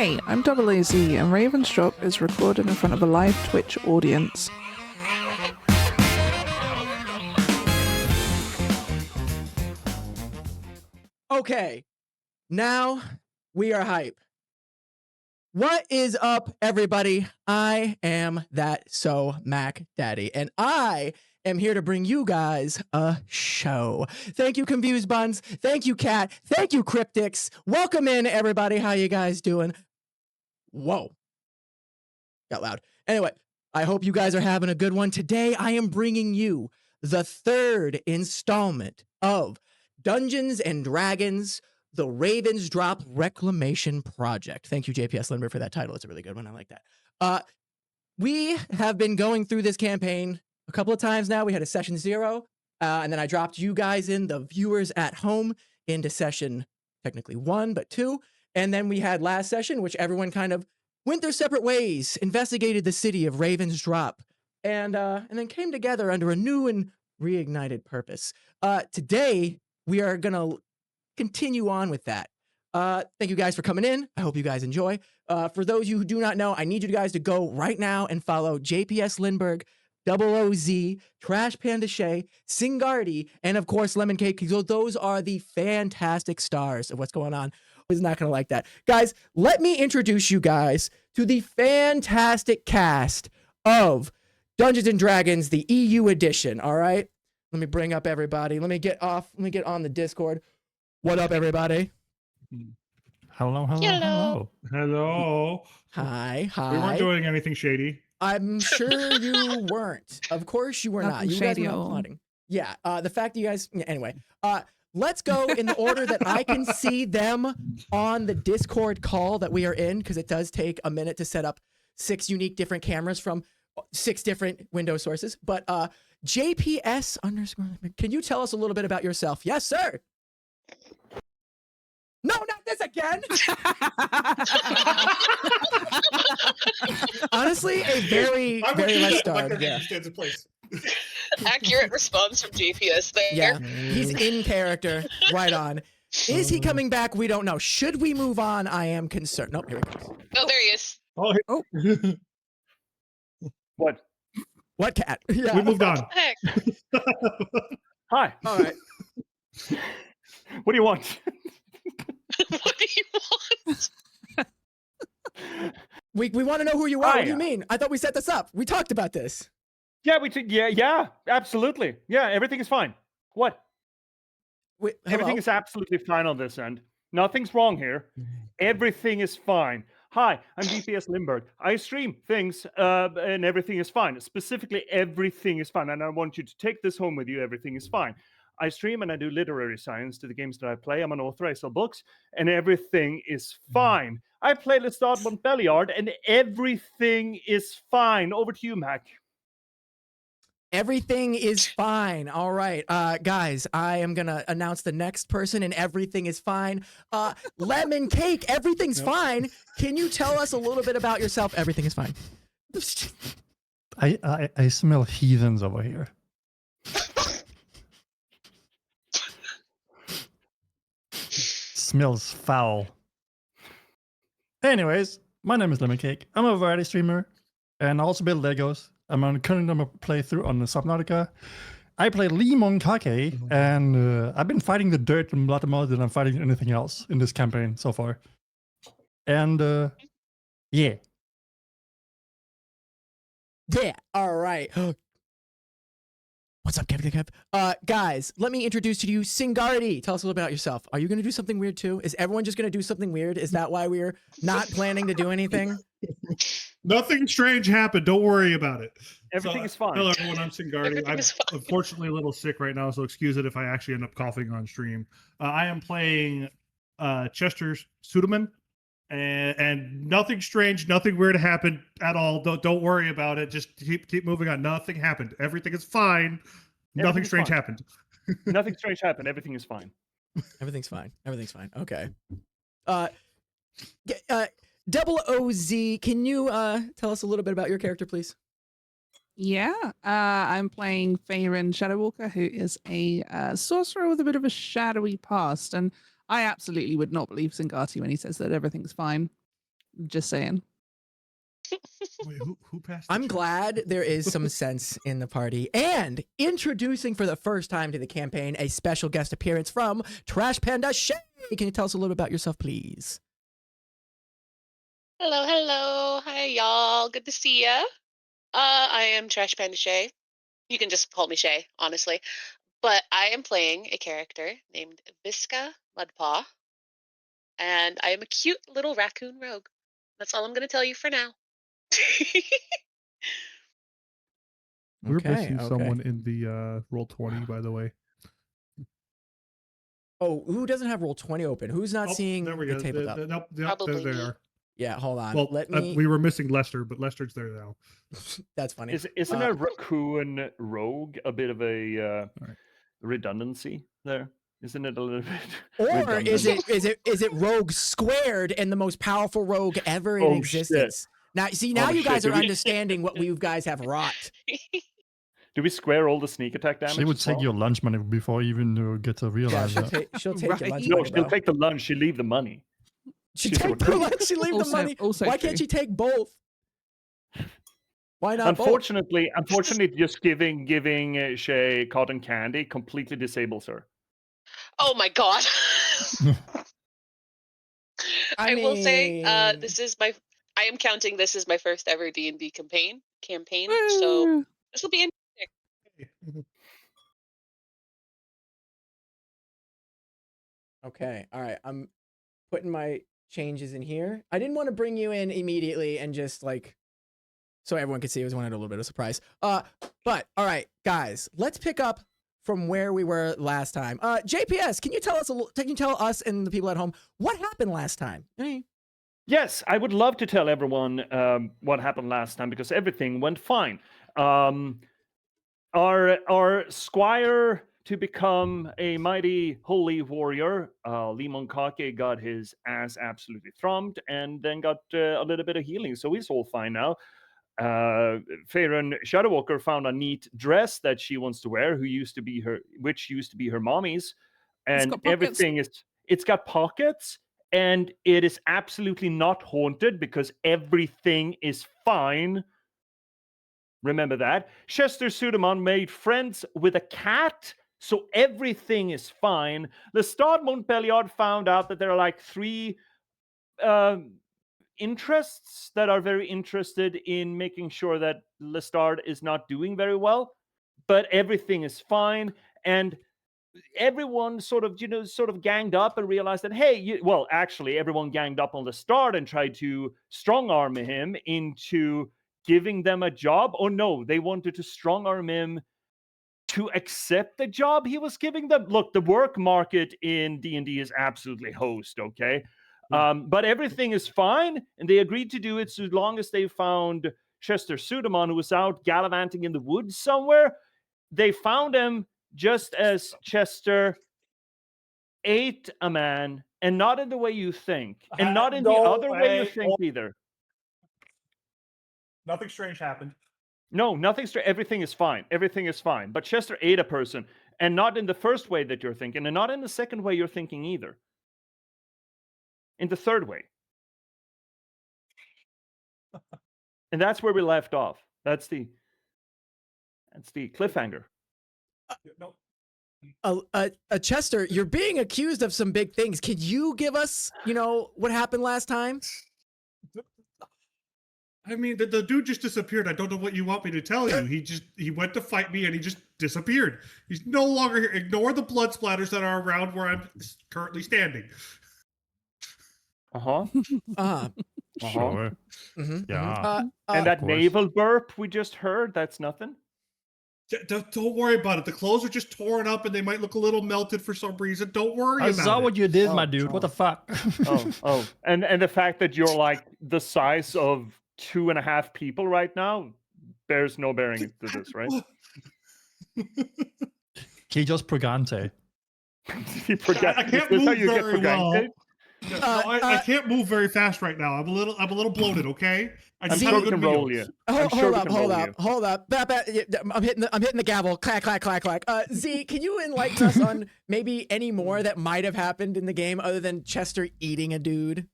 Hey, I'm DoubleOhZee, and Raven's Drop is recorded in front of a live Twitch audience. Okay, now we are hype. What is up, everybody? I am that so Mac Daddy, and I am here to bring you guys a show. Thank you, Confused Buns. Thank you, Cat. Thank you, Cryptics. Welcome in, everybody. How you guys doing? Whoa. Got loud. Anyway, I hope you guys are having a good one. Today, I am bringing you the third installment of Dungeons and Dragons, the Ravens Drop Reclamation Project. Thank you, JPS Lindberg, for that title. It's a really good one. I like that. We have been going through this campaign a couple of times now. We had a session 0, and then I dropped you guys in, the viewers at home, into session technically 1, but 2. And then we had last session, which everyone kind of went their separate ways, investigated the city of Ravens Drop, and then came together under a new and reignited purpose. Today, we are going to continue on with that. Thank you guys for coming in. I hope you guys enjoy. For those of you who do not know, I need you guys to go right now and follow JPS Lindberg, DoubleOhZee, TrashpandaShay, Singarti, and of course Lemon Cake, because those are the fantastic stars of what's going on. Is not going to like that. Guys, let me introduce you guys to the fantastic cast of Dungeons and Dragons, the EU edition, all right? Let me bring up everybody. Let me get on the Discord. What up, everybody? Hello. Hi. We weren't doing anything shady. I'm sure you weren't. Of course you were not. You guys were not plotting. Yeah, the fact that you guys... Anyway, let's go in the order that I can see them on the Discord call that we are in, because it does take a minute to set up 6 unique different cameras from 6 different window sources. But JPS _, can you tell us a little bit about yourself? Yes, sir. No, not this again. Honestly, a very less starred. Yeah. Stands in place. Accurate response from JPS there. Yeah, he's in character. Right on. Is he coming back? We don't know. Should we move on? I am concerned. Nope, here he comes. Oh, there he is. Oh. What, Cat? Yeah. We moved on. Heck. Hi. All right. What do you want? What do you want? We want to know who you are. What do you Hiya. mean? I thought we set this up. We talked about this. Yeah, yeah, absolutely. Yeah, everything is fine. What? Wait, Everything is absolutely fine on this end. Nothing's wrong here. Everything is fine. Hi, I'm JPS Lindberg. I stream things, and everything is fine. Specifically, everything is fine. And I want you to take this home with you. Everything is fine. I stream and I do literary science to the games that I play. I'm an author. I sell books, and everything is fine. I play Let's Start Belliard, and everything is fine. Over to you, Mac. Everything is fine. All right. Guys, I am going to announce the next person, and everything is fine. Lemon Cake, everything's fine. Can you tell us a little bit about yourself? Everything is fine. I smell heathens over here. Smells foul. Anyways, my name is Lemon Cake. I'm a variety streamer, and I also build Legos. I'm currently on a playthrough on the Subnautica. I play Limon Kake, and I've been fighting the dirt and blood more than I'm fighting anything else in this campaign so far. And yeah. Yeah. All right. What's up, Kev? Guys, let me introduce to you Singarti. Tell us a little bit about yourself. Are you going to do something weird too? Is everyone just going to do something weird? Is that why we're not planning to do anything? Nothing strange happened. Don't worry about it. Everything is fine. Hello, everyone. I'm Singarti. I'm unfortunately a little sick right now, so excuse it if I actually end up coughing on stream. I am playing Chester Suderman, and nothing strange, nothing weird happened at all. Don't worry about it. Just keep moving on. Nothing happened. Everything is fine. Nothing strange happened. Nothing strange happened. Everything is fine. Everything's fine. Everything's fine. Okay. DoubleOhZee, can you tell us a little bit about your character, please? Yeah, I'm playing Faerun Shadowwalker, who is a sorcerer with a bit of a shadowy past, and I absolutely would not believe Singarti when he says that everything's fine. Just saying. Wait, who passed? the I'm check? glad there is some sense in the party. And introducing for the first time to the campaign a special guest appearance from TrashpandaShay. Can you tell us a little about yourself, please? Hello, hello. Hi, y'all. Good to see ya. I am TrashpandaShay. You can just call me Shay, honestly. But I am playing a character named Visca Mudpaw. And I am a cute little raccoon rogue. That's all I'm going to tell you for now. We're Okay, missing okay. someone in the roll 20, by the way. Oh, who doesn't have roll 20 open? Who's not Oh, seeing there we the go. tabletop? Nope, Probably there they me. are. Yeah, hold on. Well, Let me. we were missing Lester, but Lester's there now. That's funny. Isn't a raccoon rogue a bit of a Right. redundancy there? Isn't it a little bit? Or is redundant? it rogue squared and the most powerful rogue ever in Oh, existence? Now, see, now Oh, you guys shit. are Do we- understanding what you guys have wrought. Do we square all the sneak attack damage? She would as take well? your lunch money before you even get to Yeah, realize she'll that. take your Right. lunch No, money, she'll bro. take the lunch. She'll leave the money. She she's take a the recruit. lunch, she leave the Also- money. also Why true. can't she take both? Why not both? Unfortunately, just giving Shay cotton candy completely disables her. Oh my god. I I will say, mean- this is my. I am counting this as my first ever D&D campaign. So Woo. this will be Okay, all right. I'm putting my changes in here. I didn't want to bring you in immediately and just like so everyone could see. I was wanted a little bit of surprise. But all right, guys, let's pick up from where we were last time. JPS, can you tell us can you tell us and the people at home what happened last time? Hey. Yes, I would love to tell everyone what happened last time because everything went fine. Our squire to become a mighty holy warrior, Limon Kake, got his ass absolutely thrumped and then got a little bit of healing, so he's all fine now. Farron Shadowwalker found a neat dress that she wants to wear, which used to be her mommy's, and got pockets. everything it's got pockets, and it is absolutely not haunted because everything is fine. Remember that. Chester Suderman made friends with a cat, so everything is fine. Lestat Montbelliard found out that there are like 3 interests that are very interested in making sure that Lestat is not doing very well, but everything is fine. And everyone sort of ganged up and realized that, hey, actually, everyone ganged up on Lestat and tried to strong arm him into giving them a job. Or no, they wanted to strong arm him to accept the job he was giving them. Look, the work market in D&D is absolutely hosed, okay? But everything is fine, and they agreed to do it so long as they found Chester Suderman, who was out gallivanting in the woods somewhere. They found him just as Chester ate a man, and not in the way you think, and not in the other way you think either. Nothing strange happened. No, nothing strange. Everything is fine. Everything is fine. But Chester ate a person, and not in the first way that you're thinking, and not in the second way you're thinking either. In the third way. And that's where we left off. That's the cliffhanger. No. Chester, you're being accused of some big things. Could you give us, what happened last time? I mean, the dude just disappeared. I don't know what you want me to tell you. He went to fight me and he just disappeared. He's no longer here. Ignore the blood splatters that are around where I'm currently standing. Uh-huh. Sure. Mhm, Yeah. And that course. naval burp we just heard, that's nothing? Don't worry about it. The clothes are just torn up and they might look a little melted for some reason. Don't worry I about saw it. what you did, Oh, my dude. What oh. the fuck? Oh. And the fact that you're like the size of 2.5 people right now bears no bearing to this, right? Que just Pregante. You forget. I can't Is this how move you get very well. forgotten? No, I can't move very fast right now. I'm a little bloated. Okay. I I'm just sure had a we good can meal. roll you. I'm sure we can roll you. Hold up. I'm hitting the gavel. Clack, clack, clack, clack. Z, can you enlighten us on maybe any more that might have happened in the game other than Chester eating a dude?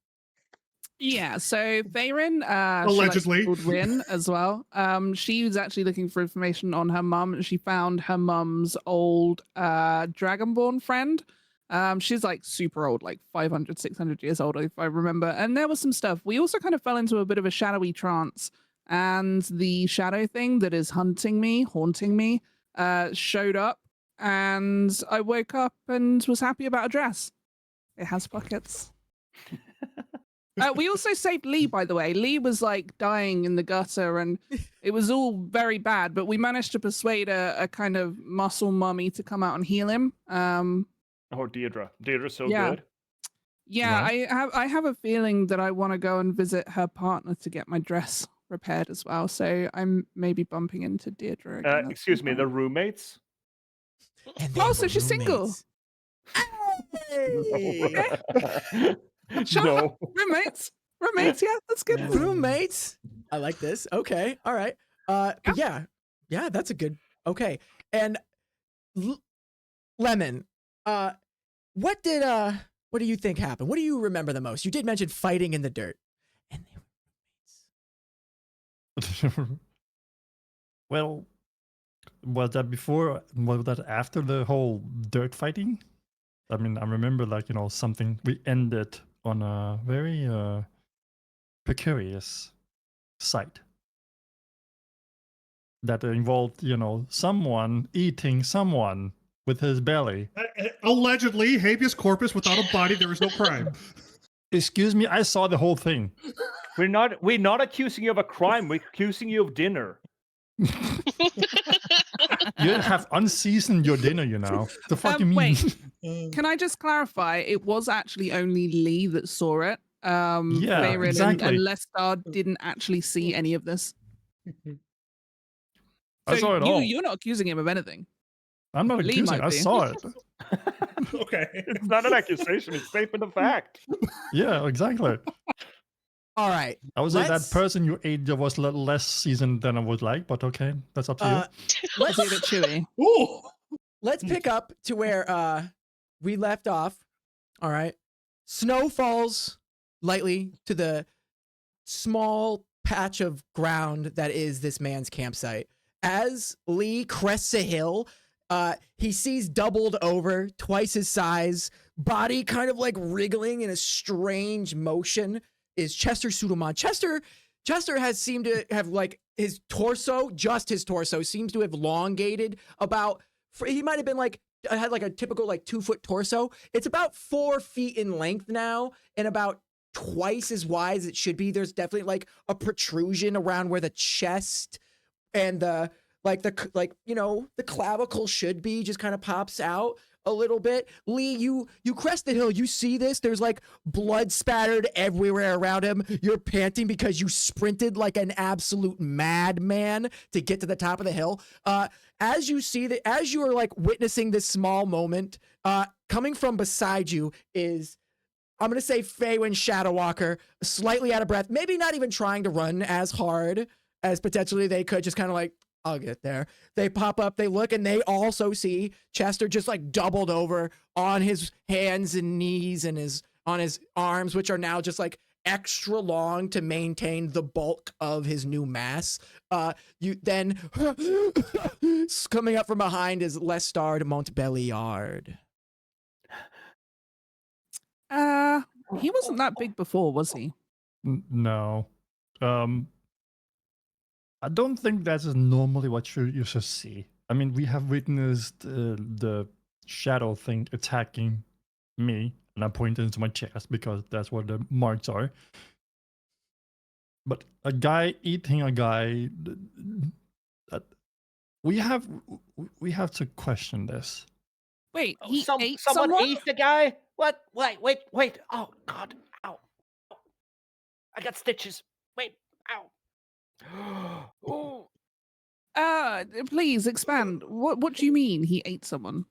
Yeah, so Veyron, Allegedly. she likes to Rin as well. She was actually looking for information on her mum, and she found her mum's old Dragonborn friend. She's like super old, like 500, 600 years old, if I remember. And there was some stuff. We also kind of fell into a bit of a shadowy trance, and the shadow thing that is haunting me, showed up, and I woke up and was happy about a dress. It has pockets. We also saved Lee, by the way. Lee was like dying in the gutter and it was all very bad, but we managed to persuade a kind of muscle mummy to come out and heal him. Oh, Deirdre. Deirdre's so Yeah. good. Yeah, Right. I have a feeling that I want to go and visit her partner to get my dress repaired as well. So I'm maybe bumping into Deirdre again. at Excuse some me, point. the roommates? And they Oh, were so she's single. roommates. No. Shut No. up. Roommates. Roommates, yeah, that's good. Yeah. Roommates. I like this. Okay. All right. But yeah. Yeah, that's a good. Okay. And Lemon, what do you think happened? What do you remember the most? You did mention fighting in the dirt. And they were Well, was that before? Was that after the whole dirt fighting? I mean, I remember like, something we ended on a very precarious site that involved, someone eating someone with his belly. Allegedly, habeas corpus without a body, there is no crime. Excuse me, I saw the whole thing. We're not accusing you of a crime. We're accusing you of dinner. You have unseasoned your dinner, The fuck you mean? Wait. Can I just clarify? It was actually only Lee that saw it. Yeah, Veyron exactly. and Lestar didn't actually see any of this. I saw it all. You're not accusing him of anything. I'm not Lee accusing. might I be. saw it. Okay. It's not an accusation. It's statement of fact. Yeah, exactly. all right. I would say that Let's- person you ate was a little less seasoned than I would like, but okay, that's up to you. Let's leave it chewy. Ooh. Let's pick up to where we left off. All right. Snow falls lightly to the small patch of ground that is this man's campsite. As Lee crests a hill, he sees doubled over, twice his size, body kind of like wriggling in a strange motion is Chester Sudelman. Chester has seemed to have like his torso, just his torso, seems to have elongated about, he might have been like, had like a typical like 2-foot torso. It's about 4 feet in length now and about twice as wide as it should be. There's definitely like a protrusion around where the chest and the clavicle should be, just kind of pops out a little bit. Lee, you crest the hill. You see this? There's like blood spattered everywhere around him. You're panting because you sprinted like an absolute madman to get to the top of the hill. As you see that, as you are like witnessing this small moment, coming from beside you is, I'm going to say Faywin Shadowwalker, slightly out of breath, maybe not even trying to run as hard as potentially they could, just kind of like, I'll get there. They pop up, they look, and they also see Chester just like doubled over on his hands and knees and on his arms, which are now just like extra long to maintain the bulk of his new mass. You then coming up from behind is Lestar de Montbelliard. He wasn't that big before, was he? No. I don't think that is normally what you should see. I mean, we have witnessed the shadow thing attacking me, and I pointed into my chest because that's where the marks are. But a guy eating a guy, we have to question this. Wait, he ate someone someone? ate the guy? What? Wait. Oh, God. Ow. I got stitches. Wait. Ow. Oh. Please expand. What do you mean he ate someone?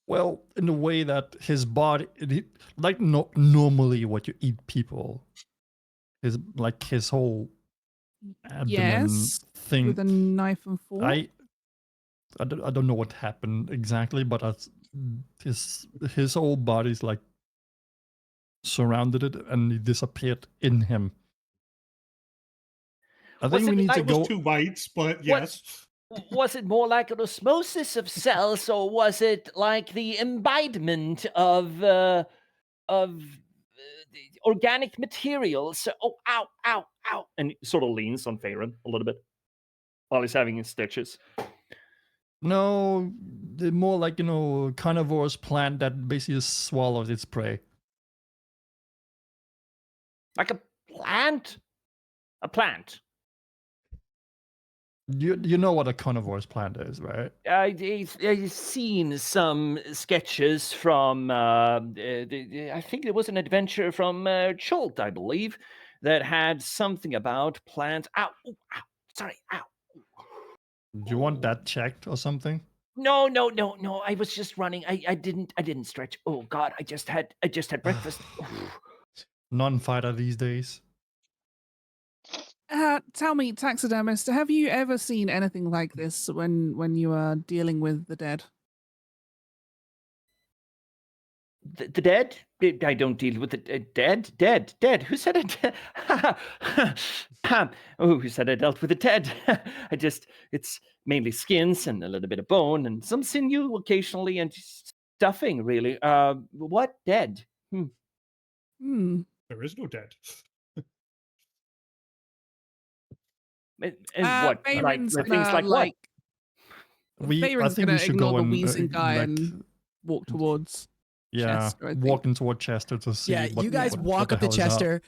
Well, in the way that his body, like normally what you eat people, is like his whole abdomen Yes, thing. with a knife and fork. I don't know what happened exactly, but his whole body's like surrounded it and it disappeared in him. I think Was we it need to It was go. 2 bites, but yes. Was it more like an osmosis of cells, or was it like the imbibement of organic materials? Oh, ow, ow, ow! And he sort of leans on Farron a little bit while he's having his stitches. No, the more like, carnivorous plant that basically swallows its prey. Like a plant? A plant. You know what a carnivorous plant is, right? I've seen some sketches from, I think there was an adventure from Schult, I believe, that had something about plants. Ow, ooh, ow, sorry, ow. Do you want that checked or something? No. I was just running. I didn't stretch. Oh God, I just had breakfast. Non-fighter these days. Tell me, taxidermist, have you ever seen anything like this when you are dealing with the dead? The dead? I don't deal with the dead. Dead. Who said it? Oh, who said I dealt with the dead? It's mainly skins and a little bit of bone and some sinew occasionally and stuffing, really. What dead? Hmm. There is no dead. And what? Bayron's Like, gonna, things like what? I Bayron's think gonna we should ignore go the and wheezing guy like, and walk towards Chester, I think. walking toward Chester to see. Yeah, you guys walk up to Chester.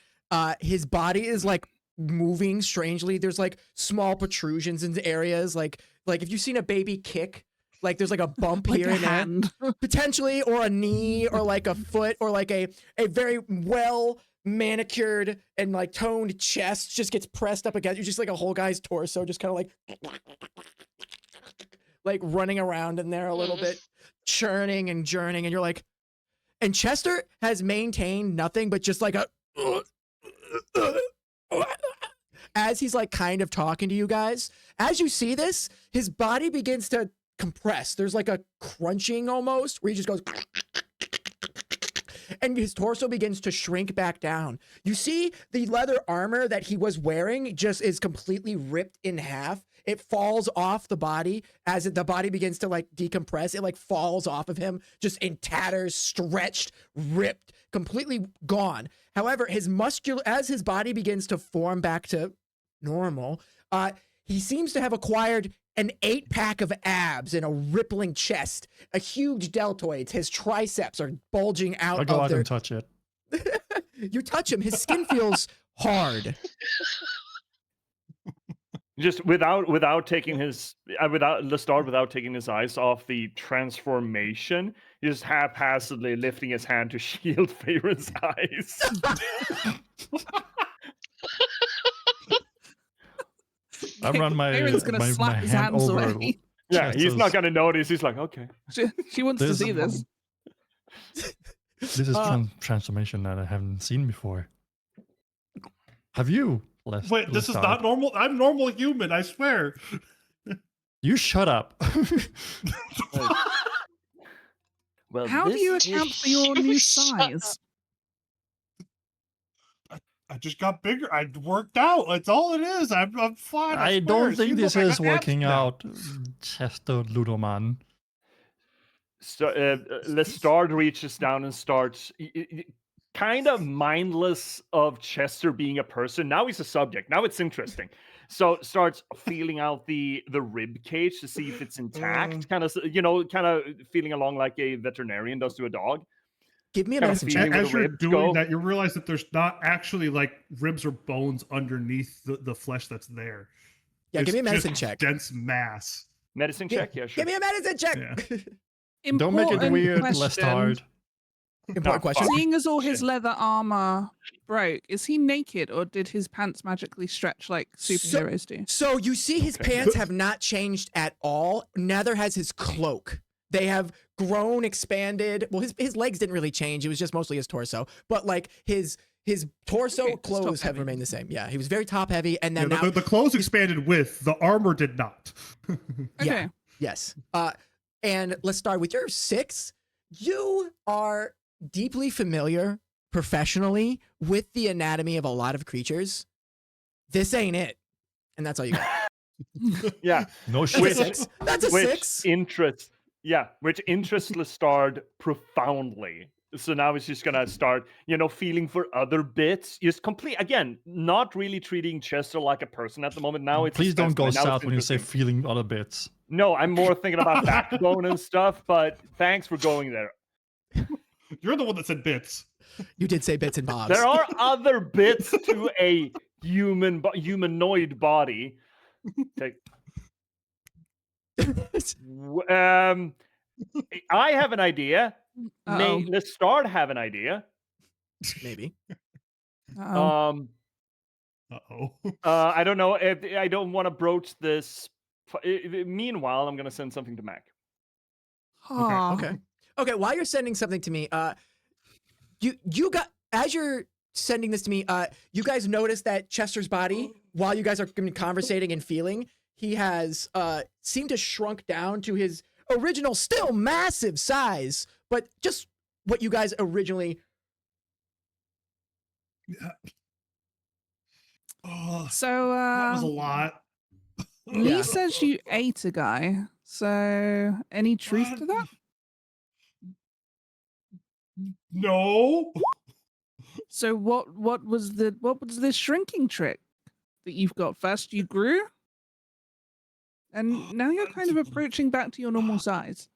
His body is like moving strangely. There's like small protrusions in areas, like if you've seen a baby kick, like there's like a bump Like here a and there, hand. potentially, or a knee, or like a foot, or like a very well manicured and like toned chest just gets pressed up against you, just like a whole guy's torso, just kind of like running around in there a little bit, churning and journeying, and you're like, and Chester has maintained nothing but just like a as he's like kind of talking to you guys. As you see this, his body begins to compress. There's like a crunching almost where he just goes and his torso begins to shrink back down. You see the leather armor that he was wearing just is completely ripped in half. It falls off the body as the body begins to like decompress. It like falls off of him, just in tatters, stretched, ripped, completely gone. However, as his body begins to form back to normal, he seems to have acquired an 8-pack of abs and a rippling chest, a huge deltoid. His triceps are bulging out. I'll go of out their... and touch it. You touch him, his skin feels hard. Just without taking his without taking his eyes off the transformation, just haphazardly lifting his hand to shield Farron's eyes. I run my Bayron's gonna my slap his hand hands over. away. Yeah, he's not gonna notice. He's like, okay. She wants to see this. This is transformation that I haven't seen before. Have you? Wait, this is not normal. I'm normal human, I swear. You shut up. Well, How do you account for your new size? I just got bigger. I worked out. That's all it is. I'm fine. I swear. don't think See, this look, I is got abs working now. out, Chester Ludoman. So Lestat reaches down and starts kind of mindless of Chester being a person. Now he's a subject. Now it's interesting. So starts feeling out the rib cage to see if it's intact. Kind of feeling along like a veterinarian does to a dog. Give me a Kind of medicine check. feeling where As the you're ribs doing go. that, you realize that there's not actually like ribs or bones underneath the flesh that's there. Yeah, It's give me a medicine just check. dense mass. Medicine check, yeah, sure. Give me a medicine check. Yeah. Don't make it Important weird, question. Lestat. Important question. Seeing as all his leather armor broke, is he naked or did his pants magically stretch like superheroes do? So you see his pants have not changed at all. Neither has his cloak. They have grown, expanded. Well, his legs didn't really change. It was just mostly his torso. But like his torso Okay, clothes have remained the same. Yeah, he was very top heavy, and then Yeah, now the clothes expanded with the armor did not. Okay. yes. And let's start with your 6. You are deeply familiar professionally with the anatomy of a lot of creatures, this ain't it. And that's all you got. Yeah. No That's a shit. 6. That's a 6. Which interests Lestard profoundly. So now it's just gonna start, feeling for other bits. Just again, not really treating Chester like a person at the moment. Now it's a Please don't go specimen. Now it's south when you say interesting. feeling other bits. No, I'm more thinking about backbone and stuff, but thanks for going there. You're the one that said bits. You did say bits and bobs. There are other bits to a humanoid body. I have an idea. May Lestard have an idea? Maybe. Uh-oh. I don't know. I don't want to broach this. Meanwhile, I'm going to send something to Mac. Okay. While you're sending something to me, you got, as you're sending this to me, you guys notice that Chester's body, while you guys are conversating and feeling, he has seemed to shrunk down to his original, still massive size, but just what you guys originally. So that was a lot. Lee says you ate a guy. So any truth to that? No. So what was this shrinking trick that you've got? First you grew, and now you're kind of approaching back to your normal size.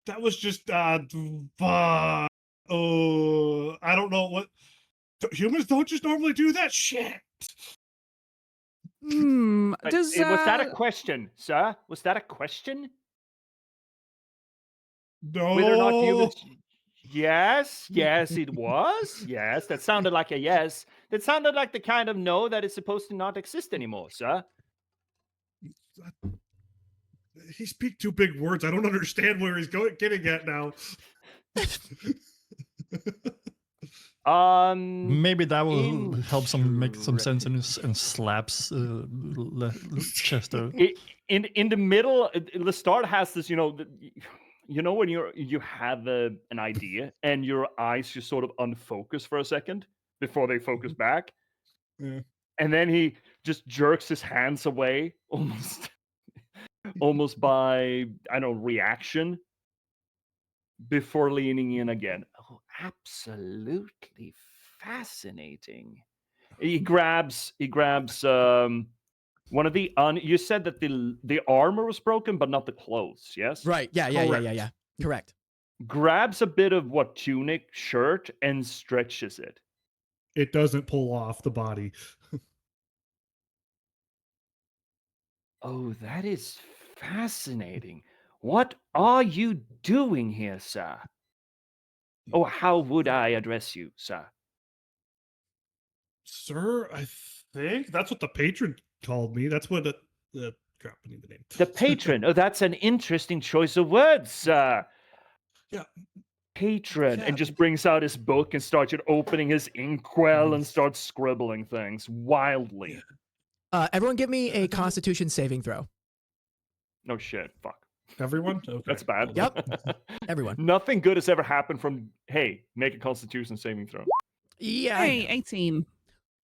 That was just I don't know what humans don't just normally do that shit. Was that a question, sir? Was that a question? No. Whether or not humans. Yes, it was. Yes, that sounded like a yes. That sounded like the kind of no that is supposed to not exist anymore, sir. He speaks too big words. I don't understand where he's getting at now. Maybe that will help some make some sense and slaps Chester. In the middle, Lestard has this, when you have an idea and your eyes just sort of unfocus for a second before they focus back, and then he just jerks his hands away almost by reaction before leaning in again. Oh, absolutely fascinating. He grabs one of the you said that the armor was broken, but not the clothes, yes? Right. Yeah. Correct. Grabs a bit of tunic, shirt, and stretches it. It doesn't pull off the body. Oh, that is fascinating. What are you doing here, sir? Oh, how would I address you, sir? Sir, I think that's what the patron called me. That's what crap, I need the name. The patron. Oh, that's an interesting choice of words, sir. Yeah. Patron. Yeah. And just brings out his book and starts opening his inkwell and starts scribbling things wildly. Everyone give me a Constitution saving throw. No shit. Fuck. Everyone? Okay. That's bad. Yep. Everyone. Nothing good has ever happened from, hey, make a Constitution saving throw. Yeah. Hey, 18.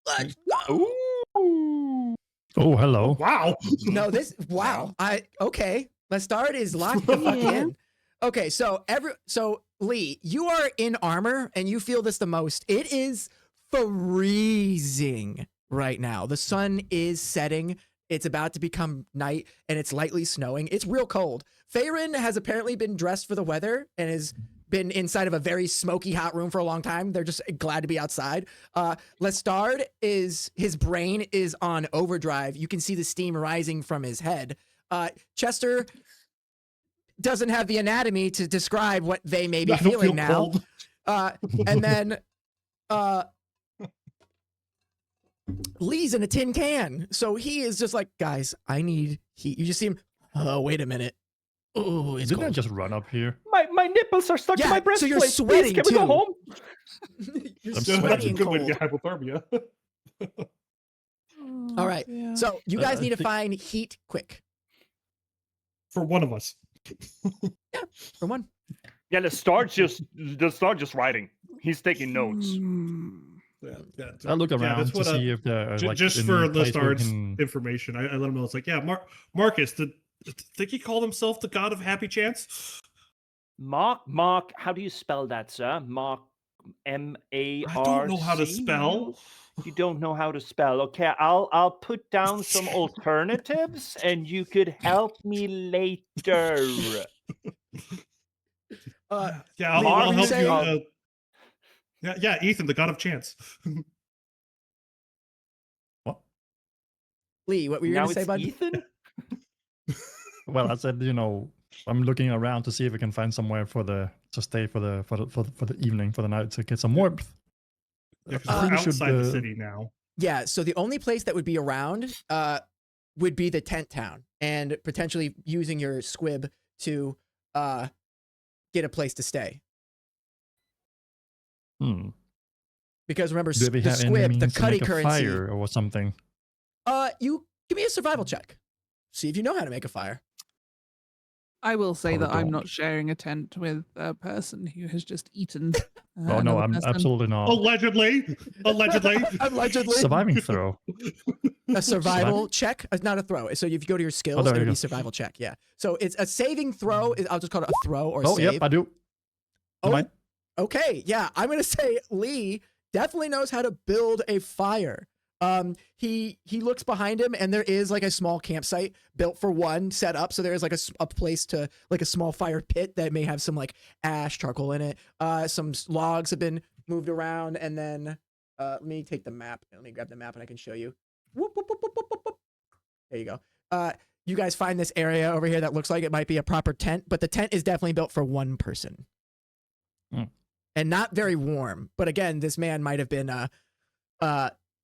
Let's go. Ooh. Oh, hello. Wow. No, wow. Okay. Let's start is locked the fuck in. Okay, so Lee, you are in armor and you feel this the most. It is freezing right now. The sun is setting. It's about to become night and it's lightly snowing. It's real cold. Faerun has apparently been dressed for the weather and has been inside of a very smoky hot room for a long time. They're just glad to be outside. Lestard his brain is on overdrive. You can see the steam rising from his head. Chester doesn't have the anatomy to describe what they may be feeling now. And then Lee's in a tin can. So he is just like, guys, I need heat. You just see him. Oh, wait a minute. Oh, it's Didn't I cold. just run up here? My nipples are stuck to my breastplate. So you're sweating Please, can we go too. home? You're I'm That's a sweating good way to cold. get hypothermia. All right. Yeah. So you guys I need to think- find heat quick. For one of us. For one. Yeah, let's start just writing. He's taking notes. Yeah, I'll look around that's to what, see if there are like just any for place where we Listard's can- information, I let him know. It's like, yeah, Marcus, I think he called himself the god of happy chance. Mark, how do you spell that, sir? Mark, M-A-R-C? I don't know how to spell. You don't know how to spell. Okay, I'll put down some alternatives and you could help me later. Yeah, I'll Marvin help say- you. Yeah, Ethan, the god of chance. Lee, what were you Now going to say, it's bud? Ethan? Well, I said, I'm looking around to see if we can find somewhere to stay for the evening, for the night, to get some warmth. Yeah, 'cause I we're think we should, outside the city now. Yeah, so the only place that would be around would be the tent town, and potentially using your squib to get a place to stay. Because remember, Do we the have any squib, the means to cutty make a currency. fire or something? You give me a survival check. See if you know how to make a fire. I will say Probably that I'm don't. not sharing a tent with a person who has just eaten. Oh no, another I'm person. absolutely not. Allegedly. Allegedly. Surviving throw. A survival check, not a throw. So if you go to your skills, there it you would be go. survival check. Yeah. So it's a saving throw. I'll just call it a throw or Oh, save. yep, I do. Oh, Mine? okay. Yeah, I'm gonna say Lee definitely knows how to build a fire. He looks behind him, and there is like a small campsite built for one set up. So there is like a place to like a small fire pit that may have some like ash, charcoal in it. Some logs have been moved around, and then let me take the map. Let me grab the map, and I can show you. Whoop, whoop, whoop, whoop, whoop, whoop, whoop. There you go. You guys find this area over here that looks like it might be a proper tent, but the tent is definitely built for one person. And not very warm. But again, this man might have been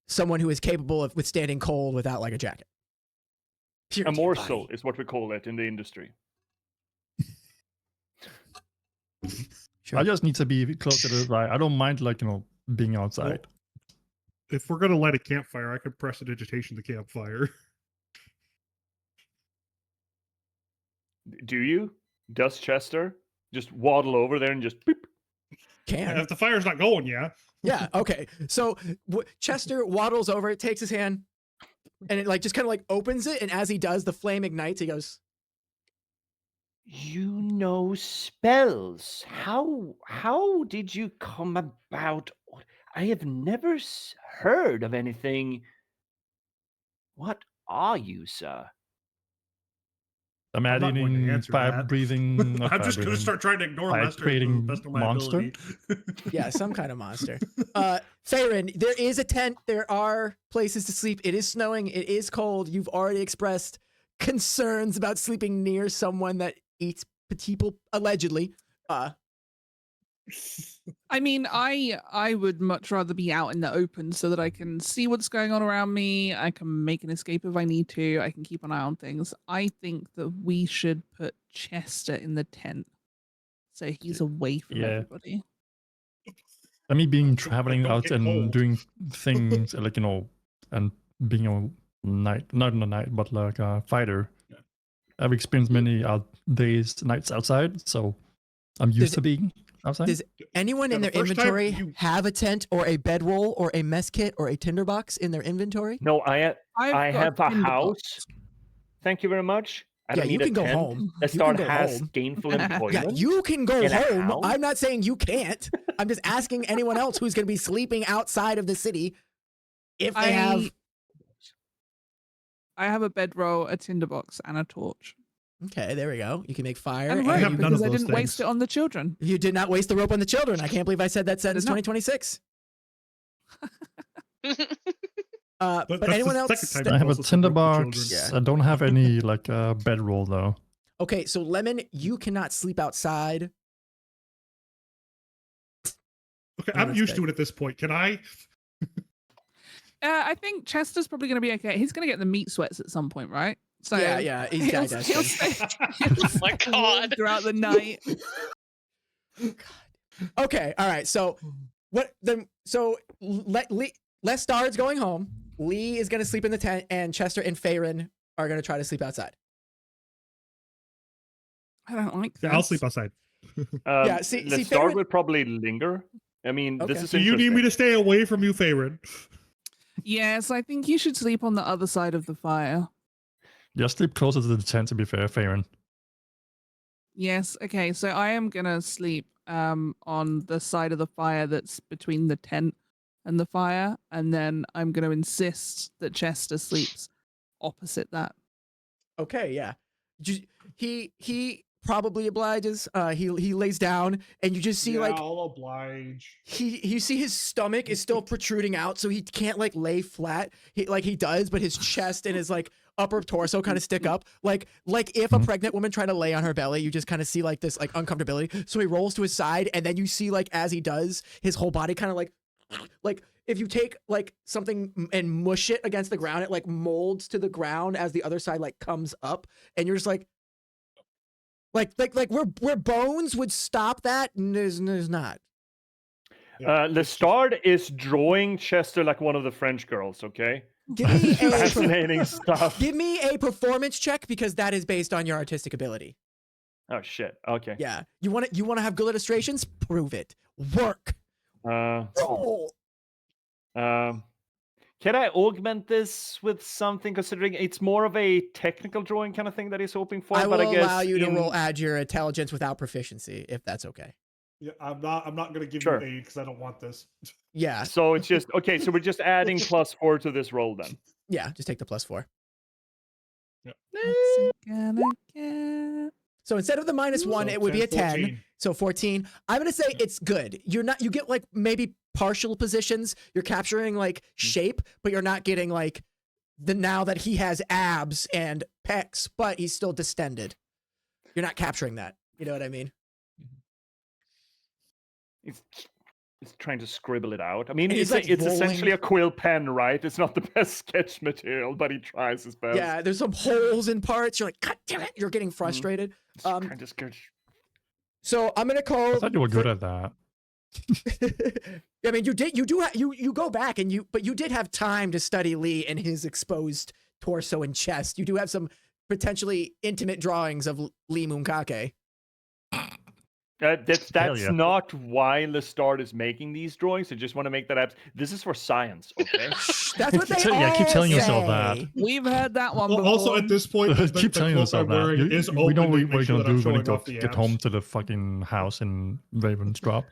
someone who is capable of withstanding cold without like a jacket. A morsel is what we call it in the industry. Sure. I just need to be closer to the light. I don't mind being outside. If we're gonna light a campfire, I could prestidigitation the campfire. Do you? Does Chester just waddle over there and just beep? Can. If the fire's not going, yeah. Yeah. Okay. So Chester waddles over, takes his hand, and it like just kind of like opens it. And as he does, the flame ignites. He goes, You know spells. How did you come about? I have never heard of anything. What are you, sir? I'm I'm not going to adding answer fire that. breathing. I'm just gonna start trying to ignore fire Lester to the creating best of my monster? ability. yeah, some kind of monster. Farron, there is a tent. There are places to sleep. It is snowing. It is cold. You've already expressed concerns about sleeping near someone that eats people, allegedly. I mean, I would much rather be out in the open so that I can see what's going on around me. I can make an escape if I need to. I can keep an eye on things. I think that we should put Chester in the tent so he's away from everybody. I mean, being traveling don't out get and cold. doing things and being a not in a night, but like a fighter. Yeah. I've experienced many nights outside, so I'm used to being outside. Does anyone Yeah, in the their first time inventory you- have a tent or a bedroll or a mess kit or a tinderbox in their inventory? No, I I've got have a tinderbox. house. Thank you very much. I Yeah, don't you need a can go tent. home. Let's You can start go has home. gainful Yeah, employment. Yeah, you can go In a home. house? I'm not saying you can't. I'm just asking anyone else who's going to be sleeping outside of the city if they have. I have a bedroll, a tinderbox, and a torch. Okay, there we go. You can make fire. And and rope, have you, none because of I those didn't waste things. it on the children. you did not waste the rope on the children. I can't believe I said that sentence did not. 2026. That's But the anyone else? second time I have a also said rope to tinderbox. children. I don't have any bedroll though. Okay, so Lemon, you cannot sleep outside. Okay, Oh, I'm that's used big. to it at this point. Can I? I think Chester's probably going to be okay. He's going to get the meat sweats at some point, right? So Yeah, he's he'll, digested. he'll stay Oh my God. throughout the night. Okay, all right. So what then? So Lestard's going home. Lee is going to sleep in the tent, and Chester and Farron are going to try to sleep outside. I don't like this. Yeah, I'll sleep outside. Yeah, see, Let's see, start Farron- with probably linger. I mean, Okay. this is Do you need me to stay away from you, Faerun? Yes, I think you should sleep on the other side of the fire. Just sleep closer to the tent, to be fair, Farron. Yes. Okay. So I am gonna sleep on the side of the fire that's between the tent and the fire, and then I'm gonna insist that Chester sleeps opposite that. Okay, yeah. He probably obliges. He lays down, and you just see like I'll oblige. you see his stomach is still protruding out, so he can't like lay flat. He does, but his chest and his like upper torso kind of stick up. Like if a pregnant woman tried to lay on her belly, you just kind of see like this like uncomfortability. So he rolls to his side, and then you see like as he does, his whole body kind of like if you take like something and mush it against the ground, it like molds to the ground as the other side like comes up, and you're just like where bones would stop that, and there's not. Lestard is drawing Chester like one of the French girls. Okay. Give me Fascinating stuff. Give me a performance check because that is based on your artistic ability. Oh shit. Okay. Yeah, you want to have good illustrations? Prove it. Work. Roll. Can I augment this with something, considering it's more of a technical drawing kind of thing that he's hoping for? I will but I guess allow you to add your intelligence without proficiency, if that's okay. Yeah, I'm not gonna give Sure. you aid because I don't want this. Yeah. So it's just okay. So we're just adding +4 to this roll then. Yeah, just take the +4. What's it gonna get? So instead of the -1, it would be a 10. 14. So 14. I'm gonna say it's good. You get like maybe partial positions. You're capturing like shape, but you're not getting like now that he has abs and pecs, but he's still distended. You're not capturing that. You know what I mean? He's trying to scribble it out. I mean, And he's, it's like, essentially rolling. a quill pen, right? It's not the best sketch material, but he tries his best. Yeah, there's some holes in parts. You're like, God damn it! You're getting frustrated. He's trying to sketch. So I'm gonna call. I thought you were good at that. I mean, you go back and you did have time to study Lee and his exposed torso and chest. You do have some potentially intimate drawings of Lee Moonkake. That's yeah. not why Lestard is making these drawings. I just want to make that up. This is for science, okay? That's what they Yeah, keep all telling yourself that. say. We've heard that one before. Also, at this point, the Keep telling cloak yourself I'm wearing that. is We open know to what make we're sure gonna that I'm do when we showing off the get abs. home to the fucking house in Ravensdrop.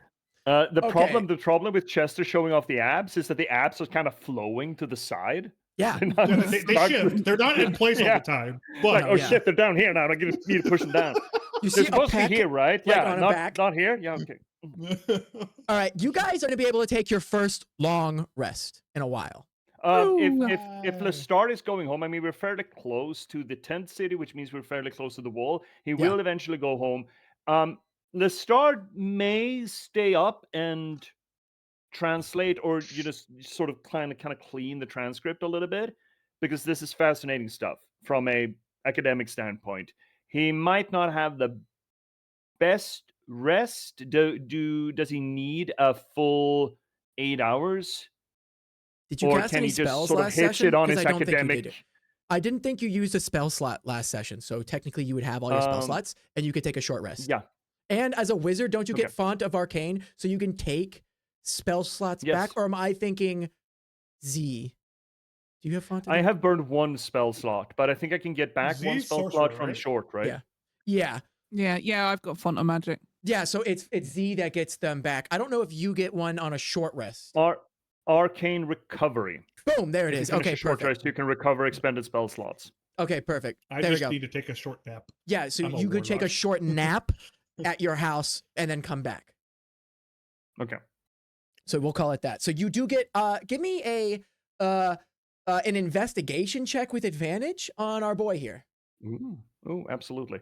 The problem with Chester showing off the abs is that the abs are kind of flowing to the side. Yeah. They're not Yeah, they stuck. shift. They're not in place all Yeah. the time. Like, But oh yeah. shit, they're down here now. I need to push them down. You see They're a supposed to pec? be here, right? like, Yeah, on a back? not here. Yeah, okay. All right, you guys are gonna be able to take your first long rest in a while. If Lestard is going home, I mean, we're fairly close to the tent city, which means we're fairly close to the wall. He will eventually go home. Lestard may stay up and translate, or you just sort of kind of clean the transcript a little bit, because this is fascinating stuff from a academic standpoint. He might not have the best rest. Does he need a full 8 hours? Did you Or cast can any he just spells sort of last hitch session? it on 'Cause his I don't think you academic? did. I didn't think you used a spell slot last session, so technically you would have all your spell Um, slots and you could take a short rest. Yeah. And as a wizard, don't you get Okay. Font of Arcane so you can take spell slots back? Yes. Or am I thinking Z? Do you have Font of I have burned one spell slot, but I think I can get back one Z's spell sorcerer, slot from right? short, right? Yeah. Yeah, I've got Font of Magic. Yeah, so it's Z that gets them back. I don't know if you get one on a short rest. Arcane recovery. Boom, there it If you is. finish Okay, a short perfect. rest, you can recover expended spell slots. Okay, perfect. I There we just go. need to take a short nap. Yeah, so I'm a you could take a warlock. short nap at your house and then come back. Okay. So we'll call it that. So you do get give me an investigation check with advantage on our boy here. Ooh, absolutely.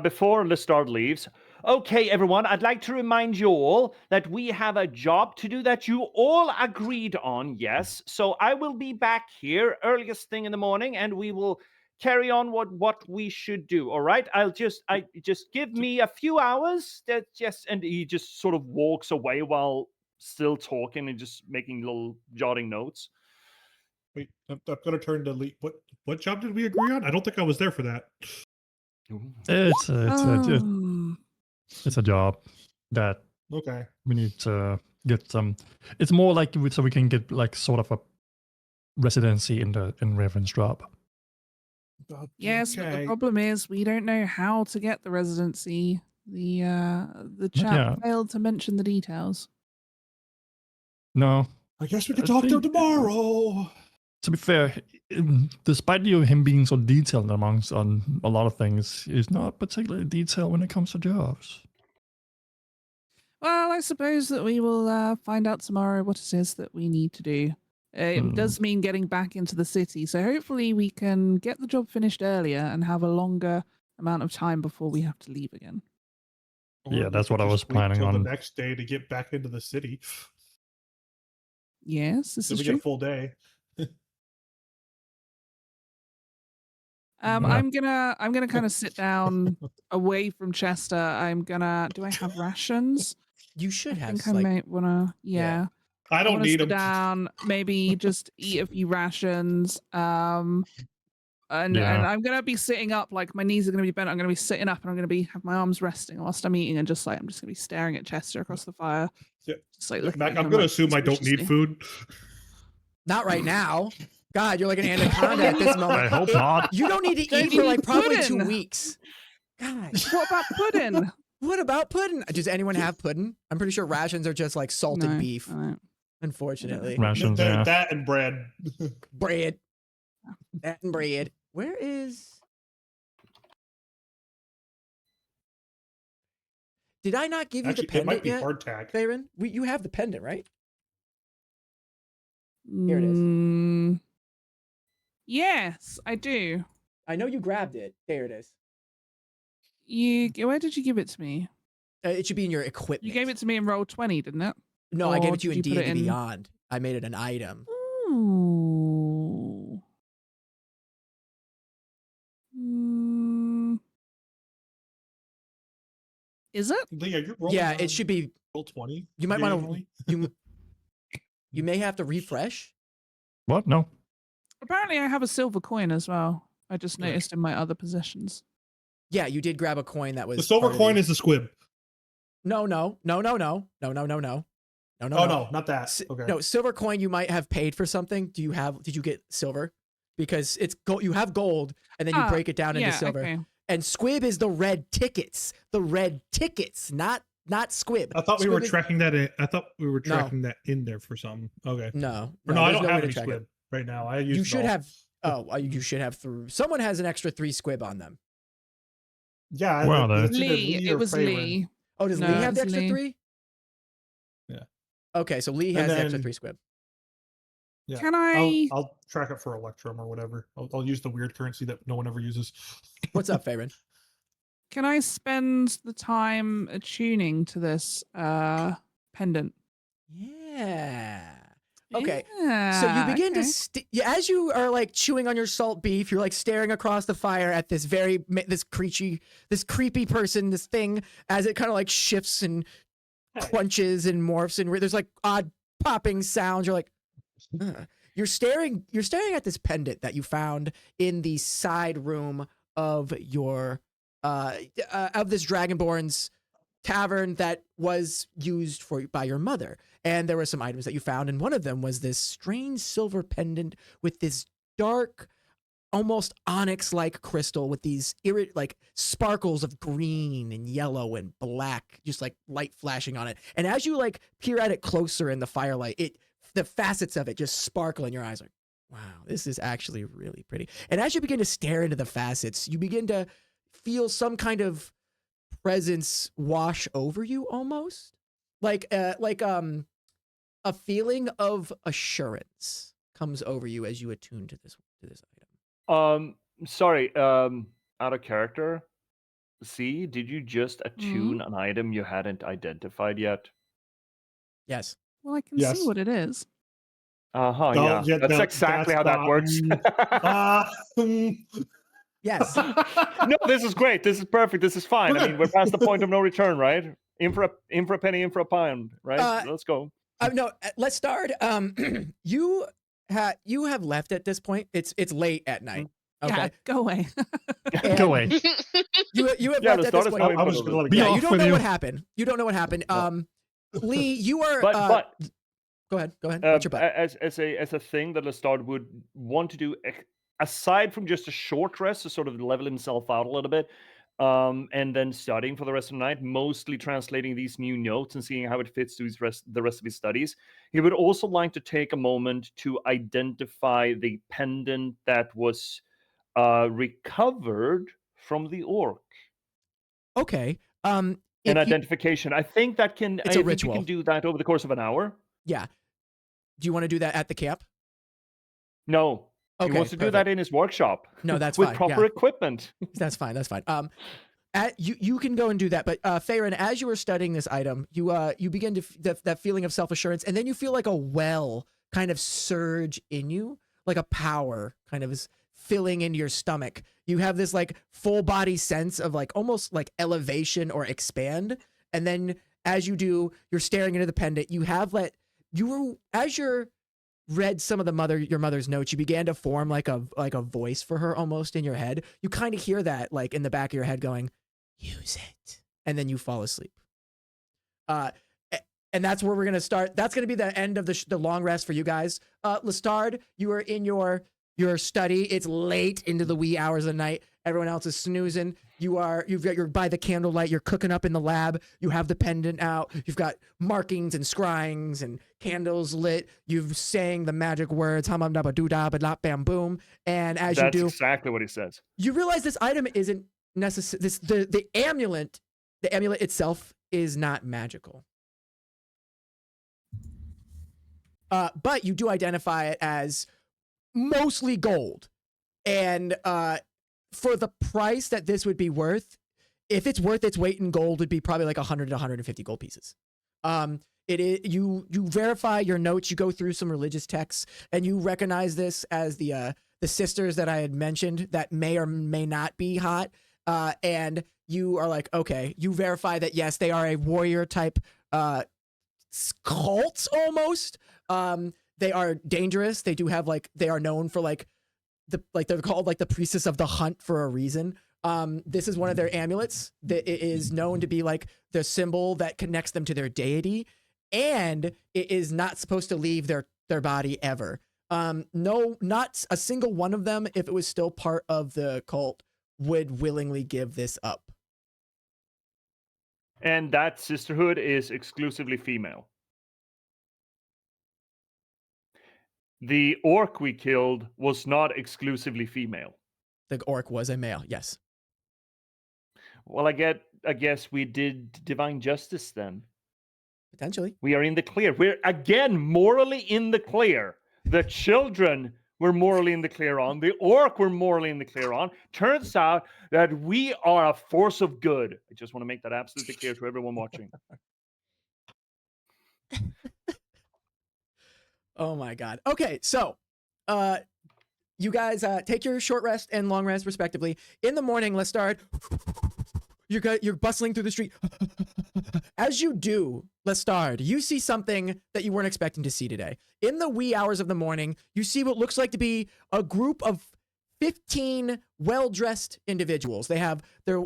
Before Lestard leaves, okay, everyone, I'd like to remind you all that we have a job to do that you all agreed on, yes. So I will be back here earliest thing in the morning, and we will carry on what we should do. All right? I just give me a few hours. And he just sort of walks away while still talking and just making little jotting notes. Wait, I'm gonna turn to Lee. What job did we agree on? I don't think I was there for that. It's Oh. It's a job that Okay. we need to get some. It's more like so we can get like sort of a residency in Raven's job. Yes, but the Okay. problem is we don't know how to get the residency. The chap yeah. failed to mention the details. No, I guess we could I talk to him think- tomorrow. to be fair, despite him being so detailed amongst on a lot of things, he's not particularly detailed when it comes to jobs. Well, I suppose that we will find out tomorrow what it is that we need to do. It does mean getting back into the city, so hopefully we can get the job finished earlier and have a longer amount of time before we have to leave again. Yeah, Or that's we what I could was just wait planning till on. the next day to get back into the city. Yes, this So is we get true. a full day. Yeah. I'm gonna kind of sit down away from Chester. Do I have rations? You should I have think I like might wanna, yeah. I I don't wanna need sit them. down, maybe just eat a few rations. And Yeah. I'm gonna be sitting up, like my knees are gonna be bent. I'm gonna be sitting up, and I'm gonna have my arms resting whilst I'm eating, and I'm just gonna be staring at Chester across the fire. Yeah. Just like looking Mac, at I'm him, gonna like, assume I don't need suspiciously. food. not right now. God, you're like an anaconda at this moment. I hope not. You don't need to Don't eat you for like need probably pudding? 2 weeks. God, What about pudding? what about pudding? Does anyone have pudding? I'm pretty sure rations are just like salted No, beef. I don't. Unfortunately, Rations, yeah. That and bread. bread. That and bread. Where is? Did I not give you Actually, the it might pendant be yet, hardtack. Theron? You have the pendant, right? Here it is. Yes, I do. I know you grabbed it. There it is. Where did you give it to me? It should be in your equipment. You gave it to me in roll 20, didn't it? No, I gave or it to you in did you put it D&D in- Beyond. I made it an item. Ooh. Is it? Leah, you're rolling Yeah, on it should be. roll 20. You might want to. occasionally. You may have to refresh. What? No. Apparently, I have a silver coin as well. I just Yeah. noticed in my other possessions. Yeah, you did grab a coin that was. The silver part of coin the- is the squib. No. Oh no, not that. Okay. No, silver coin. You might have paid for something. Did you get silver? Because it's gold. You have gold, and then you Ah, break it down into silver. Okay. And squib is the red tickets. The red tickets, not squib. I thought we were Squib is- tracking that in. I thought we were No. tracking that in there for something. Okay. No, Or no, I there's don't no way have to any track it. squib right now. I use You it should all. have. Oh, you should have through. Someone has an extra 3 squib on them. Yeah. Where are it's they? either Lee, or it was Freyrin. Lee. Oh, does No, Lee have the it's extra Lee. 3? Yeah. Okay, so Lee And has the extra then- 3 squib. Yeah. Can I? I'll track it for Electrum or whatever. I'll use the weird currency that no one ever uses. What's up, Faven? Can I spend the time attuning to this pendant? Yeah. Okay. Yeah, So you begin okay. to as you are like chewing on your salt beef, you're like staring across the fire at this this creepy person, this thing, as it kind of like shifts and crunches and morphs and there's like odd popping sounds. You're like, "Ugh." You're staring at this pendant that you found in the side room of your of this Dragonborn's tavern that was used by your mother. And there were some items that you found, and one of them was this strange silver pendant with this dark, almost onyx-like crystal with these like sparkles of green and yellow and black, just like light flashing on it. And as you like peer at it closer in the firelight, the facets of it just sparkle in your eyes. Like, wow, this is actually really pretty. And as you begin to stare into the facets, you begin to feel some kind of presence wash over you, almost like a feeling of assurance comes over you as you attune to this item. Sorry, out of character. See, did you just Mm-hmm. attune an item you hadn't identified yet? Yes. Well, I can Yes. see what it is. Uh-huh, No, yeah. yeah, That's no, exactly that's how that not- works. Yes. No, this is great. This is perfect. This is fine. We're I mean, we're past the point of no return, right? In for a penny, in for a pound, right? Let's go. No, let's start. You have left at this point. It's late at night. Okay. Yeah, go away. And Go away. You have Yeah, left the at this start is point. going I was for gonna let it Be go. Yeah, off you don't with know you. what happened. You don't know what happened. Lee, you are. But Go ahead. What's your bet? as a thing that Lestard would want to do, aside from just a short rest to sort of level himself out a little bit, and then studying for the rest of the night, mostly translating these new notes and seeing how it fits to the rest of his studies. He would also like to take a moment to identify the pendant that was recovered from the orc. Okay. An if you- identification. I think that can. It's I a think you ritual. can do that over the course of an hour. yeah. Do you want to do that at the camp? No, Okay. he wants to do perfect. that in his workshop. No, that's with fine. proper Yeah. equipment. That's fine. That's fine. You can go and do that, but Farron, as you were studying this item, you begin to that feeling of self assurance, and then you feel like a well kind of surge in you, like a power kind of is filling into your stomach. You have this like full body sense of like almost like elevation or expand, and then as you do, you're staring into the pendant. You have like as you're read some of your mother's notes, you began to form like a voice for her almost in your head. You kind of hear that like in the back of your head going, use it, and then you fall asleep. And that's where we're gonna start. That's gonna be the end of the long rest for you guys. Lestard, you are in your study. It's late into the wee hours of the night. Everyone else is snoozing. You're by the candlelight. You're cooking up in the lab. You have the pendant out. You've got markings and scryings and candles lit. You've saying the magic words, hum da ba doo da ba lap bam boom. And as That's you do, exactly what he says. you realize this item isn't necessary. The amulet itself is not magical. But you do identify it as mostly gold. And for the price that this would be worth, if it's worth its weight in gold, would be probably like 100 to 150 gold pieces. It is you verify your notes, you go through some religious texts, and you recognize this as the sisters that I had mentioned that may or may not be hot. And you are like, okay, you verify that yes, they are a warrior type cult almost. They are dangerous. They do have like, they are known for like they're called like the priestess of the hunt for a reason. This is one of their amulets that is known to be like the symbol that connects them to their deity, and it is not supposed to leave their body ever. No, not a single one of them, if it was still part of the cult, would willingly give this up. And that sisterhood is exclusively female. The orc we killed was not exclusively female. The orc was a male, yes. Well, I guess we did divine justice then. Potentially. We are in the clear. We're again morally in the clear. The children were morally in the clear on. The orc were morally in the clear on. Turns out that we are a force of good. I just want to make that absolutely clear to everyone watching. Oh my God. Okay, so you guys take your short rest and long rest respectively. In the morning, let's start. You're bustling through the street. As you do, Lestard, you see something that you weren't expecting to see today. In the wee hours of the morning, you see what looks like to be a group of 15 well-dressed individuals. They're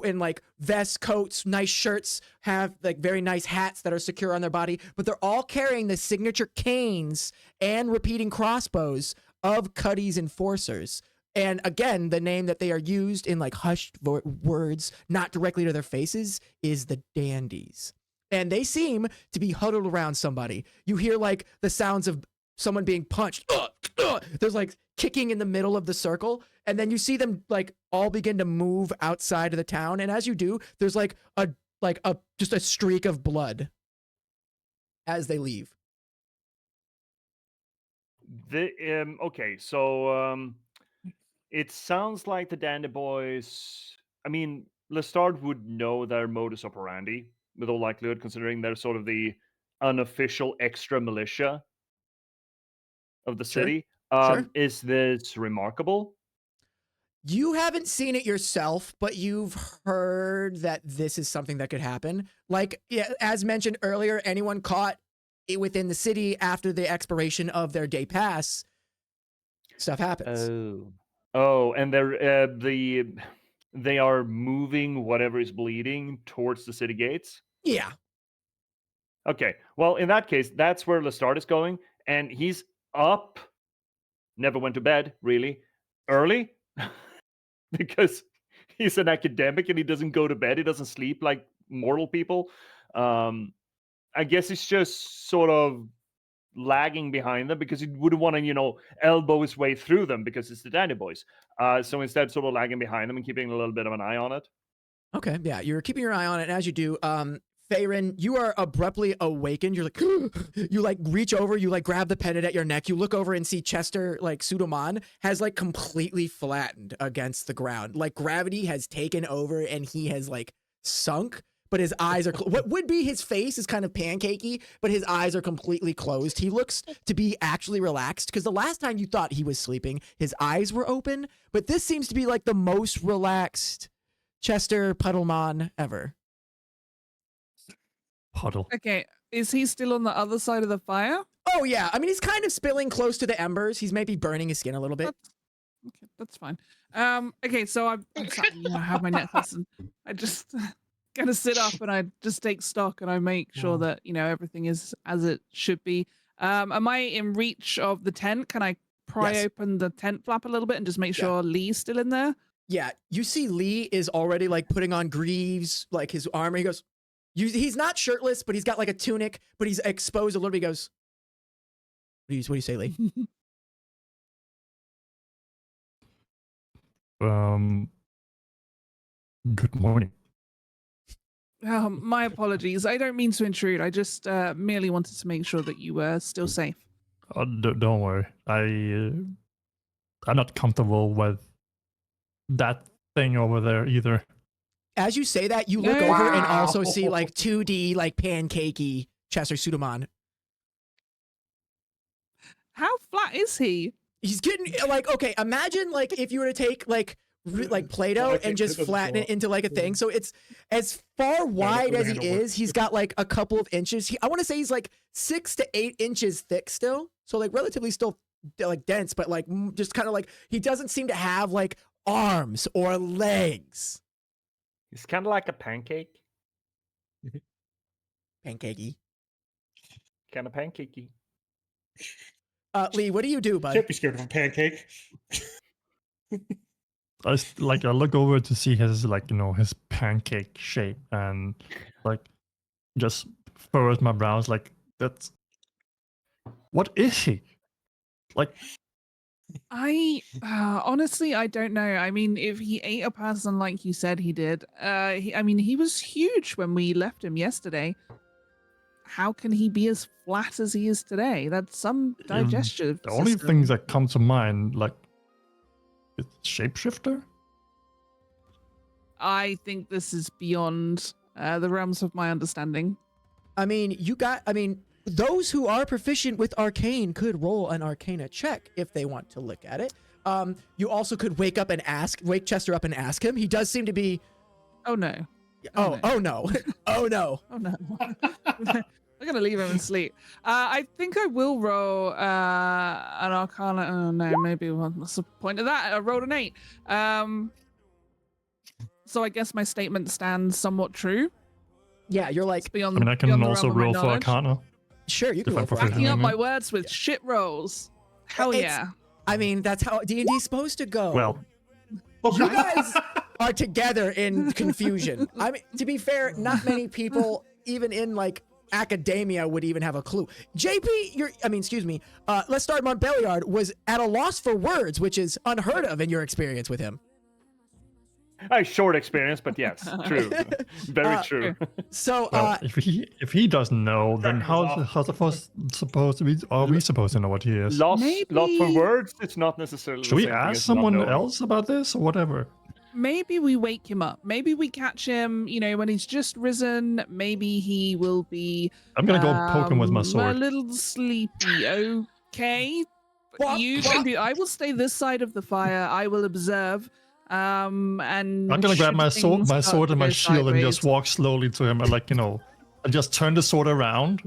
in like vests, coats, nice shirts, have like very nice hats that are secure on their body, but they're all carrying the signature canes and repeating crossbows of Cuddy's enforcers. And again, the name that they are used in like hushed words, not directly to their faces, is the Dandies. And they seem to be huddled around somebody. You hear like the sounds of someone being punched. There's like kicking in the middle of the circle. And then you see them like all begin to move outside of the town. And as you do, there's like just a streak of blood as they leave. Okay, so it sounds like the Dandy Boys. I mean, Lestard would know their modus operandi with all likelihood, considering they're sort of the unofficial extra militia of the Sure. city. Sure. Is this remarkable? You haven't seen it yourself, but you've heard that this is something that could happen. Like, yeah, as mentioned earlier, anyone caught within the city after the expiration of their day pass, stuff happens. Oh. Oh, and they are moving whatever is bleeding towards the city gates. Yeah. Okay. Well, in that case, that's where Lestat is going, and he's up. Never went to bed really early because he's an academic and he doesn't go to bed. He doesn't sleep like mortal people. I guess he's just sort of lagging behind them because he wouldn't want to, elbow his way through them because it's the Danny Boys. So instead, sort of lagging behind them and keeping a little bit of an eye on it. Okay, yeah, you're keeping your eye on it, and as you do, Farron, you are abruptly awakened. You're like, you like reach over, you like grab the pendant at your neck. You look over and see Chester, like Sudoman, has like completely flattened against the ground. Like gravity has taken over, and he has like sunk. But his eyes are what would be his face is kind of pancakey, but his eyes are completely closed. He looks to be actually relaxed because the last time you thought he was sleeping, his eyes were open. But this seems to be like the most relaxed Chester Puddlemon ever. Puddle. Okay, is he still on the other side of the fire? Oh yeah, I mean he's kind of spilling close to the embers. He's maybe burning his skin a little bit. Okay, that's fine. Okay, so I'm sorry, I have my necklace and I just gonna sit up and I just take stock and I make sure that everything is as it should be. Am I in reach of the tent? Can I pry Yes. open the tent flap a little bit and just make sure Lee's still in there? Yeah, you see Lee is already like putting on greaves, like his armor. He goes, he's not shirtless, but he's got like a tunic, but he's exposed a little bit. He goes, what do you say, Lee? Good morning. My apologies. I don't mean to intrude. I just merely wanted to make sure that you were still safe. Don't worry. I'm not comfortable with that thing over there either. As you say that, you look over and also see like 2D, like pancakey Chester Sudoman. How flat is he? He's getting like, okay, imagine like if you were to take like Play-Doh and just flatten it into like a thing. So it's as far wide as he is. He's got like a couple of inches. I want to say he's like 6 to 8 inches thick still. So like relatively still like dense, but like just kind of like he doesn't seem to have like arms or legs. He's kind of like a pancake. Pancakey. Kind of pancakey. Lee, what do you do, bud? Can't be scared of a pancake. I look over to see his his pancake shape and like just furrows my brows like that's what is he? Like I honestly I don't know. I mean, if he ate a person like you said he did, he was huge when we left him yesterday. How can he be as flat as he is today? That's some digestive the only system. things that come to mind like it's shapeshifter. I think this is beyond the realms of my understanding. I mean, those who are proficient with arcane could roll an arcana check if they want to look at it. You also could wake Chester up and ask him. He does seem to be. Oh no. Oh no. Oh no. Oh no. I'm gonna leave him and sleep. I think I will roll an arcana. Oh no, maybe what's the point of that? I rolled an 8. So I guess my statement stands somewhat true. Yeah, you're like. It's beyond, I mean, I can beyond the also realm of my roll for knowledge. Arcana. Sure, you can roll for Backing arcana. up my words with shit rolls. Hell yeah. I mean, that's how D&D is supposed to go. Well, you guys are together in confusion. I mean, to be fair, not many people, even in like academia, would even have a clue. JP, let's start Montbelliard was at a loss for words, which is unheard of in your experience with him. A short experience, but yes, true. Very true. So, well, if he doesn't know, then how supposed to be? Are we supposed to know what he is? Lost for words. It's not necessarily. Should we ask someone else about this or whatever? Maybe we wake him up. Maybe we catch him, when he's just risen. Maybe he will be. I'm gonna go poke him with my sword. A little sleepy. Okay. You can do. I will stay this side of the fire. I will observe. And I'm gonna grab my sword and my shield and just sideways. walk slowly to him and I just turn the sword around,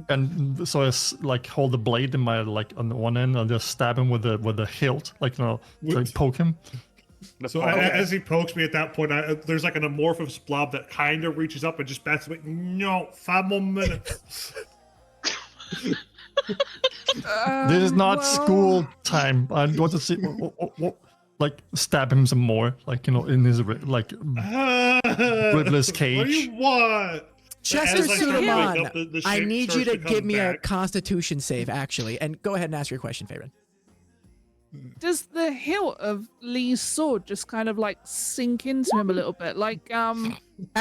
and so I like hold the blade in my like on the one end, and just stab him with the hilt, like to like poke him. So as he pokes me at that point, there's like an amorphous blob that kind of reaches up and just bats me. No, 5 more minutes. This is not school time. I want to see, like stab him some more, like in his like ribbless cage. What do you want? Chester As I start to wake Suleiman, up, the I shape need you starts to come give me a back. Constitution save, actually, and go ahead and ask your question, Favorite. Does the hilt of Lee's sword just kind of like sink into him a little bit? Like, And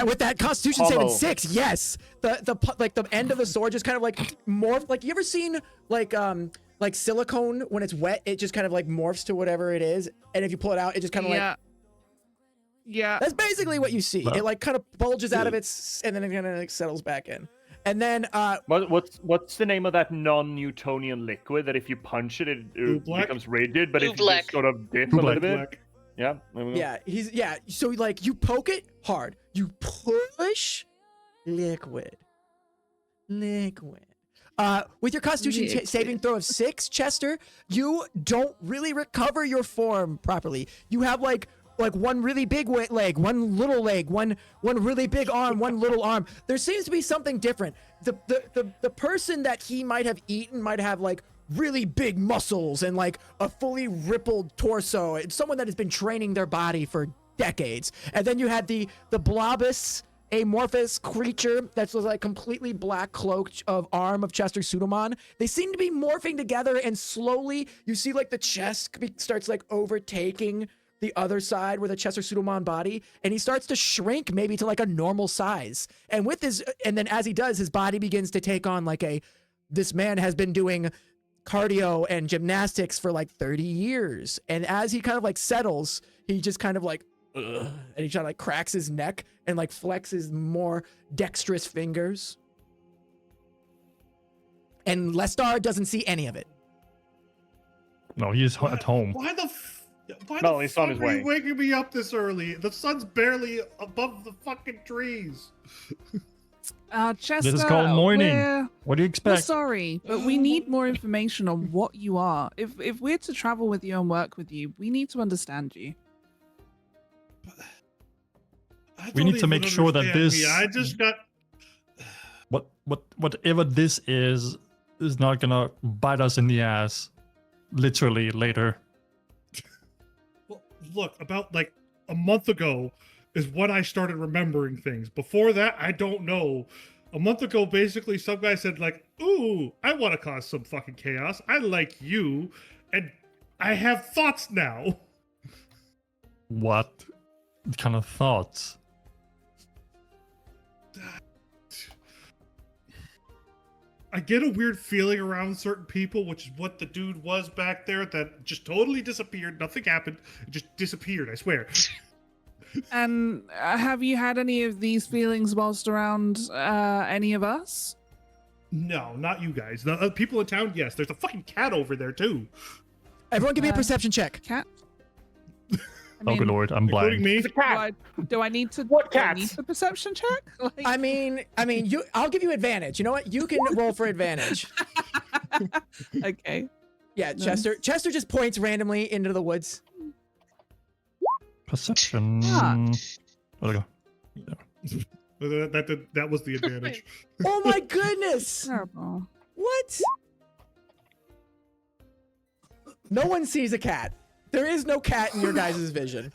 with that Constitution save in Hollow. 6, yes, the end of the sword just kind of like morph. Like, you ever seen like silicone when it's wet, it just kind of like morphs to whatever it is, and if you pull it out, it just kind of like. Yeah. That's basically what you see. Well- It like kind of bulges out of its, and then it kind of like settles back in. And then What's the name of that non-Newtonian liquid that if you punch it, it Oobleck? becomes rigid, but if you Oobleck. just sort of dip a little bit, Black. yeah. There we go. yeah, so like you poke it hard, you push liquid. With your Constitution Liquid. saving throw of 6, Chester, you don't really recover your form properly. You have like one really big leg, one little leg, one really big arm, one little arm. There seems to be something different. The person that he might have eaten might have like really big muscles and like a fully rippled torso. It's someone that has been training their body for decades. And then you had the blobus amorphous creature that's like completely black cloaked of arm of Chester Suleiman. They seem to be morphing together, and slowly you see like the chest starts like overtaking the other side where the Chester Suleiman body, and he starts to shrink maybe to like a normal size. And then as he does, his body begins to take on like this man has been doing cardio and gymnastics for like 30 years. And as he kind of like settles, he just kind of like, and he kind of like cracks his neck and like flexes more dexterous fingers. And Lestar doesn't see any of it. No, he's at home. Why the No, he's on his fuck are way. you waking me up this early? The sun's barely above the fucking trees. Chester, This is called morning. we're What do you we're expect? sorry, but we need more information on what you are. If we're to travel with you and work with you, we need to understand you. I We don't need to make even sure that understand this- me. I just got. Whatever this is not gonna bite us in the ass, literally later. Well, look, about like a month ago is when I started remembering things. Before that, I don't know. A month ago, basically, some guy said like, "Ooh, I want to cause some fucking chaos. I like you, and I have thoughts now." What kind of thoughts? I get a weird feeling around certain people, which is what the dude was back there that just totally disappeared. Nothing happened. It just disappeared, I swear. And have you had any of these feelings whilst around any of us? No, not you guys. The people in town, yes. There's a fucking cat over there, too. Everyone give me a Uh, perception check. Cat? Oh good lord, I'm Including blind. me. It's a cat. Do I need to? What do I cats? need the perception check? Like, I mean, I'll give you advantage. You know what? You can roll for advantage. okay. Yeah, Nice. Chester just points randomly into the woods. Perception. Ah. There we go. That was the advantage. Oh my goodness! Terrible. What? No one sees a cat. There is no cat in your guys' vision.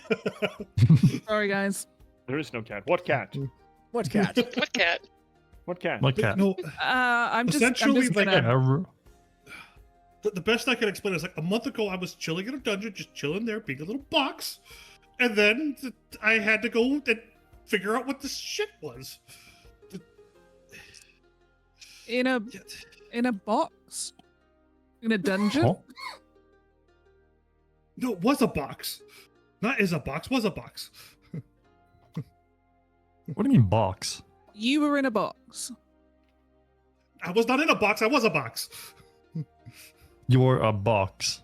Sorry, guys. There is no cat. What cat? What cat? What cat? What cat? My cat. No, I'm just Essentially, like gonna. Error. the best I can explain is like a month ago, I was chilling in a dungeon, just chilling there, being a little box. And then I had to go and figure out what this shit was. in a box, in a dungeon. Oh, No, it was a box. Not is a box, was a box. what do you mean box? You were in a box. I was not in a box, I was a box. You're a box.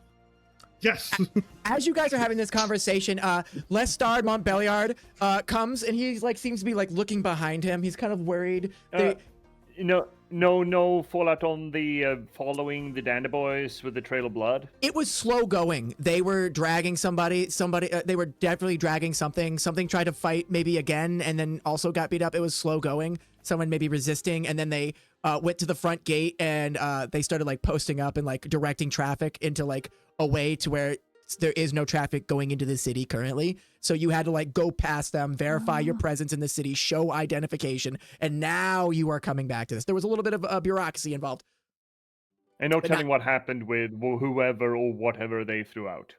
Yes. As you guys are having this conversation, Lestard Montbelliard comes and he's like seems to be like looking behind him. He's kind of worried. No fallout on the following the Dandy Boys with the trail of blood. It was slow going. They were dragging somebody. They were definitely dragging something. Something tried to fight maybe again, and then also got beat up. It was slow going. Someone maybe resisting, and then they went to the front gate and they started like posting up and like directing traffic into like a way to where there is no traffic going into the city currently. So you had to like go past them, verify your presence in the city, show identification, and now you are coming back to this. There was a little bit of bureaucracy involved. And no telling what happened with whoever or whatever they threw out.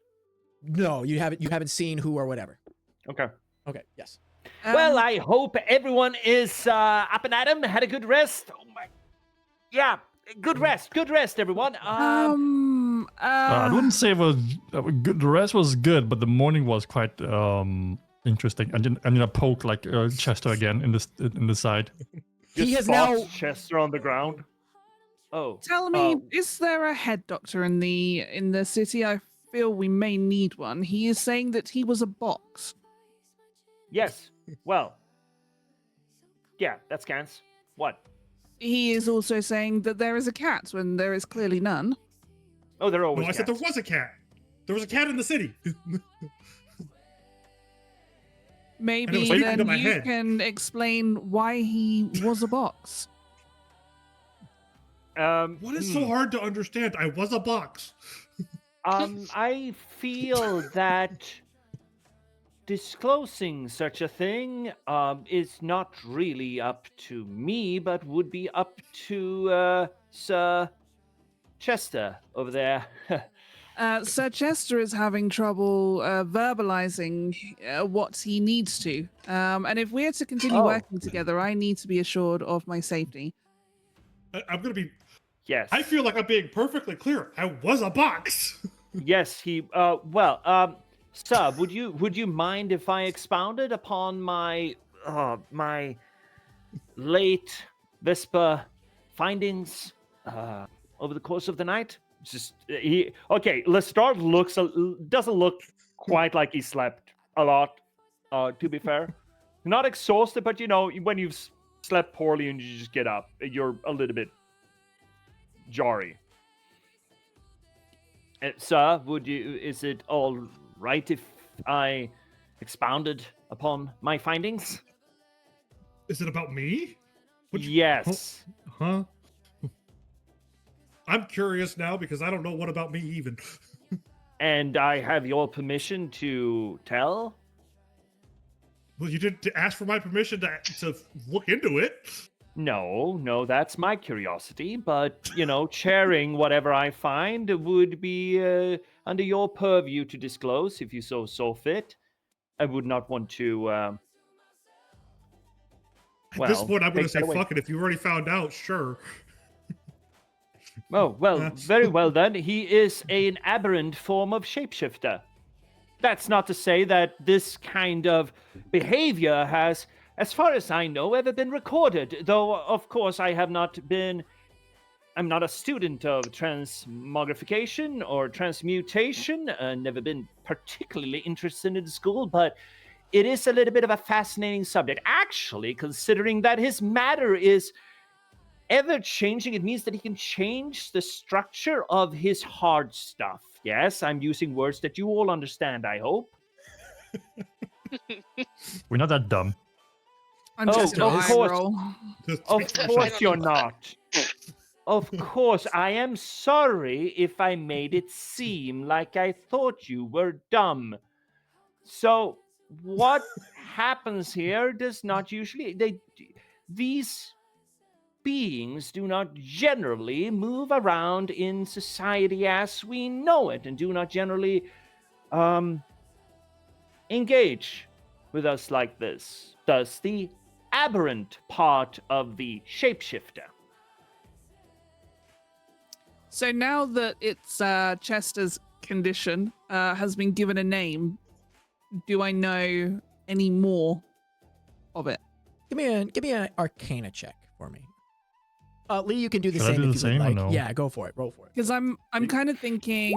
No, you haven't seen who or whatever. Okay. Okay, yes. Well, I hope everyone is up and at 'em, had a good rest. Oh my, yeah, good rest, everyone. I wouldn't say it was good. The rest was good, but the morning was quite interesting. I'm gonna poke like Chester again in the side. He has Spots now. Chester on the ground. Oh, Tell me, is there a head doctor in the city? I feel we may need one. He is saying that he was a box. yes. Well, yeah, that scans. What? He is also saying that there is a cat when there is clearly none. Oh, they're No, always. I said there cats. was a cat. There was a cat in the city. Maybe sleeping then in my you head. can explain why he was a box. What is so hard to understand? I was a box. I feel that disclosing such a thing is not really up to me, but would be up to Sir Chester over there. Sir Chester is having trouble verbalizing what he needs to. And if we're to continue working together, I need to be assured of my safety. I'm gonna be. Yes. I feel like I'm being perfectly clear. I was a box. Yes, he. Sir, would you mind if I expounded upon my late Vesper findings over the course of the night? Just Lestard doesn't look quite like he slept a lot. To be fair, not exhausted, but when you've slept poorly and you just get up, you're a little bit jarry. Sir, is it all right if I expounded upon my findings? Is it about me? Yes. Huh? I'm curious now because I don't know what about me even. And I have your permission to tell? Well, you didn't ask for my permission to look into it. No, that's my curiosity. But, sharing whatever I find would be under your purview to disclose if you so fit. I would not want to. At this point, I'm going to take say, that away. fuck it. If you already found out, sure. Oh, well, very well then. He is an aberrant form of shapeshifter. That's not to say that this kind of behavior has, as far as I know, ever been recorded. Though, of course, I'm not a student of transmogrification or transmutation. Never been particularly interested in school, but it is a little bit of a fascinating subject. Actually, considering that his matter is ever changing, it means that he can change the structure of his hard stuff. Yes, I'm using words that you all understand, I hope. We're not that dumb. I'm Oh, just an of eye course. roll. Of course you're not. Of course, I am sorry if I made it seem like I thought you were dumb. So, what happens here does not usually... These beings do not generally move around in society as we know it, and do not generally engage with us like this. Thus, the aberrant part of the shapeshifter. So now that it's Chester's condition has been given a name, do I know any more of it? Give me an Arcana check for me. Lee, you can do the Should I same do if the you would same or like. no? Yeah, go for it. Roll for it. Because I'm kind of thinking,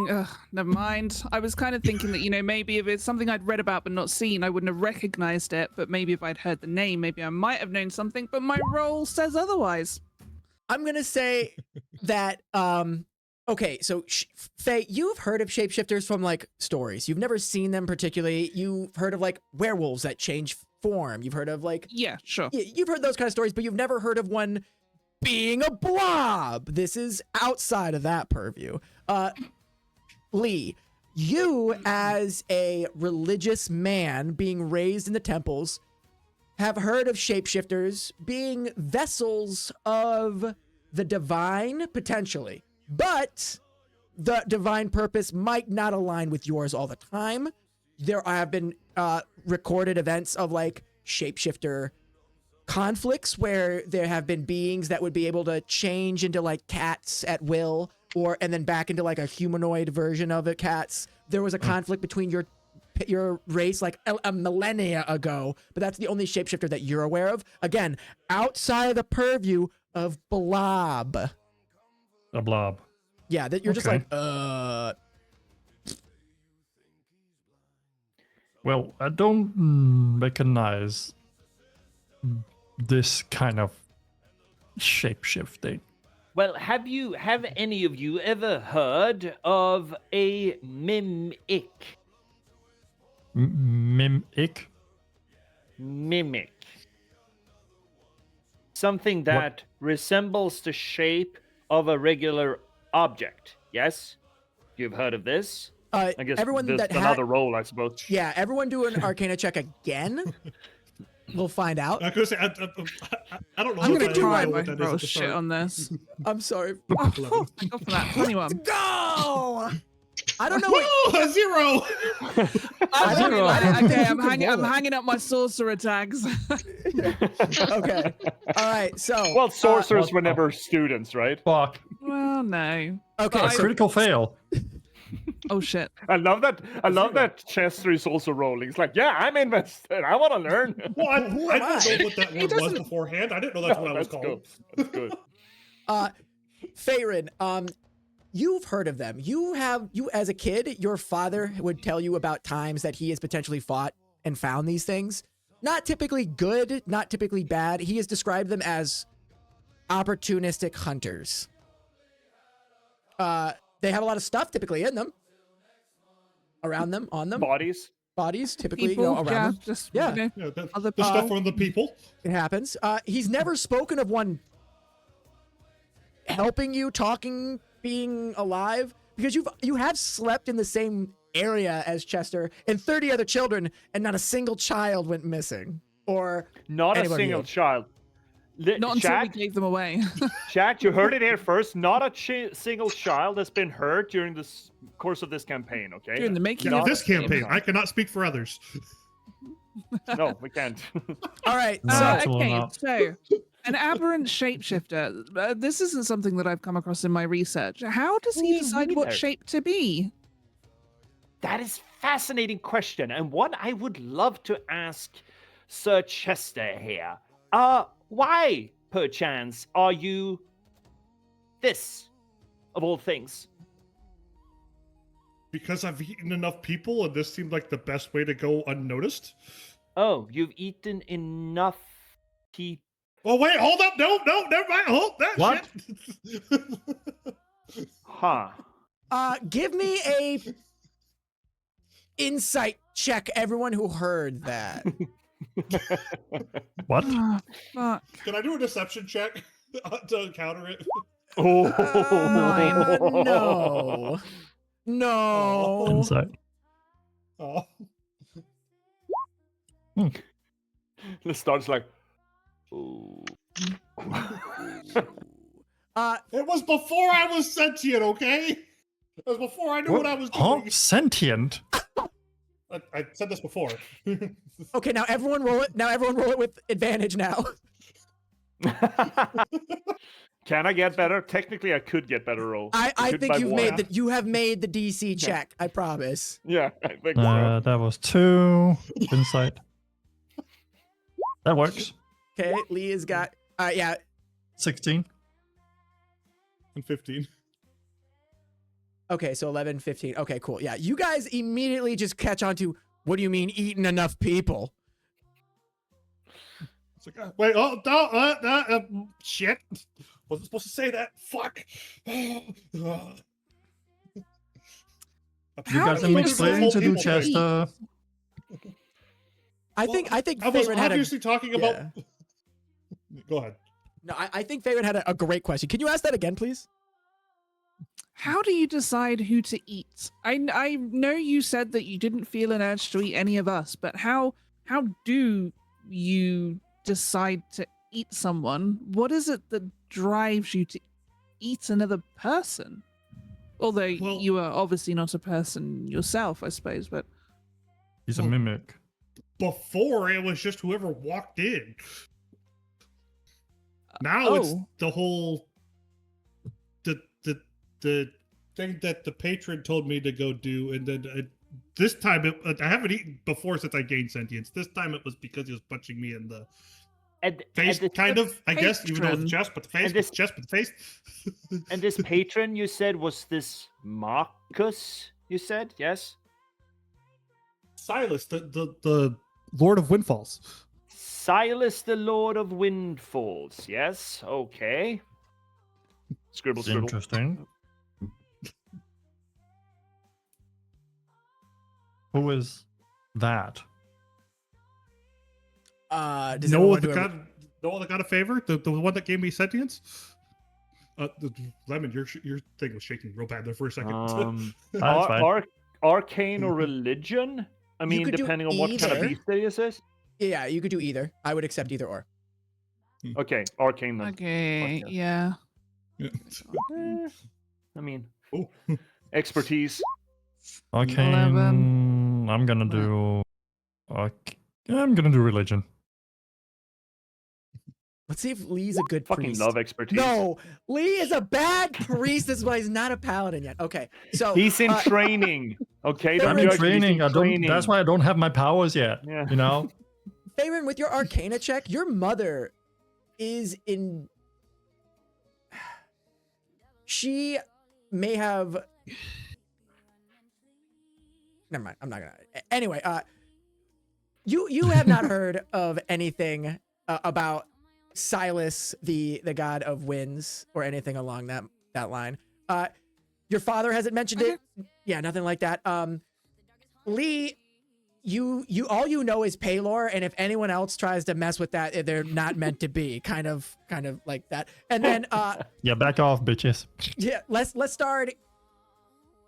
never mind. I was kind of thinking that, maybe if it's something I'd read about but not seen, I wouldn't have recognized it. But maybe if I'd heard the name, maybe I might have known something. But my role says otherwise. I'm gonna say that. Okay, so Faye, you've heard of shapeshifters from like stories. You've never seen them particularly. You've heard of like werewolves that change form. You've heard of like Yeah, sure. you've heard those kind of stories, but you've never heard of one being a blob. This is outside of that purview. Lee, you as a religious man being raised in the temples have heard of shapeshifters being vessels of the divine, potentially, but the divine purpose might not align with yours all the time. There have been recorded events of like shapeshifter conflicts where there have been beings that would be able to change into like cats at will, and then back into like a humanoid version of cats. There was a conflict between your race like a millennia ago, but that's the only shapeshifter that you're aware of. Again, outside of the purview of blob. A blob. Yeah, that you're just Okay. like, Well, I don't recognize this kind of shape-shifting. Well, have any of you ever heard of a mimic? Mimic? Mimic. Something that resembles the shape of a regular object. Yes? You've heard of this? I guess everyone there's that another role, I suppose. yeah, everyone do an Arcana check again. We'll find out. I could say I don't know. I'm if going I to try know my what that is roll at the shit start. on this. I'm sorry. Oh, go for that. 21. Go! I don't know what. Woo! A 0. Okay, I'm hanging up my sorcerer tags. Okay. All right. So. Well, sorcerers were never students, right? Fuck. Well, no. Okay. A I- So, critical fail. Oh shit. I love that Chester is also rolling. It's like, yeah, I'm invested. I want to learn. Well, I Who didn't am I? know what that word was beforehand. I didn't know that's what I was That's called. good. That's good. Farin, you've heard of them. You as a kid, your father would tell you about times that he has potentially fought and found these things. Not typically good, not typically bad. He has described them as opportunistic hunters. They have a lot of stuff typically in them. Around them, on them. Bodies, typically, People, around yeah, them. just, Yeah. Yeah, other the stuff people. from the people. It happens. He's never spoken of one helping you, talking, being alive, because you have slept in the same area as Chester and 30 other children, and not a single child went missing. Or Not a anybody single else. child. Not until we Chat, gave them away. chat, you heard it here first. Not a single child has been hurt during the course of this campaign, okay? During the making Yeah, of this the game. campaign, I cannot speak for others. No, we can't. all right, No. so Absolutely Okay, not. so an aberrant shapeshifter. This isn't something that I've come across in my research. How does he Me decide what neither. shape to be? That is fascinating question, and one I would love to ask Sir Chester here. Why, perchance, are you this, of all things? Because I've eaten enough people, and this seemed like the best way to go unnoticed. Oh, you've eaten enough people. Oh wait, hold up! No, never mind. Hold that What? shit. Huh. give me a insight check, everyone who heard that. What? Ah, fuck. Can I do a deception check to counter it? No. No. Insight. Oh. The star's like, ooh. It was before I was sentient, okay? It was before I knew what I was Huh? doing. Sentient? I said this before. Okay, now everyone roll it. Now everyone roll it with advantage now. Can I get better? Technically, I could get better roll. I Could think by one. you have made the DC check. I promise. Yeah, I think so. That was 2 insight. That works. Okay, Lee has got 16. and 15. Okay, so 11, 15. Okay, cool. Yeah, you guys immediately just catch on to, what do you mean eating enough people? It's like, wait, oh, no, shit. Wasn't supposed to say that. Fuck. You How got do some you explaining decide to do, to Chester. I think I was Favorite had obviously talking about. yeah. Go ahead. No, I think Favorite had a great question. Can you ask that again, please? How do you decide who to eat? I know you said that you didn't feel an urge to eat any of us, but how do you decide to eat someone? What is it that drives you to eat another person? Although Well- you are obviously not a person yourself, I suppose, but He's a mimic. Before it was just whoever walked in. Now it's oh. the whole the thing that the patron told me to go do, and then this time I haven't eaten before since I gained sentience. This time it was because he was punching me in the face, kind of. I guess even though it's chest, but the face, chest, but the face. And this patron you said was this Marcus? You said yes. Silas, the Lord of Windfalls. Silas, the Lord of Windfalls. Yes. Okay. Scribble, scribble. Interesting. Who is that? Does No anyone one do a- that got a favor. The one that gave me sentience. Lemon, your thing was shaking real bad there for a second. That's fine. Arcane or religion? I mean, could do depending on what kind of either. beast it is. Yeah, you could do either. I would accept either or. Okay, arcane then. okay, Fuck yeah. I mean, Oh. expertise. Arcane. 11. I'm gonna do. I'm gonna do religion. Let's see if Lee's a good Fucking priest. love expertise. No, Lee is a bad priest. This is why he's not a paladin yet. Okay, so He's in training. Okay, I'm I'm don't in judge me, he's training. I don't. training. That's why I don't have my powers yet. Yeah. You know. Favorite, with your Arcana check, your mother is in. She may have. Never mind. I'm not gonna. Anyway, you have not heard of anything about Silas, the god of winds, or anything along that line. Your father hasn't mentioned it. Yeah, nothing like that. Lee, you all you know is Paylor, and if anyone else tries to mess with that, they're not meant to be. Kind of like that. And then Yeah, back off, bitches. yeah, let's start.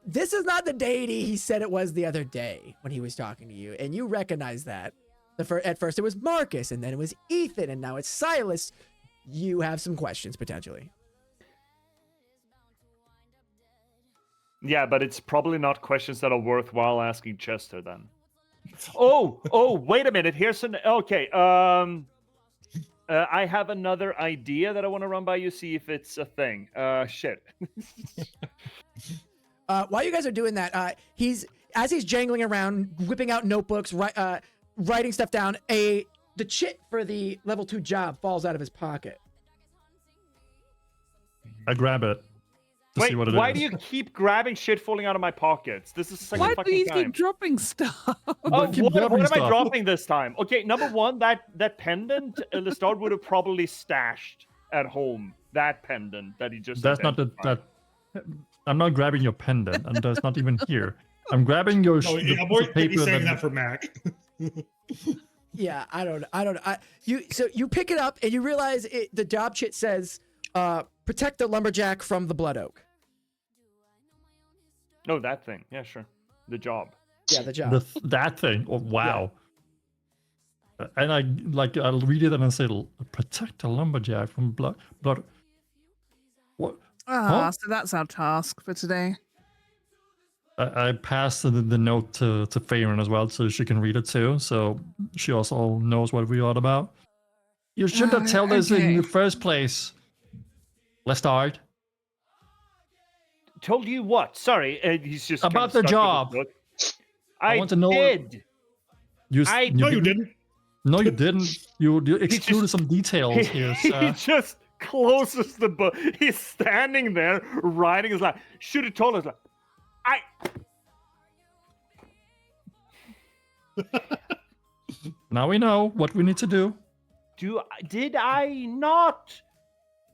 This is not the deity he said it was the other day when he was talking to you, and you recognize that. At first it was Marcus, and then it was Ethan, and now it's Silas. You have some questions potentially. Yeah, but it's probably not questions that are worthwhile asking Chester then. Oh, wait a minute. Here's an okay. I have another idea that I want to run by you, see if it's a thing. Shit. While you guys are doing that, he's jangling around, whipping out notebooks, writing stuff down. The chit for the level 2 job falls out of his pocket. I grab it to Wait, see what it is. why do you keep grabbing shit falling out of my pockets? This is the second Why do fucking you time. keep dropping stuff? Oh, keep what grabbing am I stuff? dropping this time? Okay, number one, that pendant, Lestat would have probably stashed at home. That pendant that he just. That's not identified. that. I'm not grabbing your pendant, and that's not even here. I'm grabbing your No, the I'm piece more of paper saying that- that for Mac. Yeah, I don't know. You pick it up and you realize the job chit says, protect the lumberjack from the blood oak. No, that thing. Yeah, sure. The job. Yeah, the job. that thing. Oh, wow. And I'll read it and I say, protect the lumberjack from blood. What? Ah, Huh? so that's our task for today. I passed the note to Faron as well, so she can read it too. So she also knows what we're all about. You should have told us in okay. the first place. Let's start. Told you what? Sorry, he's just About kinda the stuck with his job. book. I want to know- Did. No, you didn't. No, you didn't. You excluded some details here, He sir. just closes the book. He's standing there writing his life. Should have told us, like, Now we know what we need to do. Did I not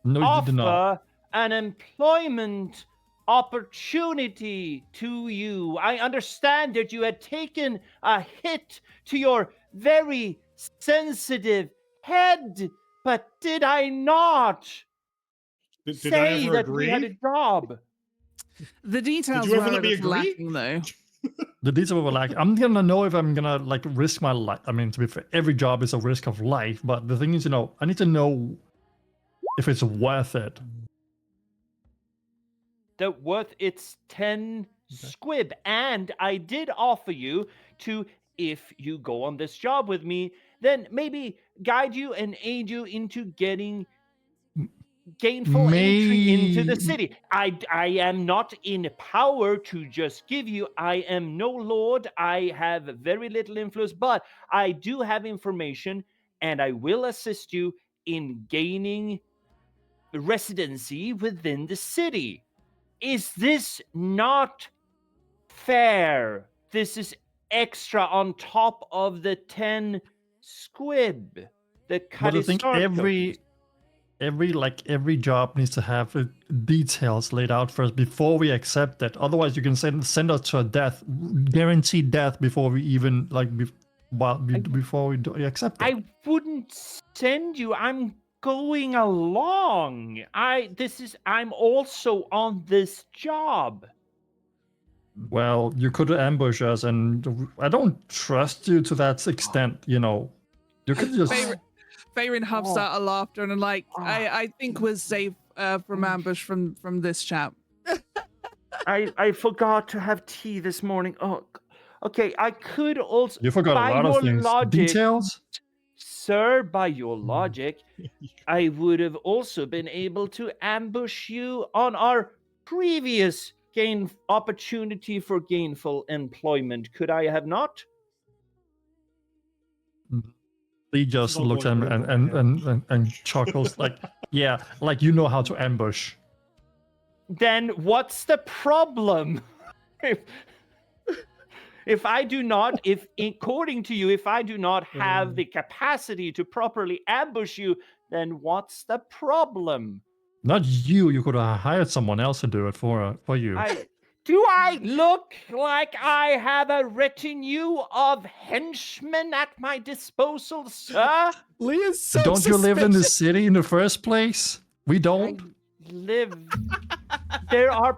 No, you did not. offer an employment opportunity to you? I understand that you had taken a hit to your very sensitive head, but did I not Did I say ever that agree? we had a job? The details you ever were let me a little agree? lacking, though. The details were like, I'm gonna know if I'm gonna like risk my life. I mean, to be fair, every job is a risk of life, but the thing is, I need to know if it's worth it. The worth it's 10 squib, and I did offer you to, if you go on this job with me, then maybe guide you and aid you into getting gainful entry into the city. I am not in power to just give you. I am no lord. I have very little influence, but I do have information, and I will assist you in gaining residency within the city. Is this not fair? This is extra on top of the 10 squib. But I think every job needs to have details laid out first before we accept it. Otherwise, you can send us to a death, guaranteed death before we even before we accept it. I wouldn't send you. I'm going along. I'm also on this job. Well, you could ambush us, and I don't trust you to that extent. You could just. Farin huffs out a laughter and like, I think we're safe from ambush from this chap. I forgot to have tea this morning. Oh, okay. I could also. You forgot by a lot of your things. logic, Details. Sir, by your logic, I would have also been able to ambush you on our previous opportunity for gainful employment. Could I have not? He just looks at him and chuckles like, yeah, like you know how to ambush. Then what's the problem? If I do not, according to you, if I do not have the capacity to properly ambush you, then what's the problem? Not you. You could have hired someone else to do it for you. Do I look like I have a retinue of henchmen at my disposal, sir? Lee is so Don't you live in the suspicious. city in the first place? We don't. I live. There are.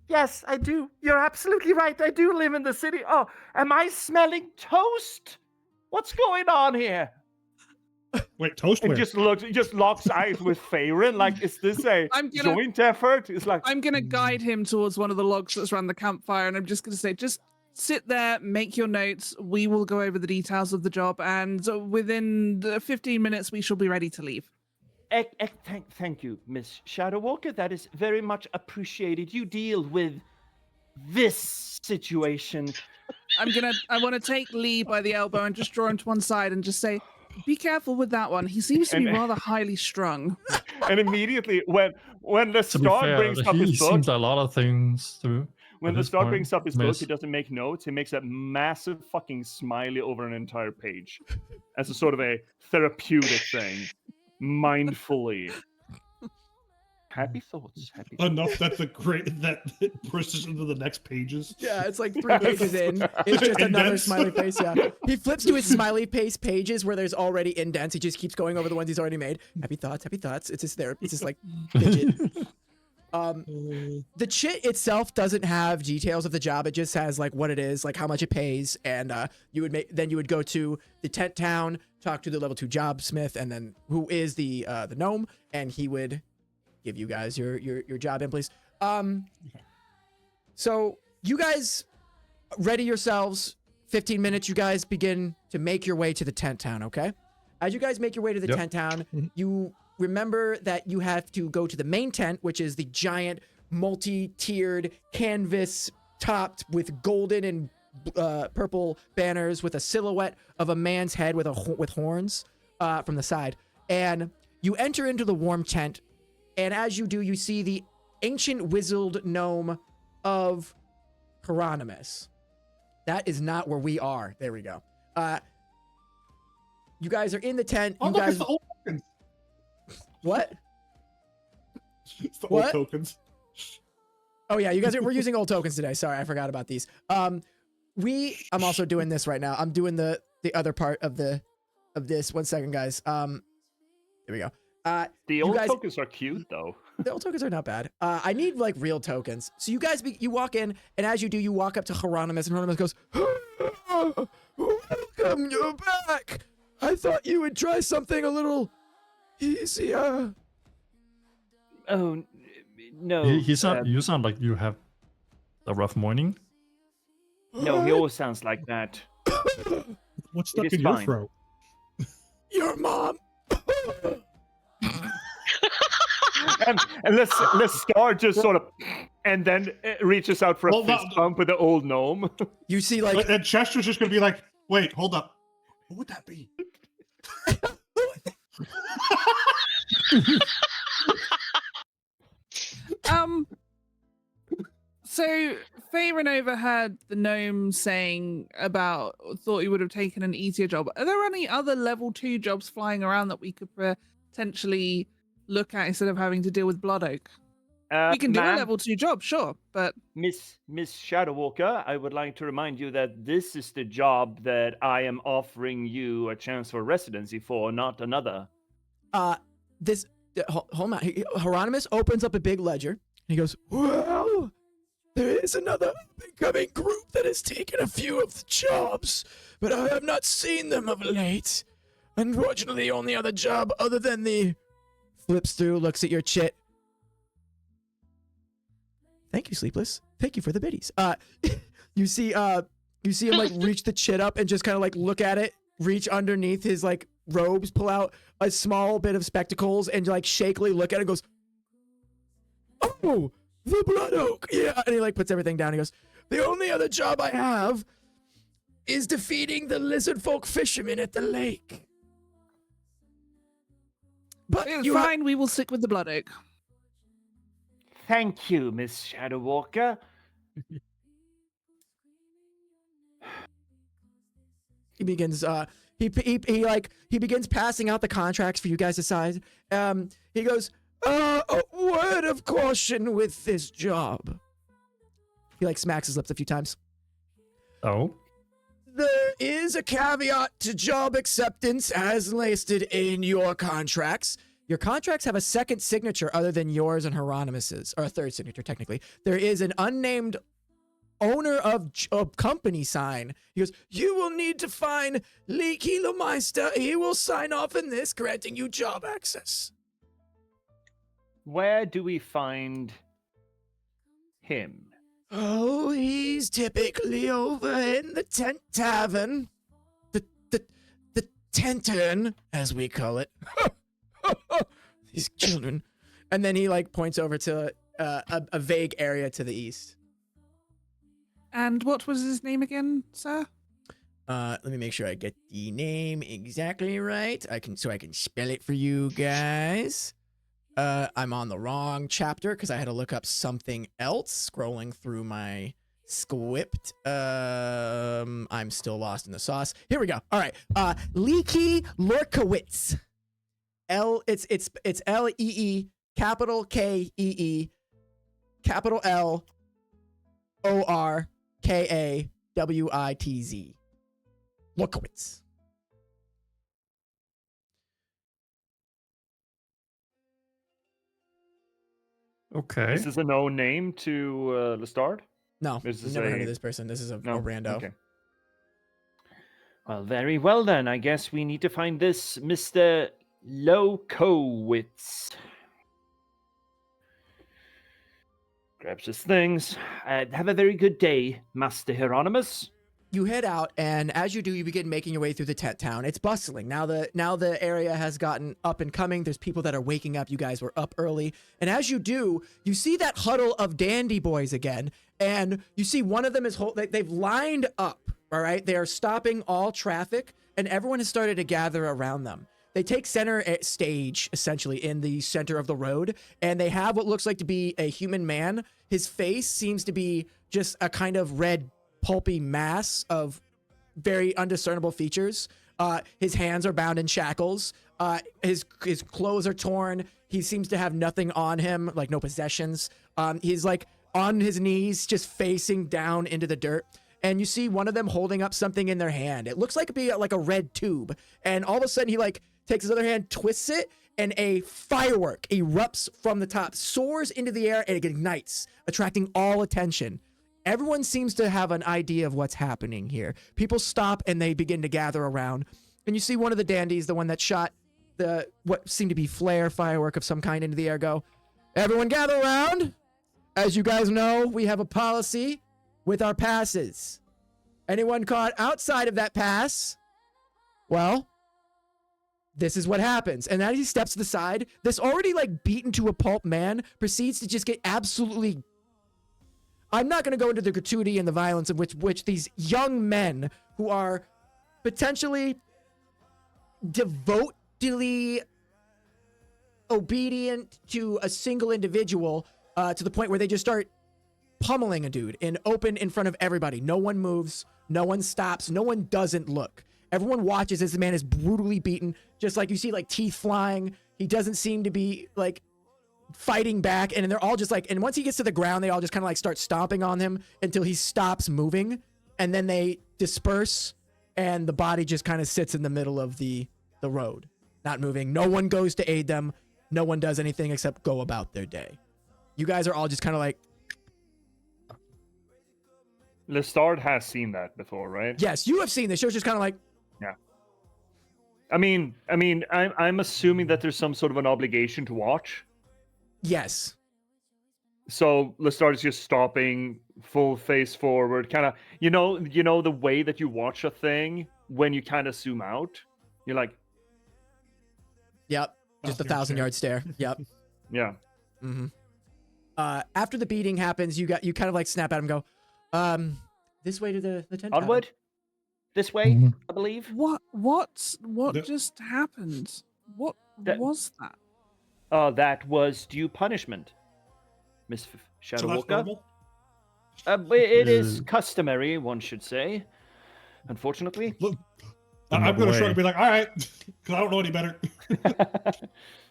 Yes, I do. You're absolutely right. I do live in the city. Oh, am I smelling toast? What's going on here? Wait, toast And where? just locks eyes with Farin. Like, is this a joint effort? It's like, I'm gonna guide him towards one of the logs that's around the campfire, and I'm just gonna say, just sit there, make your notes. We will go over the details of the job, and within the 15 minutes, we shall be ready to leave. Thank you, Miss Shadowwalker. That is very much appreciated. You deal with this situation. I want to take Lee by the elbow and just draw him to one side and just say, be careful with that one. He seems to be rather highly strung. and immediately when the To be Star fair, brings up he his book, seems a lot of things to. when at the this Star point, brings up his book, miss. he doesn't make notes. He makes a massive fucking smiley over an entire page as a sort of a therapeutic thing, mindfully. Happy thoughts. Happy thoughts. Enough that it pushes into the next pages. Yeah, it's like 3 pages in. It's just another Indents. smiley face. Yeah, he flips to his smiley face pages where there's already indents. He just keeps going over the ones he's already made. Happy thoughts, happy thoughts. It's his therapy. It's just like fidget. The chit itself doesn't have details of the job. It just has like what it is, like how much it pays, and you would go to the tent town, talk to the level 2 job smith, and then who is the gnome, and he would give you guys your job in, please. So you guys ready yourselves. 15 minutes, you guys begin to make your way to the tent town, okay? As you guys make your way to the tent town, you remember that you have to go to the main tent, which is the giant multi-tiered canvas topped with golden and purple banners with a silhouette of a man's head with horns from the side. And You enter into the warm tent, and as you do, you see the ancient wizard gnome of Hieronymus. That is not where we are. There we go. You guys are in the tent. Oh, You look, guys, it's the old tokens. what? It's the What? old tokens. Oh yeah, we're using old tokens today. Sorry, I forgot about these. I'm also doing this right now. I'm doing the other part of this. 1 second, guys. There we go. The old tokens are cute, though. The old tokens are not bad. I need like real tokens. So you guys, you walk in, and as you do, you walk up to Hieronymus, and Hieronymus goes, "Welcome, you're back. I thought you would try something a little easier." Oh, no. You sound like you have a rough morning. No, he always sounds like that. What's stuck is in your fine. throat? Your mom. And Lestar just sort of, and then reaches out for a Well, fist bump with the old gnome. You see, like, And Chester's just gonna be like, "Wait, hold up. Who would that be?" So Faye overheard the gnome saying about thought he would have taken an easier job. Are there any other level 2 jobs flying around that we could potentially look at instead of having to deal with Blood Oak? We can do a Ma'am, level 2 job, sure, but Miss Shadowwalker, I would like to remind you that this is the job that I am offering you a chance for residency for, not another. hold on. Hieronymus opens up a big ledger, and he goes, "Well, there is another incoming group that has taken a few of the jobs, but I have not seen them of late. Unfortunately, the only other job other than the..." Flips through, looks at your chit. "Thank you, Sleepless. Thank you for the biddies." You see him like reach the chit up and just kind of like look at it, reach underneath his like robes, pull out a small bit of spectacles, and like shakily look at it and goes, "Oh, the Blood Oak, yeah." And he like puts everything down. He goes, "The only other job I have is defeating the lizard folk fishermen at the lake. But it's you fine. We will stick with the Blood Oak." Thank you, Miss Shadowwalker. He begins he begins passing out the contracts for you guys to sign. He goes, "A word of caution with this job." He like smacks his lips a few times. Oh, "There is a caveat to job acceptance as listed in your contracts. Your contracts have a second signature other than yours and Hieronymus's, or a third signature technically. There is an unnamed owner of company sign." He goes, "You will need to find Lee Kilomeister. He will sign off in this, granting you job access." Where do we find him? "Oh, he's typically over in the tent tavern. The tentern, as we call it." These children. And then he like points over to a vague area to the east. And what was his name again, sir? Let me make sure I get the name exactly right. I can spell it for you guys. I'm on the wrong chapter because I had to look up something else scrolling through my script. I'm still lost in the sauce. Here we go. All right. Leaky Lorkowitz. It's L-E-E, capital K-E-E, capital L-O-R-K-A-W-I-T-Z. Lorkowitz. okay. Is this a known name to Lestar? No, This is never heard a- of this person. This is a No? rando. Okay. Well, very well then. I guess we need to find this Mr. Lokowitz. Grabs his things. Have a very good day, Master Hieronymus. You head out, and as you do, you begin making your way through the tent town. It's bustling. Now the area has gotten up and coming. There's people that are waking up. You guys were up early. And as you do, you see that huddle of dandy boys again. And you see one of them is they've lined up, all right? They are stopping all traffic, and everyone has started to gather around them. they take center stage essentially in the center of the road, and they have what looks like to be a human man. His face seems to be just a kind of red pulpy mass of very undiscernible features. His hands are bound in shackles. His clothes are torn. He seems to have nothing on him, like no possessions. He's like on his knees, just facing down into the dirt. And you see one of them holding up something in their hand. It looks like it'd be like a red tube. And all of a sudden he like takes his other hand, twists it, and a firework erupts from the top, soars into the air, and it ignites, attracting all attention. Everyone seems to have an idea of what's happening here. People stop and they begin to gather around. And you see one of the dandies, the one that shot the what seemed to be flare firework of some kind into the air, go, "Everyone gather around. As you guys know, we have a policy with our passes. Anyone caught outside of that pass, well, this is what happens." And as he steps to the side, this already like beaten to a pulp man proceeds to just get absolutely... I'm not going to go into the gratuity and the violence of which these young men who are potentially devotedly obedient to a single individual to the point where they just start pummeling a dude in front of everybody. No one moves. No one stops. No one doesn't look. Everyone watches as the man is brutally beaten. Just like you see like teeth flying. He doesn't seem to be like fighting back, and they're all just like, and once he gets to the ground, they all just kind of like start stomping on him until he stops moving, and then they disperse, and the body just kind of sits in the middle of the road, not moving. No one goes to aid them. No one does anything except go about their day. You guys are all just kind of like... Lestard has seen that before, right? Yes, you have seen this. She was just kind of like... Yeah. I'm assuming that there's some sort of an obligation to watch. Yes. So Lestard is just stopping, full face forward, kind of, you know the way that you watch a thing when you kind of zoom out. You're like, yep, just a 1,000-yard stare. Yep. Yeah. Mm-hmm. After the beating happens, you kind of like snap at him, and go, this way to the tent. Onward. This way, I believe. What just happened? What was that? That was due punishment, Miss So Shadow that's Walker. normal? It is customary, one should say. Unfortunately. Look, I'm going to shrug and be like, all right, because I don't know any better.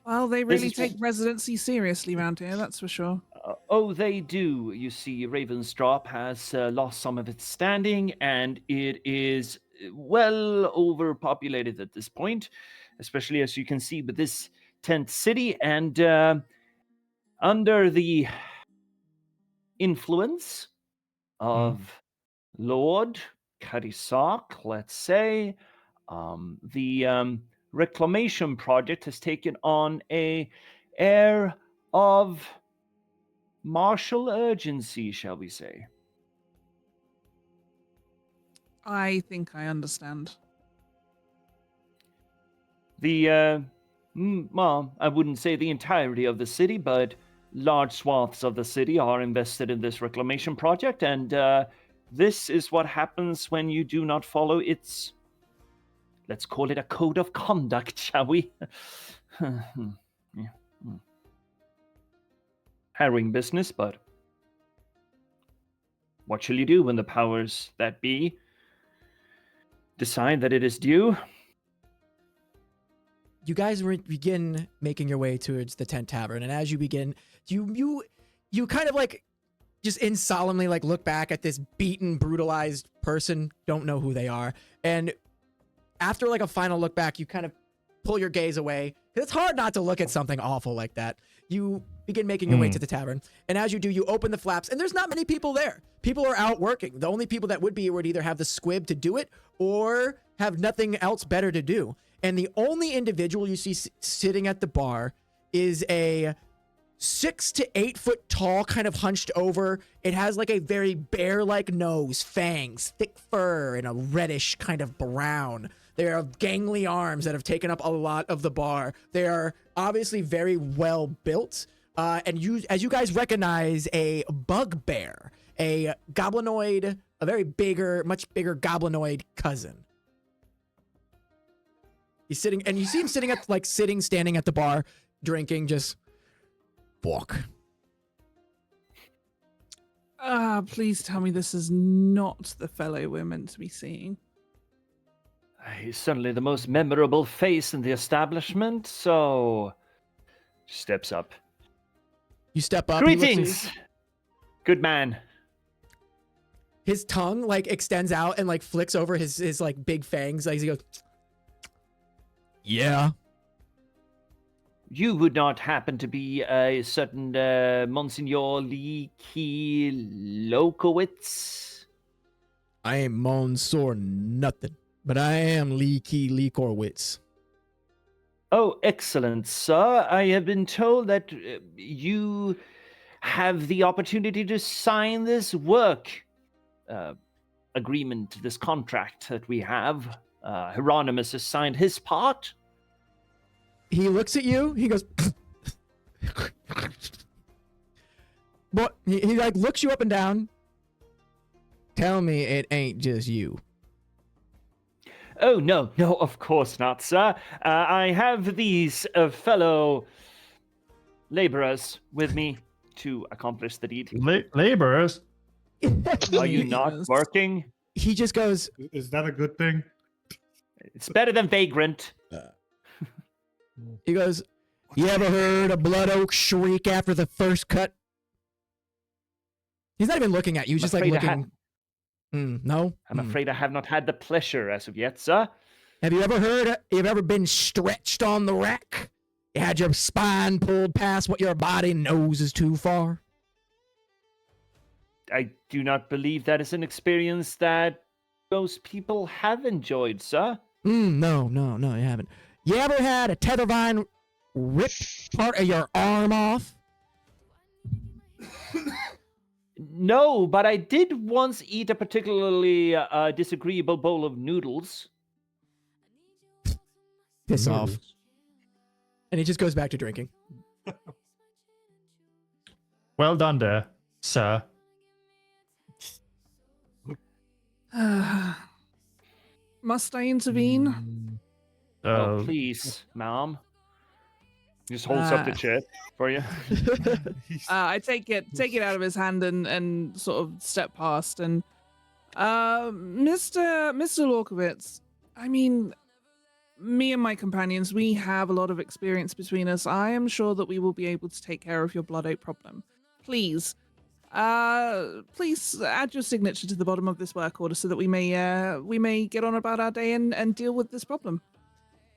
Well, they really is take residency seriously around here, that's for sure. Oh, they do. You see, Ravensdrop has lost some of its standing, and it is well overpopulated at this point, especially as you can see with this tent city, and under the influence of Lord Karisak, let's say, the reclamation project has taken on a air of martial urgency, shall we say. I think I understand. Well, I wouldn't say the entirety of the city, but large swaths of the city are invested in this reclamation project, and this is what happens when you do not follow its, let's call it a code of conduct, shall we? Harrowing business, but what shall you do when the powers that be decide that it is due? You guys begin making your way towards the tent tavern, and as you begin, you kind of like just solemnly like look back at this beaten, brutalized person, don't know who they are, and after like a final look back, you kind of pull your gaze away, because it's hard not to look at something awful like that. You begin making your way to the tavern, and as you do, you open the flaps, and there's not many people there. People are out working. The only people that would be would either have the squib to do it or have nothing else better to do. And the only individual you see sitting at the bar is a 6 to 8 foot tall, kind of hunched over. It has like a very bear-like nose, fangs, thick fur, and a reddish kind of brown. There are gangly arms that have taken up a lot of the bar. They are obviously very well built. And as you guys recognize, a bugbear, a goblinoid, a very much bigger goblinoid cousin. He's sitting, and you see him standing at the bar, drinking, just fuck. Please tell me this is not the fellow we're meant to be seeing. He's certainly the most memorable face in the establishment, so steps up. You step up. he looks at you. Greetings, good man. His tongue like extends out and like flicks over his like big fangs. Like he goes, yeah. You would not happen to be a certain Monsignor Leaky Lokowitz? I ain't Monsieur nothing, but I am Leaky Leakorwitz. Oh, excellent, sir. I have been told that you have the opportunity to sign this work agreement, this contract that we have. Hieronymus has signed his part. He looks at you. He goes, but he like looks you up and down. Tell me it ain't just you. Oh, no, of course not, sir. I have these fellow laborers with me to accomplish the deed. Laborers? Are you not Yes. working? He just goes, Is that a good thing? It's better than vagrant. he goes, you ever heard a blood oak shriek after the first cut? He's not even looking at you. He's just like afraid I looking. No. I'm afraid I have not had the pleasure as of yet, sir. Have you ever heard? You've ever been stretched on the rack? You had your spine pulled past what your body knows is too far. I do not believe that is an experience that most people have enjoyed, sir. No, you haven't. You ever had a tether vine rip part of your arm off? No, but I did once eat a particularly disagreeable bowl of noodles. Piss off. And he just goes back to drinking. Well done there, sir. Must I intervene? Oh, please, ma'am. Just holds up the chair for you. I take it out of his hand and sort of step past and Mr. Lorkowitz, I mean, me and my companions, we have a lot of experience between us. I am sure that we will be able to take care of your blood oak problem. Please add your signature to the bottom of this work order so that we may get on about our day and deal with this problem.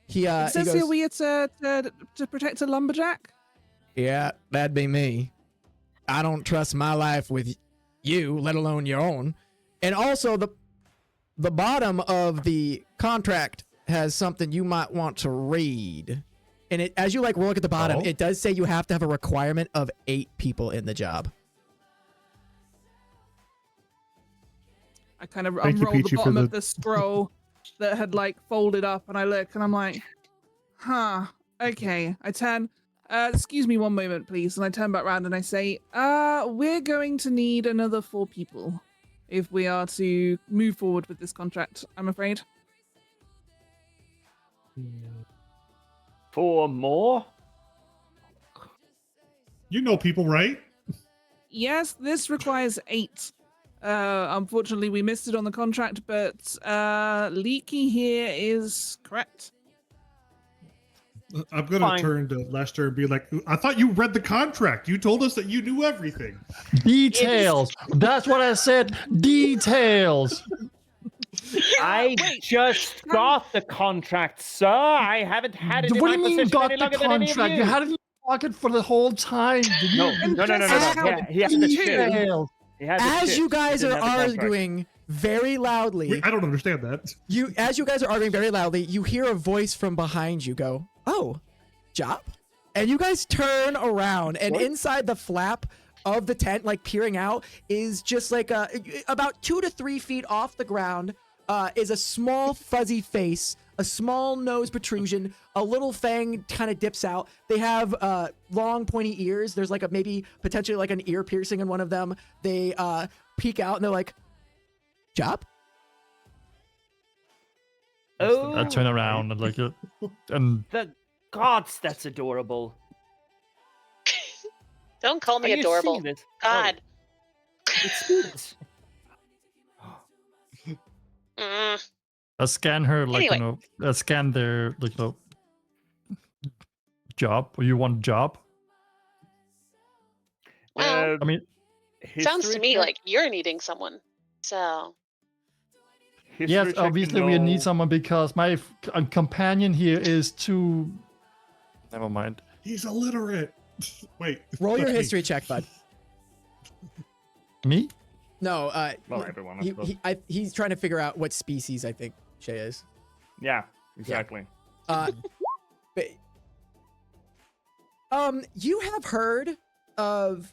It says here we are to protect a lumberjack. Yeah, that'd be me. I don't trust my life with you, let alone your own. And also, the bottom of the contract has something you might want to read. And it, as you like look at the bottom, it does say you have to have a requirement of 8 people in the job. I kind of Thank you, unroll the Peachy, for bottom of the- the scroll that had like folded up, and I look and I'm like, huh, okay. I turn, excuse me one moment, please. And I turn back around and I say, we're going to need another 4 people if we are to move forward with this contract, I'm afraid. 4 more? You know people, right? Yes, this requires 8. Unfortunately, we missed it on the contract, but Leaky here is correct. I'm gonna Fine. turn to Lester and be like, I thought you read the contract. You told us that you knew everything. Details. That's what I said. Details. I just got the contract, sir. I haven't had it in What my do you mean you possession got any the longer than any of contract? you. You had it in your pocket for the whole time. Did you? No. Just He had the shit. Details. He had the As shit. you He guys didn't are have the contract. arguing very loudly, Wait, I don't understand that. as you guys are arguing very loudly, you hear a voice from behind you go, "Oh, job?" And you guys turn around, and inside the flap of the tent, like peering out, is just like about 2 to 3 feet off the ground, is a small fuzzy face, a small nose protrusion, a little fang kind of dips out. They have long pointy ears. There's like maybe potentially like an ear piercing in one of them. They peek out and they're like, "Job?" Oh, I turn around and like, and the gods, that's adorable. Don't call Are me you adorable. seeing this? God. Oh, it speaks. Mm. I scan her like Anyway. I scan their like job. Or you want a job? Well, I mean, sounds to History me check? like you're needing someone. So History yes, check to obviously we need know- someone because my companion here is too. Never mind. He's illiterate. Wait. Roll your that's me. history check, bud. Me? No, Well, everyone, I he, suppose. he's trying to figure out what species I think Shay is. Yeah, exactly. But, you have heard of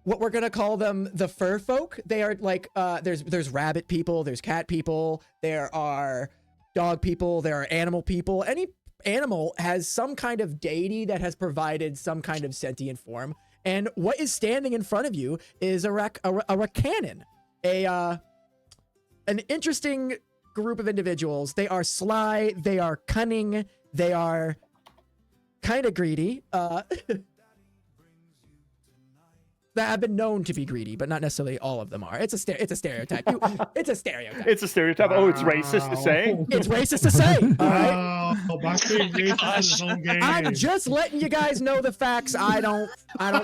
what we're gonna call them, the fur folk. They are like, there's rabbit people, there's cat people, there are dog people, there are animal people. Any animal has some kind of deity that has provided some kind of sentient form. And what is standing in front of you is a Rakanan, an interesting group of individuals. They are sly, they are cunning, they are kind of greedy. That have been known to be greedy, but not necessarily all of them are. It's a stereotype. It's a stereotype. It's a stereotype. Oh, it's racist to say. It's racist to say. All right. Oh, Mac being racist in his own game. I'm just letting you guys know the facts. I don't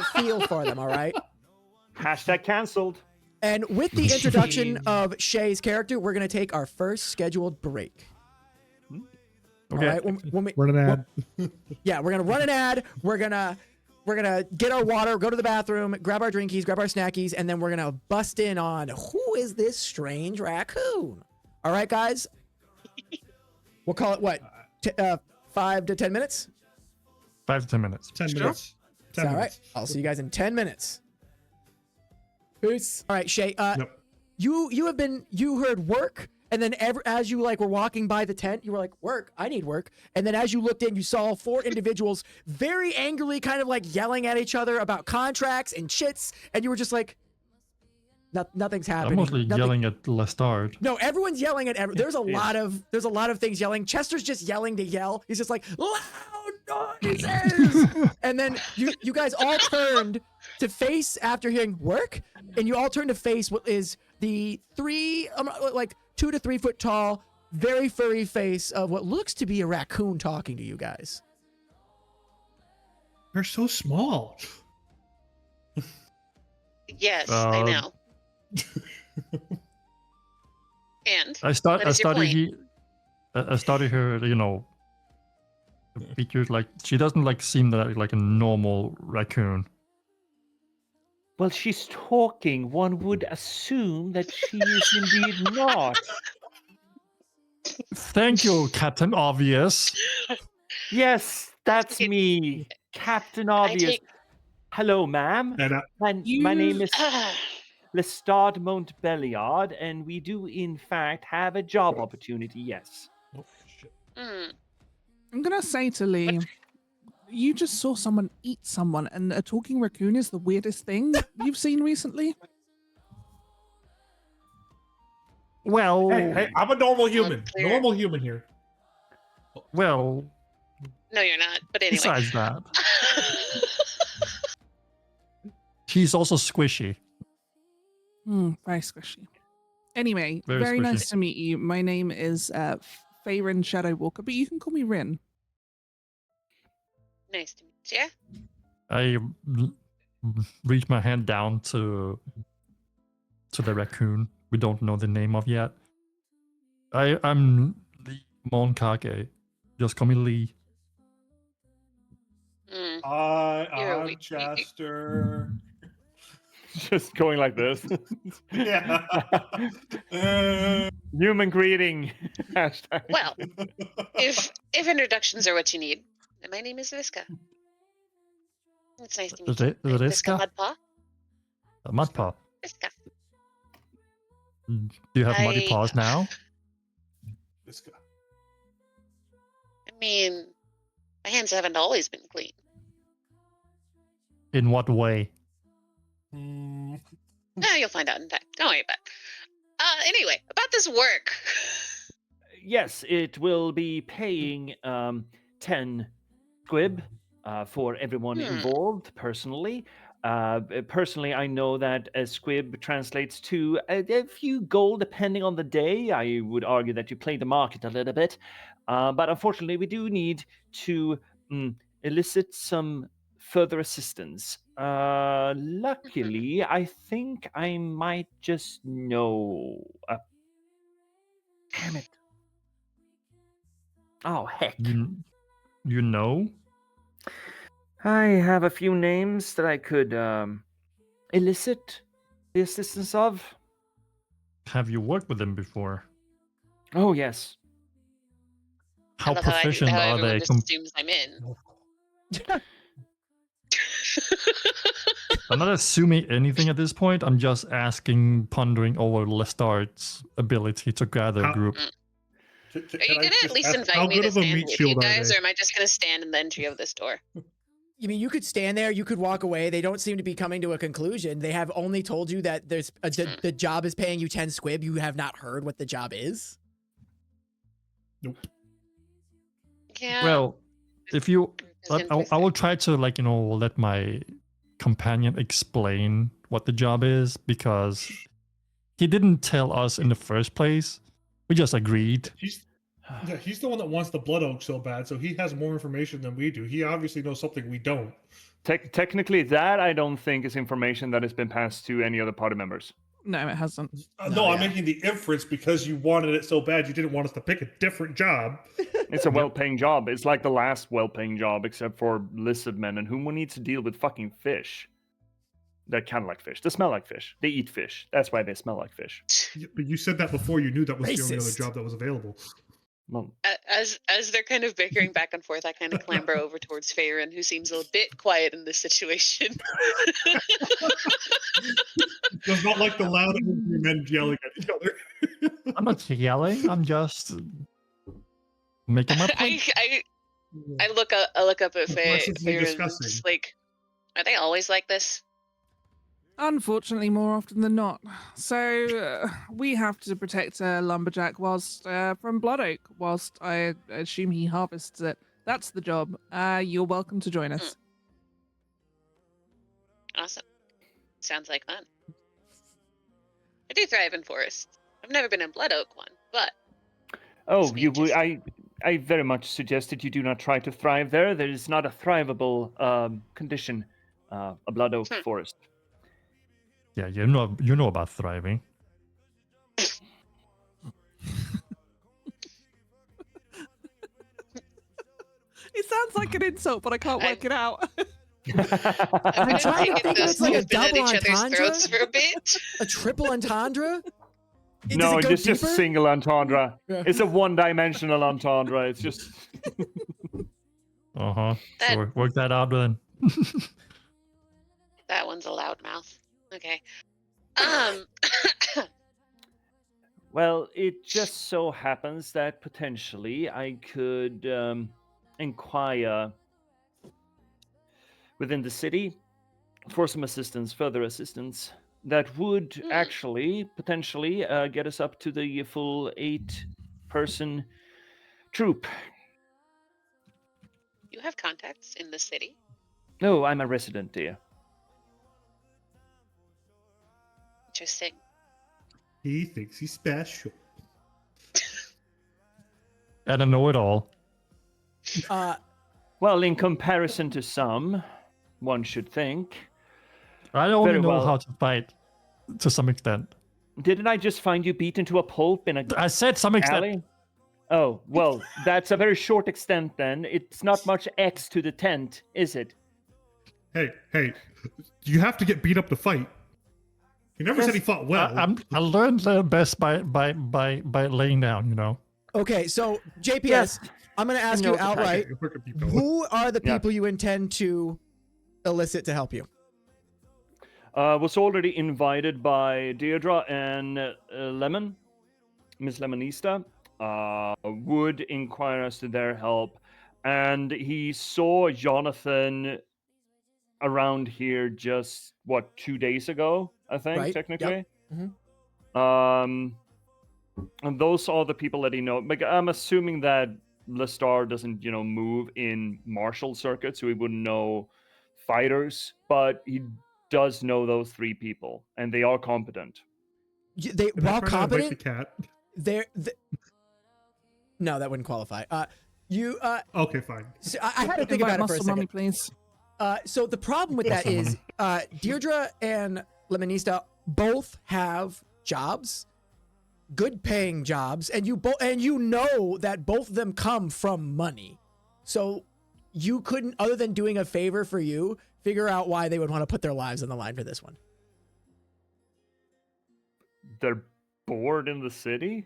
feel for them. All right. Hashtag cancelled. And with the introduction of Shay's character, we're gonna take our first scheduled break. Okay. All right. When we, Run an ad. yeah, we're gonna run an ad. We're gonna get our water, go to the bathroom, grab our drinkies, grab our snackies, and then we're gonna bust in on who is this strange raccoon. All right, guys. We'll call it what? 5 to 10 minutes. 5 to 10 minutes. 10 minutes. 10 All right. minutes. I'll see you guys in 10 minutes. Peace. All right, Shay. Yep. You heard work, and then as you like were walking by the tent, you were like, work, I need work. And then as you looked in, you saw 4 individuals very angrily kind of like yelling at each other about contracts and shits, and you were just like, nothing's I'm happening. mostly Nothing- yelling at Lestard. No, everyone's yelling at there's a lot of things yelling. Chester's just yelling to yell. He's just like, loud noises. And then you guys all turned to face after hearing work, and you all turned to face what is the 2 to 3 foot tall, very furry face of what looks to be a raccoon talking to you guys. They're so small. yes, I know. And I what started is your point? I started her, features like she doesn't like seem like a normal raccoon. Well, she's talking. One would assume that she is indeed not. Thank you, Captain Obvious. Yes, that's me, Captain Obvious. take- Hello, ma'am. And My name is Ah, Lestard Montbelliard, and we do, in fact, have a job opportunity, yes. oh, shit. mm, I'm gonna say to Lee, you just saw someone eat someone, and a talking raccoon is the weirdest thing you've seen recently. Well, Hey, I'm a normal human. Unclear. Normal human here. well, no, you're not. But anyway. besides that, he's also squishy. Very squishy. Anyway, Very very nice squishy. to meet you. My name is Feyrin Shadowwalker, but you can call me Rin. Nice to meet you. I reach my hand down to the raccoon. We don't know the name of yet. I'm Lee Monkake. Just call me Lee. Mm. You're a I'm weak- Chester. Just going like this. Yeah. Human greeting. Hashtag. Well, if introductions are what you need, then my name is Viska. It's nice to meet you. I'm Viska? Mudpaw. Mudpaw. Viska. Do you have muddy I- paws now? This guy. I mean, my hands haven't always been clean. In what way? You'll find out in time. Don't worry about it. Anyway, about this work. yes, it will be paying 10 squib for everyone involved personally. Personally, I know that a squib translates to a few gold depending on the day. I would argue that you play the market a little bit. But unfortunately, we do need to elicit some further assistance. Luckily, I think I might just know. Damn it. Oh, heck. You know? I have a few names that I could elicit the assistance of. Have you worked with them before? Oh, yes. I How love proficient how are everyone they? just assumes I'm in. I'm not assuming anything at this point. I'm just asking, pondering over Lestart's ability to gather a How- group. Are you gonna at least invite how me good to of a stand meat with you shield are guys, they? or am I just gonna stand in the entry of this door? You mean you could stand there, you could walk away. They don't seem to be coming to a conclusion. They have only told you that there's the job is paying you 10 squib. You have not heard what the job is. Yeah. Well, if you, It's I will try to let my companion explain what the job is, because he didn't tell us in the first place. We just agreed. He's the one that wants the blood oak so bad, so he has more information than we do. He obviously knows something we don't. Technically, that I don't think is information that has been passed to any other party members. No, it hasn't. No, I'm making the inference because you wanted it so bad, you didn't want us to pick a different job. It's a well-paying job. It's like the last well-paying job, except for lizard men, and whom needs to deal with fucking fish. They're kind of like fish. They smell like fish. They eat fish. That's why they smell like fish. But you said that before you knew that was the only other Racist. job that was available. Well, As they're kind of bickering back and forth, I kind of clamber over towards Farron, who seems a bit quiet in this situation. Does not like the loud angry men yelling at each other. I'm not yelling. I'm just making my point. I look up at Aggressively Farron, discussing. just like, are they always like this? Unfortunately, more often than not. So we have to protect a lumberjack whilst from blood oak, whilst I assume he harvests it. That's the job. You're welcome to join us. Awesome. Sounds like fun. I do thrive in forests. I've never been in blood oak one, but oh, It's you would. interesting. I very much suggest that you do not try to thrive there. There is not a thrivable condition, a blood oak forest. Yeah, you know about thriving. It sounds like an insult, but I can't work it out. I'm trying to think if it's like a been at double each other's entendre. throats for a bit. A triple entendre? Does No, it go just deeper? single entendre. Yeah. It's a one-dimensional entendre. It's just. Uh-huh. That- Sure. Work that out then. That one's a loud mouth. Okay. Well, it just so happens that potentially I could inquire within the city for some assistance, further assistance, that would actually potentially get us up to the full 8-person troop. You have contacts in the city. No, I'm a resident, dear. Interesting. He thinks he's special. And I know it all. Well, in comparison to some, one should think. I only Very know well. how to fight to some extent. Didn't I just find you beat into a pulp in a I said some extent. alley? Oh, well, that's a very short extent then. It's not much X to the tent, is it? Hey, you have to get beat up to fight. He never said he fought well. I learned best by laying down, you know. Okay, so JPS, Yes. I'm going to ask know you what the heck outright, Okay, we're gonna keep going. who are the Yeah. people you intend to elicit to help you? Was already invited by Deirdre and Lemon, Miss Lemonista, would inquire as to their help, and he saw Jonathan around here just 2 days ago, I think, Right, yep. technically. Mhm. And those are the people that he knows. Like, I'm assuming that Lestar doesn't, move in martial circuits, so he wouldn't know fighters, but he does know those 3 people, and they are competent. They Can I while try to invite competent, the cat? they're no, that wouldn't qualify. Okay, fine. So I had to think Invite about it for a Muscle Mommy, second. please. So the problem with that is Deirdre and Lemonista both have jobs, good paying jobs, and you know that both of them come from money. So you couldn't, other than doing a favor for you, figure out why they would want to put their lives on the line for this one. They're bored in the city.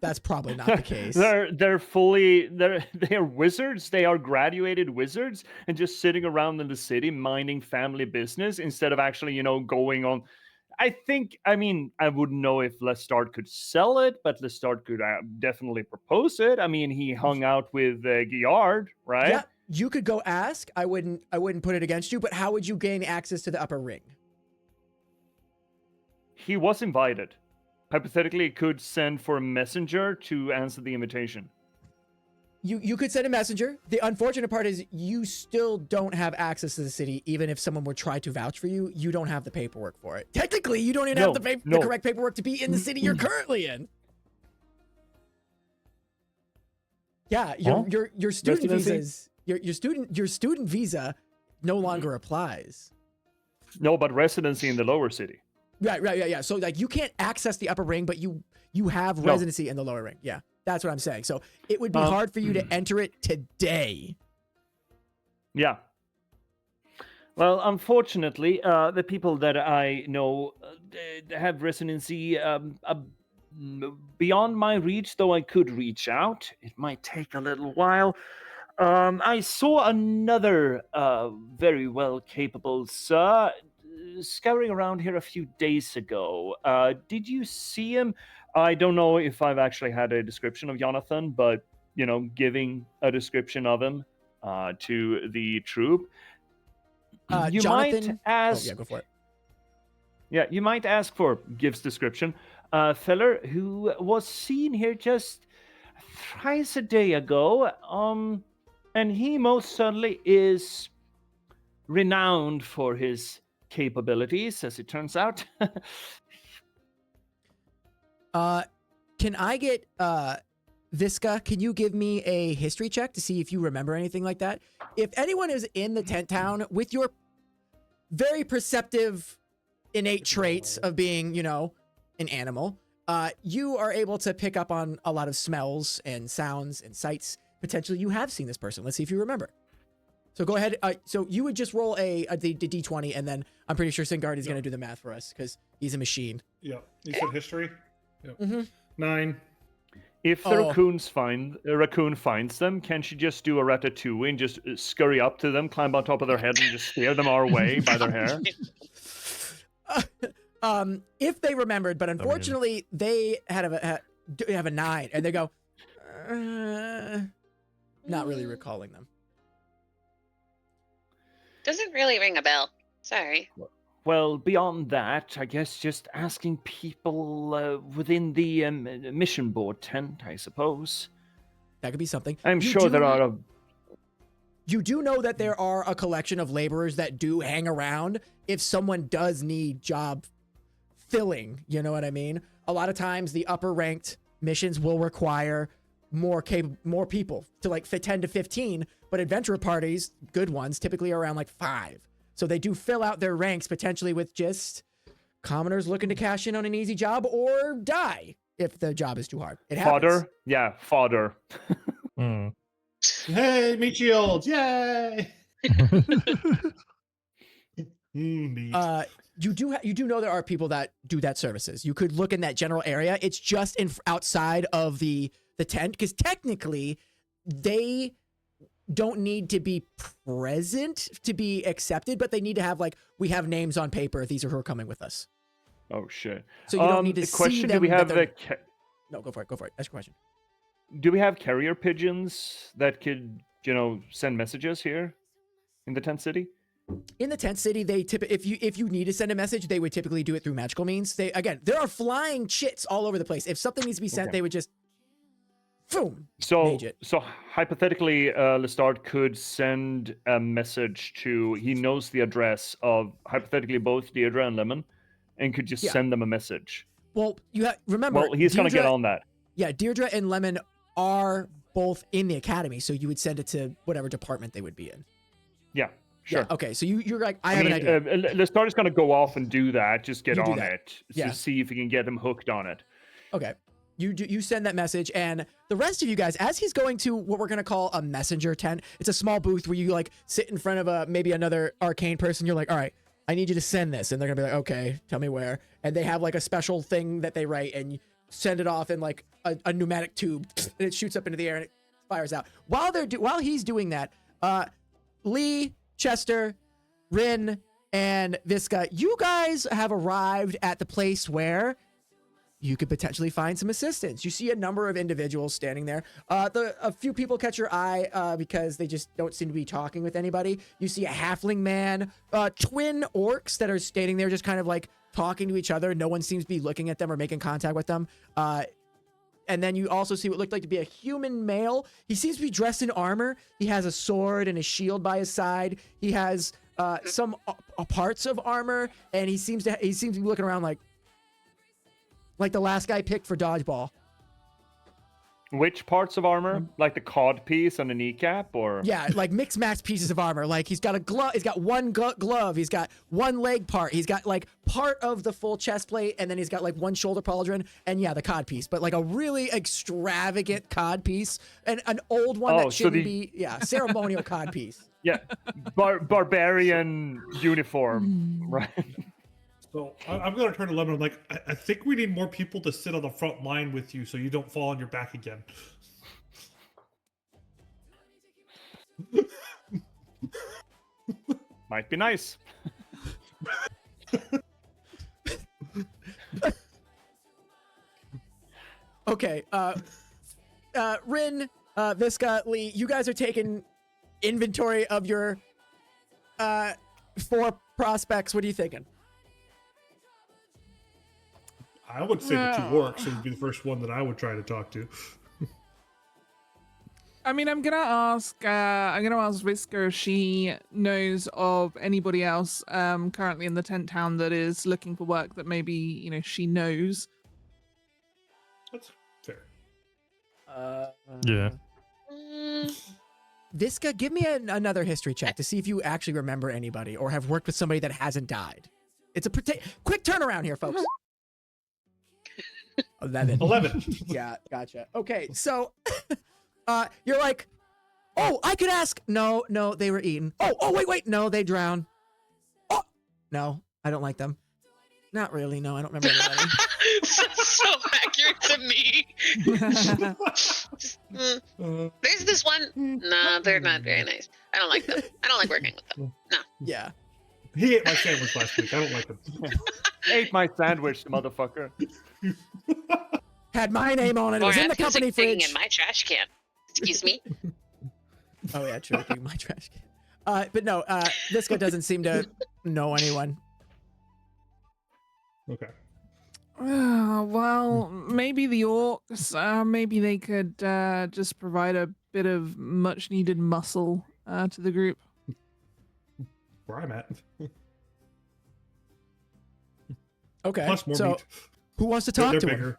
That's probably not the case. they are wizards. They are graduated wizards and just sitting around in the city minding family business instead of actually, going on. I wouldn't know if Lestat could sell it, but Lestat could definitely propose it. I mean, he hung out with Guillard, right? Yeah, you could go ask. I wouldn't put it against you, but how would you gain access to the upper ring? He was invited. Hypothetically, it could send for a messenger to answer the invitation. You could send a messenger. The unfortunate part is you still don't have access to the city, even if someone would try to vouch for you. You don't have the paperwork for it. Technically, you don't even have the correct paperwork to be in the city you're currently in. Yeah, your student visas, your student visa no longer applies. No, but residency in the lower city. Right, yeah. So like you can't access the upper ring, but you have residency in the lower ring. Yeah, that's what I'm saying. So it would be hard for you to enter it today. Yeah. Well, unfortunately, the people that I know have residency beyond my reach, though I could reach out. It might take a little while. I saw another very well capable sir scouring around here a few days ago. Did you see him? I don't know if I've actually had a description of Jonathan, but, giving a description of him to the troop. You Jonathan, might ask... Oh, yeah, go for it. Yeah, you might ask for gives description. A feller who was seen here just thrice a day ago. And he most certainly is renowned for his capabilities, as it turns out. Can I get Visca, can you give me a history check to see if you remember anything like that? If anyone is in the tent town with your very perceptive innate traits of being, an animal, you are able to pick up on a lot of smells and sounds and sights. Potentially you have seen this person. Let's see if you remember. So go ahead. So you would just roll a D20, and then I'm pretty sure Singarti is going to do the math for us because he's a machine. Yeah. You said history? Yep. Mm-hmm. 9. If the raccoon finds them, can she just do a ratatouille and just scurry up to them, climb on top of their head, and just steer them our way by their hair? If they remembered, but unfortunately they have a 9, and they go, not really recalling them. Doesn't really ring a bell. Sorry. Well, beyond that, I guess just asking people within the mission board tent, I suppose. That could be something. I'm sure there are. You do know that there are a collection of laborers that do hang around if someone does need job filling. You know what I mean? A lot of times the upper ranked missions will require more people to like fit 10 to 15, but adventure parties, good ones, typically are around like 5. So they do fill out their ranks potentially with just commoners looking to cash in on an easy job or die if the job is too hard. It happens. Fodder? Yeah, fodder. Hey, meat shields! Yay! Meat. You do know there are people that do that services. You could look in that general area. It's just outside of the tent, because technically they don't need to be present to be accepted, but they need to have we have names on paper. These are who are coming with us. Oh shit! So you don't need to see them. Do we have No, go for it. Ask your question. Do we have carrier pigeons that could, send messages here in the tent city? In the tent city, they if you need to send a message, they would typically do it through magical means. There are flying chits all over the place. If something needs to be sent, they would just boom. So mage it. hypothetically, Lestat could send a message to. He knows the address of hypothetically both Deirdre and Lemon, and could just send them a message. Well, remember. Well, he's gonna get on that. Yeah, Deirdre and Lemon are both in the academy, so you would send it to whatever department they would be in. Yeah. Sure. Yeah, okay, so you're like, I have an idea. Lestat is going to go off and do that. Just get You do on that. it. Yeah. To see if he can get them hooked on it. Okay. You send that message, and the rest of you guys, as he's going to what we're going to call a messenger tent, it's a small booth where you like sit in front of maybe another arcane person. You're like, all right, I need you to send this. And they're going to be like, okay, tell me where. And they have like a special thing that they write, and you send it off in like a pneumatic tube, and it shoots up into the air and it fires out. While he's doing that, Lee, Chester, Rin, and Visca, you guys have arrived at the place where you could potentially find some assistance. You see a number of individuals standing there. A few people catch your eye because they just don't seem to be talking with anybody. You see a halfling man, twin orcs that are standing there just kind of like talking to each other. No one seems to be looking at them or making contact with them. And then you also see what looked like to be a human male. He seems to be dressed in armor. He has a sword and a shield by his side. He has some parts of armor, and he seems to be looking around like the last guy picked for dodgeball. Which parts of armor? Like the cod piece on the kneecap, or yeah, like mixed match pieces of armor. Like he's got a glove. He's got one glove. He's got one leg part. He's got like part of the full chest plate, and then he's got like one shoulder pauldron, and yeah, the cod piece. But like a really extravagant cod piece, and an old one that shouldn't be. Yeah, ceremonial cod piece. Yeah, barbarian uniform, right? So I'm going to turn to Lemon. I'm like, I think we need more people to sit on the front line with you so you don't fall on your back again. Might be nice. Okay, Rin, Visca, Lee, you guys are taking inventory of your 4 prospects. What are you thinking? I would say the 2 orcs would be the first one that I would try to talk to. I mean, I'm gonna ask Visca if she knows of anybody else currently in the tent town that is looking for work that maybe she knows. That's fair. Yeah. Visca, give me another history check to see if you actually remember anybody or have worked with somebody that hasn't died. It's a quick turnaround here, folks. 11. Yeah, gotcha. Okay, so you're like, oh, I could ask. No, they were eaten. Oh, wait, no, they drowned. Oh, no, I don't like them. Not really. No, I don't remember anybody. So accurate to me. There's this one. No, they're not very nice. I don't like them. I don't like working with them. No. Yeah. He ate my sandwich last week. I don't like him. Ate my sandwich, motherfucker. Had my name on it. It was in the company fridge. In my trash can. Excuse me. Oh yeah, true. My trash can. But no, Visca doesn't seem to know anyone. Okay. Well, maybe the orcs. Maybe they could just provide a bit of much-needed muscle to the group. Where I'm at. Okay. Plus more so meat. Who wants to talk They're to bigger.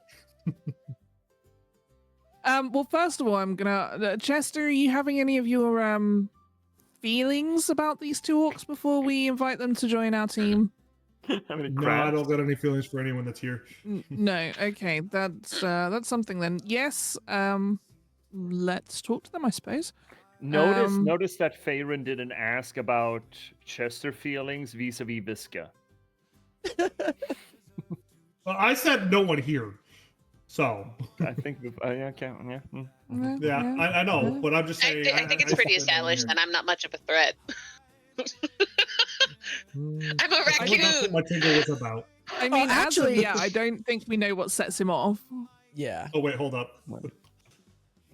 him? Well, first of all, I'm gonna Chester. Are you having any of your feelings about these 2 orcs before we invite them to join our team? No, I don't got any feelings for anyone that's here. No. Okay, that's something then. Yes. Let's talk to them, I suppose. Notice that Faerun didn't ask about Chester feelings vis-a-vis Visca. Well, I said no one here. So I think okay, yeah, I know, but I'm just saying. I think it's pretty established that I'm not much of a threat. I'm a raccoon. That's what my tingle was about. I mean, actually, I don't think we know what sets him off. Yeah. Oh wait, hold up.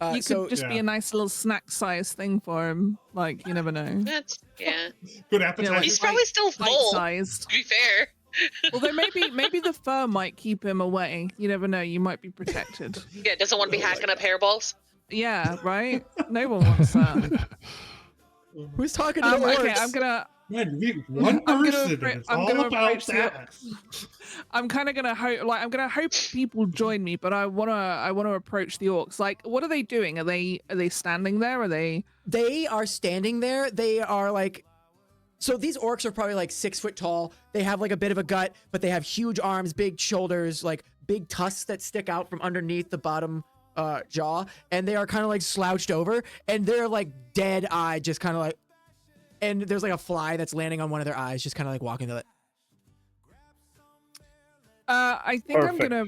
You could just be yeah. a nice little snack size thing for him. Like, you never know. That's yeah. Good Yeah, appetizer. like He's probably still bite full. sized. To be fair. Although maybe the fur might keep him away. You never know. You might be protected. Yeah, doesn't want to be hacking up hairballs. Yeah, right? No one wants that. Who's talking to the orcs? Okay, I'm gonna Man, you meet one I'm gonna person, appro- and it's I'm all gonna about approach the that. I'm kind of gonna hope, like, I'm gonna hope people join me, but I wanna approach the orcs. Like, what are they doing? Are they standing there? Are they? They are standing there. They are like, so these orcs are probably like 6 foot tall. They have like a bit of a gut, but they have huge arms, big shoulders, like big tusks that stick out from underneath the bottom jaw, and they are kind of like slouched over, and they're like dead eyed, just kind of like, and there's like a fly that's landing on one of their eyes, just kind of like walking to it. I think I'm Perfect. gonna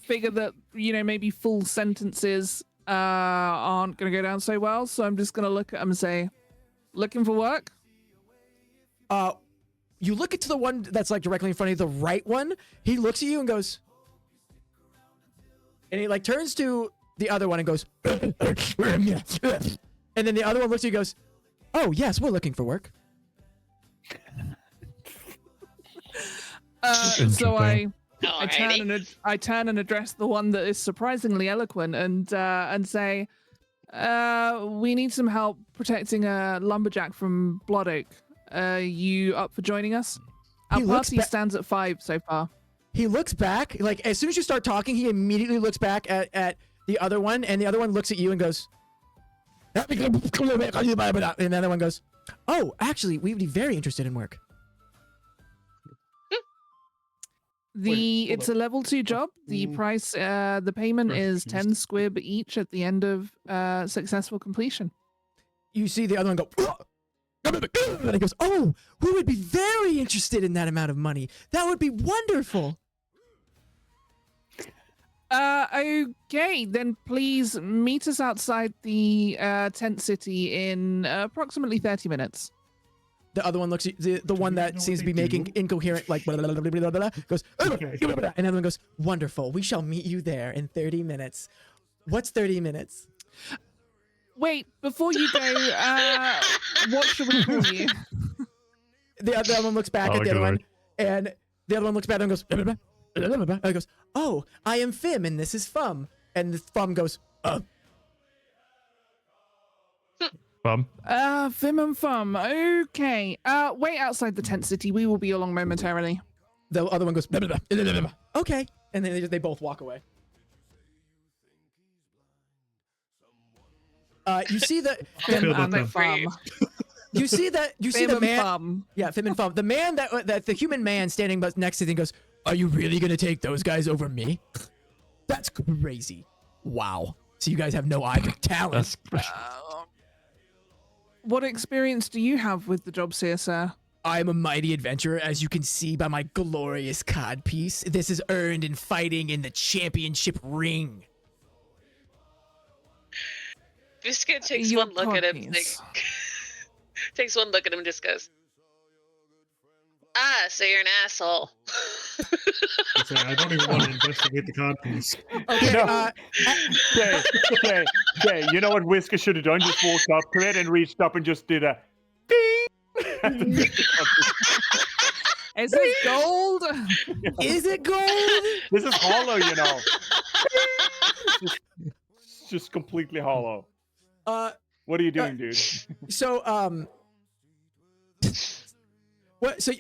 figure that, you know, maybe full sentences aren't gonna go down so well, so I'm just gonna look at them and say, "Looking for work?" You look into the one that's like directly in front of you, the right one. He looks at you and goes, and he like turns to the other one and goes, and then the other one looks at you and goes, "Oh yes, we're looking for work." So I Alrighty. turn and address the one that is surprisingly eloquent and say, "We need some help protecting a lumberjack from Blood Oak. You up for joining us? Our He looks party ba- stands at 5 so far." He looks back, like as soon as you start talking, he immediately looks back at the other one, and the other one looks at you and goes, and the other one goes, "Oh, actually, we would be very interested in work." Wait, It's a level 2 job. The price, the payment is 10 squib each at the end of successful completion. You see the other one go, and he goes, "Oh, we would be very interested in that amount of money. That would be wonderful." Okay, then please meet us outside the tent city in approximately 30 minutes. The other one looks at the one you that know seems what to be they making do? incoherent, like, blah, blah, blah, blah, blah, blah, goes, Okay. and the other one goes, "Wonderful. We shall meet you there in 30 minutes. What's 30 minutes? Wait, before you go, what should we call you? The other one looks back Oh, at the good other one, lord. and the other one looks back and goes, blah, blah, blah, blah, blah, blah, and he goes, "Oh, I am Fim, and this is Fum." And the Fum goes, Fim and Fum. Okay. Wait outside the tent city. We will be along momentarily. The other one goes, blah, blah, blah, blah, blah, blah. "Okay." And then they both walk away. You see the Fim feel that and though. Fum. you see the Fim man. and Fum. Yeah, Fim and Fum. The man that the human man standing next to him goes, "Are you really gonna take those guys over me? That's crazy. Wow. So you guys have no eye for talent." That's What experience do you have with the job here, sir? I am a mighty adventurer, as you can see by my glorious codpiece. This is earned in fighting in the championship ring. Biscuit takes Your one look at him, codpiece. takes one look at him and just goes, "Ah, so you're an asshole." I don't even want to investigate the codpiece. Okay, No. Okay. You know what Whisker should have done? Just walked up to it and reached up and just did a ding. Is it gold? is it gold? This is hollow, you know. It's just completely hollow. What are you doing, dude? So what? So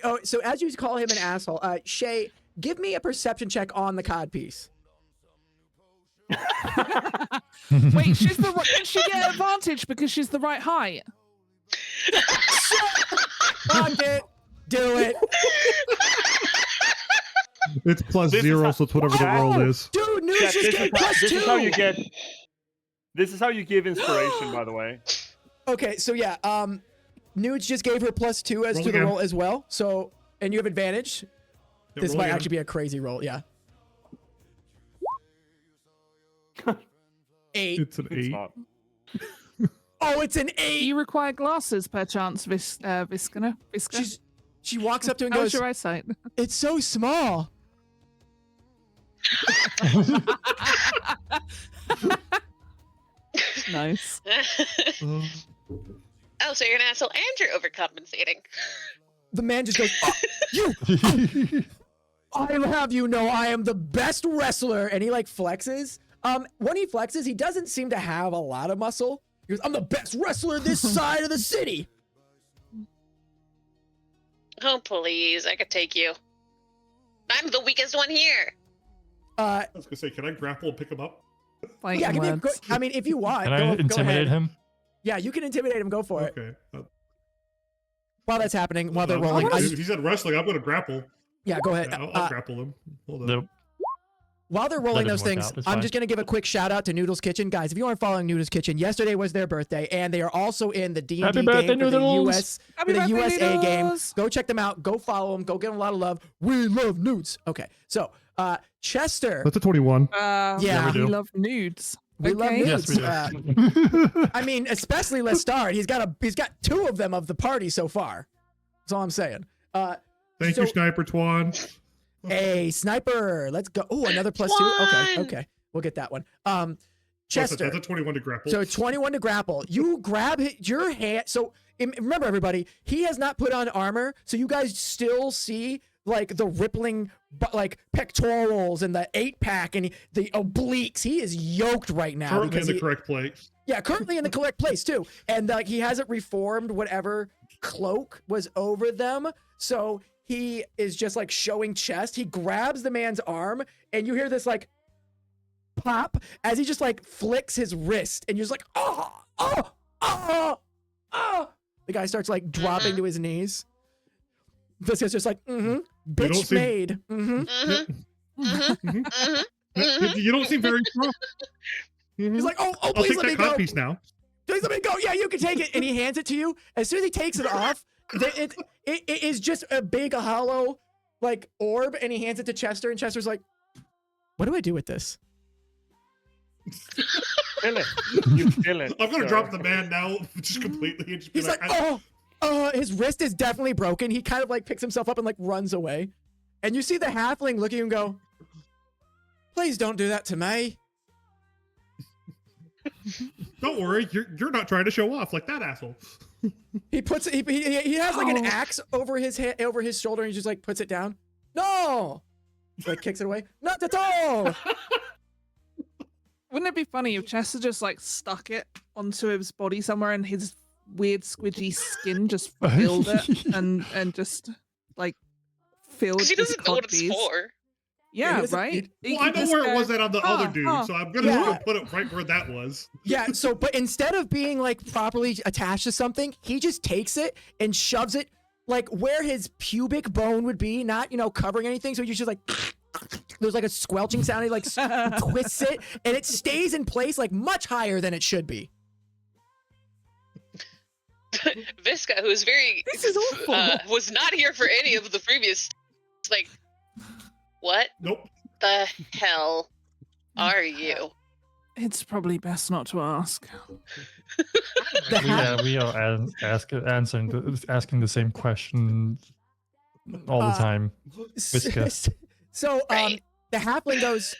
as you call him an asshole, Shay, give me a perception check on the codpiece. Wait, did she get advantage because she's the right height? Fuck it. Do it. It's plus This is 0, how- so it's whatever the roll is. Dude, News Chat, just gave plus this 2. is how you get. This is how you give inspiration, by the way. Okay, so yeah, Nudes just gave her plus 2 as Roll to the again. roll as well. So, and you have advantage. Yeah, This roll might again. actually be a crazy roll. Yeah. 8. It's an It's 8. not. Oh, it's an Do 8. you require glasses, perchance, Visca? She walks up to him and How's goes, your eyesight? "It's so small." Nice. Oh, so you're an asshole and you're overcompensating. The man just goes, "Oh, you! I'll have you know I am the best wrestler," and he like flexes. When he flexes, he doesn't seem to have a lot of muscle. He goes, "I'm the best wrestler this side of the city." Oh, please. I could take you. I'm the weakest one here. I was gonna say, can I grapple and pick him up? Fighting Yeah, words. I mean, if you want, Can I go intimidate ahead. him? Yeah, you can intimidate him. Go for it. Okay. While that's happening, while they're rolling, If he said wrestling, I'm gonna grapple. yeah, go ahead. Yeah, I'll grapple him. Hold on. Nope. While they're rolling That those doesn't work things, out. It's I'm fine. just going to give a quick shout out to Noodles Kitchen. Guys, if you aren't following Noodles Kitchen, yesterday was their birthday, and they are also in the D&D Happy game birthday, for the Noodles! Happy birthday, USA game. Noodles! Go check them out. Go follow them. Go give them a lot of love. We love nudes. Okay, so Chester. That's a 21. Yeah, we we do. love nudes. we love Okay. nudes. Yes, we do. I mean, especially Lestard. He's got 2 of them of the party so far. That's all I'm saying. Thank so- you, Sniper Twan. Hey, Sniper. Let's go. Oh, another +2. Twan! Okay. We'll get that one. Chester. Chester. That's a 21 to grapple. So 21 to grapple. You grab your hand. So remember, everybody, he has not put on armor. So you guys still see like the rippling, like pectorals and the 8-pack and the obliques. He is yoked right now. Currently in because the correct place. Yeah, currently in the correct place too. And he hasn't reformed whatever cloak was over them. So he is just like showing chest. He grabs the man's arm and you hear this like pop as he just like flicks his wrist and you're just like, oh. The guy starts like dropping to his knees. This is just like, don't bitch seem- made. You don't seem very strong. He's like, oh, I'll please take let me that go. cod piece now. Please let me go. Yeah, you can take it. And he hands it to you. As soon as he takes it off, it is just a big hollow like orb, and he hands it to Chester, and Chester's like, what do I do with this? Kill it. You kill it. I'm gonna sir. drop the man now, just completely. And just be He's like, his wrist is definitely broken. He kind of like picks himself up and like runs away. And you see the halfling look at you and go, please don't do that to me. Don't worry, you're not trying to show off like that asshole. He puts he has like an axe over his head, over his shoulder, and he just like puts it down. No, like kicks it away. Not at all. Wouldn't it be funny if Chester just like stuck it onto his body somewhere and his weird squidgy skin just filled it and just like filled Because he his doesn't know what it's codpiece? for. Yeah, doesn't- right. Well, I know where it was at on the other dude, huh. so I'm gonna Yeah. go put it right where that was. Yeah, so but instead of being like properly attached to something, he just takes it and shoves it like where his pubic bone would be, not covering anything. So you're just like there's like a squelching sound. He like twists it and it stays in place like much higher than it should be. Visca, who is very This is awful. was not here for any of the previous. Like, what Nope. the hell are you? It's probably best not to ask. We are asking the same question all the time. Visca. So Right. the halfling goes,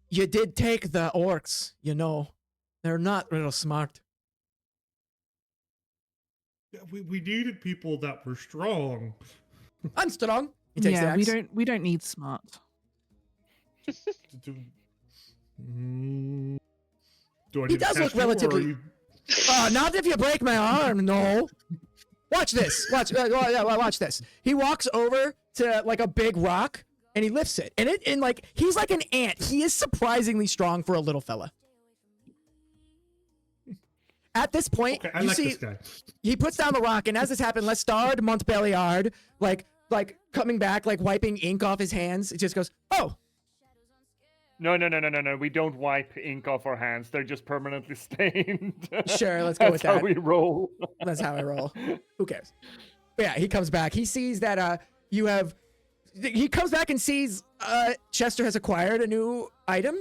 you did take the orcs, they're not real smart. Yeah, we needed people that were strong. I'm strong. He takes the Yeah, axe. we don't need smart. Do I He need to does cast look you, or are relatively- you- Not if you break my arm, no. Watch this. Watch this. He walks over to like a big rock and he lifts it. And like he's like an ant. He is surprisingly strong for a little fella. At this point, Okay, I you like see this guy. he puts down the rock, and as this happened, Lestard Montbelliard, like coming back, like wiping ink off his hands, it just goes, oh. No. We don't wipe ink off our hands. They're just permanently stained. Sure, let's go with That's how that. we roll. That's how I roll. Who cares? But yeah, he comes back. He sees that he comes back and sees Chester has acquired a new item.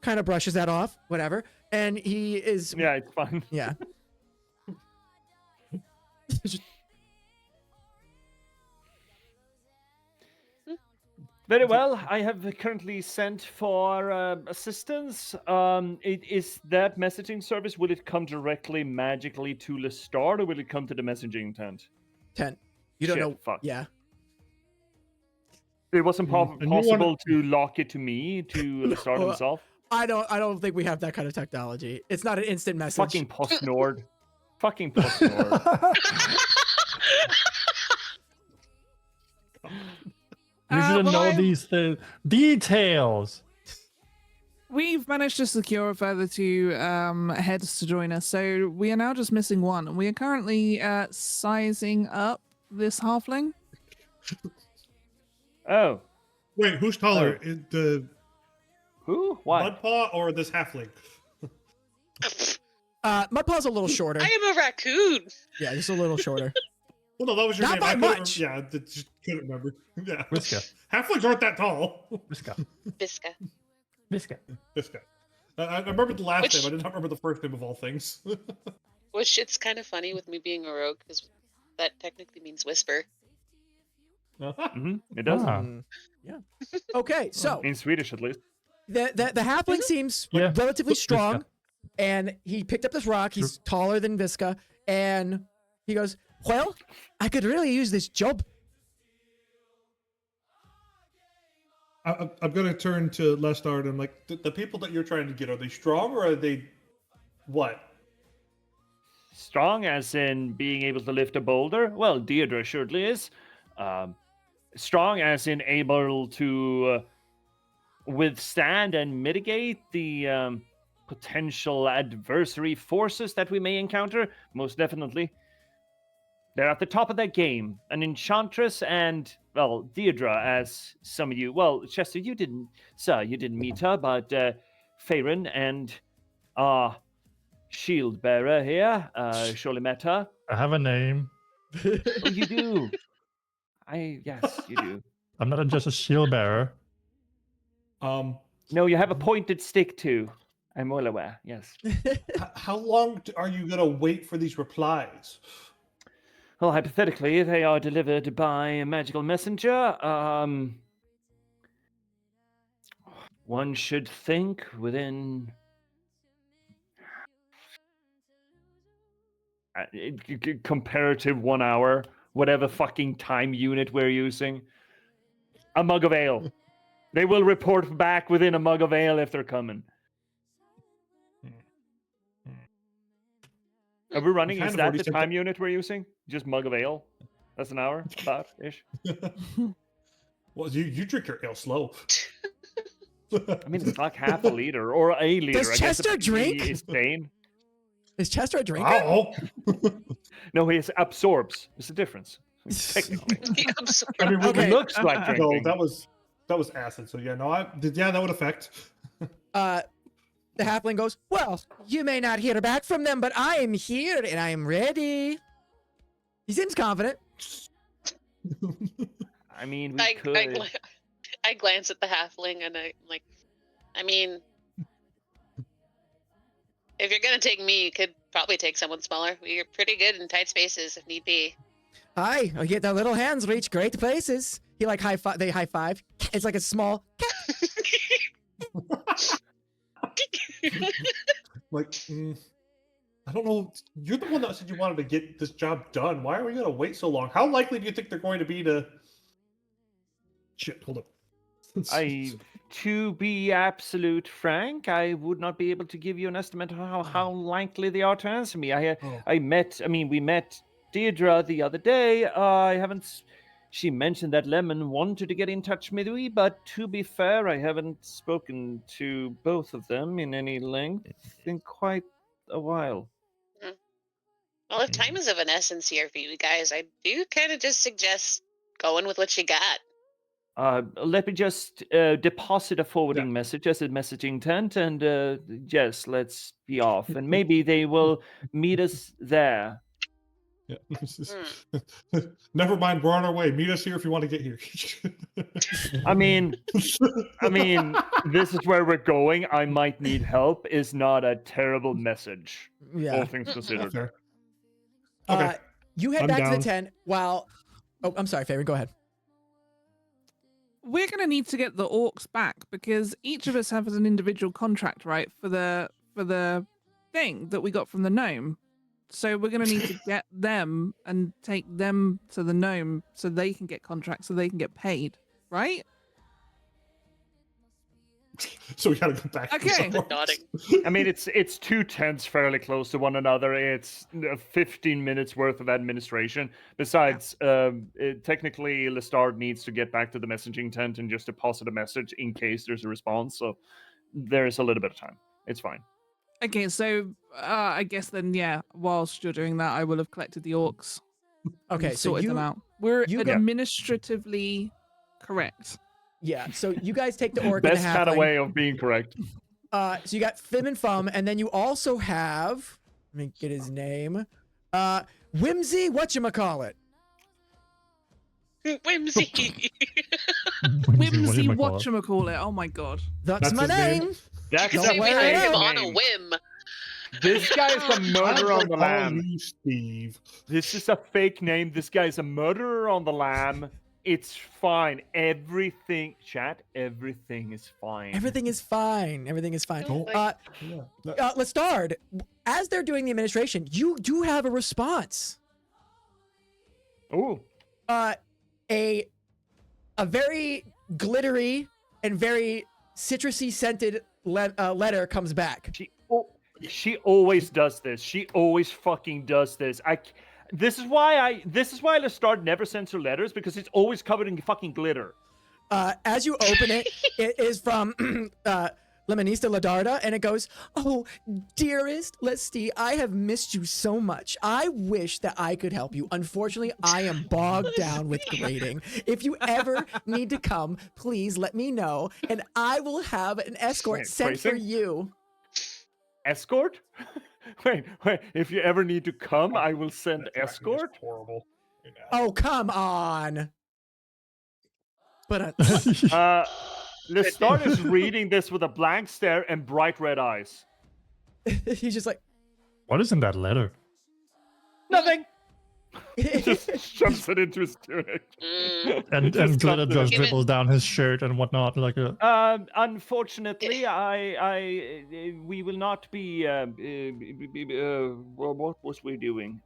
Kind of brushes that off, whatever. And he is Yeah, it's fun. yeah. Very well. I have currently sent for assistance. Is that messaging service, will it come directly magically to Lestat, or will it come to the messaging tent? Tent. You don't Shit, know. fuck. Yeah. It wasn't And you possible to lock it to me, to Lestat No, himself. I don't think we have that kind of technology. It's not an instant message. Fucking PostNord. Fucking PostNord. You should well, know these details. We've managed to secure a further 2 heads to join us, so we are now just missing 1, and we are currently sizing up this halfling. Oh. Wait, who's taller? The Who? Why? Mudpaw or this halfling? Mudpaw's a little shorter. I am a raccoon. Yeah, just a little shorter. Well, no, that was your Not name. by I couldn't much. Yeah, just couldn't remember. Yeah. Whisker. Halflings aren't that tall. Whisker. Bisca. Whisker. This guy. I remembered the last Which- name. I did not remember the first name of all things. Which it's kind of funny with me being a rogue because that technically means whisper. It does. Ah. Yeah. Okay, so In Swedish, at least. the halfling seems Yeah. relatively Visca. strong, and he picked up this rock. He's taller than Visca, and he goes, "Well, I could really use this job." I'm going to turn to Lestat and I'm like, the people that you're trying to get, are they strong or are they what? Strong as in being able to lift a boulder? Well, Deirdre surely is. Strong as in able to withstand and mitigate the potential adversary forces that we may encounter? Most definitely. They're at the top of their game. An enchantress and, well, Deirdre, as some of you... Well, Chester, you didn't meet her, but Farron and shield bearer here surely met her. I have a name. Oh, you do. Yes, you do. I'm not just a shield bearer. No, you have a pointed stick too. I'm well aware. Yes. How long are you going to wait for these replies? Well, hypothetically, they are delivered by a magical messenger. One should think within comparative 1 hour, whatever fucking time unit we're using. A mug of ale. They will report back within a mug of ale if they're coming. Are we running? kind Is of that already the said time unit we're using? Just mug of ale? That's an hour, about ish. Well, you drink your ale slow. I mean, it's like half a liter or a liter. Does I guess Chester drink? Is sane. Is Chester a drinker? Oh, No, he absorbs. It's the difference. Technically, I'm sorry. I mean, Okay. it looks like no, drinking. that was acid. So yeah, no, that would affect. The halfling goes, "Well, you may not hear back from them, but I am here and I am ready." He seems confident. I mean, we I could. I glance at the halfling and I'm like, I mean, if you're gonna take me, you could probably take someone smaller. We're pretty good in tight spaces if need be. Aye, I get their little hands reach great places. He like high five. They high five. It's like a small. Like, I don't know. You're the one that said you wanted to get this job done. Why are we going to wait so long? How likely do you think they're going to be to? Shit, hold up. To be absolute frank, I would not be able to give you an estimate of how likely they are to answer me. We met Deirdre the other day. She mentioned that Lemon wanted to get in touch with me, but to be fair, I haven't spoken to both of them in any length in quite a while. Well, if time is of an essence here for you guys, I do kind of just suggest going with what you got. Let me just deposit a forwarding message as a messaging tent, and yes, let's be off. And maybe they will meet us there. Yeah. Never mind, we're on our way. Meet us here if you want to get here. I mean, this is where we're going. I might need help is not a terrible message. All Yeah. things considered. Fair. Okay. You head I'm back to down. the tent while. Oh, I'm sorry, Favorite. Go ahead. we're going to need to get the orcs back because each of us has an individual contract, right, for the thing that we got from the gnome. So we're going to need to get them and take them to the gnome so they can get contracts, so they can get paid, right? So we gotta go back. Okay. To Nodding. I mean, it's two tents fairly close to one another. It's 15 minutes worth of administration. Besides, technically, Lestard needs to get back to the messaging tent and just deposit a message in case there's a response. So there's a little bit of time. It's fine. Okay, so I guess then, yeah, whilst you're doing that, I will have collected the orcs. Okay, and so sorted them you out. We're you go- administratively correct. yeah. So you guys take the orc and Best the kind of halfling. way of being correct. So you got Fim and Fum, and then you also have, let me get his name, Whimsy whatchamacallit. Whimsy. Whimsy whatchamacallit. whatchamacallit. Oh my god. That's That's my his name? name. That's Don't See, we worry hired him about on a name. whim. This guy is a murderer on the Call lamb. you Steve. This is a fake name. This guy's a murderer on the lamb. It's fine. Everything, chat. Everything is fine. Everything is fine. Everything is fine. Don't Yeah. Lestard, as they're doing the administration, you do have a response. Oh, A very glittery and very citrusy scented letter comes back. she always does this. She always fucking does this. This is why Lestard never sends her letters, because it's always covered in fucking glitter. As you open it, it is from Lemonista Ladarda, and it goes, "Oh, dearest Lestie, I have missed you so much. I wish that I could help you. Unfortunately, I am bogged down with grading. If you ever need to come, please let me know, and I will have an escort Wait, sent for phrasing? you." Escort? wait. If you ever need to come, I will send escort. Horrible. Oh, come on. But Lestard is reading this with a blank stare and bright red eyes. he's just like, What is in that letter? Nothing. Just shoves it into his tunic. Mm. And Just glitter got the- just Give it- dribbles down his shirt and whatnot. Like a Unfortunately, we will not be. What was we doing?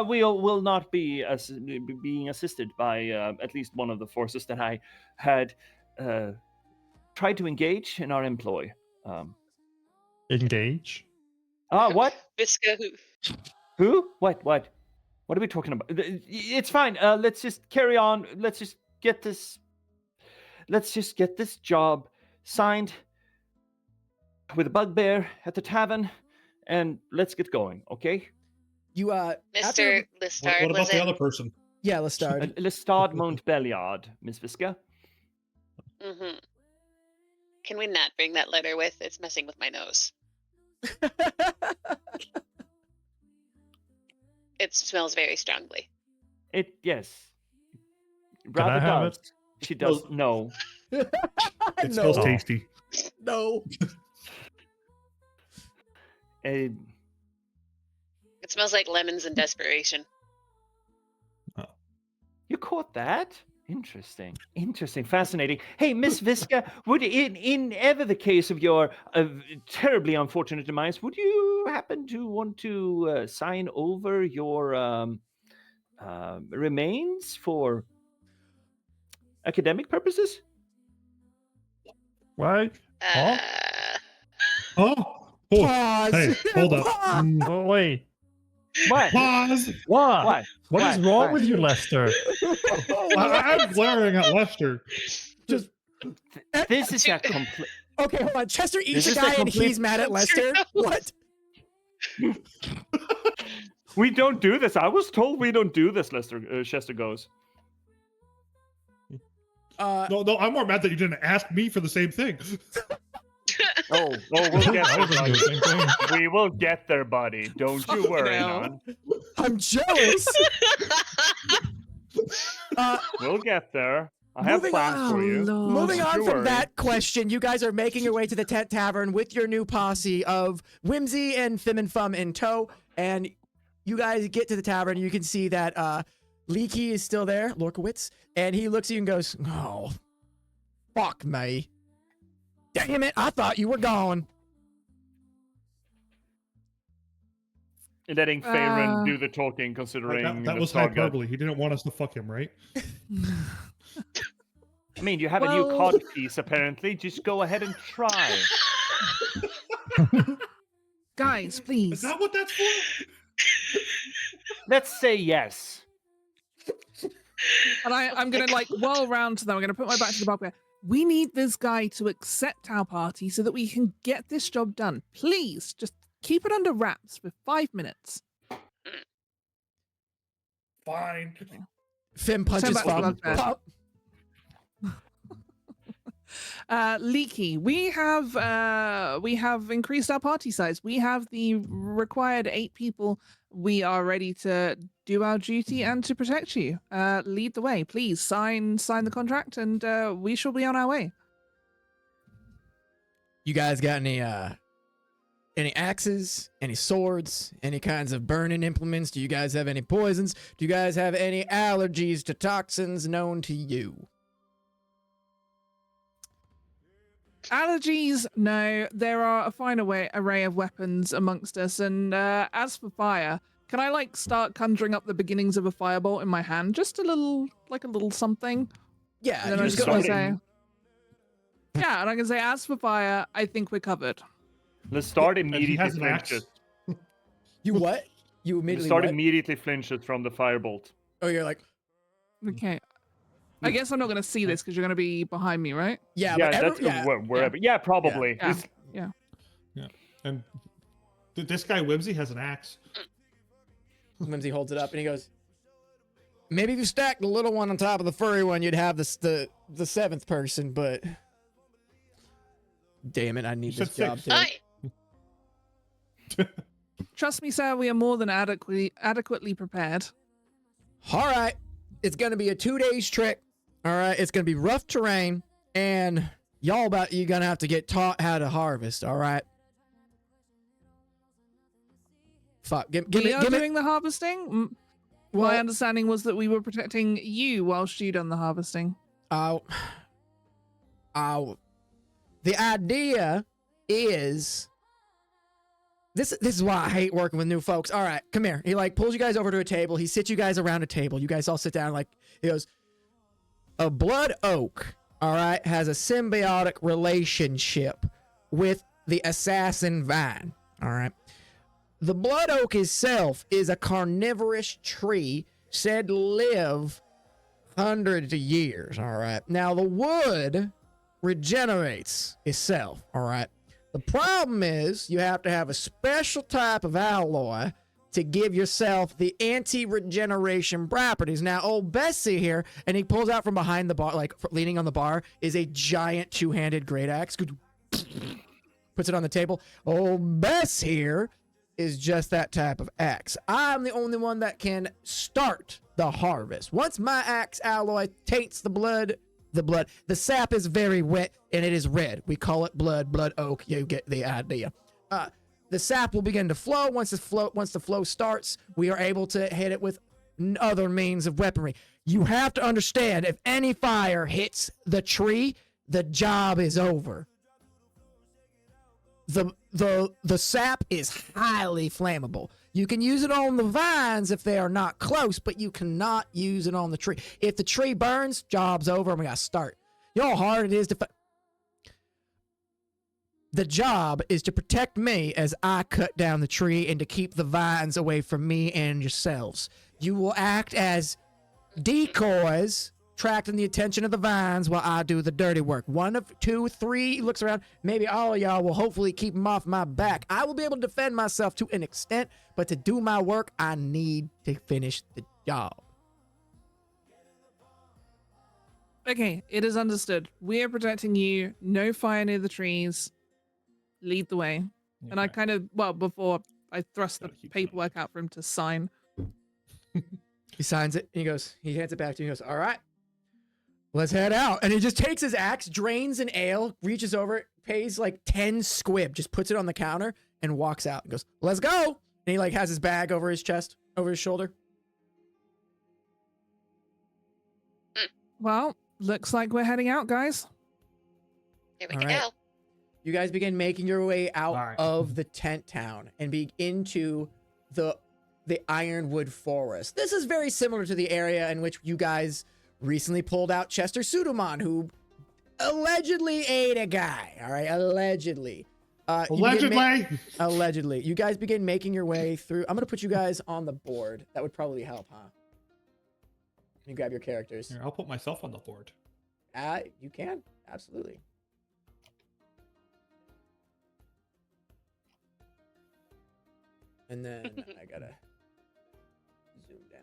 We will not be being assisted by at least one of the forces that I had tried to engage in our employ. engage. What? Visca, who? Who? What? What are we talking about? It's fine. Let's just carry on. Let's just get this job signed with a bugbear at the tavern, and let's get going. Okay? you, Mr. after- Listard, What about was the it? other person? yeah, Lestard. Lestard Montbelliard, Miss Visca. Mm-hmm. Can we not bring that letter with? It's messing with my nose. It smells very strongly. Yes. Can I Rather have does. She does. No. It No. smells tasty. No. It smells like lemons and desperation. You caught that? Interesting. Fascinating. Hey, Miss Visca, would in ever the case of your terribly unfortunate demise, would you happen to want to sign over your remains for academic purposes? Why? Uh, Oh, Pause. hey, hold up. Pause. Oh wait. What? Pause. What? What is wrong What? with you, Lester? I'm glaring at Lester. Just This is a complete. okay. Hold on. Chester eats This a is a guy and complete- he's mad at Lester. What? We don't do this. I was told we don't do this, Lester. Chester goes. No, I'm more mad that you didn't ask me for the same thing. Oh, we'll get I there, was gonna do the buddy. same thing. We will get there, buddy. Don't you Fucking worry, hell. man. I'm jealous. We'll get there. I have Moving plans Oh, for you. Moving Don't on you from worry. that question, you guys are making your way to the tent tavern with your new posse of Whimsy and Fim and Fum in tow, and you guys get to the tavern. You can see that Leaky is still there, Lorkowitz, and he looks at you and goes, "Oh, fuck me. Damn it, I thought you were gone." Letting Faerun do the talking, considering That the was target. hyperbole. He didn't want us to fuck him, right? I mean, you have a new Well- cod piece, apparently. Just go ahead and try. Guys, Is please. that what that's for? Let's say yes. And I'm going to like whirl around to them. I'm going to put my back to the bar. We need this guy to accept our party so that we can get this job done. Please, just keep it under wraps for 5 minutes. Fine. Finn punches Turn back to Fum. Bugbear. Pop. Leaky, we have increased our party size. We have the required 8 people. We are ready to do our duty and to protect you. Lead the way, please. Sign the contract, and we shall be on our way. You guys got any axes, any swords, any kinds of burning implements? Do you guys have any poisons? Do you guys have any allergies to toxins known to you? Allergies? No. There are a fine array of weapons amongst us. And as for fire, can I like start conjuring up the beginnings of a firebolt in my hand? Just a little something. Yeah, And then you I'm just just go, gonna starting. say, yeah, and I can say, as for fire, I think we're covered. Let's start And he immediately has an axe. flinches. you what? You Let's immediately start what? immediately flinches from the firebolt. Oh, you're like, Okay. I guess I'm not going to see this because you're going to be behind me, right? yeah, Yeah, but that's wherever. Yeah, probably. Yeah. This- Yeah. And this guy Whimsy has an axe. Whimsy holds it up and he goes, maybe if you stack the little one on top of the furry one, you'd have the 7th person, but damn it, I need You this said job 6. too. Hi. Trust me, sir, we are more than adequately prepared. All right, it's gonna be a 2-day trek. All right, it's gonna be rough terrain, and you're gonna have to get taught how to harvest. All right. Fuck, give We me, are give me. doing the harvesting? My Well, understanding was that we were protecting you whilst you done the harvesting. the idea is this is why I hate working with new folks. All right, come here. He like pulls you guys over to a table. He sits you guys around a table. You guys all sit down. Like he goes, a blood oak, all right, has a symbiotic relationship with the assassin vine. All right. The blood oak itself is a carnivorous tree said to live hundreds of years. All right. Now the wood regenerates itself. All right. The problem is you have to have a special type of alloy to give yourself the anti-regeneration properties. Now, old Bessie here, and he pulls out from behind the bar, like leaning on the bar, is a giant two-handed great axe. Puts it on the table. Old Bess here is just that type of axe. I'm the only one that can start the harvest. Once my axe alloy taints the sap is very wet and it is red. We call it blood oak. You get the idea. The sap will begin to flow. Once the flow starts, we are able to hit it with other means of weaponry. You have to understand, if any fire hits the tree, the job is over. The sap is highly flammable. You can use it on the vines if they are not close, but you cannot use it on the tree. If the tree burns, job's over and we gotta start. You know how hard it is to the job is to protect me as I cut down the tree and to keep the vines away from me and yourselves. You will act as decoys, attracting the attention of the vines while I do the dirty work. 1 of 2, 3, he looks around. Maybe all of y'all will hopefully keep them off my back. I will be able to defend myself to an extent, but to do my work, I need to finish the job. Okay, it is understood. We are protecting you. No fire near the trees. Lead the way. And I kind of, before I thrust the Gotta keep paperwork out for him to sign. He signs it, and he hands it back to you, he goes, all right, let's head out. And he just takes his axe, drains an ale, reaches over, pays like 10 squib, just puts it on the counter, and walks out. And goes, let's go. And he like has his bag over his chest, over his shoulder. Well, looks like we're heading out, guys. Here we All go. right. You guys begin making your way out All right. of the tent town and be into the Ironwood Forest. This is very similar to the area in which you guys recently pulled out Chester Sudaman, who allegedly ate a guy. All right, allegedly. Allegedly. You guys begin making your way through. I'm gonna put you guys on the board. That would probably help, huh? You grab your characters. Here, I'll put myself on the board. You can absolutely. And then I gotta zoom down,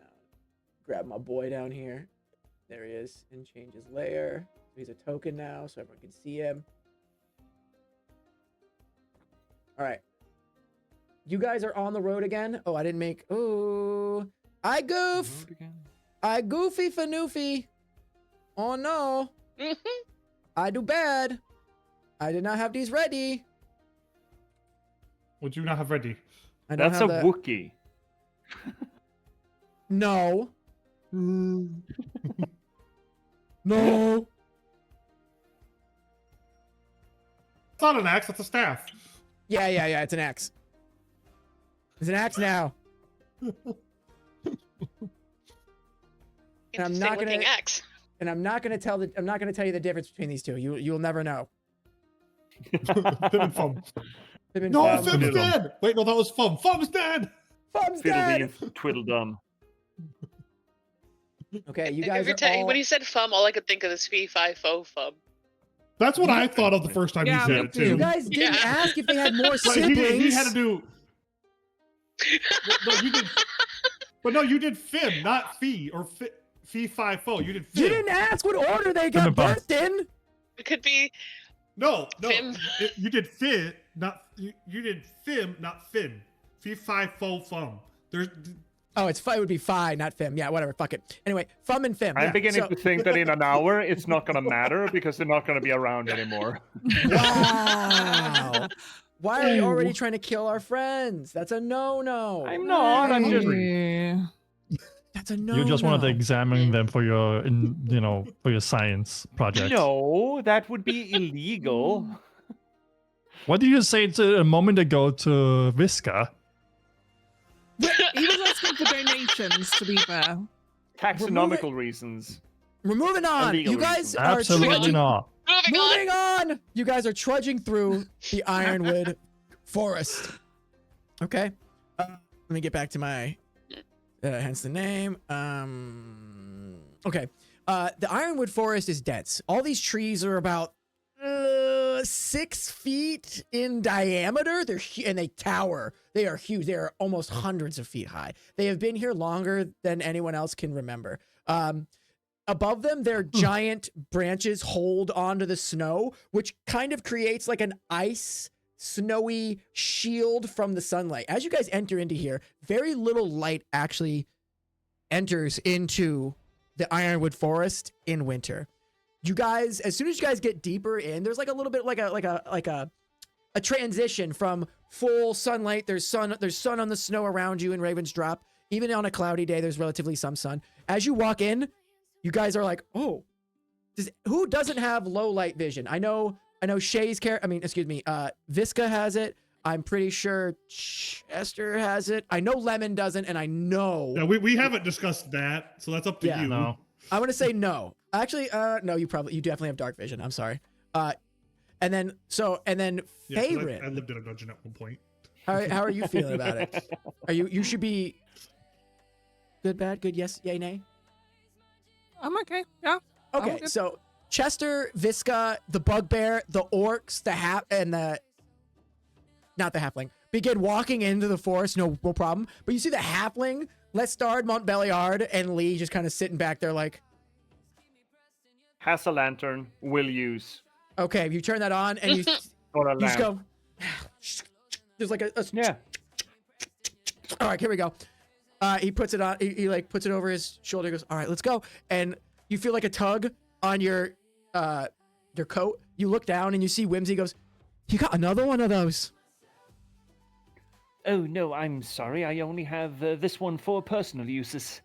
grab my boy down here. There he is, and change his layer. So he's a token now, so everyone can see him. All right. You guys are on the road again. Oh, I didn't make. Oh, I goof. I goofy fanoofy. Oh no. I do bad. I did not have these ready. Would you not have ready? I don't That's a have Wookiee. No. No. It's not an axe, it's a staff. Yeah. It's an axe. It's an axe now. And I'm not gonna. Looking axe. And I'm not gonna tell you the difference between these two. You'll never know. Fim and Fum. Fim and No, Fum. Fim's dead! Wait, no, that was Fum. Fum's dead! Fum's dead. Fiddledee, Twiddledum. Okay, you guys Every are time all... when he said fum, all I could think of is fee fi fo fum. That's what I thought of the first time Yeah, you said me it, too. too. You guys didn't Yeah. ask if they had more But siblings. he had to do... No, you did... But no, you did Fim, not Fee, or Fee, Fi, Fo. You did Fim. You didn't ask what order they got Fim and birthed in. It could be No. Fim. You did Fi, not... You did Fim, not Fin. Fee, Fi, Fo, Fum. There's... Oh, it would be Phi, not Fim. Yeah, whatever. Fuck it. Anyway, Fum and Fim. I'm yeah, beginning so- to think that in an hour it's not going to matter because they're not going to be around anymore. Wow. Why are we already trying to kill our friends? That's a no-no. I'm not. I'm just. Yeah. That's a no-no. You just wanted to examine them for your, for your science project. No, that would be illegal. What did you say a moment ago to Visca? He was asking for donations, to be fair. Taxonomical reasons. We're moving on. Illegal You guys reasons. are Absolutely trudging, not. moving on. moving on. You guys are trudging through the Ironwood Forest. Okay. Let me get back to my, hence the name. Okay. The Ironwood Forest is dense. All these trees are about 6 feet in diameter. And they tower. They are huge. They are almost hundreds of feet high. They have been here longer than anyone else can remember. Above them, their giant branches hold onto the snow, which kind of creates like an ice, snowy shield from the sunlight. As you guys enter into here, very little light actually enters into the Ironwood Forest in winter. You guys, as soon as you guys get deeper in, there's like a little bit like a transition from full sunlight. There's sun on the snow around you in Raven's Drop. Even on a cloudy day, there's relatively some sun. As you walk in, you guys are like, oh, who doesn't have low light vision? I know Shay's Visca has it. I'm pretty sure Chester has it. I know Lemon doesn't, and I know. Yeah, we haven't discussed that, so that's up to Yeah. you. No. I want to say no. Actually, no, you definitely have dark vision. I'm sorry. And then Yeah, 'cause Favorite. I lived in a dungeon at one point. How are you feeling about it? You should be good, bad, good, yes, yay, nay. I'm okay. Yeah. Okay, good. so Chester, Visca, the bugbear, the orcs, not the halfling, begin walking into the forest, no problem. But you see the halfling, Lestard, Montbelliard, and Lee just kind of sitting back there like, Has a lantern, will use. okay, you turn that on and you Or a you just lamp. go, there's like a Yeah. all right, here we go. He puts it on, he like puts it over his shoulder, he goes, all right, let's go. And you feel like a tug on your coat. You look down and you see Whimsy goes, you got another one of those. Oh, no, I'm sorry. I only have this one for personal uses.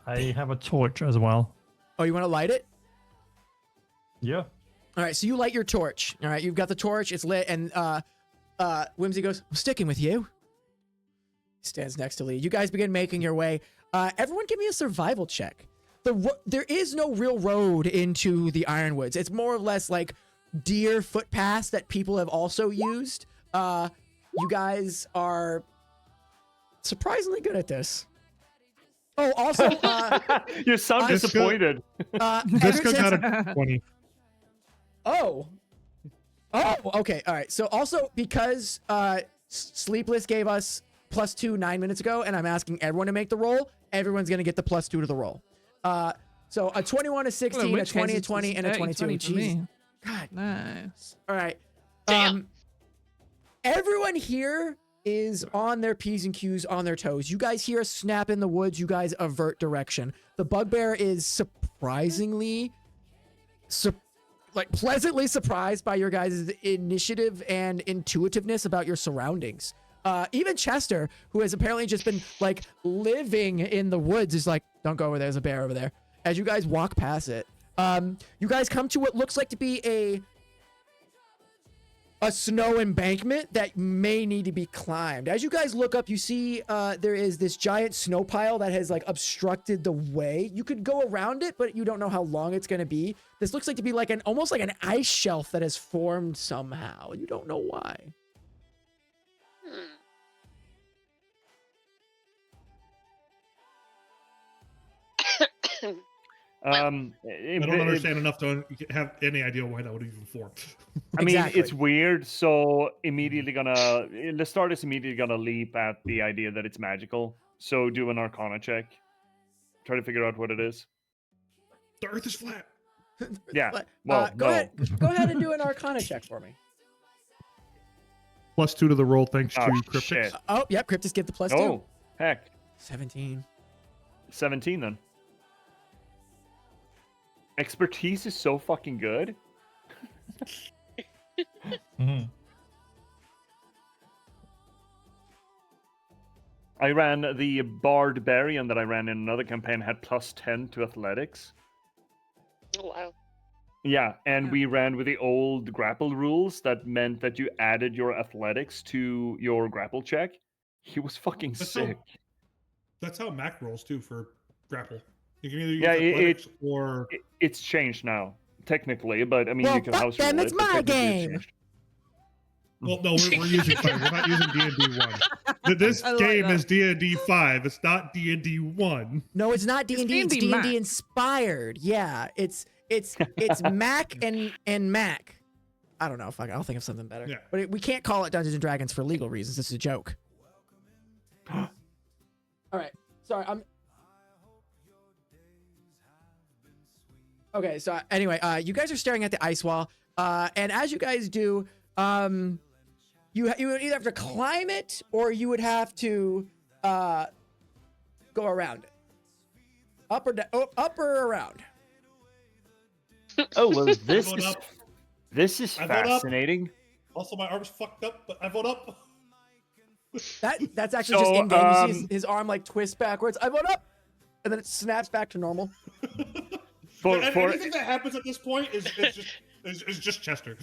I have a torch as well. Oh, you want to light it? Yeah. All right, so you light your torch. All right, you've got the torch. It's lit, and Whimsy goes, I'm sticking with you. Stands next to Lee. You guys begin making your way. Everyone give me a survival check. There is no real road into the Ironwoods. It's more or less like deer footpaths that people have also used. You guys are surprisingly good at this. Oh, also, You sound This disappointed. Visca got a 20. Oh, okay. All right. So also because Sleepless gave us +2 9 minutes ago, and I'm asking everyone to make the roll, everyone's going to get the +2 to the roll. So a 21, a 16, a 20, a 20, and a 22. Jeez. God. Nice. All right. Damn. Everyone here is on their P's and Q's, on their toes. You guys hear a snap in the woods. You guys avert direction. The bugbear is surprisingly, pleasantly surprised by your guys' initiative and intuitiveness about your surroundings. Even Chester, who has apparently just been like living in the woods, is like, don't go over there. There's a bear over there. As you guys walk past it, you guys come to what looks like to be a snow embankment that may need to be climbed. As you guys look up, you see there is this giant snow pile that has like obstructed the way. You could go around it, but you don't know how long it's going to be. This looks like to be like almost like an ice shelf that has formed somehow. You don't know why. I don't understand enough to have any idea why that would even form. I mean, Exactly. it's weird. So Lestard is immediately gonna leap at the idea that it's magical. So do an Arcana check. Try to figure out what it is. The Earth is flat. Yeah. But, Well, go ahead. Go ahead and do an Arcana check for me. +2 to the roll thanks Oh, to Cryptic. shit. Oh, yep. Cryptus get the +2. Oh, heck. 17. 17 then. Expertise is so fucking good. Mhm. I ran the Barbarian that I ran in another campaign had +10 to athletics. Oh, wow. Yeah, and we ran with the old grapple rules that meant that you added your athletics to your grapple check. He was fucking That's sick. That's how Mac rolls too for grapple. You can either use Yeah, athletics or It's changed now, technically, but I mean, Well, you can fuck house them, rule it's it, but my technically it's game. changed. well, no, we're using 5. We're not using D&D 1. This I like game that. is D&D 5. It's not D&D 1. No, it's not D&D. It's D&D Mac. D&D inspired. Yeah, it's Mac and Mac. I don't know. Fuck, I'll think of something better. Yeah. But we can't call it Dungeons and Dragons for legal reasons. This is a joke. All right. Sorry, Okay, so anyway, you guys are staring at the ice wall, and as you guys do, you would either have to climb it or you would have to go around it, up or around. Oh well, I this vote is up. this is I vote up. fascinating. Also, my arm's fucked up, but I vote up. That's actually just So, in game. You see his arm like twist backwards. I vote up, and then it snaps back to normal. Anything that happens at this point is just Chester.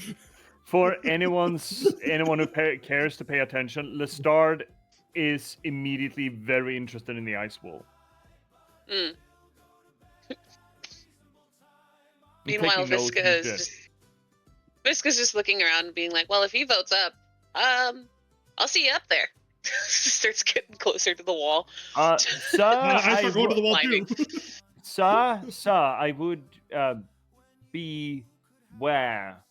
For anyone who cares to pay attention, Lestard is immediately very interested in the ice wall. Mm. I'm Meanwhile, taking notes, Visca's just looking around and being like, well, if he votes up, I'll see you up there. Starts getting closer to the wall. Sir, I start going to the wall too. climbing. Sir, I would beware.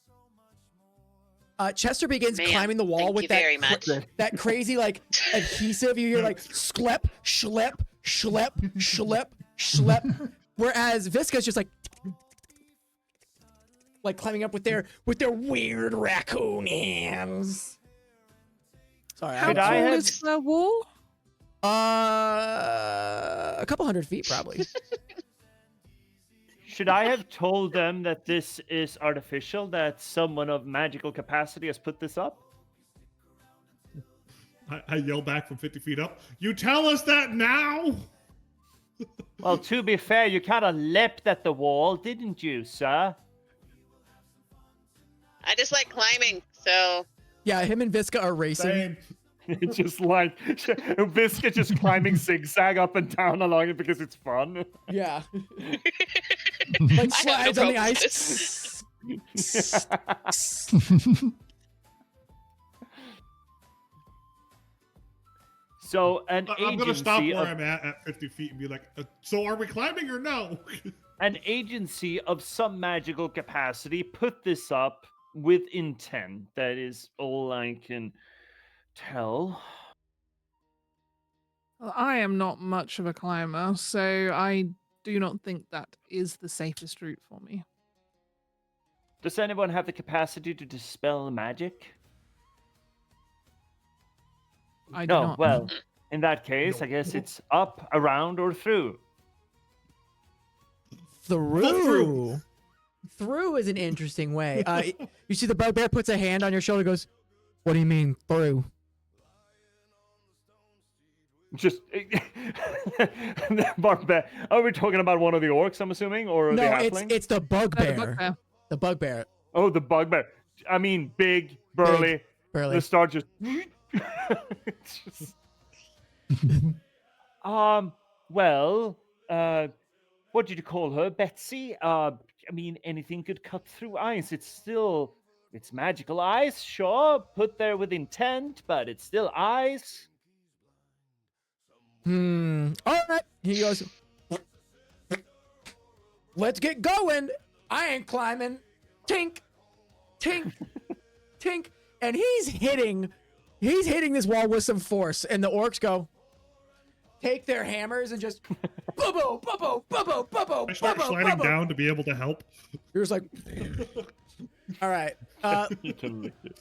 Chester begins Man, climbing the wall thank with you that very much. that crazy like adhesive. You hear like schlep, schlep, schlep, schlep, schlep. Whereas Visca's just like climbing up with their weird raccoon hands. Sorry, How Could I tall have- is the wall? a couple hundred feet probably. Should I have told them that this is artificial, that someone of magical capacity has put this up? I yell back from 50 feet up. You tell us that now? Well, to be fair, you kind of leapt at the wall, didn't you, sir? I just like climbing, so Yeah, him and Visca are racing. Same. It's just like Visca just climbing zigzag up and down along it because it's fun. Yeah. I Like have slides no on the problem with ice. So an I'm gonna stop agency where of I'm at 50 feet and be like, so are we climbing or no? an agency of some magical capacity put this up with intent. That is all I can tell. Well, I am not much of a climber, so I do not think that is the safest route for me. Does anyone have the capacity to dispel magic? I do No, not. well, in that case, I guess it's up, around, or through. Through. Through is an interesting way. You see the bugbear puts a hand on your shoulder, goes, "What do you mean through?" Just Barbet. Are we talking about one of the orcs? I'm assuming, or the No, halfling? it's the No, the bugbear. bugbear. The bugbear. Oh, the bugbear. I mean, big, burly. Burly. The star just. It's just. Well, what did you call her? Betsy? I mean, anything could cut through ice. It's magical ice, sure, put there with intent, but it's still ice. All right. He goes, "Let's get going. I ain't climbing." Tink, tink, tink. And he's hitting this wall with some force. And the orcs go, take their hammers and just bubbo, bubbo, bubbo, bubbo, I start bubbo, sliding bubbo. down to be able to help. You're just like, all right.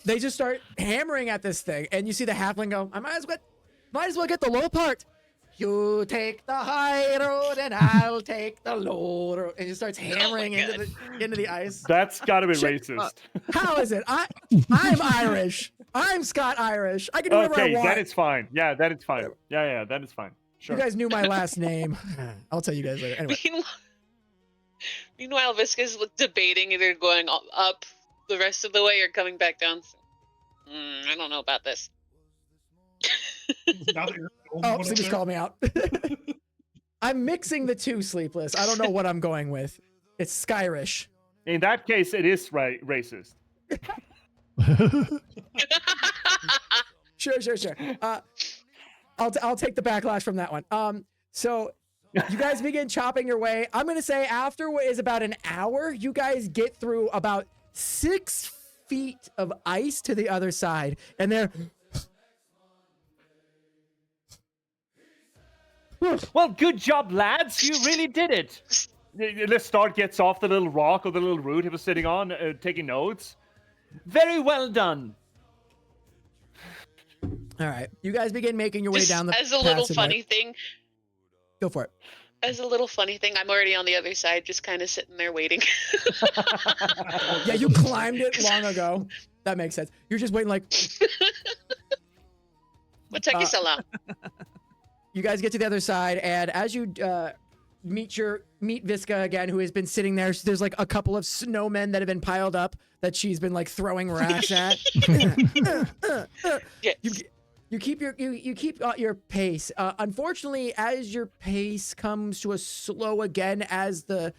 They just start hammering at this thing. And you see the halfling go, I might as well get the low part. You take the high road and I'll take the low road. And he starts hammering into the ice. That's gotta be Shit, racist. How is it? I'm Irish. I'm Scott Irish. I can do whatever I Okay, want. that is fine. Yeah, that is fine. Yeah, that is fine. Sure. You guys knew my last name. I'll tell you guys later. Anyway, Meanwhile, Visca's debating either going up the rest of the way or coming back down. I don't know about this. Now that you're the only one up Sleepless there. called me out. I'm mixing the two, Sleepless. I don't know what I'm going with. It's Skyrish. In that case, it is racist. Sure. I'll take the backlash from that one. So you guys begin chopping your way. I'm gonna say after what is about an hour, you guys get through about 6 feet of ice to the other side, and they're Well, good job, lads. You really did it. The start gets off the little rock or the little root he was sitting on, taking notes. Very well done. all right. You guys begin making your way Just down the as a little passageway. funny thing, Go for it. I'm already on the other side, just kind of sitting there waiting. Yeah, you climbed it long ago. That makes sense. You're just waiting, like, What took you so long? you guys get to the other side, and as you meet Visca again, who has been sitting there, there's like a couple of snowmen that have been piled up that she's been like throwing rocks at. Yes. You keep your pace. Unfortunately, as your pace comes to a slow again, as the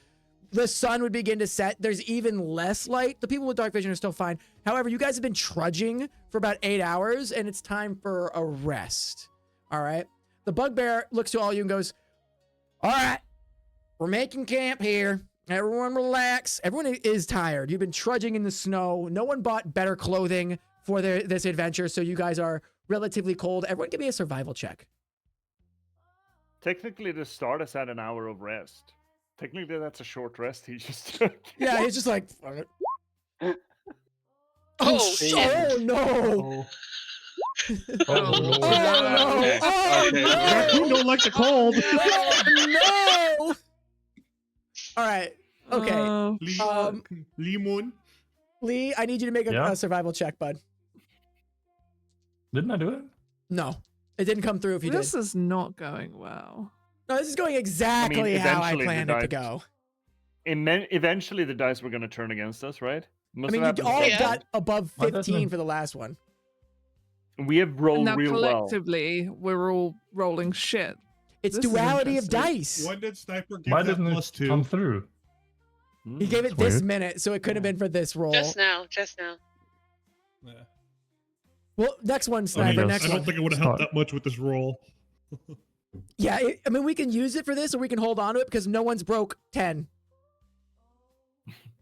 sun would begin to set, there's even less light. The people with dark vision are still fine. However, you guys have been trudging for about 8 hours, and it's time for a rest. All right. The bugbear looks to all you and goes, "All right, we're making camp here. Everyone relax. Everyone is tired. You've been trudging in the snow. No one bought better clothing for this adventure, so you guys are relatively cold. Everyone give me a survival check." Technically, the start has had an hour of rest. Technically, that's a short rest he just took. Yeah, he's just like, "Fuck it." Oh, shit. Oh no. Oh, Oh no. Okay. Oh Okay. no. Raccoon don't like the cold. Oh no. All right. Okay. Limon. Lee, I need you to make Yeah? a survival check, bud. Didn't I do it? No. It didn't come through if you This did. is not going well. No, this is going exactly how I eventually the planned it to dice- go. Eventually, the dice were going to turn against us, right? I mean, you all Yeah. got above Why doesn't 15 it- for the last one. we have rolled Now real well. collectively, we're all rolling shit. It's This is duality of interesting. dice. When did Sniper give Why that didn't plus it 2? come through? He gave it That's this weird. minute, so it could have been for this roll. Just now. Just now. Yeah. Well, next one, I mean, Sniper. yes. Next I don't one. think it would have helped that much with this roll. Yeah, I mean, we can use it for this, or we can hold on to it because no one's broke 10.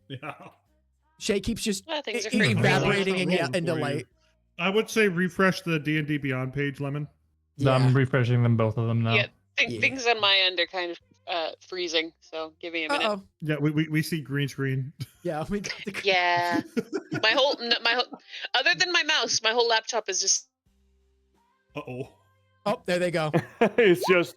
Yeah. Shay keeps just Well, things are e- free. evaporating Rolling for into you. light. I would say refresh the D&D Beyond page, Lemon. Yeah. I'm refreshing them, both of them now. Yeah, Yeah. things on my end are kind of freezing, so give me a minute. Uh-oh. Yeah, we see green screen. Yeah, we got the... Yeah, my whole other than my mouse, my whole laptop is just Uh-oh. Oh, there they go. It's just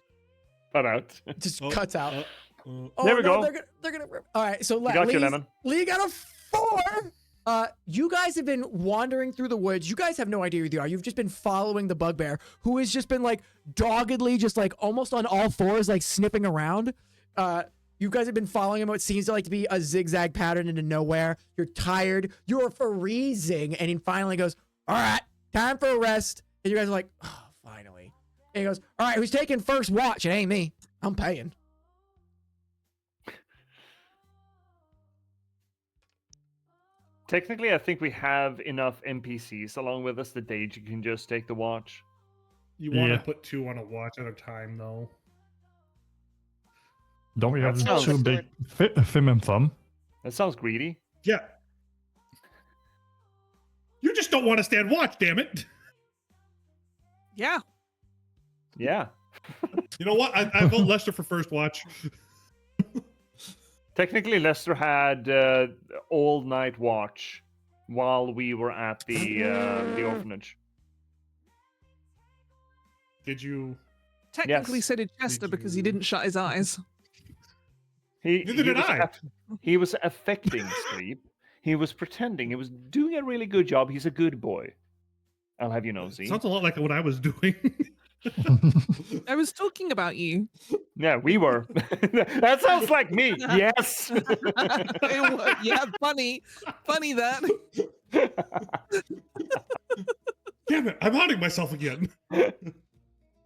cut out. Just Oh, cuts out. Oh, Oh, There we no, go. They're gonna rip. All right, so We got you, Lee's- Lemon. Lee got a 4. You guys have been wandering through the woods. You guys have no idea who they are. You've just been following the bugbear, who has just been like doggedly, just like almost on all fours, like sniffing around. You guys have been following him. What seems to like to be a zigzag pattern into nowhere. You're tired. You're freezing, and he finally goes, "All right, time for a rest." And you guys are like, "Oh, finally." And he goes, "All right, who's taking first watch? It ain't me. I'm paying." Technically, I think we have enough NPCs along with us that Deji can just take the watch. You want Yeah. to put 2 on a watch at a time, though. Don't we have That sounds two big Fim and Thumb? That sounds greedy. Yeah. You just don't want to stand watch, damn it. Yeah. Yeah. You know what? I vote Lester for first watch. Technically, Lester had all night watch while we were at the orphanage. Did you? Technically, Yes. so did Chester because he didn't shut his eyes. Neither did I. He was affecting sleep. He was pretending. He was doing a really good job. He's a good boy. I'll have you know, Z. Sounds a lot like what I was doing. I was talking about you. Yeah, we were. That sounds like me. Yes. Yeah, funny that. Damn it! I'm haunting myself again.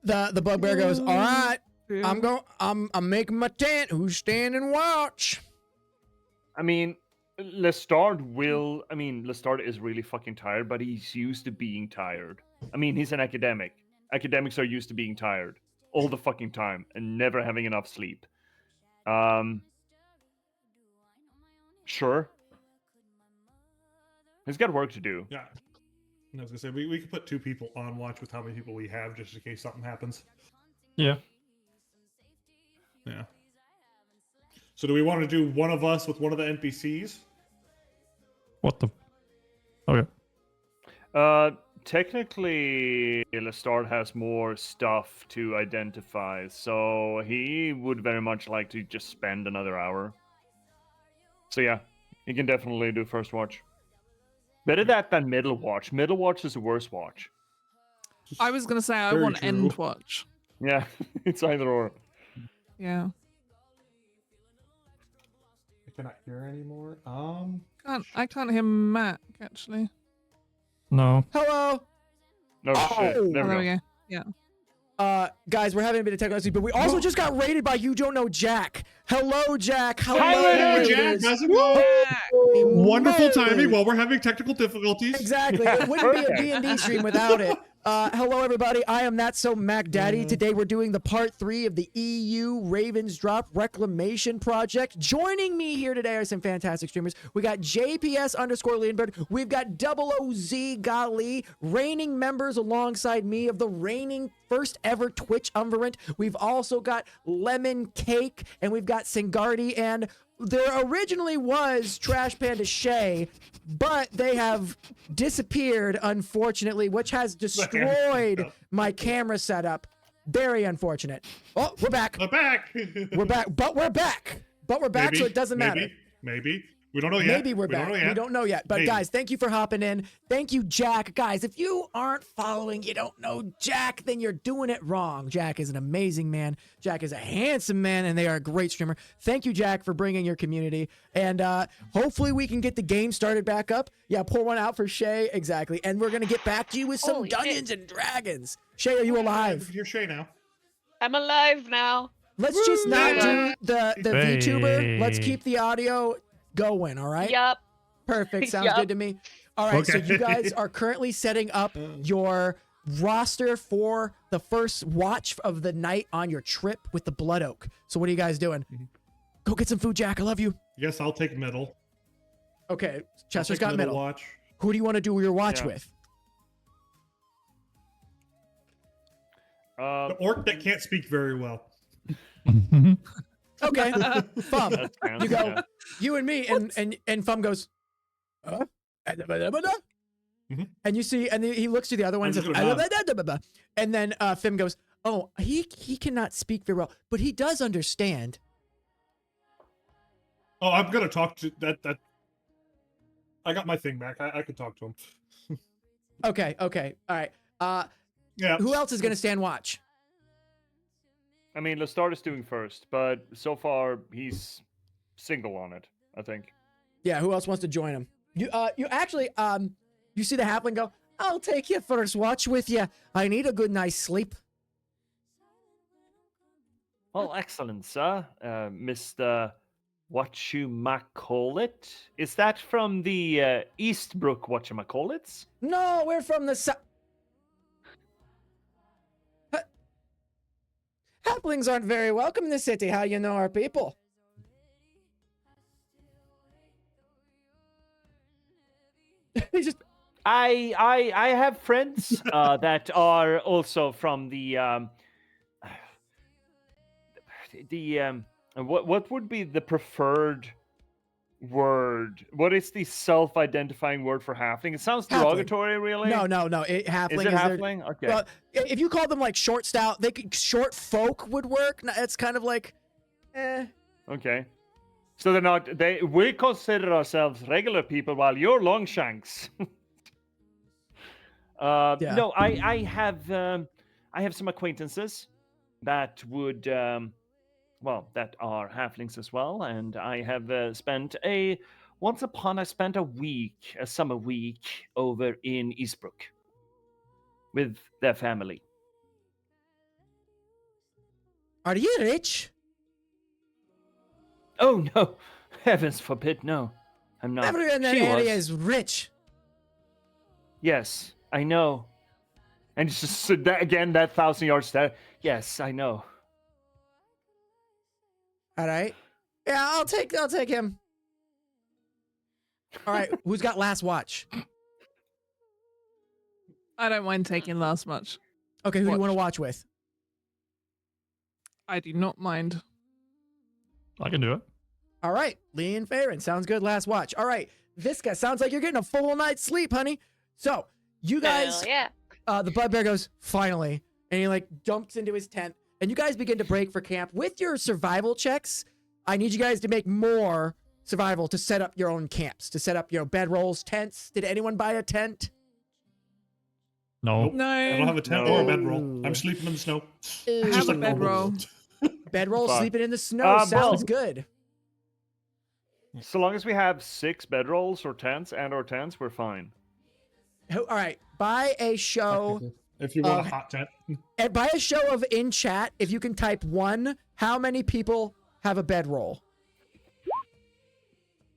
The bugbear goes, "All right, I'm making my tent. Who's standing watch?" I mean, Lestat is really fucking tired, but he's used to being tired. I mean, he's an academic. Academics are used to being tired all the fucking time and never having enough sleep. Sure. He's got work to do. Yeah. I was gonna say we could put 2 people on watch with how many people we have, just in case something happens. Yeah. Yeah. So do we want to do one of us with one of the NPCs? What the? Okay. Technically, Lestat has more stuff to identify, so he would very much like to just spend another hour. So yeah, he can definitely do first watch. Better that than middle watch. Middle watch is the worst watch. I was gonna say I Very want true. end watch. Yeah, it's either or. Yeah. I cannot hear anymore. I can't hear Mac actually. No. Hello. No shit. Oh, There There we we go. go. Yeah. Guys, we're having a bit of technical issues, but we also just got raided by You Don't Know Jack. Hello, Jack. Hello, Hi, Jack. raiders. How's it going? Wonderful Raiders. timing while we're having technical difficulties. Exactly. It wouldn't be a Perfect. D&D stream without it. Hello, everybody. I am Not So Mac Daddy. Today we're doing the part 3 of the EU Ravens Drop Reclamation Project. Joining me here today are some fantastic streamers. We got JPS Lindberg. We've got DoubleOhZee Gali, reigning members alongside me of the reigning first ever Twitch umvirant. We've also got Lemon Cake, and we've got Singarti, and there originally was TrashpandaShay, but they have disappeared, unfortunately, which has destroyed my camera setup. Very unfortunate. Oh, we're back. We're back. We're back. But we're back. But we're back, so it doesn't matter. Maybe. We don't know yet. Maybe we're back. Don't know yet. We don't know yet. But Maybe. guys, thank you for hopping in. Thank you, Jack. Guys, if you aren't following, you don't know Jack, then you're doing it wrong. Jack is an amazing man. Jack is a handsome man, and they are a great streamer. Thank you, Jack, for bringing your community. And hopefully we can get the game started back up. Yeah, pour one out for Shay. Exactly. And we're going to get back to you with some Holy Dungeons shit. and Dragons. Shay, are you alive? You're Shay now. I'm alive now. Let's just not do the Hey. VTuber. Let's keep the audio going, all right? Yup. Perfect. Sounds Yup. good to me. All right, so Okay. you guys are currently setting up your roster for the first watch of the night on your trip with the Blood Oak. So what are you guys doing? Go get some food, Jack. I love you. Yes, I'll take middle. Okay, I'll Chester's take got middle. watch. Who do you want to do your watch Yeah. with? The orc that can't speak very well. Okay, Fum. That's You go. yeah. You and me, and Fum goes. Mhm. And you see, and he looks to the other one and I'm says, just gonna and then Fim goes, "Oh, he cannot speak very well, but he does understand." Oh, I'm gonna talk to that. I got my thing back. I can talk to him. Okay, all right. Yeah. Who else is gonna stand watch? I mean, Lestat is doing first, but so far he's single on it, I think. Yeah, who else wants to join him? You actually, you see the halfling go, "I'll take your first watch with you. I need a good night's sleep." Well, excellent, sir. Mr. What you might call it? Is that from the Eastbrook whatchamacallits? No, we're from the south. Halflings aren't very welcome in the city. How you know our people? He just I have friends that are also from the what would be the preferred word? What is the self-identifying word for halfling? It sounds Halfling. derogatory, really. no. Halfling Is it their- halfling? Okay. Well, if you call them like short stout, short folk would work. It's kind of like, Okay. So they're not. We consider ourselves regular people, while you're longshanks. Yeah. No, I have some acquaintances that would that are halflings as well, and I have spent a summer week over in Eastbrook with their family. are you rich? Oh no, heavens forbid, no, I'm not. Everyone in that She area was. is rich. Yes, I know. And it's just so that, again, that 1,000-yard stare. Yes, I know. All right. Yeah, I'll take him. All right, who's got last watch? I don't mind taking last much. Okay, who do you want to watch with? I do not mind. I can do it. All right, Lee and Farron. Sounds good. Last watch. All right, Visca. Sounds like you're getting a full night's sleep, honey. So you guys, Hell yeah. the Bugbear goes finally, and he like jumps into his tent, and you guys begin to break for camp with your survival checks. I need you guys to make more survival to set up your own camps, to set up bedrolls, tents. Did anyone buy a tent? No. Nope. No. I don't have a tent No. or a bedroll. I'm sleeping in the snow. I have Just a like normal. bedroll. Bedroll, Fuck. sleeping in the snow sounds well- good. So long as we have 6 bedrolls or tents, we're fine. All right, buy a show. If you want a hot tent. And by a show of in chat, if you can type 1, how many people have a bedroll?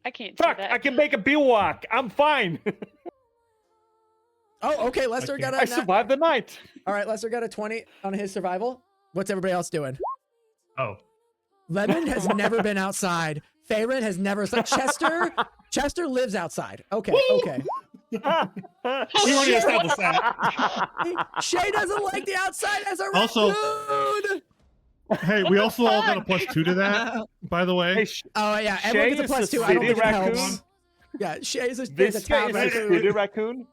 I can't do Fuck! that. I can make a bivouac. I'm fine. Oh, okay. Lester got a. I survived the night. All right, Lester got a 20 on his survival. What's everybody else doing? Oh. Lemon has never been outside. Farron has never. Chester lives outside. Okay. We already established that. Shay doesn't like the outside as a Also- raccoon. Hey, we also all got a +2 to that, by the way. Hey, Oh yeah, everyone Shay gets a is +2. the I don't city think it helps. raccoon. Yeah, Shay's a This top guy is a raccoon. city raccoon.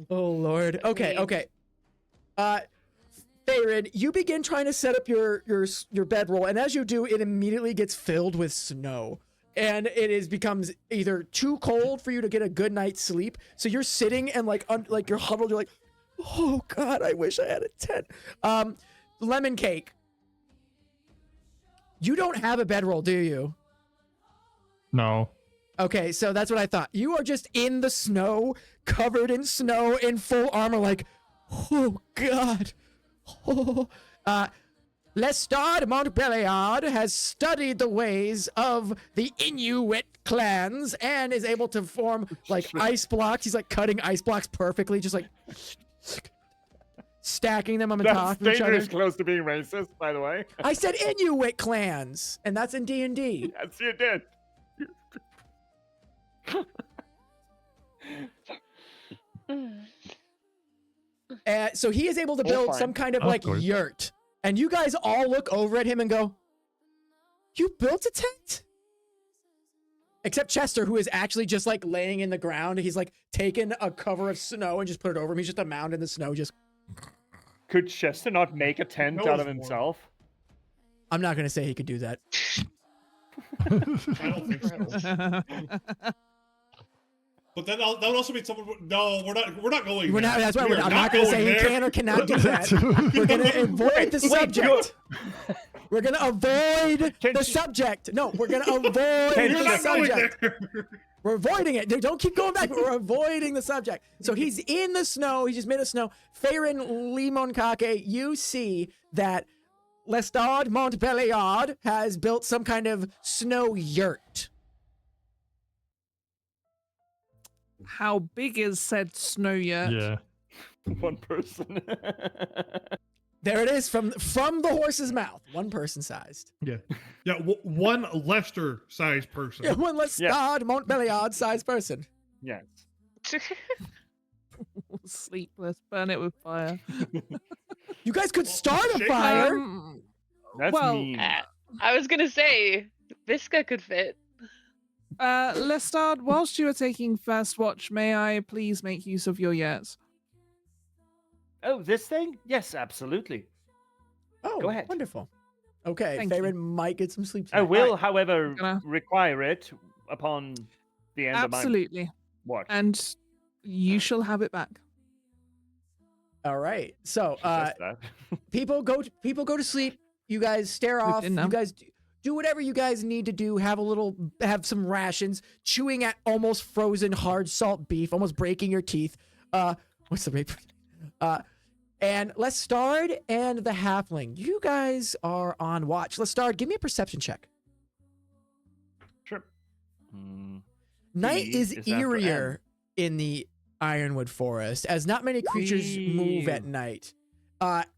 Oh Lord. Okay. Farron, you begin trying to set up your bedroll, and as you do, it immediately gets filled with snow. and becomes either too cold for you to get a good night's sleep. So you're sitting and like you're huddled. You're like, oh God, I wish I had a tent. Lemon cake. You don't have a bedroll, do you? No. Okay, so that's what I thought. You are just in the snow, covered in snow, in full armor, like, oh God. Oh. Lestat Montbelliard has studied the ways of the Inuit clans and is able to form like ice blocks. He's like cutting ice blocks perfectly, just like stacking them on the top of each other. Dangerous close to being racist, by the way. I said Inuit clans, and that's in D&D. Yes, you did. So he is able to build some kind of like yurt. And you guys all look over at him and go, you built a tent? Except Chester, who is actually just like laying in the ground. He's like taken a cover of snow and just put it over him. He's just a mound in the snow. Just. Could Chester not make a tent out of himself? I'm not going to say he could do that. I don't think so. But then that would also be someone. No, we're not going. We're not. That's why We are I'm not going to say there. he can or cannot do that. We're going to avoid the subject. We're going to avoid the subject. No, we're going to avoid You're the not going subject. there. We're avoiding it. Dude, don't keep going back. We're avoiding the subject. So he's in the snow. He's just made of snow. Farron Limonkake, you see that Lestat Montbelliard has built some kind of snow yurt. How big is said snow yurt? Yeah. One person. There it is from the horse's mouth. One person sized. Yeah. One Lester-sized person. Yeah, one Lestat Montbelliard sized person. Yes. Sleepless, burn it with fire. You guys could start a shit. fire. That's Well, mean. I was gonna say Visca could fit. Lestat, whilst you are taking first watch, may I please make use of your yurts? Oh, this thing? Yes, absolutely. Oh, Go ahead. wonderful. Okay, Thank Farron might get some sleep. I tonight. will, All right. however, Gonna- require it upon the end of my Absolutely. watch. And you shall have it back. All right. So, She says that. people go to sleep. You guys stare Sleep off. in You now. guys do whatever you guys need to do. Have some rations. Chewing at almost frozen hard salt beef, almost breaking your teeth. What's the rate? And Lestat and the halfling. You guys are on watch. Lestat, give me a perception check. Sure. Mm, Night E is is after eerier in the Ironwood Forest, as not many creatures move at night.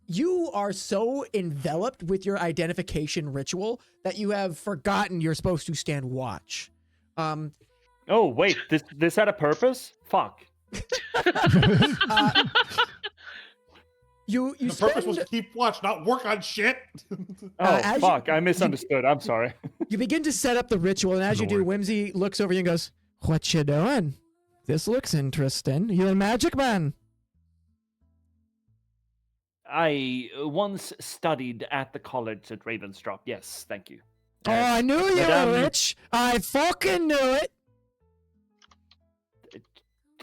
You are so enveloped with your identification ritual that you have forgotten you're supposed to stand watch. Oh wait, this had a purpose? Fuck. You The spend, purpose was to keep watch, not work on shit. Oh as fuck, I misunderstood. I'm sorry. you begin to set up the ritual, and as you do, Lord. Whimsy looks over you and goes, "What you doing? This looks interesting. You're a magic man." I once studied at the college at Ravensdrop. Yes, thank you. Oh, I knew you Madame- were rich. I fucking knew it.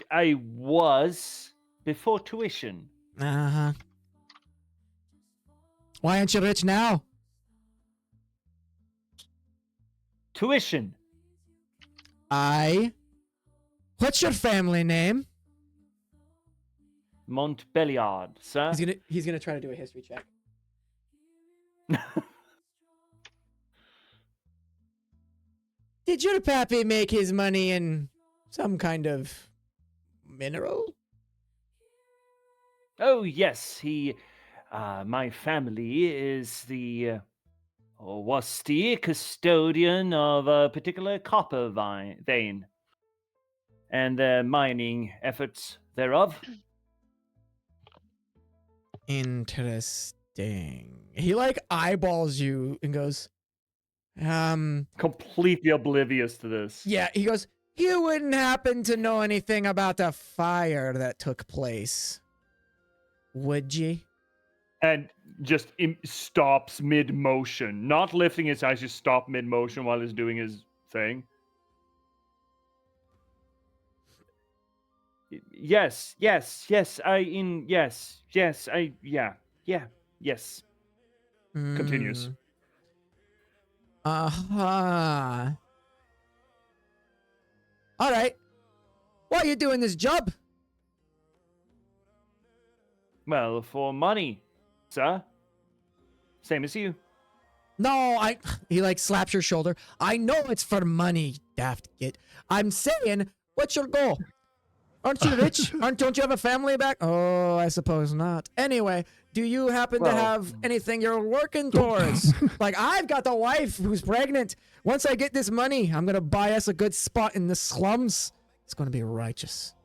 I was before tuition. Uh-huh. Why aren't you rich now? Tuition. What's your family name? Montbelliard, sir. He's gonna try to do a history check. Did your pappy make his money in some kind of mineral? Oh, yes, my family is was the custodian of a particular copper vein and the mining efforts thereof. Interesting. He like eyeballs you and goes, Completely oblivious to this. yeah, he goes, you wouldn't happen to know anything about the fire that took place, would ye? And just stops mid motion, not lifting his eyes, just stop mid motion while he's doing his thing. Yes. Yes. Continues. Uh-huh. All right. Why are you doing this job? Well, for money, sir. Same as you. No, he like slaps your shoulder. I know it's for money, daft git. I'm saying, what's your goal? Aren't you rich? Don't you have a family back? Oh, I suppose not. Anyway, do you happen to have anything you're working towards? Like, I've got the wife who's pregnant. Once I get this money, I'm gonna buy us a good spot in the slums. It's gonna be righteous.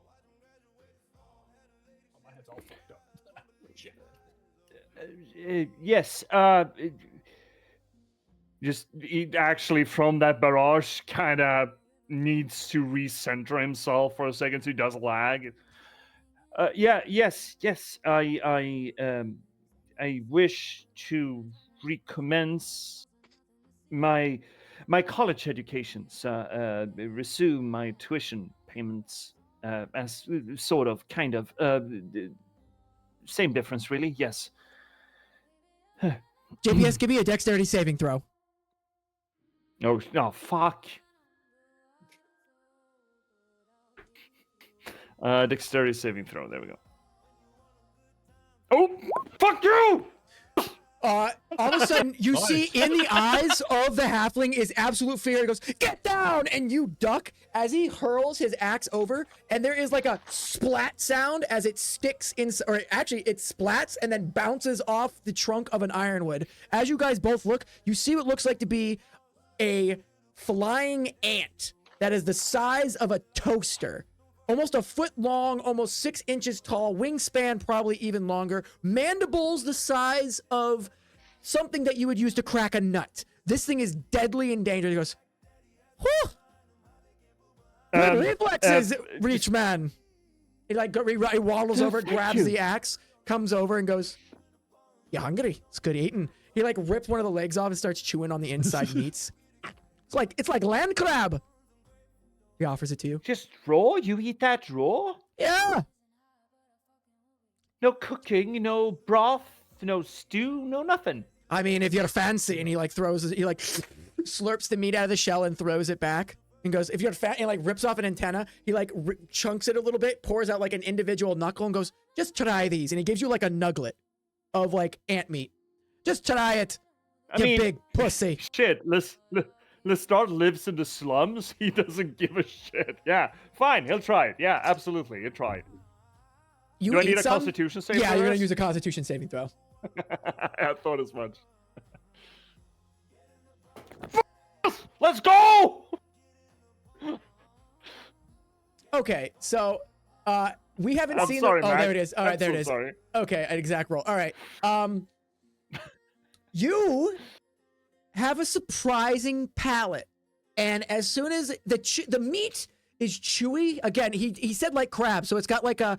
Yes. Actually from that barrage kind of needs to recenter himself for a second, so he does lag. Yes. I wish to recommence my college education, resume my tuition payments, as sort of, kind of, same difference, really. Yes. JPS, give me a dexterity saving throw. No, fuck. Dexterity saving throw. There we go. Oh, fuck you! All of a sudden, you see in the eyes of the halfling is absolute fear. He goes, "Get down!" And you duck as he hurls his axe over, and there is like a splat sound as it sticks in, or actually it splats and then bounces off the trunk of an ironwood. As you guys both look, you see what looks like to be a flying ant that is the size of a toaster. Almost a foot long, almost 6 inches tall, wingspan probably even longer, mandibles the size of something that you would use to crack a nut. This thing is deadly and dangerous. He goes, whew! Good reflexes, Reach Man. He like he waddles over, grabs the axe, comes over and goes, "You hungry? It's good eating." He like rips one of the legs off and starts chewing on the inside meats. It's like land crab. He offers it to you. Just raw? You eat that raw? Yeah. No cooking, no broth, no stew, no nothing. I mean, if you're fancy, and he like slurps the meat out of the shell and throws it back and goes, if you're fat, and like rips off an antenna, he like chunks it a little bit, pours out like an individual knuckle and goes, "Just try these." And he gives you like a nugget of like ant meat. Just try it, you big pussy. Shit, Lestar lives in the slums. He doesn't give a shit. Yeah, fine, he'll try it. Yeah, absolutely, he'll try it. Do I need a Constitution saving throw? Yeah, you're gonna use a Constitution saving throw. I thought as much. Let's go! Okay, so we haven't seen. Sorry, oh, Mac. there it is. All right, there it is. Sorry. Okay, an exact roll. All right. You have a surprising palate, and as soon as the meat is chewy, again, he said like crab, so it's got like a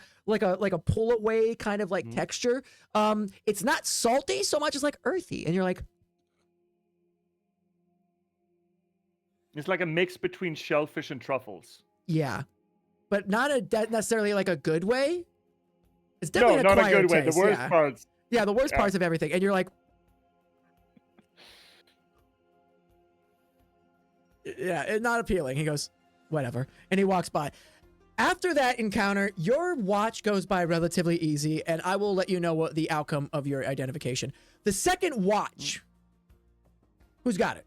pull away kind of like texture. It's not salty so much as like earthy, and you're like, it's like a mix between shellfish and truffles. yeah, but not necessarily like a good way. It's definitely not a good way. taste, The worst parts. Yeah, the worst parts of everything, and you're like, yeah, it's not appealing. He goes, whatever. And he walks by. After that encounter, your watch goes by relatively easy, and I will let you know what the outcome of your identification. The second watch. Who's got it?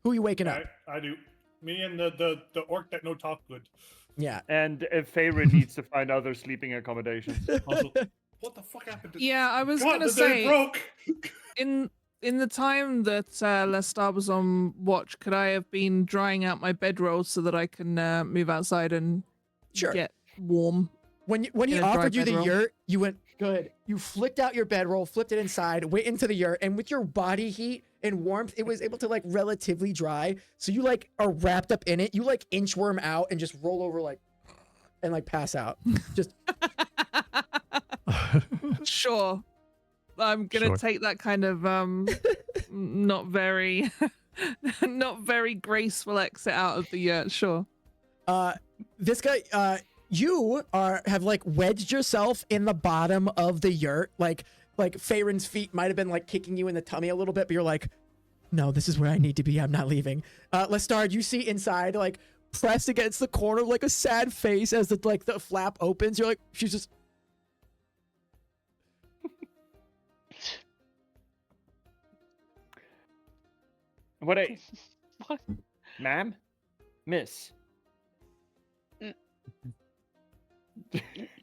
Who are you waking up? I do. Me and the orc that no talk good. Yeah. And Feyre needs to find other sleeping accommodations. Also, what the fuck happened to Yeah, I was God, gonna the day say broke. in the time that Lestar was on watch, could I have been drying out my bedrolls so that I can move outside and get warm? When he offered you the yurt, you went, good. You flicked out your bedroll, flipped it inside, went into the yurt, and with your body heat and warmth, it was able to like relatively dry. So you like are wrapped up in it. You like inchworm out and just roll over like and like pass out. Just Sure. I'm gonna take that kind of not very Not very graceful exit out of the yurt, sure. This guy, you have like wedged yourself in the bottom of the yurt. Like Farin's feet might have been like kicking you in the tummy a little bit, but you're like, no, this is where I need to be. I'm not leaving. Lestard, you see inside, like pressed against the corner, like a sad face as the flap opens. You're like, she's just. What? What? Ma'am, Miss.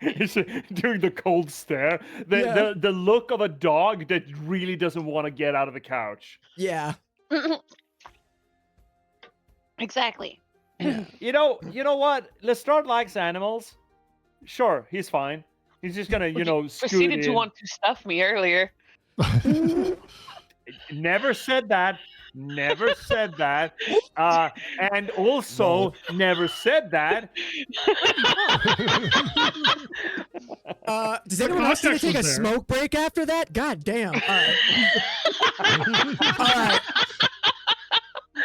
He's doing the cold stare. The look of a dog that really doesn't want to get out of the couch. Yeah. Exactly. You know what? Lestrade likes animals. Sure, he's fine. He's just gonna, scoot Proceeded to in. want to stuff me earlier. Never said that. Never said that. And also never said that. Does anyone else need to context take a was there. smoke break after that? God damn. All right. All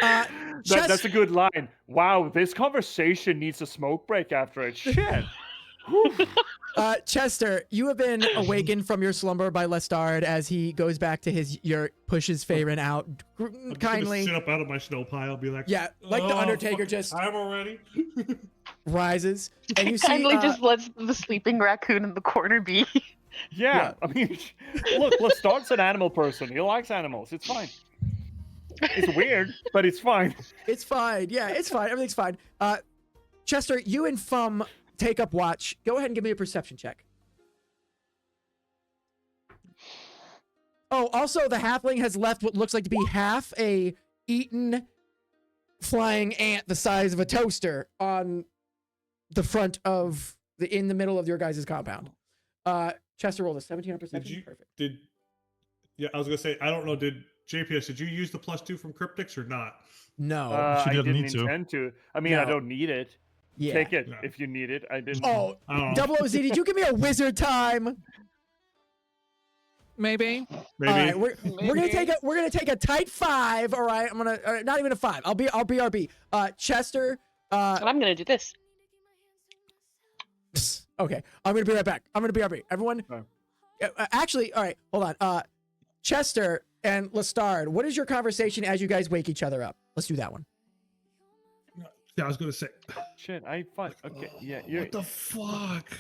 right. That's a good line. Wow, this conversation needs a smoke break after it. Shit. Chester, you have been awakened from your slumber by Lestard as he goes back to his yurt, pushes Farin out I'm just gonna kindly. sit up out of my snow pile, be like, Yeah, like the "Oh, Undertaker fucking just time already. rises, and you see. Kindly just lets the sleeping raccoon in the corner be. Yeah, I mean, look, Lestrade's an animal person. He likes animals. It's fine. It's weird, but it's fine. It's fine. Yeah, it's fine. Everything's fine. Chester, you and Fum take up watch. Go ahead and give me a perception check. Oh, also the halfling has left what looks like to be half a eaten flying ant the size of a toaster on the front of in the middle of your guys' compound. Chester rolled a 17 on perception. Perfect. Yeah, I was gonna say, I don't know, did you use the +2 from Cryptics or not? No. She I didn't didn't need to. intend to. I mean, I No. don't need it. Yeah. Take it No. if you need it. I didn't. Oh, I don't know. DoubleOhZee, did you give me a wizard time? Maybe. Maybe. All right, we're gonna take a tight 5. All right, I'm gonna not even a 5. I'll BRB. Chester. And I'm gonna do this. Okay, I'm gonna be right back. I'm gonna BRB. Everyone. Fine. Actually, all right, hold on. Chester and Lestard, what is your conversation as you guys wake each other up? Let's do that one. Yeah, I was gonna say. Shit, I fine. Okay, yeah, you're. What the fuck?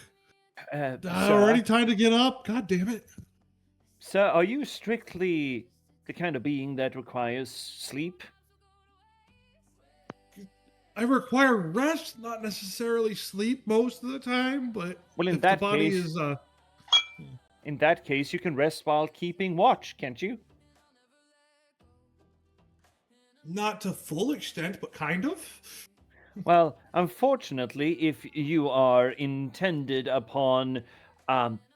Sir, Already time to get up. God damn it. Sir, are you strictly the kind of being that requires sleep? I require rest, not necessarily sleep most of the time, but Well, in if that the body case- is In that case, you can rest while keeping watch, can't you? not to full extent, but kind of. Well, unfortunately, if you are intended upon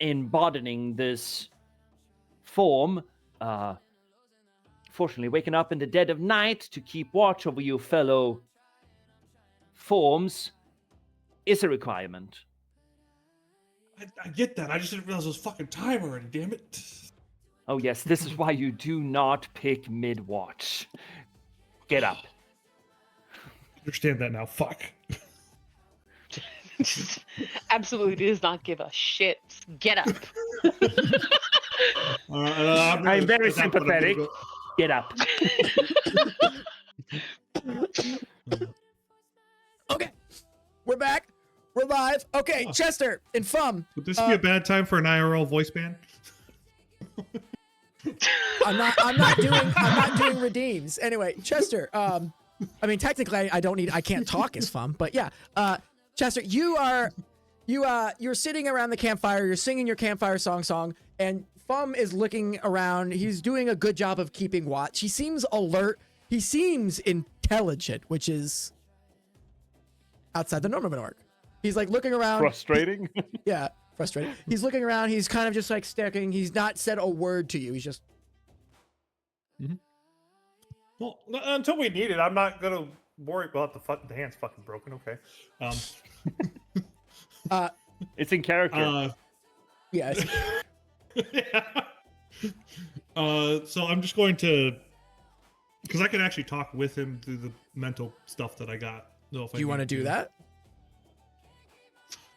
embodying this form, fortunately, waking up in the dead of night to keep watch over your fellow forms is a requirement. I get that. I just didn't realize it was fucking time already. Damn it. Oh yes, this is why you do not pick mid-watch. Get up. Understand that now. Fuck. Absolutely does not give a shit. Get up. I'm very sympathetic. Get up. Okay, we're back. We're live. Okay, Oh. Chester and Fum. Would this be a bad time for an IRL voice band? I'm not doing redeems. Anyway, Chester, I mean technically I can't talk as Fum, but yeah. Chester, you're sitting around the campfire, you're singing your campfire song, and Fum is looking around. He's doing a good job of keeping watch. He seems alert. He seems intelligent, which is outside the norm of an orc. He's like looking around. Frustrating. Yeah, frustrated. He's looking around. He's kind of just like staring. He's not said a word to you. He's just. Well, until we need it, I'm not gonna worry about the hand's fucking broken. Okay. It's in character. Yes. Yeah. So I'm just going to Because I can actually talk with him through the mental stuff that I got. Do you want to do that?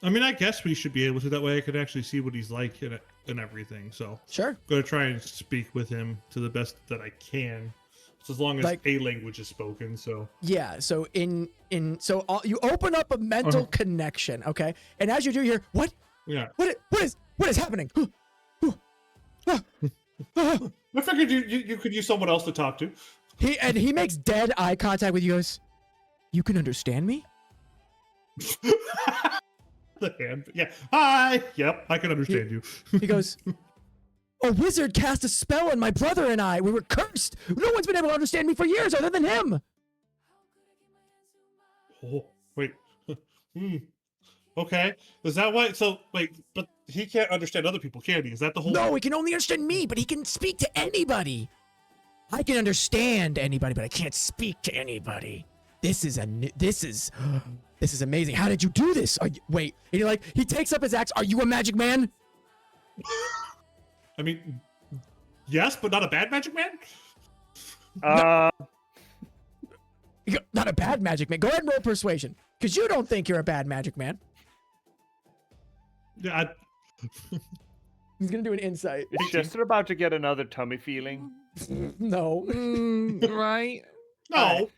I mean, I guess we should be able to. That way I could actually see what he's like and everything. So Sure. I'm going to try and speak with him to the best that I can. So as long as Like- a language is spoken, so... Yeah, so you open up a mental connection, okay? And as you do, you're what? Yeah. What is happening? I figured you could use someone else to talk to. He makes dead eye contact with you. Goes, you can understand me? The hand. Yeah. Hi. Yep. I can understand you. He goes, a wizard cast a spell on my brother and I. We were cursed. No one's been able to understand me for years other than him. Oh, wait. Okay. Is that why? So, wait, but he can't understand other people, can he? Is that the whole... No, he can only understand me, but he can speak to anybody. I can understand anybody, but I can't speak to anybody. This is amazing. How did you do this? Wait, and he takes up his axe. Are you a magic man? I mean, yes, but not a bad magic man? Not a bad magic man. Go ahead and roll persuasion, because you don't think you're a bad magic man. Yeah, He's gonna do an insight. Is Chester about to get another tummy feeling? No. Right. no.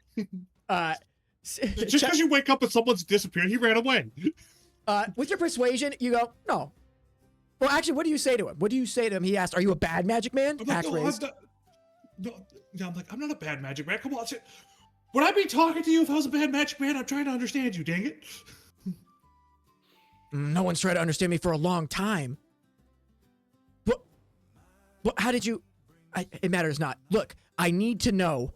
Just Just because you wake up and someone's disappeared, he ran away. with your persuasion, you go, no. Well, actually, what do you say to him? What do you say to him? He asked, are you a bad magic man? I'm like, Axe no, raised. I'm like, I'm not a bad magic man. Come on. Would I be talking to you if I was a bad magic man? I'm trying to understand you, dang it. No one's tried to understand me for a long time. What? How did you... it matters not. Look, I need to know.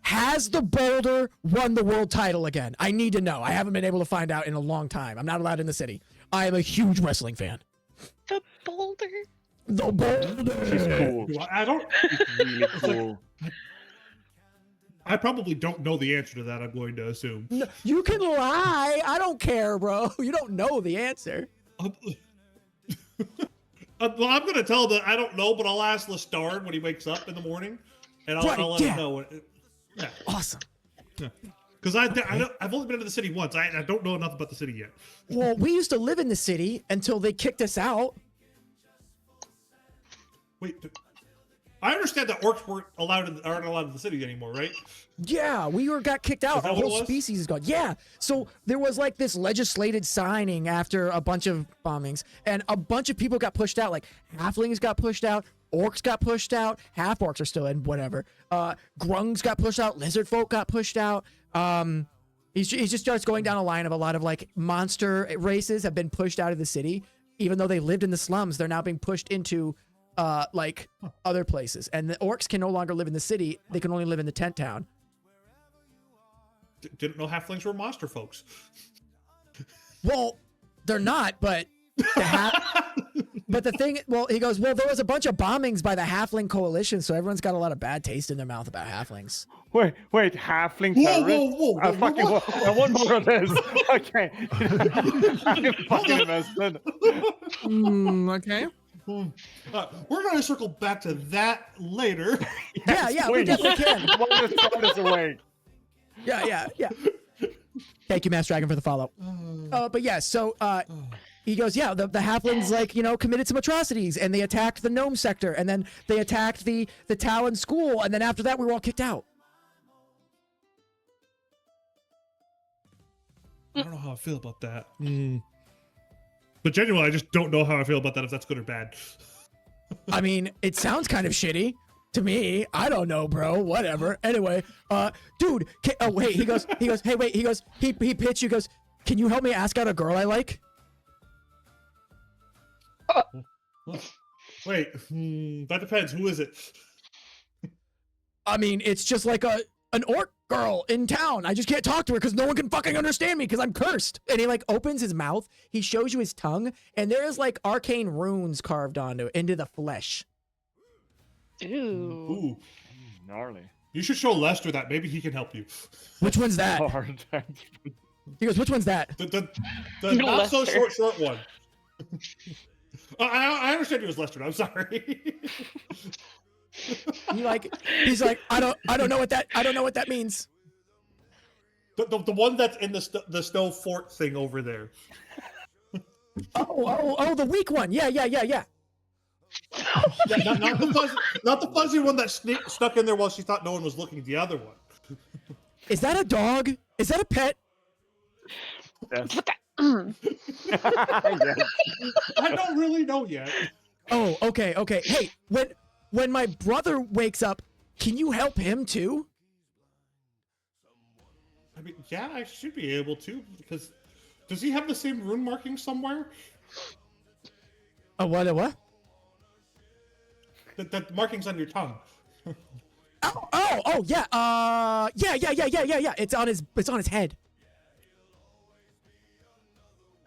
Has the Boulder won the world title again? I need to know. I haven't been able to find out in a long time. I'm not allowed in the city. I am a huge wrestling fan. The Boulder. The Boulder. She's cool. I don't... She's really cool. I probably don't know the answer to that, I'm going to assume. No, you can lie. I don't care, bro. You don't know the answer. Well, I'm going to tell him that I don't know, but I'll ask Lestard when he wakes up in the morning, and I'll let him know. Yeah. Awesome. Because I've only been to the city once. I don't know enough about the city yet. Well, we used to live in the city until they kicked us out. Wait, I understand that orcs aren't allowed in the city anymore, right? Yeah, we got kicked out. Is that Our what it whole was? species is gone. Yeah. So there was like this legislated signing after a bunch of bombings, and a bunch of people got pushed out. Like halflings got pushed out, orcs got pushed out, half orcs are still in, whatever. Grungs got pushed out, lizard folk got pushed out. He just starts going down a line of a lot of like monster races have been pushed out of the city, even though they lived in the slums. They're now being pushed into like other places, and the orcs can no longer live in the city. They can only live in the tent town. Didn't know halflings were monster folks. Well, they're not, but but the thing, well, he goes, well, there was a bunch of bombings by the halfling coalition, so everyone's got a lot of bad taste in their mouth about halflings. Wait, halfling Whoa, terrorists? whoa, I fucking I want more of this. Okay. I'm fucking invested. Okay. We're going to circle back to that later. Yeah, we please. definitely can. I want to throw this away. Yeah. Thank you, Master Dragon, for the follow. But yeah, so he goes, yeah, the halflings, like, committed some atrocities, and they attacked the gnome sector, and then they attacked the Talon school, and then after that, we were all kicked out. I don't know how I feel about that. But genuinely, I just don't know how I feel about that, if that's good or bad. I mean, it sounds kind of shitty to me. I don't know, bro. Whatever. Anyway, dude. Wait. He goes. Hey, wait. He goes. He pitched. He goes. Can you help me ask out a girl I like? Wait, that depends. Who is it? I mean, it's just like an orc girl in town. I just can't talk to her because no one can fucking understand me because I'm cursed. And he like opens his mouth. He shows you his tongue, and there is like arcane runes carved into the flesh. Ooh. Ooh, Gnarly. you should show Lester that. Maybe he can help you. Which one's that? Hard. He goes, which one's that? The not so Lester. short one. I understand you as Lester. I'm sorry. He's like, I don't know what that means. The one that's in the snow fort thing over there. Oh, the weak one. Yeah. Yeah, not the fuzzy one that stuck in there while she thought no one was looking. The other one. Is that a dog? Is that a pet? Yes. I don't really know yet. Oh, okay. Hey, when my brother wakes up, can you help him too? I mean, yeah, I should be able to, because does he have the same rune marking somewhere? A what? That markings on your tongue. Oh, yeah. Yeah. It's on his head.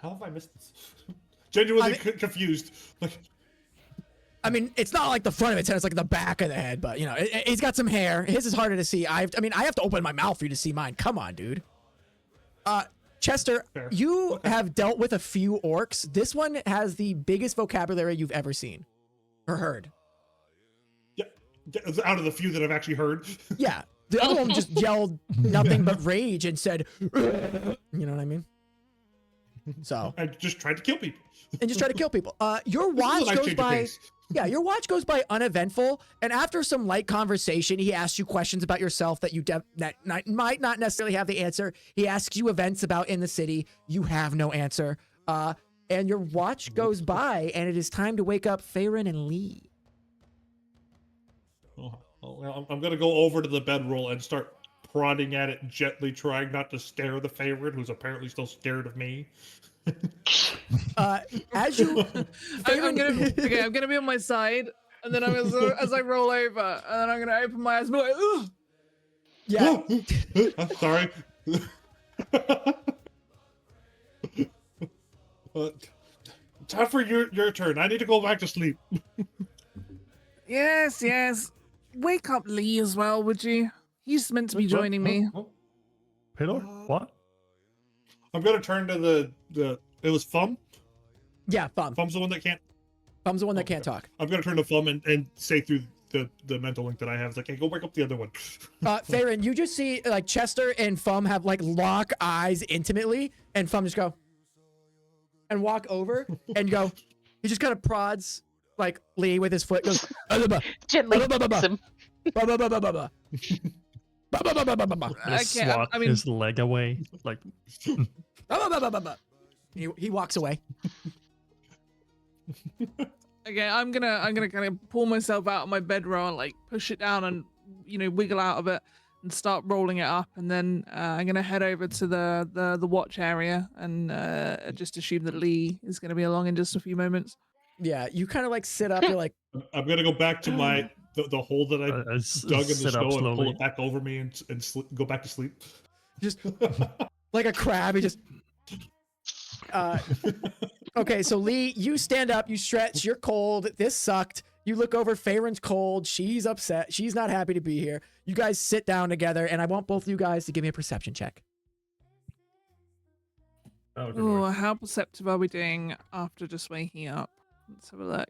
How have I missed this? Genuinely confused. Like, I mean, it's not like the front of its head; it's like the back of the head. But he's got some hair. His is harder to see. I have to open my mouth for you to see mine. Come on, dude. Chester, Fair. you have dealt with a few orcs. This one has the biggest vocabulary you've ever seen or heard. yeah, out of the few that I've actually heard. Yeah, the other one just yelled nothing but rage and said, "You know what I mean?" So I just tried to kill people. and just try to kill people. Your watch goes by. Yeah, your watch goes by uneventful, and after some light conversation, he asks you questions about yourself that you might not necessarily have the answer. He asks you events about in the city. You have no answer. And your watch goes by, and it is time to wake up Farron and Lee. Well, I'm gonna go over to the bedroll and start prodding at it gently, trying not to scare the favorite, who's apparently still scared of me. As you, I'm gonna be on my side, and then as I roll over, and then I'm gonna open my eyes and be like, ugh. yeah, I'm sorry. Time for your turn. I need to go back to sleep. Yes. Wake up Lee as well, would you? He's meant to be joining me. Pillar? What? I'm gonna turn to the. It was Fum. yeah, Thumb. Fum's the one that can't. Thumb's the one that can't talk. I'm gonna turn to Fum and say through the mental link that I have. It's like, hey, go wake up the other one. Farron, you just see like Chester and Fum have like lock eyes intimately, and Fum just go and walk over and go. He just kind of prods like Lee with his foot. Goes Gently fix him. Swat I mean- his leg away. Like, He walks away. Okay, I'm gonna kind of pull myself out of my bedroll and like push it down and wiggle out of it and start rolling it up, and then I'm gonna head over to the watch area and just assume that Lee is gonna be along in just a few moments. Yeah, you kind of like sit up. You're like, I'm gonna go back to my the hole that I dug in the sit up snow and pull slowly. it back over me and go back to sleep. just like a crab. He just. Okay, so Lee, you stand up, you stretch, you're cold. This sucked. You look over, Farron's cold. She's upset. She's not happy to be here. You guys sit down together, and I want both of you guys to give me a perception check. oh, good Oh, lord. how perceptive are we doing after just waking up? Let's have a look.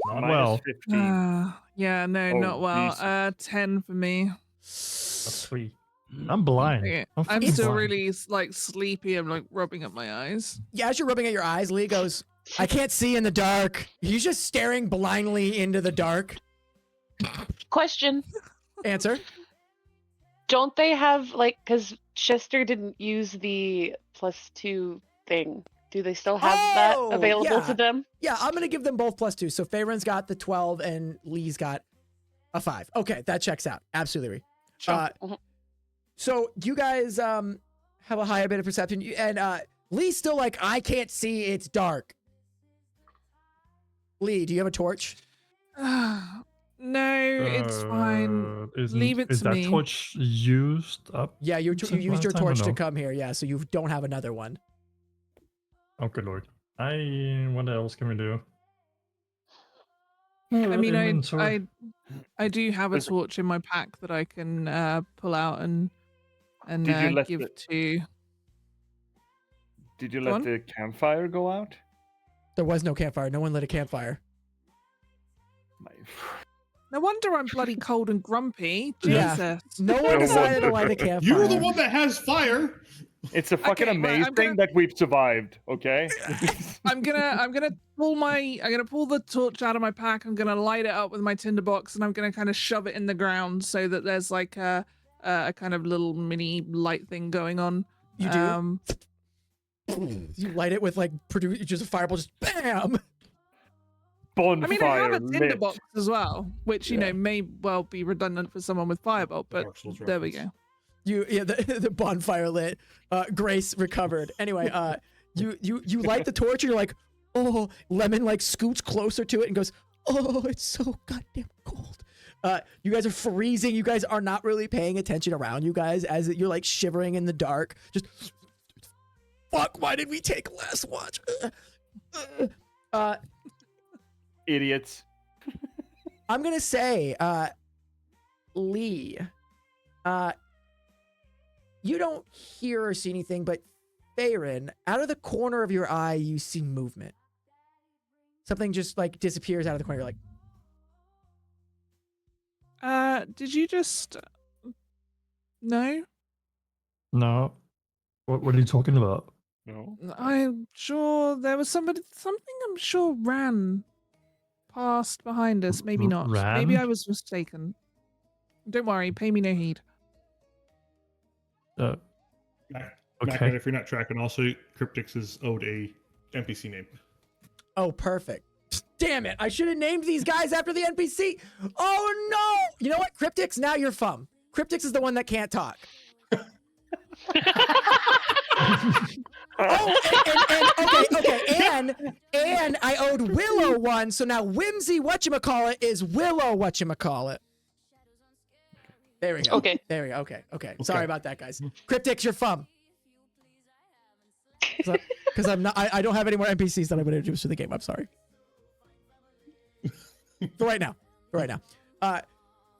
Not Minus well. 15. Yeah, no, Oh, not well. Jesus. 10 for me. That's 3. I'm blind. Okay. I'm I'm fucking still blind. really like sleepy. I'm like rubbing up my eyes. Yeah, as you're rubbing at your eyes, Lee goes, I can't see in the dark. He's just staring blindly into the dark. Question. Answer. Don't they have because Chester didn't use the +2 thing? Do they still have that Oh, available yeah. to them? Yeah, I'm going to give them both +2. So Farron's got the 12 and Lee's got a 5. Okay, that checks out. Absolutely. Mhm. So you guys have a higher bit of perception. And Lee's still like, I can't see. It's dark. Lee, do you have a torch? No, it's fine. Leave it Is to that me. torch used up? Yeah, you Since used last your time or torch to no? come here. Yeah, so you don't have another one. Oh, good lord. What else can we do? I mean, Inventory. I do have a Is it- torch in my pack that I can pull out and Did you let give the- to. Did you Go let on. the campfire go out? There was no campfire. No one lit a campfire. My- No wonder I'm bloody cold and grumpy. Yeah. Jesus. No one No decided to wonder. light the campfire. You're the one that has fire. It's a fucking Okay, well, I'm amazing gonna- that we've survived. Okay. I'm gonna pull the torch out of my pack. I'm gonna light it up with my tinderbox, and I'm gonna kind of shove it in the ground so that there's like a kind of little mini light thing going on. You do? You light it with like just a fireball, just bam. Bonfire I mean, I have a lit. tinderbox as well, which you Yeah. know may well be redundant for someone with firebolt, but Dark Souls there we reference. go. The bonfire lit. Grace recovered. Anyway, you light the torch and you're like, oh, Lemon like scoots closer to it and goes, oh, it's so goddamn cold. You guys are freezing. You guys are not really paying attention around you guys as you're like shivering in the dark. Just fuck. Why did we take last watch? Idiots. I'm gonna say, Lee, you don't hear or see anything, but Farron, out of the corner of your eye, you see movement. Something just like disappears out of the corner. You're like, Did you just? No, No. What are you talking about? No. I'm sure there was something I'm sure ran past behind us. Maybe not. Maybe Ran? I was mistaken. Don't worry, pay me no heed. Uh, Mac, Okay. if you're not tracking, also Cryptix is owed a NPC name. oh, perfect. Damn it. I should have named these guys after the NPC. Oh, no. You know what? Cryptix, now you're fum. Cryptix is the one that can't talk. Oh, and I owed Willow one, so now Whimsy whatchamacallit is Willow whatchamacallit. There we go. Okay. There we go. Okay. Sorry about that, guys. Cryptix, you're fum. Because I don't have any more NPCs that I'm going to introduce to the game. I'm sorry. For right now.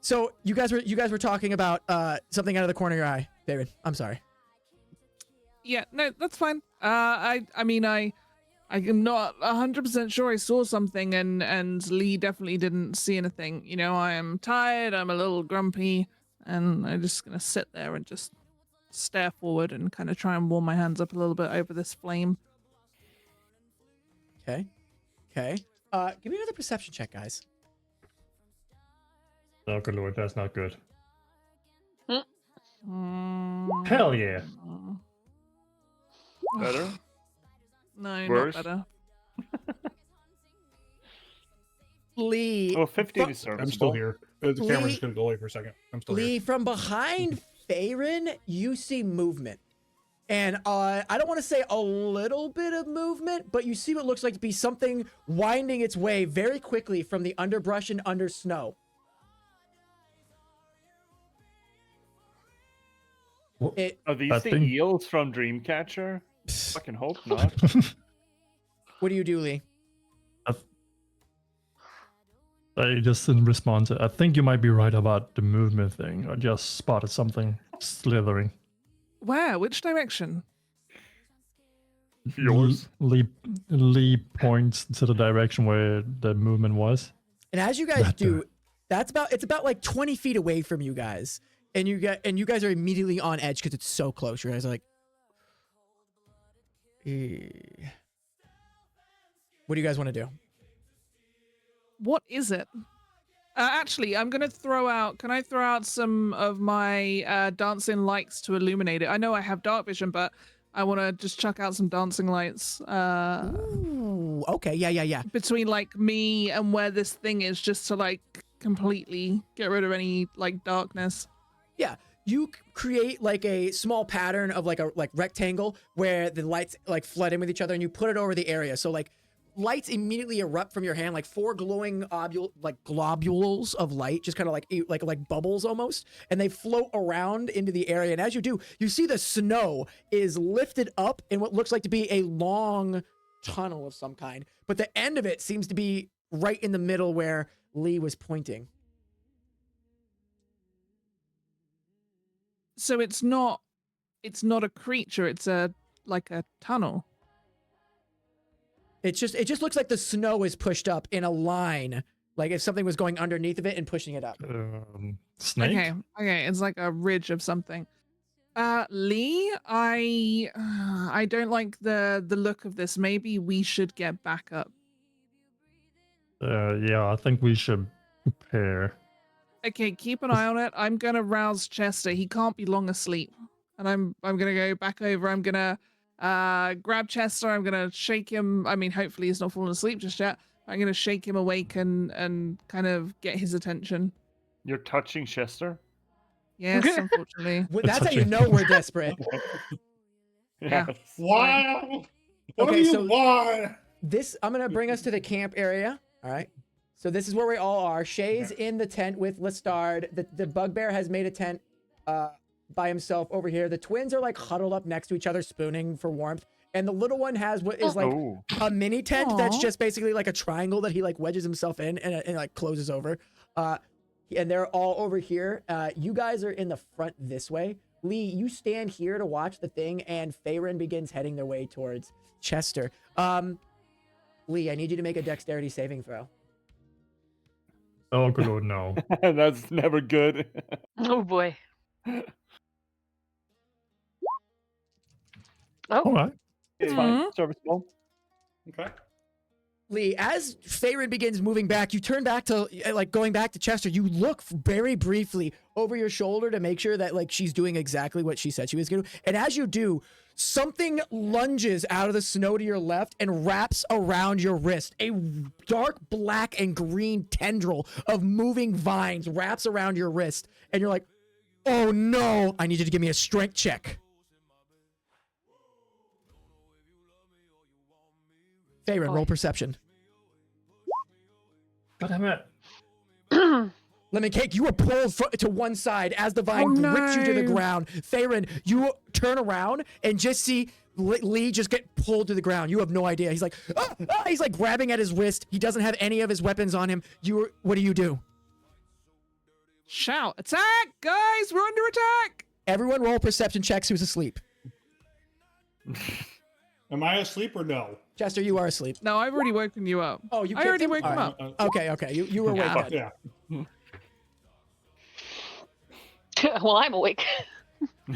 So you guys were talking about something out of the corner of your eye, David. I'm sorry. Yeah, no, that's fine. I mean, I am not 100% sure I saw something, and Lee definitely didn't see anything. You know, I am tired. I'm a little grumpy, and I'm just gonna sit there and just stare forward and kind of try and warm my hands up a little bit over this flame. Okay. Give me another perception check, guys. Oh, good lord, that's not good. Mm, Hell yeah. Better? No, Worse? not better. Lee. Oh, 15 Fu- is serviceable. I'm still here. The Lee- camera's just gonna go away for a second. I'm still Lee, here. from behind Farron, you see movement. And I don't want to say a little bit of movement, but you see what looks like to be something winding its way very quickly from the underbrush and under snow. It Are these That the thing? eels from Dreamcatcher? Fucking hope not. What do you do, Lee? I just didn't respond to. I think you might be right about the movement thing. I just spotted something slithering. Where? Which direction? Yours. Lee points to the direction where the movement was. And as you guys That do, it's about like 20 feet away from you guys. And you guys are immediately on edge because it's so close. You guys are like, what do you guys want to do? What is it? Actually, I'm gonna throw out. Can I throw out some of my dancing lights to illuminate it? I know I have dark vision, but I want to just chuck out some dancing lights Ooh, okay, yeah. between like me and where this thing is, just to like completely get rid of any like darkness. Yeah, you create like a small pattern of like a rectangle where the lights like flood in with each other, and you put it over the area. So like lights immediately erupt from your hand, like four glowing globules of light, just kind of like bubbles almost, and they float around into the area. And as you do, you see the snow is lifted up in what looks like to be a long tunnel of some kind, but the end of it seems to be right in the middle where Lee was pointing. So it's not a creature. It's like a tunnel. It just looks like the snow is pushed up in a line Like if something was going underneath of it and pushing it up. Snake. Okay, it's like a ridge of something. Lee, I don't like the look of this. Maybe we should get back up. Yeah, I think we should prepare. Okay, keep an eye on it. I'm gonna rouse Chester. He can't be long asleep. And I'm gonna go back over. I'm gonna grab Chester. I'm gonna shake him. I mean, hopefully he's not fallen asleep just yet. I'm gonna shake him awake and kind of get his attention. You're touching Chester? Yes, unfortunately. Well, that's how you know we're desperate. Yeah. Yes. Wow. What Okay, do you so- want? I'm gonna bring us to the camp area. All right. So this is where we all are. Shay's in the tent with Lestard. The bugbear has made a tent by himself over here. The twins are like huddled up next to each other, spooning for warmth. And the little one has what is like Oh. a mini tent that's Aw. just basically like a triangle that he like wedges himself in and like closes over. And they're all over here. You guys are in the front this way. Lee, you stand here to watch the thing, and Faerun begins heading their way towards Chester. Lee, I need you to make a dexterity saving throw. Oh, good lord, no. That's never good. Oh boy. All right. It's fine. Serviceable. Okay. Lee, as Faerun begins moving back, you turn back to like going back to Chester. You look very briefly over your shoulder to make sure that like she's doing exactly what she said she was going to. And as you do, something lunges out of the snow to your left and wraps around your wrist. A dark black and green tendril of moving vines wraps around your wrist, and you're like, "Oh no! I need you to give me a strength check." Faerun, roll perception. God damn it. Lemon Cake, you were pulled to one side as the vine grips you to the no. ground. Faerun, you turn around and just see Lee just get pulled to the ground. You have no idea. He's like, he's like grabbing at his wrist. He doesn't have any of his weapons on him. What do? Shout, attack, guys, we're under attack. Everyone roll perception checks who's asleep. Am I asleep or no? Chester, you are asleep. No, I've already woken you up. Oh, you I already kicked woke him All up. Okay. You were awake. Yeah. then. Yeah. Well, I'm awake.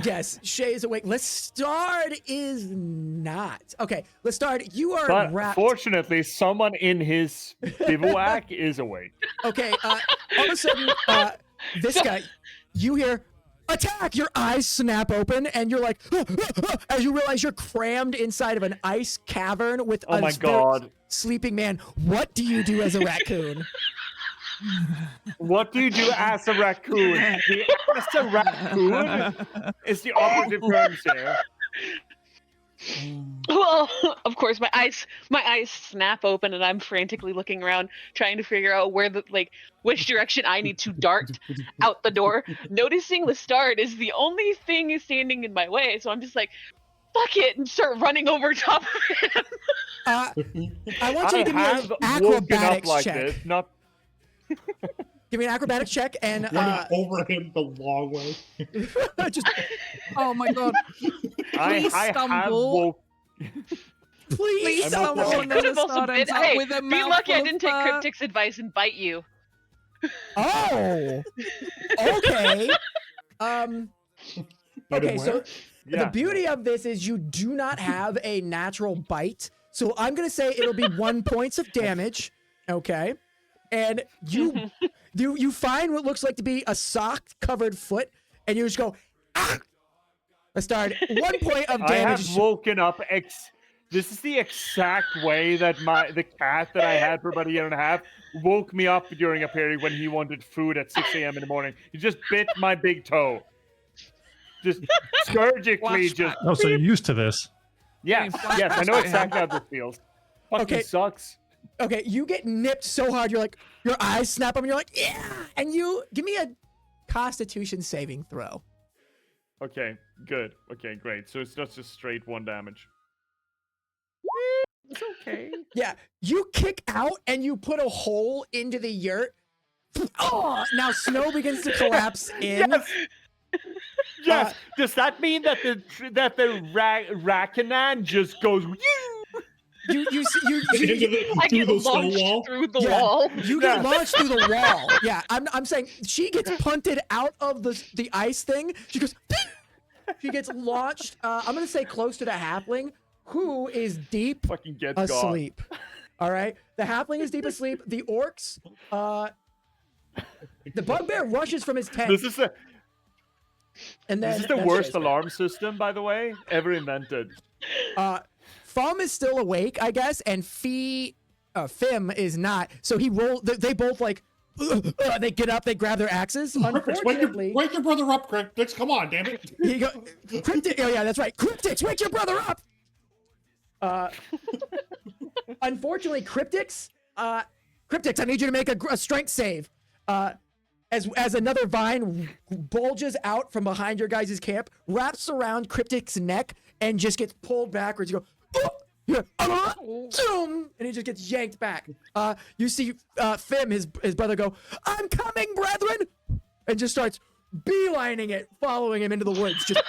Yes, Shay is awake. Lestard is not. Okay, Lestard, you are But wrapped. fortunately, someone in his bivouac is awake. Okay, all of a sudden, this guy, you hear, attack! Your eyes snap open, and you're like, as you realize you're crammed inside of an ice cavern with Oh a my god. sleeping man. What do you do as a raccoon? What do you do as a raccoon? The as a raccoon is the operative term here. Well, of course, my eyes snap open, and I'm frantically looking around, trying to figure out which direction I need to dart out the door. Noticing Lestard is the only thing standing in my way, so I'm just like, fuck it, and start running over top of him. I want you to give me an acrobatics like check. this, not Give me an acrobatics check, and Running over him the long way. just Oh my god. Please I have stumble. woke. please I'm stumble. okay. and then Could've also Lestard been- ends up hey, with a be lucky I mouthful didn't of, take Cryptic's advice and bite you. Oh, okay. Okay, so Yeah. the beauty of this is you do not have a natural bite. So I'm gonna say it'll be 1 point of damage. Okay. And you find what looks like to be a sock-covered foot, and you just go, ah! Lestard, 1 point of I damage. have woken up. This is the exact way that the cat that I had for about a year and a half woke me up during a period when he wanted food at 6 a.m. in the morning. He just bit my big toe. Just surgically, just Oh, so you're used to this. yes, yes. I know exactly how this feels. Fucking Okay. sucks. Okay, you get nipped so hard, you're like, your eyes snap up, and you're like, yeah! And you give me a Constitution saving throw. Okay, good. Okay, great. So it's not just straight 1 damage. It's okay. Yeah, you kick out and you put a hole into the yurt. Oh, now snow begins to collapse in. Yes. Yes. Does that mean that the Rackanan just goes? I get launched through the wall. You get launched through the wall. Yeah, I'm saying she gets punted out of the ice thing. She goes. She gets launched. I'm gonna say close to the halfling, who is deep Fucking gets asleep. All right, the halfling is deep asleep. The orcs, the bugbear rushes from his tent. This is the That's worst it. alarm system, by the way, ever invented. Fum is still awake, I guess, and Fim is not. So he roll. They both like. They get up. They grab their axes. Unfortunately, wake your brother up, Cryptix. Come on, damn it. He go, Cryptix. Oh yeah, that's right. Cryptix, wake your brother up. Unfortunately, Cryptix, I need you to make a strength save. As another vine bulges out from behind your guys' camp, wraps around Cryptix's neck, and just gets pulled backwards. You go, oh, yeah, zoom, and he just gets yanked back. You see Fim, his brother, go, I'm coming, brethren, and just starts beelining it, following him into the woods. Just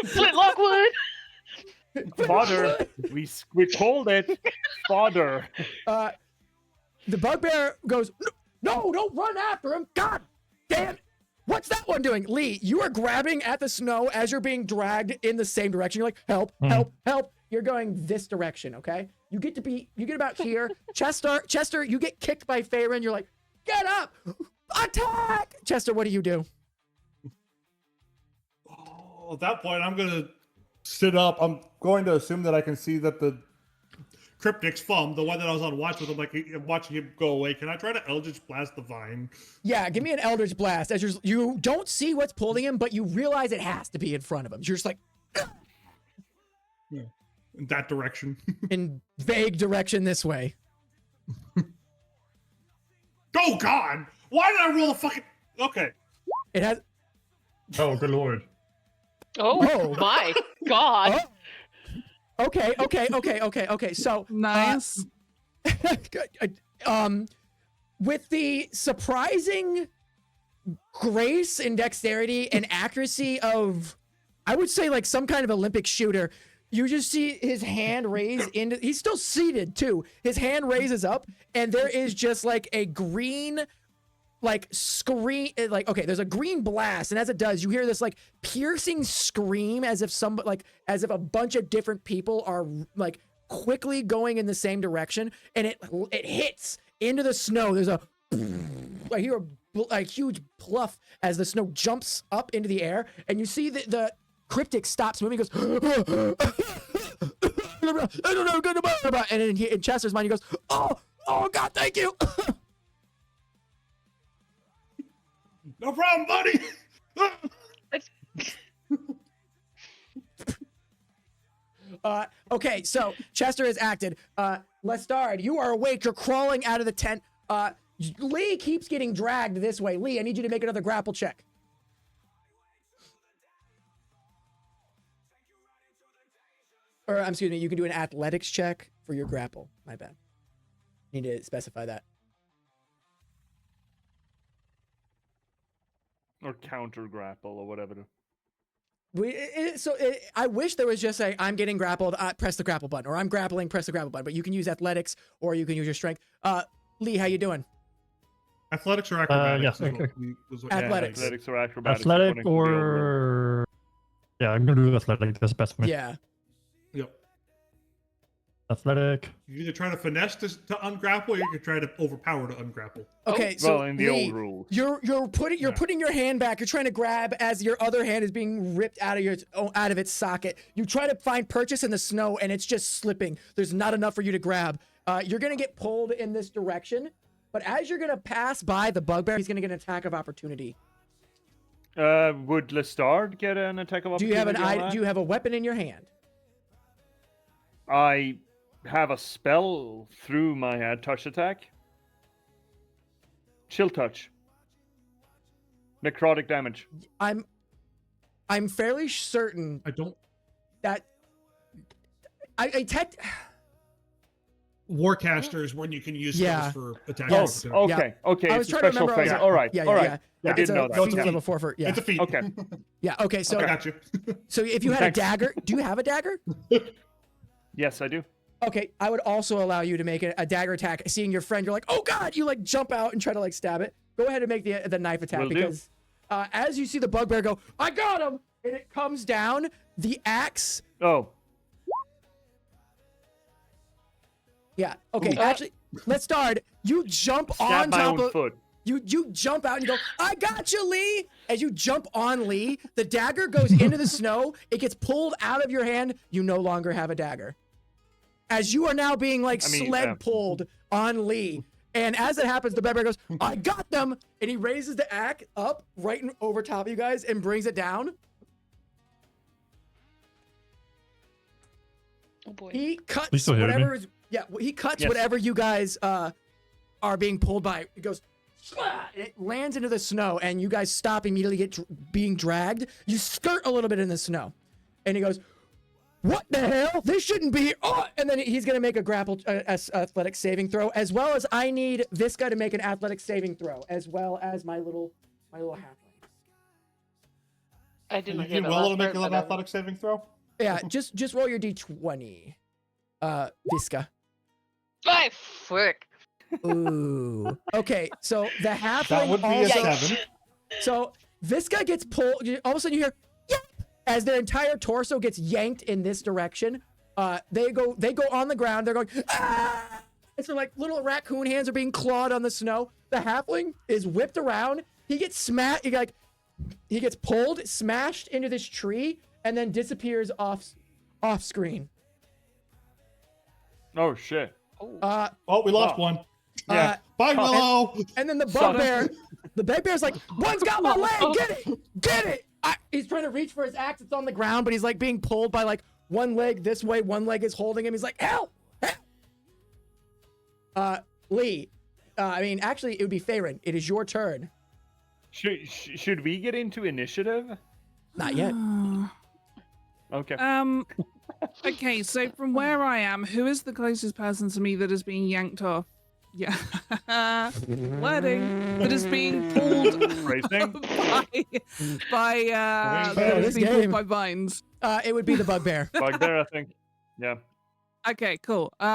Flintlock wood. Fodder. We called it fodder. The bugbear goes, no, don't run after him. God damn. What's that one doing? Lee, you are grabbing at the snow as you're being dragged in the same direction. You're like, help, help, help. You're going this direction, okay? You get about here. Chester, you get kicked by Faerun. You're like, get up, attack. Chester, what do you do? Oh, at that point, I'm gonna sit up. I'm going to assume that I can see that the Cryptix Fum, the one that I was on watch with, I'm watching him go away. Can I try to Eldritch Blast the vine? Yeah, give me an Eldritch Blast. As you don't see what's pulling him, but you realize it has to be in front of him. You're just like, yeah, in that direction. in vague direction this way. Oh God! Why did I roll a fucking? Okay. It has. Oh, good lord. Oh my God. Oh. Okay. So Nice. With the surprising grace and dexterity and accuracy of, I would say, like some kind of Olympic shooter, you just see his hand raise into. He's still seated too. His hand raises up, and there is just like a green. Like scream, like, okay, there's a green blast, and as it does, you hear this like piercing scream as if a bunch of different people are like quickly going in the same direction, and it hits into the snow. There's a, I hear a huge pluff as the snow jumps up into the air, and you see the Cryptic stops moving, goes, I don't know, good about, and in Chester's mind, he goes, oh God, thank you. No problem, buddy. Okay, so Chester has acted. Lestard, you are awake. You're crawling out of the tent. Lee keeps getting dragged this way. Lee, I need you to make another grapple check. Or, excuse me, you can do an athletics check for your grapple. My bad. Need to specify that. Or counter grapple or whatever. I wish there was just a, I'm getting grappled, press the grapple button, or I'm grappling, press the grapple button, but you can use athletics or you can use your strength. Lee, how you doing? Athletics or acrobatics? Yeah, okay. Athletics. Athletics or acrobatics. Athletic or... Yeah, I'm going to do athletic. That's best for me. Yeah. Yep. Athletic. You either try to finesse to ungrapple, or you can try to overpower to ungrapple. Okay, so in the Lee, old rules, you're putting your hand back. You're trying to grab as your other hand is being ripped out of its socket. You try to find purchase in the snow, and it's just slipping. There's not enough for you to grab. You're gonna get pulled in this direction, but as you're gonna pass by the bugbear, he's gonna get an attack of opportunity. would Lestard get an attack of opportunity? Do you have a weapon in your hand? I have a spell through my head, touch attack. Chill touch. Necrotic damage. I'm fairly certain I don't. that I Warcaster is when you can use Yeah. spells for attack. Yes. opportunity. Okay, okay. I It's was a trying to special remember. thing. All right, Yeah, all right. yeah. I It's didn't know a that. feat Okay. level 4 for, yeah. It's a feat. Okay. Yeah. Okay. So I got you. So if you had Thanks. a dagger, do you have a dagger? Yes, I do. Okay, I would also allow you to make a dagger attack. Seeing your friend, you're like, oh god, you like jump out and try to like stab it. Go ahead and make the knife attack. Will do. Because as you see the bugbear go, I got him, and it comes down, the axe. Oh, Yeah. Okay. Ooh. Actually, let's start. You jump on stab my top own of. foot. You jump out and you go, I got you, Lee. As you jump on Lee, the dagger goes into the snow. It gets pulled out of your hand. You no longer have a dagger. As you are now being like sled pulled on Lee. And as it happens, the bugbear goes, I got them. And he raises the axe up right over top of you guys and brings it down. Oh boy. He Please cuts don't hit me. whatever is, yeah, he cuts Yes. whatever you guys are being pulled by. It goes, it lands into the snow, and you guys stop immediately, being dragged. You skirt a little bit in the snow, and he goes, what the hell? This shouldn't be. Oh! And then he's gonna make a grapple athletic saving throw, as well as I need Visca to make an athletic saving throw, as well as my little halfling. I didn't Are hear you the willing last to make part, a little but, athletic saving throw? Yeah, just roll your d20, Visca. I frick. Ooh. Okay, so the halfling That would be a also. 7. So Visca gets pulled. All of a sudden, you hear yep as their entire torso gets yanked in this direction. They go on the ground. They're going ah! And so like little raccoon hands are being clawed on the snow. The halfling is whipped around. He gets smashed. He gets pulled, smashed into this tree, and then disappears off screen. Oh shit. Oh, we lost one. Yeah. Bye, Willow. And then the Son of- bugbear's like, one's got my leg, get it. He's trying to reach for his axe, it's on the ground, but he's like being pulled by like one leg this way, one leg is holding him. He's like, help. Lee, I mean, actually, it would be Farron. It is your turn. Should we get into initiative? Not yet. Okay. Okay, so from where I am, who is the closest person to me that is being yanked off? Yeah. Wording. That is being pulled Racing? by that is this being pulled game. by vines. It would be the bugbear. Bugbear, I think. Yeah. Okay, cool. So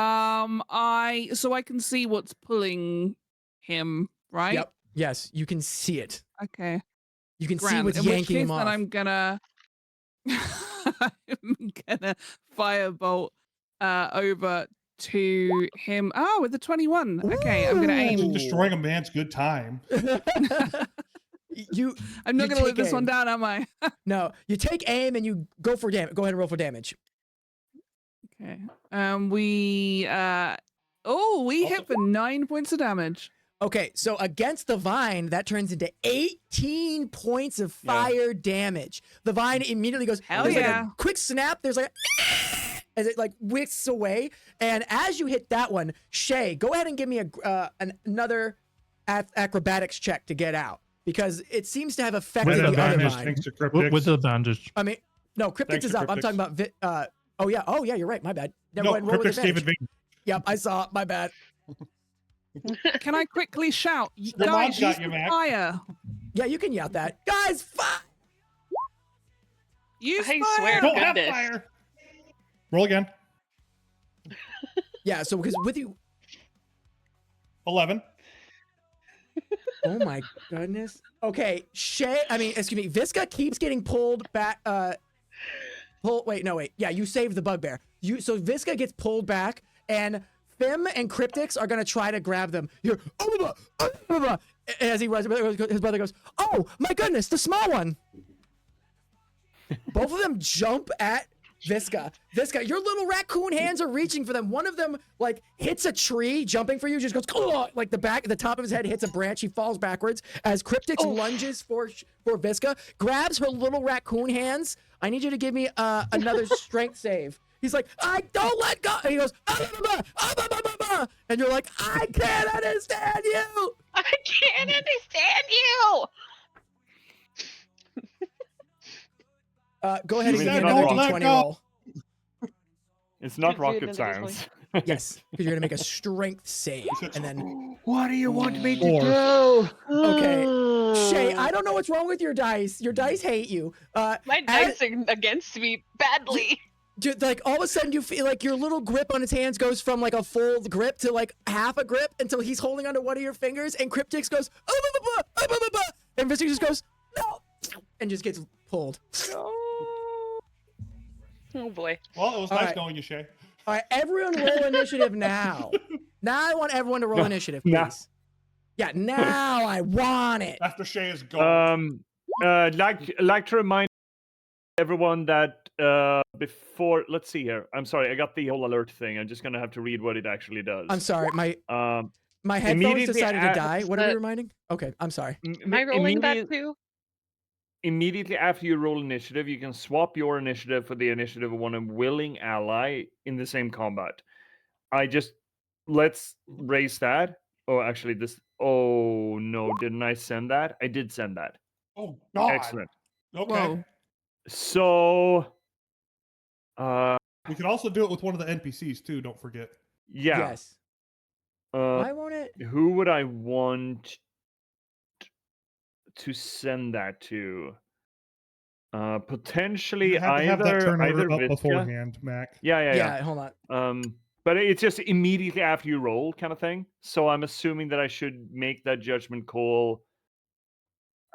I can see what's pulling him, right? Yep. Yes, you can see it. Okay. You can see Grand. what's In which yanking case, him off. then I'm gonna firebolt over to him. Oh, with the 21. Okay, I'm gonna Imagine aim. destroying a man's good time. I'm not you gonna let take this one aim. down, am I? No, you take aim and you go for damage. Go ahead and roll for damage. Okay. We hit for 9 points of damage. Okay, so against the vine, that turns into 18 points of fire damage. The vine immediately goes, Hell there's yeah. like a quick snap, there's like as it like whisks away. And as you hit that one, Shay, go ahead and give me another acrobatics check to get out. Because it seems to have affected With the other advantage, vine. thanks to Cryptics. With advantage. I mean, no, Cryptics Thanks is to up. I'm Cryptics. talking about oh yeah, you're right, my bad. Now No, go ahead and roll with Cryptics gave advantage. advantage. Yep, I saw it, my bad. Can I quickly shout? Your Guys, mom's got use you, the Mac. fire. Yeah, you can yell that. Guys, fire! Use I fire. swear. Don't have Goodness. fire. Roll again. Yeah, so because with you 11. oh my goodness. Okay, Visca keeps getting pulled back. Yeah, you saved the bugbear. So Visca gets pulled back, and Fim and Cryptics are gonna try to grab them. You're as he runs, his brother goes, "Oh my goodness, the small one!" Both of them jump at Visca. Visca, your little raccoon hands are reaching for them. One of them like hits a tree, jumping for you, just goes like the top of his head hits a branch. He falls backwards as Cryptics lunges for Visca, grabs her little raccoon hands. I need you to give me another strength save. He's like, I don't let go. And he goes, and you're like, I can't understand you. I can't understand you. Go ahead and He give said me another don't let d20 go. roll. It's not Could you do rocket another science. Yes, because you're gonna make a strength save, and then What do you want me to Or- do? okay, Shay, I don't know what's wrong with your dice. Your dice hate you. My dice are against me badly. Dude, like all of a sudden you feel like your little grip on his hands goes from like a full grip to like half a grip until he's holding onto one of your fingers, and Cryptix goes, and Visca just goes, no, and just gets pulled. Oh boy. Well, it was All nice right. knowing you, Shay. All right, everyone roll initiative now. Now I want everyone to roll initiative, please. Nah. Yeah, now I want it. After Shay is gone. Like to remind everyone that before, let's see here. I'm sorry, I got the whole alert thing. I'm just gonna have to read what it actually does. I'm sorry, my headphones immediately decided to at- die. What are we reminding? Okay, I'm sorry. Am I rolling that too? Immediately after you roll initiative, you can swap your initiative for the initiative of one willing ally in the same combat. Let's raise that. Oh, actually, this. Oh no, didn't I send that? I did send that. Oh God. Excellent. Okay. Whoa. So, We could also do it with one of the NPCs too. Don't forget. yeah. Yes. Why won't it? Who would I want to send that to? Potentially You have to have that either turn order up Visca. beforehand, Mac. Yeah. Hold on. But it's just immediately after you roll, kind of thing. So I'm assuming that I should make that judgment call.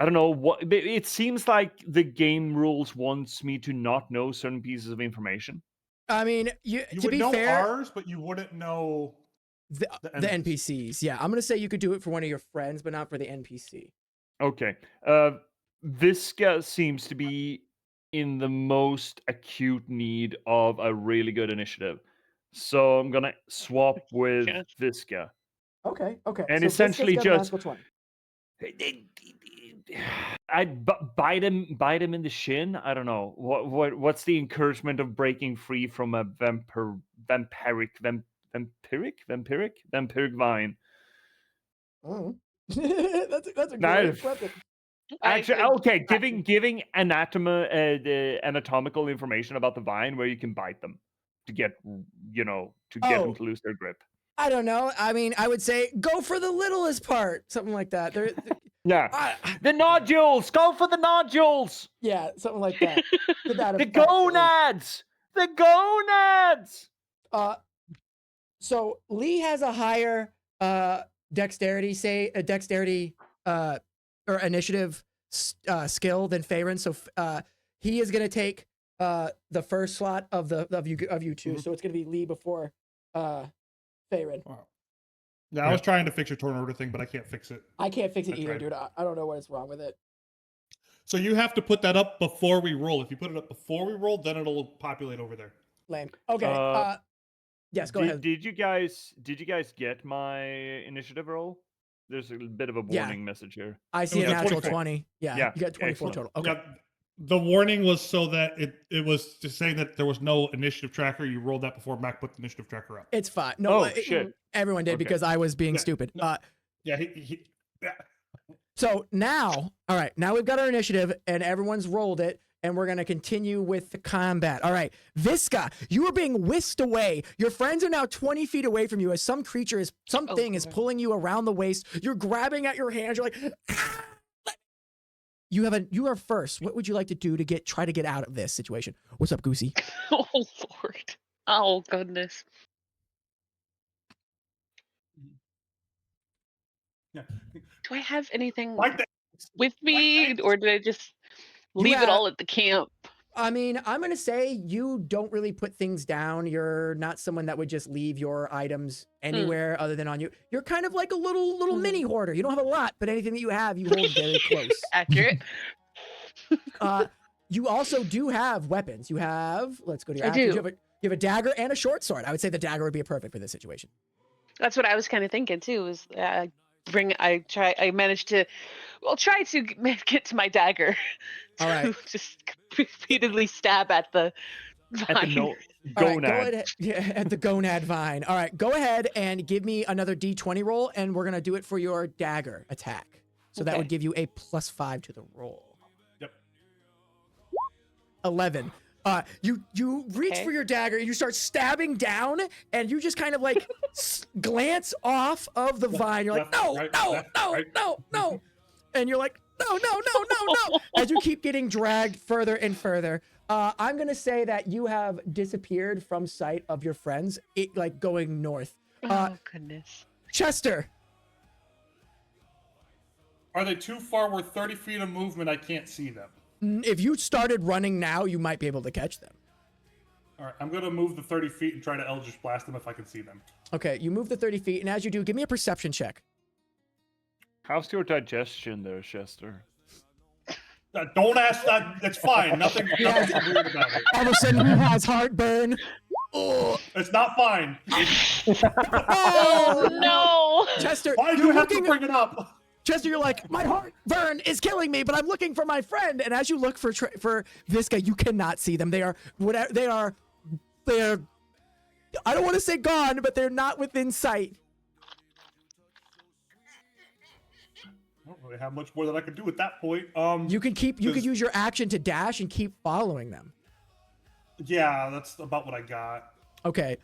I don't know what. It seems like the game rules wants me to not know certain pieces of information. I mean, You to would be know fair, ours, but you wouldn't know the NPCs. Yeah, I'm gonna say you could do it for one of your friends, but not for the NPC. Okay. Visca seems to be in the most acute need of a really good initiative. So I'm gonna swap with Yeah. Visca. Okay. And so essentially Visca's got a just- magical 20. I'd bite him in the shin. I don't know what's the encouragement of breaking free from a vampiric vine. Oh. that's a Nah, great weapon. Actually, okay, giving the anatomical information about the vine where you can bite them to get them to lose their grip. I don't know. I mean, I would say go for the littlest part, something like that. Yeah, the nodules. Go for the nodules. Yeah, something like that. To that The effect, at least. gonads. The gonads. So Lee has a higher dexterity or initiative skill than Farron, so he is gonna take the first slot of you two. So it's gonna be Lee before Farron. Wow. Yeah, I was trying to fix your turn order thing, but I can't fix it. I can't fix it I either, tried. dude. I don't know what is wrong with it. So you have to put that up before we roll. If you put it up before we roll, then it'll populate over there. Lame. Okay. Yes, go ahead. Did you guys get my initiative roll? There's a bit of a warning message here. I see a was a natural 24. 20. Yeah, Yeah, you got 24 excellent. total. Okay. Yeah, the warning was so that it was just saying that there was no initiative tracker. You rolled that before Mac put the initiative tracker up. It's fine. No, Oh, shit. everyone did Okay. because I was being Yeah, stupid. no. Yeah, yeah. So now, all right, now we've got our initiative and everyone's rolled it, and we're going to continue with the combat. All right, Visca, you are being whisked away. Your friends are now 20 feet away from you as something is pulling you around the waist. You're grabbing at your hands. You're like, ah! You are first. What would you like to do to try to get out of this situation? What's up, Goosey? Oh Lord. Oh goodness. Yeah. Do I have anything Like that. with me, or did I just leave it all at the camp? I mean, I'm going to say you don't really put things down. You're not someone that would just leave your items anywhere other than on you. You're kind of like a little mini hoarder. You don't have a lot, but anything that you have, you hold very close. Accurate. You also do have weapons. You have, let's go to your I actions. do. You have a dagger and a short sword. I would say the dagger would be perfect for this situation. That's what I was kind of thinking too. Is I managed to, try to get to my dagger. All right. To just repeatedly stab at the At the vine. All right, gonad. go ahead. Yeah, at the gonad vine. All right, go ahead and give me another D20 roll, and we're going to do it for your dagger attack. So that Okay. would give you a +5 to the roll. Yep. 11. You reach Okay. for your dagger, you start stabbing down, and you just kind of like glance off of the vine. You're like, left, no, right, no, left, no, right. no, no. And you're like, no. As you keep getting dragged further and further, I'm going to say that you have disappeared from sight of your friends, like going north. Oh, goodness. Chester. Are they too far? We're 30 feet of movement. I can't see them. If you started running now, you might be able to catch them. All right, I'm going to move the 30 feet and try to Eldritch Blast them if I can see them. Okay, you move the 30 feet, and as you do, give me a perception check. How's your digestion there, Chester? Don't ask that. That's fine. Nothing weird about it. All of a sudden, he has heartburn. Oh, It's not fine. Oh, no. Chester, Why do you're you have to looking. bring it up? Chester, you're like, my heartburn is killing me, but I'm looking for my friend. And as you look for Visca, you cannot see them. They are whatever. They are. I don't want to say gone, but they're not within sight. I don't really have much more that I could do at that point. You could use your action to dash and keep following them. Yeah, that's about what I got. Okay.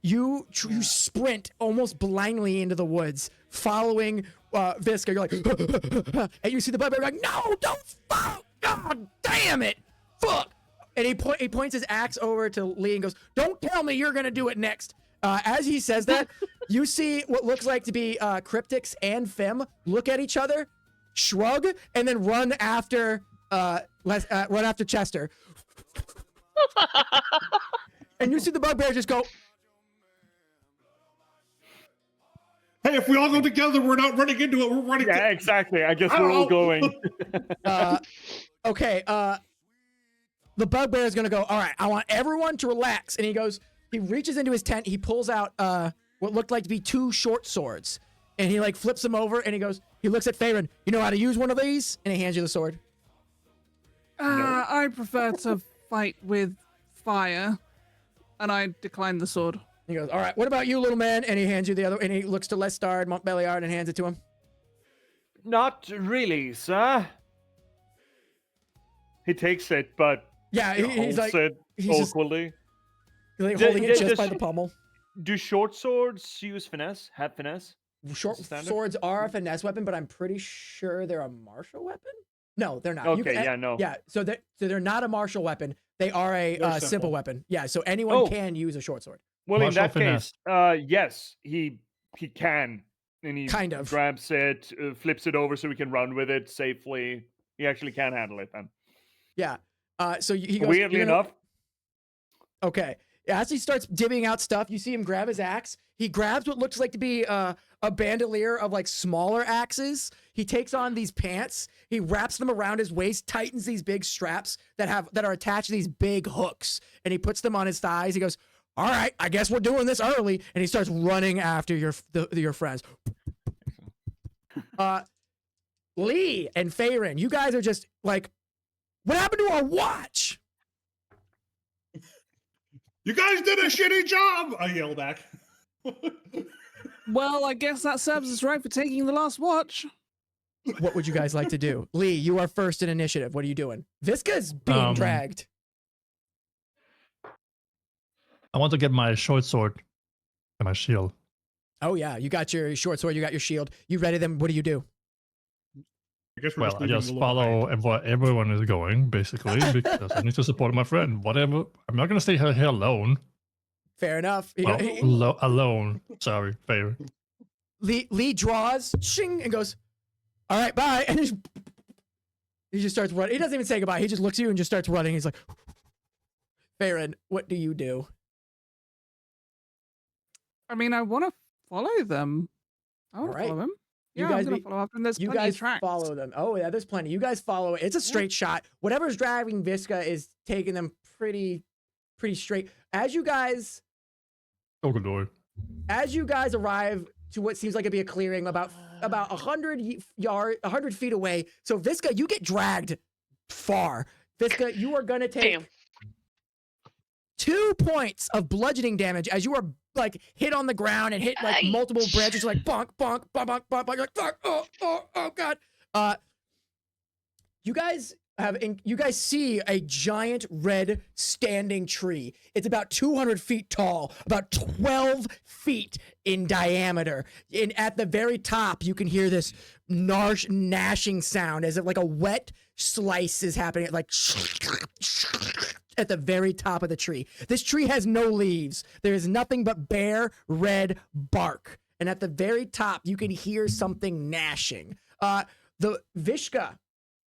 You sprint almost blindly into the woods, following Visca. You're like, and you see the bugbear. You're like, no, don't follow. God damn it, fuck. And he points his axe over to Lee and goes, don't tell me you're gonna do it next. As he says that, you see what looks like to be Cryptix and Fem look at each other, shrug, and then run after Chester. And you see the bugbear just go. Hey, if we all go together, we're not running into it. We're running. Yeah, exactly. I guess we're all going. Okay. The bugbear is gonna go. All right. I want everyone to relax. And he goes. He reaches into his tent. He pulls out what looked like to be 2 short swords, and he like flips them over. And he goes. He looks at Faerun. You know how to use one of these? And he hands you the sword. I prefer to fight with fire, and I decline the sword. He goes, all right, what about you, little man? And he hands you the other, and he looks to Lestard, Montbelliard, and hands it to him. Not really, sir. He takes it, but Yeah, he's like, it just awkwardly. like holding it just by the pommel. Do short swords use finesse? Have finesse? Short Standard? swords are a finesse weapon, but I'm pretty sure they're a martial weapon. No, they're not. Okay, yeah, no. Yeah, so they're not a martial weapon. They are a simple weapon. Yeah, so anyone can use a short sword. Well, Martial in that finesse. case, yes, he can, and he Kind of. grabs it, flips it over so we can run with it safely. He actually can handle it then. Yeah. So he goes. Weirdly enough, Okay. As he starts divvying out stuff, you see him grab his axe. He grabs what looks like to be a bandolier of like smaller axes. He takes on these pants. He wraps them around his waist, tightens these big straps that are attached to these big hooks, and he puts them on his thighs. He goes, all right, I guess we're doing this early. And he starts running after your friends. Lee and Faerun, you guys are just like, what happened to our watch? You guys did a shitty job! I yell back. Well, I guess that serves us right for taking the last watch. What would you guys like to do? Lee, you are first in initiative. What are you doing? Visca's being dragged. I want to get my short sword and my shield. Oh, yeah. You got your short sword. You got your shield. You ready them. What do you do? I guess we're Well, I leaving just a little follow behind. where everyone is going, basically, because I need to support my friend. Whatever. I'm not going to stay here alone. Fair enough. Well, alone. Sorry, fair. Lee draws, shing, and goes, all right, bye. And he just starts running. He doesn't even say goodbye. He just looks at you and just starts running. He's like, Faerun, what do you do? I mean, I want to follow them. I want to Alright. follow them. You Yeah, guys I'm going be- to follow after them. There's You plenty guys of tracks. follow them. Oh, yeah, there's plenty. You guys follow. It's a straight shot. Whatever's driving Visca is taking them pretty straight. As you guys Oh, good lord. arrive to what seems like it'd be a clearing about 100 feet away. So Visca, you get dragged far. Visca, you are gonna take Damn. 2 points of bludgeoning damage as you are like hit on the ground and hit like multiple branches, like bonk, bonk, bonk, bonk, bonk, bonk. You're like, fuck, oh god. You guys you guys see a giant red standing tree. It's about 200 feet tall, about 12 feet in diameter. And at the very top, you can hear this gnashing sound as if like a wet slice is happening, like at the very top of the tree. This tree has no leaves. There is nothing but bare red bark. And at the very top, you can hear something gnashing. The Visca,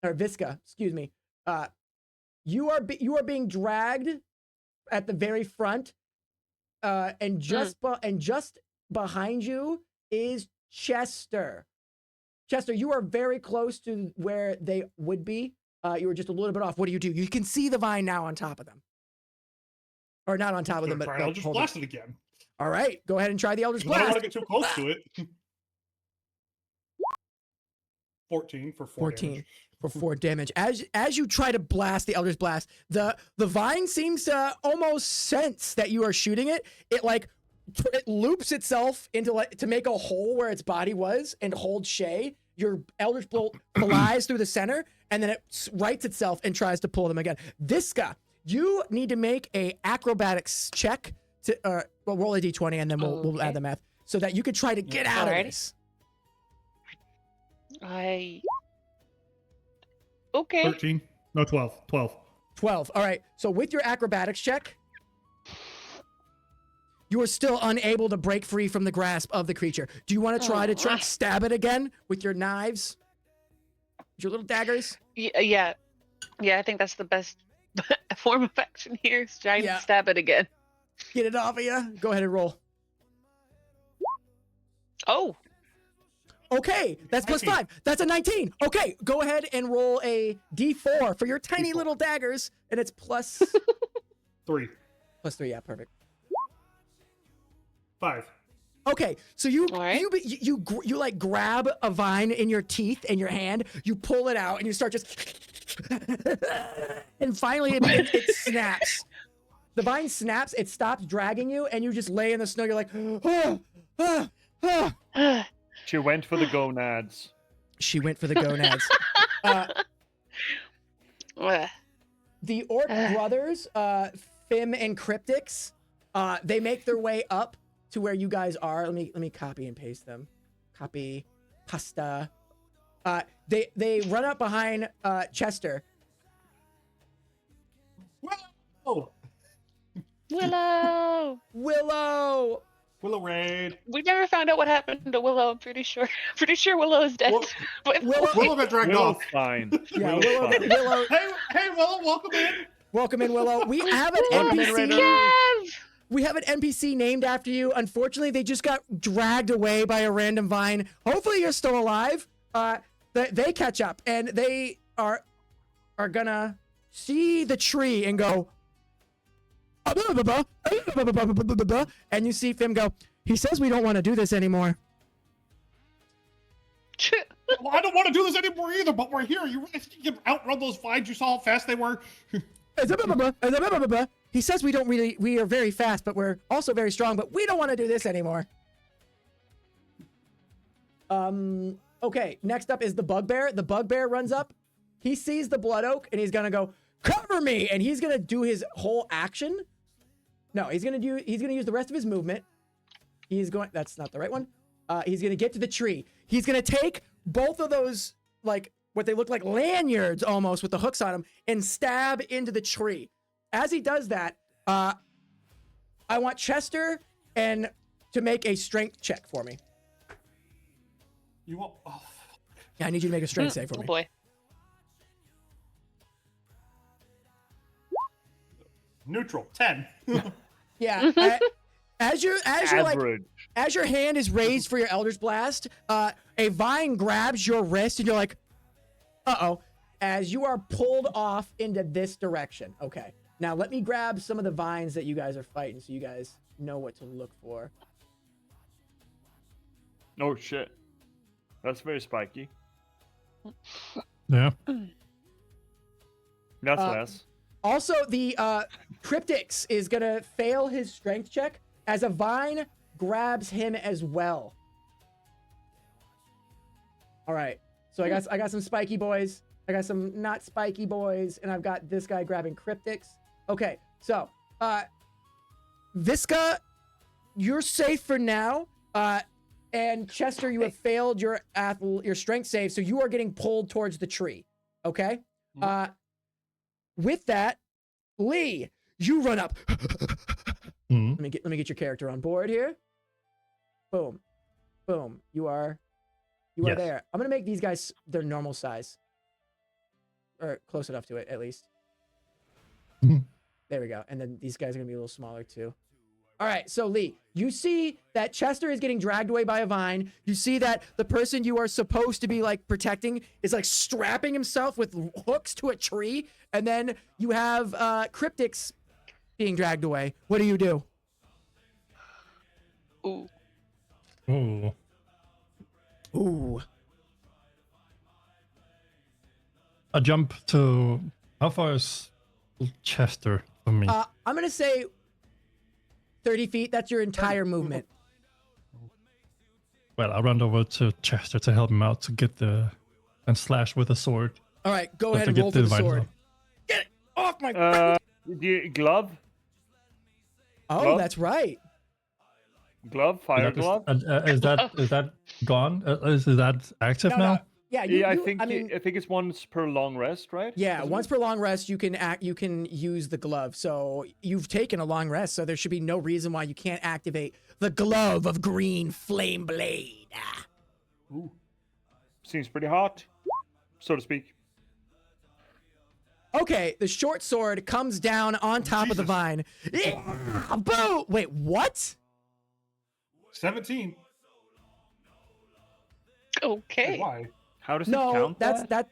excuse me. You are being dragged at the very front, and just behind you is Chester. Chester, you are very close to where they would be. You were just a little bit off. What do? You can see the vine now on top of them, or not on top of them, but I'll just blast it again. All right, go ahead and try the Eldritch I don't Blast. want to get too close to it. 14 for 4 14 damage. for 4 damage. As you try to blast the Eldritch Blast, the vine seems to almost sense that you are shooting it. It loops itself into to make a hole where its body was and holds Shay. Your Eldritch Bolt flies through the center, and then it rights itself and tries to pull them again. Visca, you need to make a acrobatics check to roll a d20, and then we'll add the math so that you could try to get out of this. Okay. 13. No, 12. 12. 12. All right. So with your acrobatics check, you are still unable to break free from the grasp of the creature. Do you want to try to stab it again with your knives? Your little daggers? Yeah. I think that's the best form of action here. Is trying to stab it again. Get it off of you. Go ahead and roll. Oh. Okay, that's plus 5. That's a 19. Okay, go ahead and roll a d4 for your tiny little daggers, and it's plus 3. Plus 3, yeah, perfect. 5. Okay, so you like grab a vine in your teeth and your hand, you pull it out, and you start just, and finally it snaps. The vine snaps, it stops dragging you, and you just lay in the snow. You're like, She went for the gonads. She went for the gonads. The Orc brothers, Fim and Cryptix, they make their way up to where you guys are. Let me copy and paste them. Copy, pasta. They run up behind Chester. Willow. Willow raid. We never found out what happened to Willow. I'm pretty sure Willow is dead. Willow got dragged off. Fine. Yeah, Willow. Hey, Willow, welcome in. Welcome in, Willow. We have an NPC. We have an NPC named after you. Unfortunately, they just got dragged away by a random vine. Hopefully, you're still alive. They catch up, and they are gonna see the tree and go. And you see Fim go, he says we don't want to do this anymore. Well, I don't want to do this anymore either, but we're here. You outrun those vines. You saw how fast they were. He says we are very fast, but we're also very strong, but we don't want to do this anymore. Okay, next up is the Bugbear. The Bugbear runs up. He sees the Blood Oak, and he's going to go, cover me! And he's going to do his whole action. No, he's gonna use the rest of his movement. That's not the right one. He's gonna get to the tree. He's gonna take both of those, like, what they look like lanyards almost with the hooks on them, and stab into the tree. As he does that, I want Chester to make a strength check for me. You want? Oh. Yeah, I need you to make a strength save for me. Oh boy. Neutral 10. Yeah. As your hand is raised for your Eldritch Blast, a vine grabs your wrist, and you're like, uh-oh, as you are pulled off into this direction. Okay. Now let me grab some of the vines that you guys are fighting so you guys know what to look for. Oh shit. That's very spiky. Yeah. That's less. Also, the Cryptix is gonna fail his strength check as a vine grabs him as well. All right, so I got some spiky boys. I got some not spiky boys, and I've got this guy grabbing cryptics. Okay, so Visca, you're safe for now. And Chester, you have failed your strength save, so you are getting pulled towards the tree. Okay. With that, Lee, you run up. Let me get your character on board here. Boom, boom. You are there. I'm gonna make these guys their normal size, or close enough to it at least. There we go. And then these guys are gonna be a little smaller too. All right, so Lee, you see that Chester is getting dragged away by a vine. You see that the person you are supposed to be like protecting is like strapping himself with hooks to a tree, and then you have cryptics being dragged away. What do you do? Ooh. Ooh. Ooh. I jump to... How far is Chester from me? I'm gonna say 30 feet. That's your entire movement. Well, I run over to Chester to help him out to get and slash with a sword. All right, go to ahead and get roll for the vines sword. off. Get it off my. Glove? Oh, glove? that's right. Glove? Fire glove? Is that gone? Is that active now? Yeah, I think it's once per long rest, right? Yeah, Isn't once it? per long rest, you can use the glove. So you've taken a long rest, so there should be no reason why you can't activate the glove of green flame blade. Ooh. Seems pretty hot, so to speak. Okay, the short sword comes down on top of the vine. Boo! Wait, what? 17. Okay. Why? How does it No, count?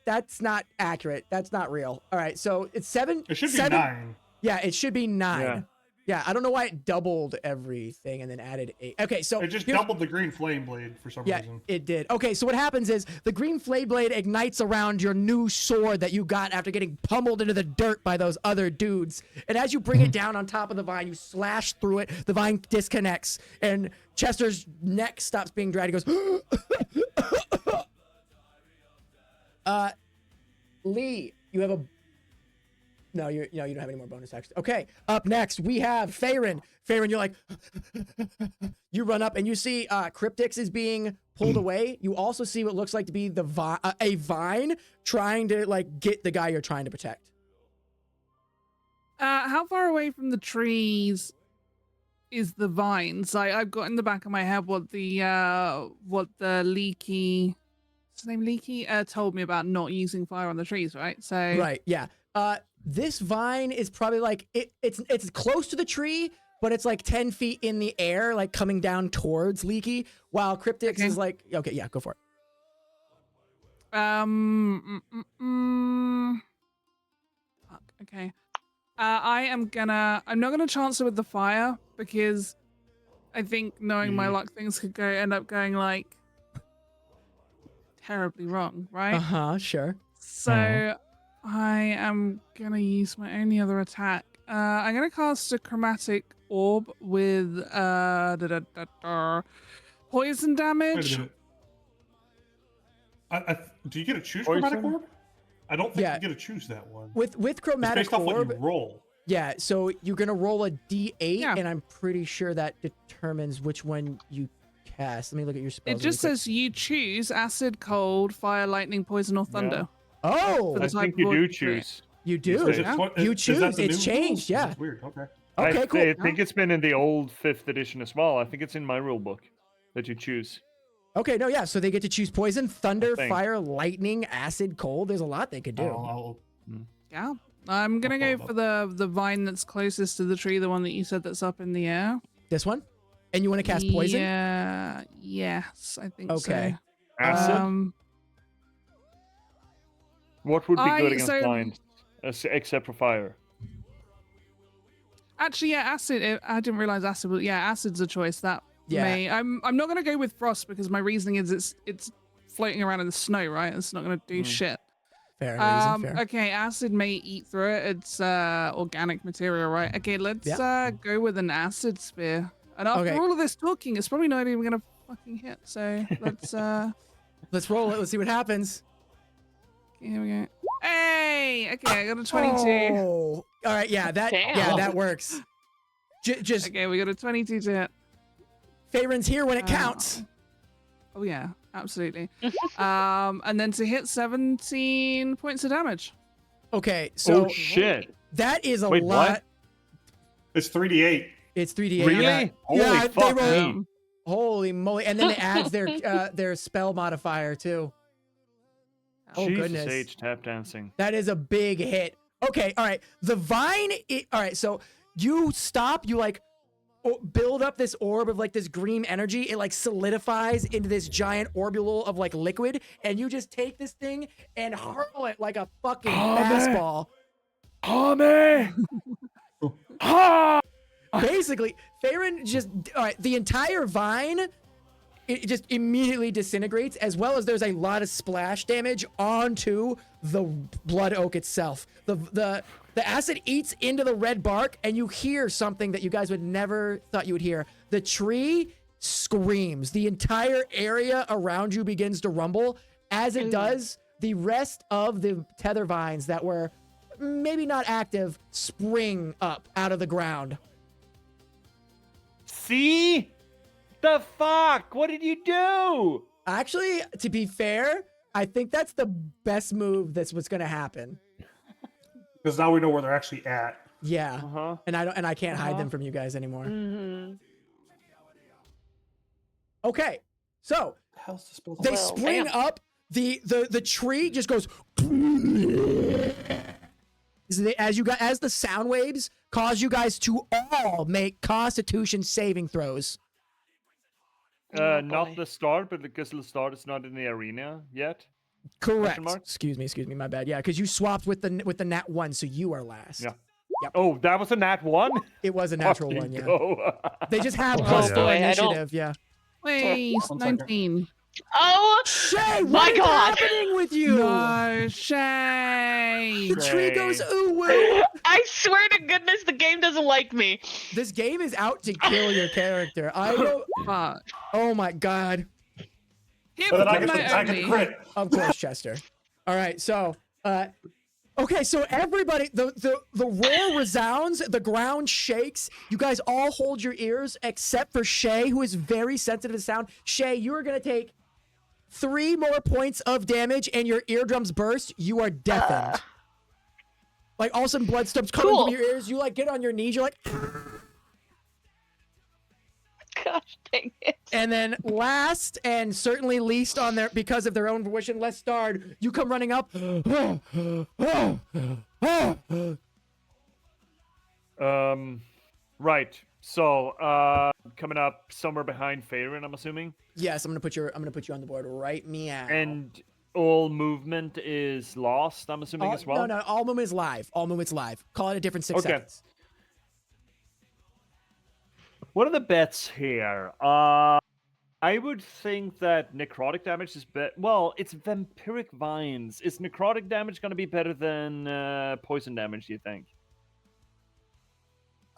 that's not accurate. That's not real. All right, so it's 7. It should be 7. 9. Yeah, it should be 9. Yeah. Yeah, I don't know why it doubled everything and then added 8. Okay, so It just here's- doubled the green flame blade for some Yeah, reason. it did. Okay, so what happens is the green flame blade ignites around your new sword that you got after getting pummeled into the dirt by those other dudes. And as you bring it down on top of the vine, you slash through it. The vine disconnects, and Chester's neck stops being dragged. He goes, Lee, you have a... No, you don't have any more bonus actions. Okay, up next, we have Farron. Farron, you're like... You run up, and you see Cryptix is being pulled away. You also see what looks like to be a vine trying to, like, get the guy you're trying to protect. How far away from the trees is the vines? I've got in the back of my head what the Leaky... What's his name? Leaky told me about not using fire on the trees, right? So Right, yeah. This vine is probably like it's close to the tree, but it's like 10 feet in the air, like coming down towards Leaky, while Cryptix is like, okay, yeah, go for it. Fuck, okay. I'm not gonna chance it with the fire because I think knowing my luck, things could end up going like terribly wrong, right? Sure. So I am gonna use my only other attack. I'm gonna cast a chromatic orb with poison Wait damage. a minute. Do you get to choose Poison? chromatic orb? I don't think Yeah. you get to choose that one. With It's chromatic based off what orb, you roll. yeah. So you're gonna roll a D8, Yeah. and I'm pretty sure that determines which one you cast. Let me look at your spells. It just really quick. says you choose acid, cold, fire, lightning, poison, or thunder. Oh, For the I type think of you orb do you create. choose. you do. Is it Yeah. You is that choose. the It's new rules? changed, yeah. That's weird. Okay. Okay, cool. I think it's been in the old 5th edition as well. I think it's in my rule book that you choose. Okay, no, yeah. So they get to choose poison, thunder, think. fire, lightning, acid, cold. There's a lot they could do. Yeah. I'm gonna go follow for the vine that's closest to the tree, the one that you said that's up in the air. This one? And you want to cast poison? Yeah. Yes, I think Okay. so. Acid? What would be good against so- vines, except for fire? Actually, yeah, acid. I didn't realize acid. But yeah, acid's a choice. That Yeah. may. I'm not gonna go with frost because my reasoning is it's floating around in the snow, right? It's not gonna do shit. Fair reason, fair. Okay, acid may eat through it. It's organic material, right? Okay, let's go with an acid spear. And after all of this talking, it's probably not even gonna fucking hit. So let's Let's roll it. Let's see what happens. here we go. Hey, okay, I got a 22. Oh, all right, yeah, Damn. that works. Just Okay, we got a 22 to hit. Faerun's here when it counts. Oh yeah, absolutely. And then to hit 17 points of damage. Okay, so Oh shit! that is a Wait, lot. what? It's 3d8. It's 3d8. Really? Yeah. Holy Yeah, fuck they roll- me! Holy moly! And then it adds their spell modifier too. Oh Jesus goodness. H, tap dancing. That is a big hit. Okay, all right. The vine. All right, so you stop. You like build up this orb of like this green energy. It like solidifies into this giant orbule of like liquid, and you just take this thing and hurl it like a fucking fastball. Homie! Ha! Basically, Faerun just all right. The entire vine. It just immediately disintegrates, as well as there's a lot of splash damage onto the blood oak itself. The acid eats into the red bark, and you hear something that you guys would never thought you would hear. The tree screams. The entire area around you begins to rumble. As it does, the rest of the tether vines that were maybe not active spring up out of the ground. See? The fuck? What did you do? Actually, to be fair, I think that's the best move that's what's gonna happen. Because now we know where they're actually at. Yeah. Uh-huh. And I can't hide them from you guys anymore. Mm-hmm. Okay. So How's the spell? they Well, spring damn. up. The tree just goes as the sound waves cause you guys to all make Constitution saving throws. Oh, Not boy. the start, but because the start is not in the arena yet. Correct. mark? Excuse me, my bad. Yeah, because you swapped with the nat 1, so you are last. Yeah. Yep. Oh, that was a nat 1? It was a natural Fucking one, yeah. go. They just have Oh, plus yeah. 4 boy, I don't- initiative, yeah. Wait, One second. 19. Oh Shay, my what is God. happening with you? No, Shay. The tree Shay. goes ooh woo. I swear to goodness, the game doesn't like me. This game is out to kill your character. I don't. Fuck. Oh my god. Hit But then I with get my the, I get the only. crit. Of course, Chester. All right, so okay, so everybody, the roar resounds, the ground shakes. You guys all hold your ears except for Shay, who is very sensitive to sound. Shay, you are gonna take 3 more points of damage, and your eardrums burst. You are deafened. Like all of a sudden, blood stops coming Cool. from your ears. You like get on your knees. You're like, Gosh dang it. and then last and certainly least on their because of their own volition, Lestard, you come running up. Right. So, coming up somewhere behind Faerun, I'm assuming. Yes, I'm gonna put you on the board right meow. And all movement is lost, I'm assuming as well. No, all movement is live. All movement's live. Call it a different 6 Okay. seconds. What are the bets here? I would think that necrotic damage is better. Well, it's vampiric vines. Is necrotic damage going to be better than poison damage, do you think?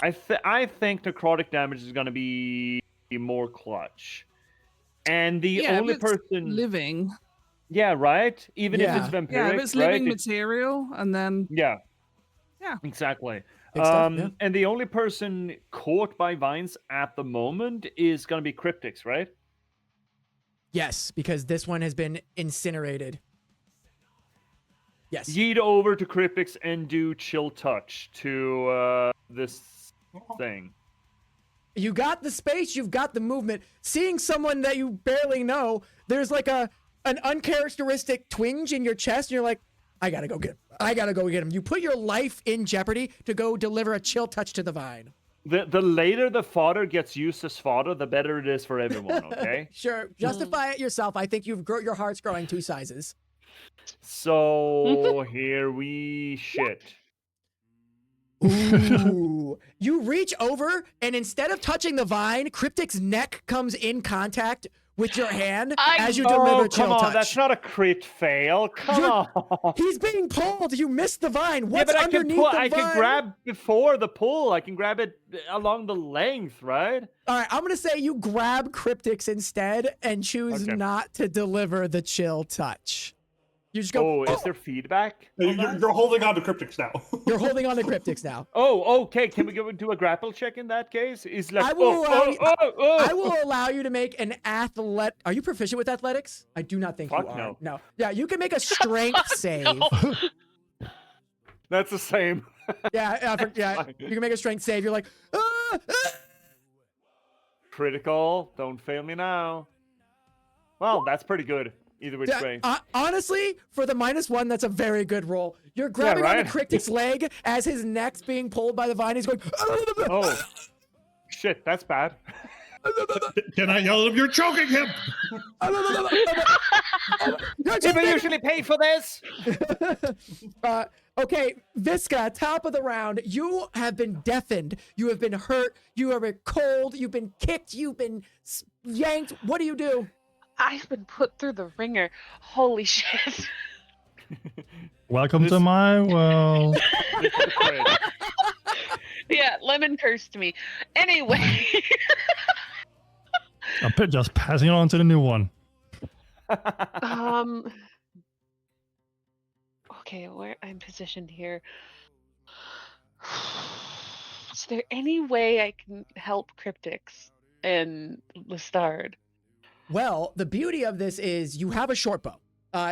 I think necrotic damage is going to be more clutch. And the Yeah, only if it's person... living. Yeah, right? Even if it's Yeah. vampiric, Yeah, if it's right? living material, and then Yeah. Yeah. Exactly. Big stuff, yeah. And the only person caught by vines at the moment is going to be cryptics, right? Yes, because this one has been incinerated. Yes. Yeet over to cryptics and do chill touch to this thing. You got the space, you've got the movement. Seeing someone that you barely know, there's like an uncharacteristic twinge in your chest, and you're like, I gotta go get him. You put your life in jeopardy to go deliver a chill touch to the vine. The later the fodder gets used as fodder, the better it is for everyone, okay? Sure, justify it yourself. I think your heart's growing 2 sizes. So here we shit. Ooh. You reach over, and instead of touching the vine, Cryptic's neck comes in contact with your hand as you deliver chill come on, touch. that's not a crit fail. Come on. He's being pulled. You missed the vine. What's yeah, but underneath the I vine? can grab before the pull. I can grab it along the length, right? All right, I'm going to say you grab Cryptics instead and choose Okay. not to deliver the chill touch. You just go. Oh, is there feedback? You're holding on to cryptics now. You're holding on to cryptics now. Oh, okay. Can we go do a grapple check in that case? Is like I will I will allow you to make an athlete. Are you proficient with athletics? I do not think Fuck you are. no. No. Yeah, you can make a strength save. No. That's the same. Yeah, you can make a strength save. You're like, Critical. Don't fail me now. Well, that's pretty good. Either which way. honestly, for the -1, that's a very good roll. You're grabbing right? on the Cryptic's leg as his neck's being pulled by the vine. He's going, Oh. Shit, that's bad. Can I yell at him? You're choking him. People usually pay for this. Okay, Visca, top of the round. You have been deafened. You have been hurt. You have been cold. You've been kicked. You've been yanked. What do you do? I've been put through the ringer. Holy shit. Welcome to my world. Yeah, Lemon cursed me. Anyway. I'm just passing it on to the new one. Okay, where I'm positioned here. Is there any way I can help Cryptics and Lestard? Well, the beauty of this is you have a short bow.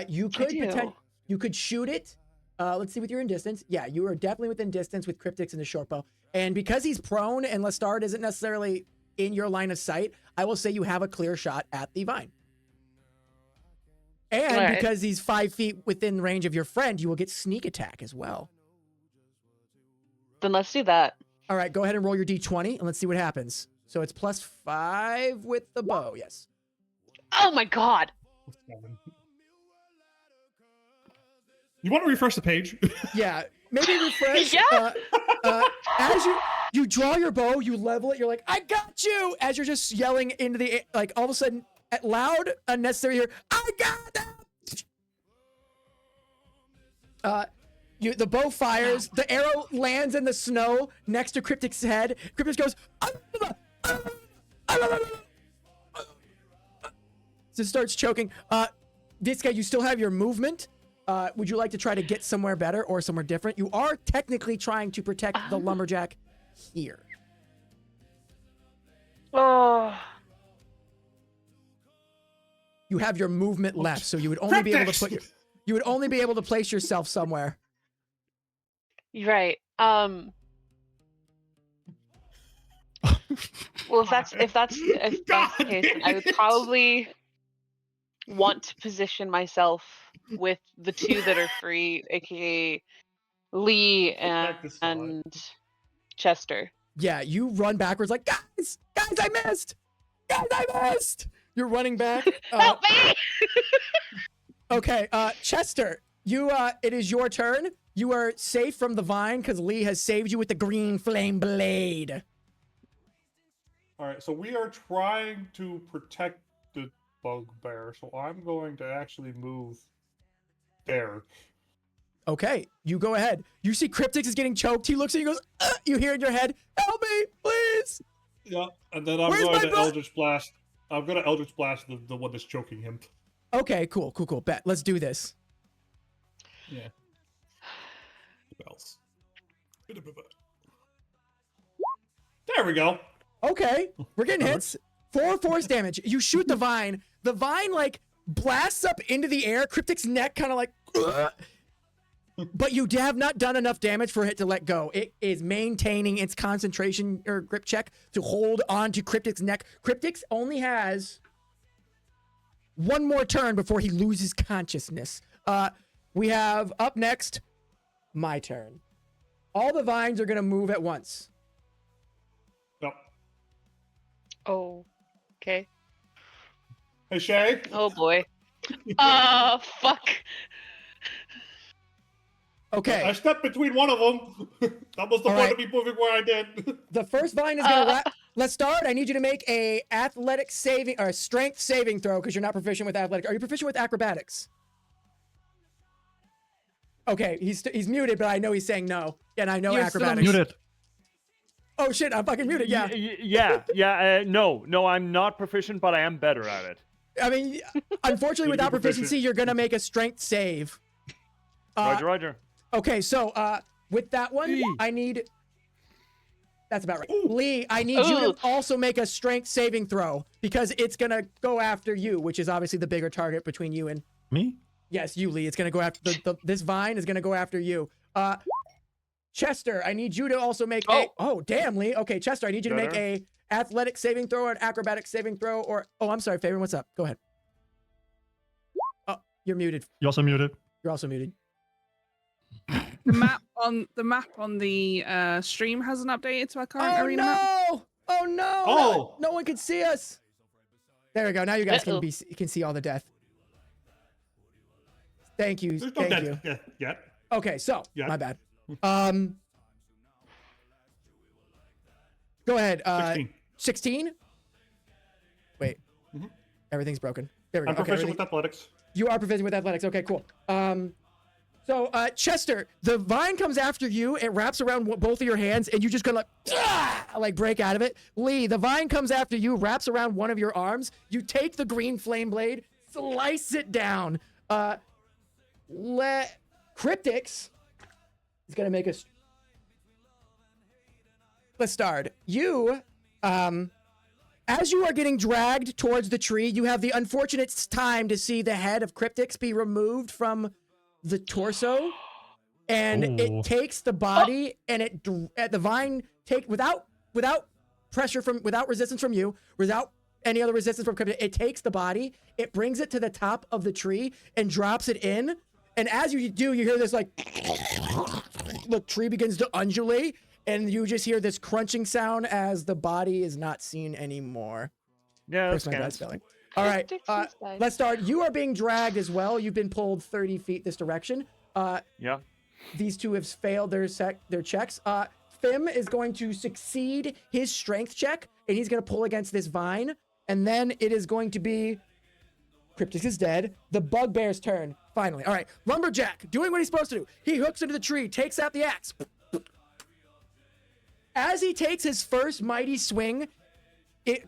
You could shoot it. Let's see, with your in distance. Yeah, you are definitely within distance with Cryptics and the short bow. And because he's prone and Lestard isn't necessarily in your line of sight, I will say you have a clear shot at the vine. And because he's 5 feet within range of your friend, you will get sneak attack as well. Then let's do that. All right, go ahead and roll your d20 and let's see what happens. So it's +5 with the bow, yes. Oh my god. You want to refresh the page? Yeah, maybe refresh. Yeah. As you draw your bow, you level it. You're like, I got you. As you're just yelling into the air, like all of a sudden, at loud, unnecessary. Here, I got them. The bow fires. The arrow lands in the snow next to Cryptic's head. Cryptic goes. So starts choking. This guy, you still have your movement. Would you like to try to get somewhere better or somewhere different? You are technically trying to protect the lumberjack here. Oh. You have your movement left, so you would only be able to place yourself somewhere. You're right. Well, if that's the case, I would probably want to position myself with the two that are free, aka Lee and Chester. Yeah, you run backwards like, guys, I missed. You're running back. Help me! Okay, Chester, it is your turn. You are safe from the vine because Lee has saved you with the green flame blade. All right, so we are trying to protect the bugbear, so I'm going to actually move there. Okay, you go ahead. You see Cryptix is getting choked. He looks at you and goes, you hear in your head, help me, please. Yeah, and then I'm going to Eldritch Blast. I'm going to Eldritch Blast the one that's choking him. Okay, cool. Bet. Let's do this. Yeah. Spells. There we go. Okay, we're getting hits. 4 force damage. You shoot the vine. The vine, like, blasts up into the air. Cryptic's neck kind of like... But you have not done enough damage for it to let go. It is maintaining its concentration or grip check to hold on to Cryptic's neck. Cryptic's only has one more turn before he loses consciousness. We have up next, my turn. All the vines are going to move at once. Yep. Oh, okay. Hey, Shay. Oh boy. Fuck. Okay. I stepped between one of them. That was the point of me moving where I did. The first vine is gonna. Let's start. I need you to make a athletic saving or a strength saving throw because you're not proficient with athletic. Are you proficient with acrobatics? Okay, he's muted, but I know he's saying no, and I know acrobatics. Muted. Oh shit, I'm fucking muted. Yeah. No, I'm not proficient, but I am better at it. I mean, unfortunately, Need to be without proficient. proficiency, you're gonna make a strength save. Roger. Okay, so with that one, I need. That's about right. Lee, I need you Ooh. to also make a strength saving throw because it's gonna go after you, which is obviously the bigger target between you and. Me? Yes, you, Lee. It's gonna go after this vine is gonna go after you. Chester, I need you to also make a. Oh, damn, Lee. Okay, Chester, I need you to make a athletic saving throw or an acrobatic saving throw or. Oh, I'm sorry, Favorite. What's up? Go ahead. Oh, you're muted. You're also muted. You're also muted. The map on the stream hasn't updated to our current Oh arena map. no! Oh no! Oh! No one can see us. There we go. Now you guys Uh-oh. can see all the death. Thank you. There's no Thank you. death yet. Okay, so Yeah. my bad. Go ahead. 16. 16? Wait. Mhm. Everything's broken. There we go. I'm Okay, proficient with athletics. you are proficient with athletics. Okay, cool. So Chester, the vine comes after you. It wraps around both of your hands, and you just gonna like break out of it. Lee, the vine comes after you, wraps around one of your arms. You take the green flame blade, slice it down. Cryptix is gonna make us. Let's start. You, as you are getting dragged towards the tree, you have the unfortunate time to see the head of Cryptix be removed from the torso, and Ooh. it takes the body and the vine without pressure without resistance from you, without any other resistance from Cryptix, it takes the body, it brings it to the top of the tree and drops it in. And as you do, you hear this like the tree begins to undulate, and you just hear this crunching sound as the body is not seen anymore. Yeah, That's that's my bad spelling. All right, Dixie's died. let's start. You are being dragged as well. You've been pulled 30 feet this direction. Yeah. These two have failed their checks. Fim is going to succeed his strength check, and he's going to pull against this vine. And then it is going to be Cryptix is dead. The bugbear's turn. Finally. All right. Lumberjack doing what he's supposed to do. He hooks into the tree, takes out the axe. As he takes his first mighty swing,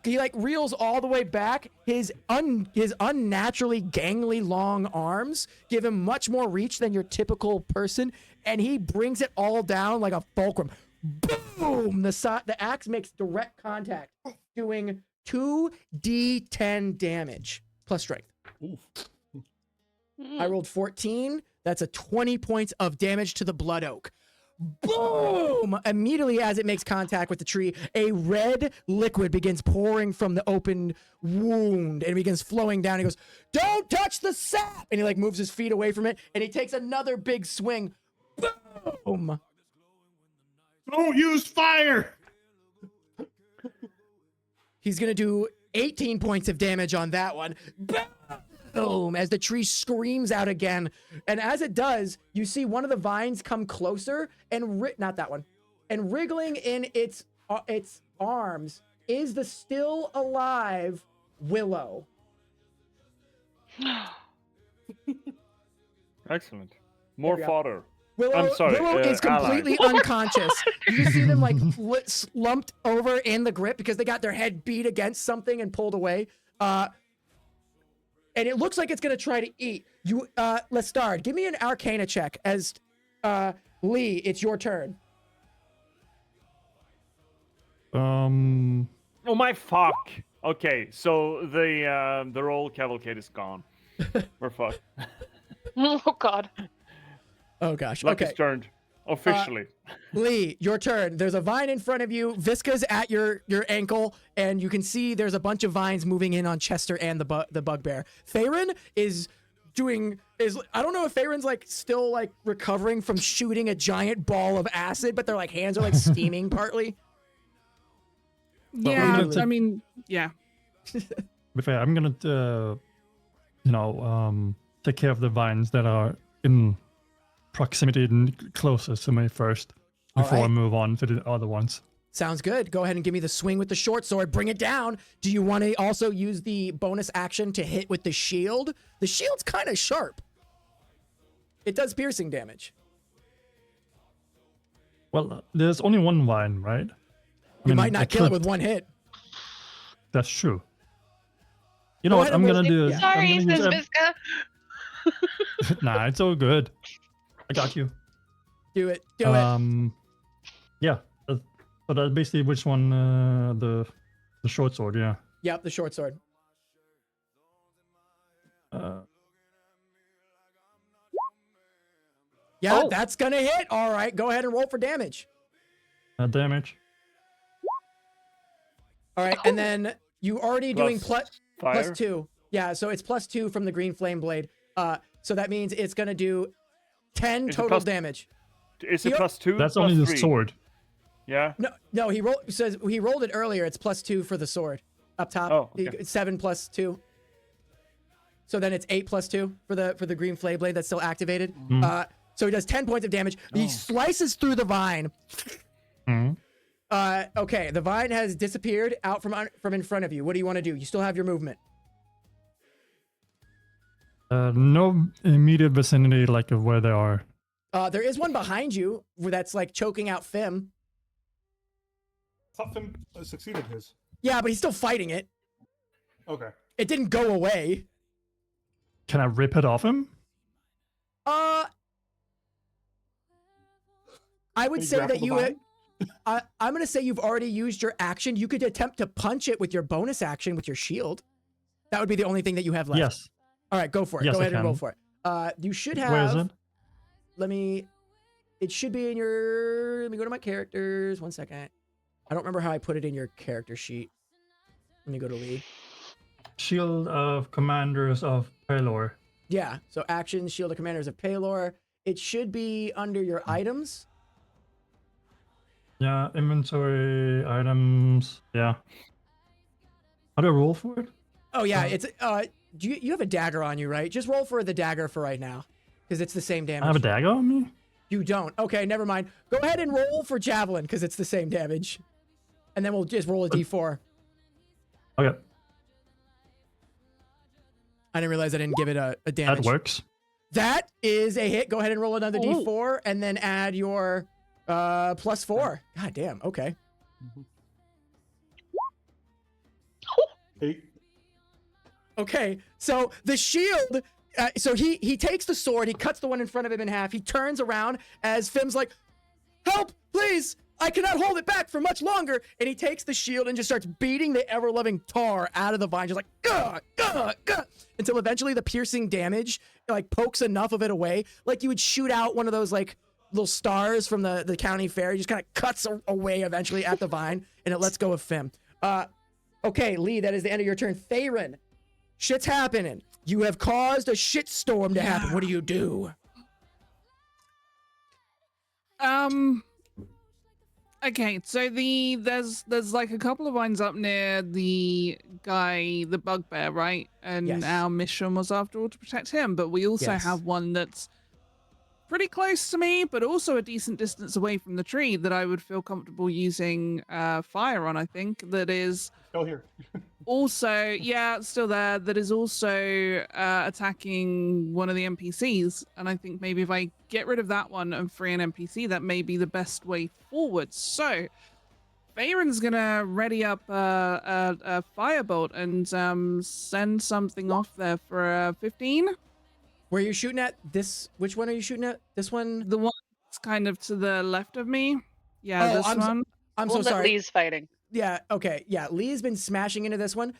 he like reels all the way back. His unnaturally gangly long arms give him much more reach than your typical person, and he brings it all down like a fulcrum. Boom! The axe makes direct contact, doing 2d10 damage plus strength. Oof. I rolled 14. That's a 20 points of damage to the blood oak. Boom! Immediately as it makes contact with the tree, a red liquid begins pouring from the open wound and it begins flowing down. He goes, "Don't touch the sap!" And he like moves his feet away from it and he takes another big swing. Boom! Don't use fire! He's gonna do 18 points of damage on that one. Boom! As the tree screams out again. And as it does, you see one of the vines come closer and not that one. And wriggling in its arms is the still alive Willow. Excellent. More we go. fodder. Willow, I'm sorry, Willow is completely unconscious. You see them like slumped over in the grip because they got their head beat against something and pulled away. And it looks like it's gonna try to eat you. Let's start. Give me an Arcana check as Lee. It's your turn. Oh my fuck. Okay, so the roll cavalcade is gone. We're fucked. Oh God. Oh gosh. Luck Okay. is turned officially. Lee, your turn. There's a vine in front of you. Visca's at your ankle, and you can see there's a bunch of vines moving in on Chester and the bugbear. Theron is I don't know if Theron's like still like recovering from shooting a giant ball of acid, but their like hands are like steaming partly. Yeah, gonna take- I mean, yeah. Be fair, I'm gonna, take care of the vines that are in proximity and closest to me first All before I right. move on to the other ones. Sounds good. Go ahead and give me the swing with the short sword. Bring it down. Do you want to also use the bonus action to hit with the shield? The shield's kind of sharp. It does piercing damage. Well, there's only one vine, right? I You mean, might I not kill it could- with one hit. That's true. You know Go what? ahead I'm and gonna roll- do. yeah. Sorry, I'm gonna says use Visca. Nah, it's all good. I got you. Do it. Do it. Yeah. So that's basically which one? The short sword. Yeah. Yep, the short sword. Yeah, Oh. that's gonna hit. All right, go ahead and roll for damage. Damage. All right, and then you already doing Plus plus fire? 2. Yeah, so it's plus 2 from the green flame blade. So that means it's gonna do 10 Is it total plus- damage. Is it He- plus 2? That's plus only the 3? sword. Yeah. No, he rolled it earlier. It's plus 2 for the sword up top. Oh, okay. It's 7 plus 2. So then it's 8 plus 2 for the green flame blade that's still activated. So he does 10 points of damage. He slices through the vine. Mhm. Okay, the vine has disappeared out from in front of you. What do you want to do? You still have your movement. No immediate vicinity, like of where they are. There is one behind you where that's like choking out Fim. I thought Finn succeeded his. Yeah, but he's still fighting it. Okay. It didn't go away. Can I rip it off him? I would Can you say grapple that the you. vine? I'm gonna say you've already used your action. You could attempt to punch it with your bonus action with your shield. That would be the only thing that you have left. Yes. All right, go for it. Yes, go I ahead and roll can. for it. You should have. Where is it? Let me. It should be in your. Let me go to my characters. 1 second. I don't remember how I put it in your character sheet. Let me go to lead. Shield of Commanders of Pelor. Yeah. So actions, shield of commanders of Pelor. It should be under your items. Yeah, inventory, items. Yeah. How do I roll for it? Oh yeah, it's you have a dagger on you, right? Just roll for the dagger for right now, because it's the same damage. I have a dagger on me? You don't. Okay, never mind. Go ahead and roll for javelin, because it's the same damage, and then we'll just roll a d4. Okay, I didn't realize I didn't give it a damage. that works. That is a hit. Go ahead and roll another Ooh. d4, and then add your plus 4. God damn. Okay. 8. Okay, so the shield. So he takes the sword. He cuts the one in front of him in half. He turns around as Fim's like, "Help, please! I cannot hold it back for much longer." And he takes the shield and just starts beating the ever-loving tar out of the vine, just like gah, gah, gah, until eventually the piercing damage like pokes enough of it away, like you would shoot out one of those like little stars from the county fair. He just kind of cuts away eventually at the vine, and it lets go of Fim. Okay, Lee, that is the end of your turn. Theron, shit's happening. You have caused a shitstorm to happen. What do you do? Okay, so there's like a couple of vines up near the guy, the bugbear, right? And Yes. our mission was after all to protect him, but we also Yes. have one that's pretty close to me, but also a decent distance away from the tree that I would feel comfortable using fire on, I think, that is Still here. also, yeah, it's still there, that is also attacking one of the NPCs. And I think maybe if I get rid of that one and free an NPC, that may be the best way forward. So Faron's gonna ready up a firebolt and send something off there for a 15. Where are you shooting at? This? Which one are you shooting at? This one? The one that's kind of to the left of me. Yeah, Oh, this one. I'm One so that sorry. Lee's fighting. Yeah, okay. Yeah, Lee's been smashing into this one.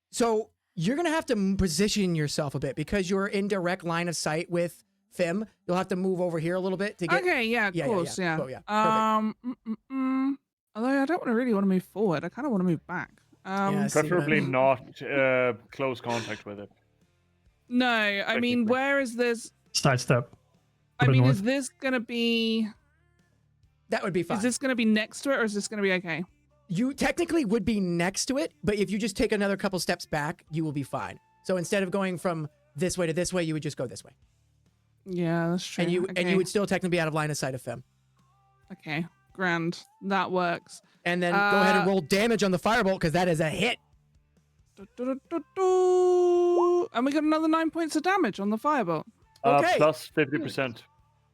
So you're going to have to position yourself a bit because you're in direct line of sight with Fim. You'll have to move over here a little bit to get... Okay, yeah, of Yeah, course, yeah. Cool, yeah. Perfect. Although I don't really want to move forward. I kind of want to move back. Yeah, see what I Preferably mean? not close contact with it. No, I mean, Technically. where is this? Sidestep. I To the mean, north. is this gonna be? That would be fine. Is this gonna be next to it, or is this gonna be okay? You technically would be next to it, but if you just take another couple steps back, you will be fine. So instead of going from this way to this way, you would just go this way. Yeah, that's true. And you okay. would still technically be out of line of sight of Fim. Okay, grand. That works. And then go ahead and roll damage on the firebolt because that is a hit. And we got another 9 points of damage on the firebolt. Okay. Plus 50%.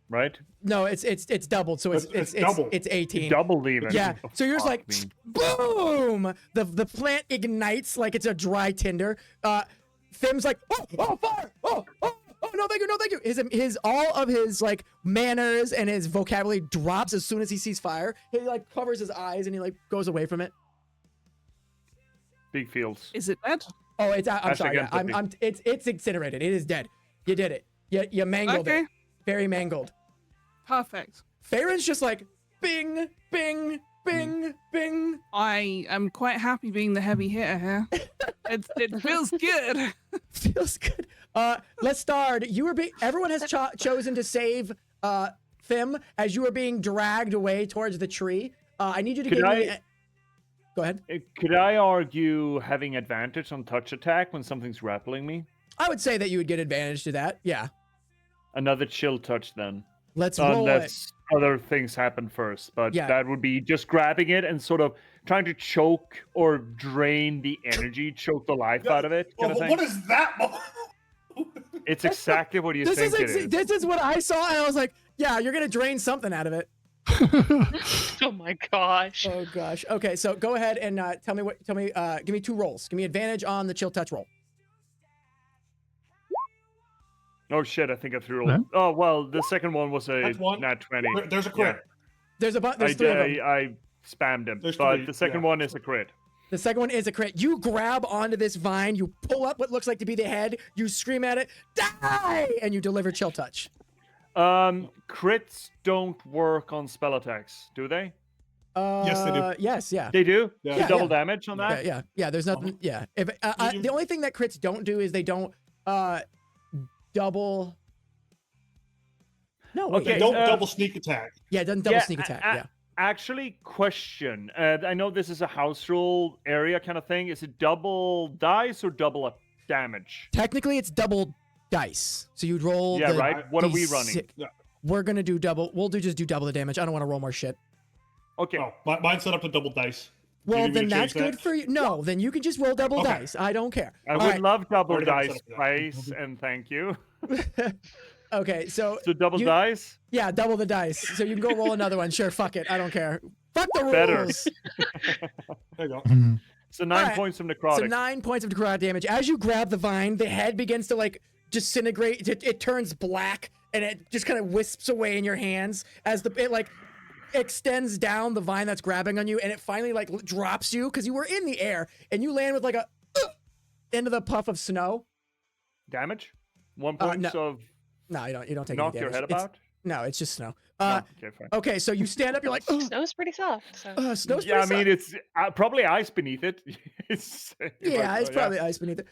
right? No, it's doubled, so It's doubled. it's 18. Doubled even. Yeah. So you're just Fuck like, me. boom! The plant ignites like it's a dry tinder. Thim's like, oh, fire! Oh, no, thank you, no, thank you. His all of his like manners and his vocabulary drops as soon as he sees fire. He like covers his eyes and he like goes away from it. Big fields. Is it dead? Oh, I'm Hashtag sorry. Yeah, empathy. it's incinerated. It is dead. You did it. You mangled Okay. it. Very mangled. Perfect. Farron's just like, bing, bing, bing, bing. I am quite happy being the heavy hitter here. It feels good. Feels good. Let's start. Everyone has chosen to save Thim as you are being dragged away towards the tree. I need you to Could give I- me. Go ahead. Could I argue having advantage on touch attack when something's grappling me? I would say that you would get advantage to that. Yeah. Another chill touch then. Let's roll it. Unless other things happen first. But Yeah. that would be just grabbing it and sort of trying to choke or drain the energy, choke the life out of it. Kind of thing. What is that? It's exactly what you This think it is is. this is what I saw, and I was like, yeah, you're gonna drain something out of it. Oh my gosh. Oh gosh. Okay, so go ahead and give me 2 rolls. Give me advantage on the chill touch roll. Oh shit! I think I threw. Yeah. Oh well, the second one was a That's one. nat 20. There's a crit. There's 3 of them. I spammed him, There's but 3, the second yeah. one is a crit. The second one is a crit. You grab onto this vine, you pull up what looks like to be the head, you scream at it, die, and you deliver chill touch. Crits don't work on spell attacks, do they? Yes, they do. Yes, yeah. They do. Yeah. So Yeah, double yeah. damage on that. Yeah. There's nothing. Yeah. If You- the only thing that crits don't do is they don't double. No, wait. Okay, Don't uh, double sneak attack. Yeah, it doesn't double Yeah, sneak attack. I- Yeah. Actually, question. I know this is a house rule area kind of thing. Is it double dice or double damage? Technically, it's double dice. So you'd roll. Yeah, the right. What are we running? D6. Yeah. We're gonna do double. We'll just do double the damage. I don't want to roll more shit. Okay. Oh, mine's set up to double dice. Do you Well, need me then to that's change good that? for you. No, then you can just roll double Okay. dice. I don't care. I All would right. love double Already got it dice set up for that. price, and thank you. Okay, so So double You- dice. yeah, double the dice. So you can go roll another one. Sure, fuck it. I don't care. Fuck the rules. Better. There you go. So 9 Alright, points from So necrotic. 9 points of necrotic damage. As you grab the vine, the head begins to like disintegrate. It turns black and it just kind of wisps away in your hands as it like extends down the vine that's grabbing on you, and it finally like drops you because you were in the air and you land with like a into the puff of snow. Damage. 1 point no. of No, you don't take knock any your damage. head It's- about. No, it's just snow. No, okay, fine. Okay, so you stand up. You're like, oh, Snow's pretty soft. So. snow's Yeah, I pretty mean soft. it's probably ice beneath it. Yeah, it's probably ice beneath it.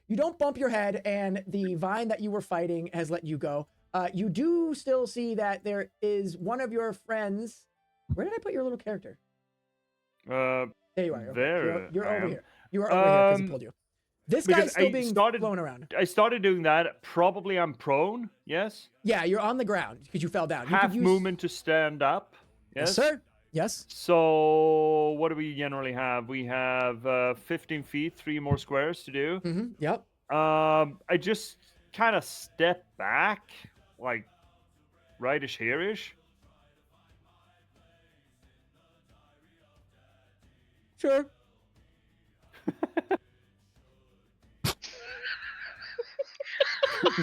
You don't bump your head, and the vine that you were fighting has let you go. You do still see that there is one of your friends. Where did I put your little character? There you are. Okay. There You're I over am. here. You are over here because I Um, pulled you. This because guy's still I being started- blown around. I started doing that. Probably I'm prone. Yes. Yeah, you're on the ground because you fell down. You Half could use... movement to stand up. Yes, Yes. sir. Yes. So what do we generally have? We have 15 feet, 3 more squares to do. Mm-hmm. Yep. I just kind of step back, like rightish here-ish. Sure.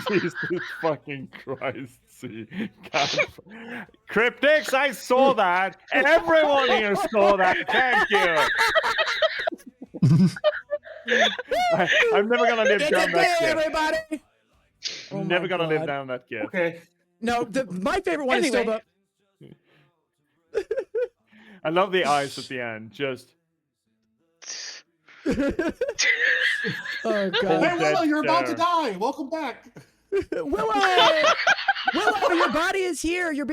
Jesus fucking Christ. See. God. Cryptics, I saw that. Everyone here saw that. Thank you. I'm never gonna live It's down a that day, gap. everybody. Oh I'm my never gonna live God. down that gap. Okay. No, my favorite one is still Anyway. I love the eyes at the end. Just Oh Hey, god. Willow, you're about to stare. die. Welcome back. Willow! Willow, your body is here. You're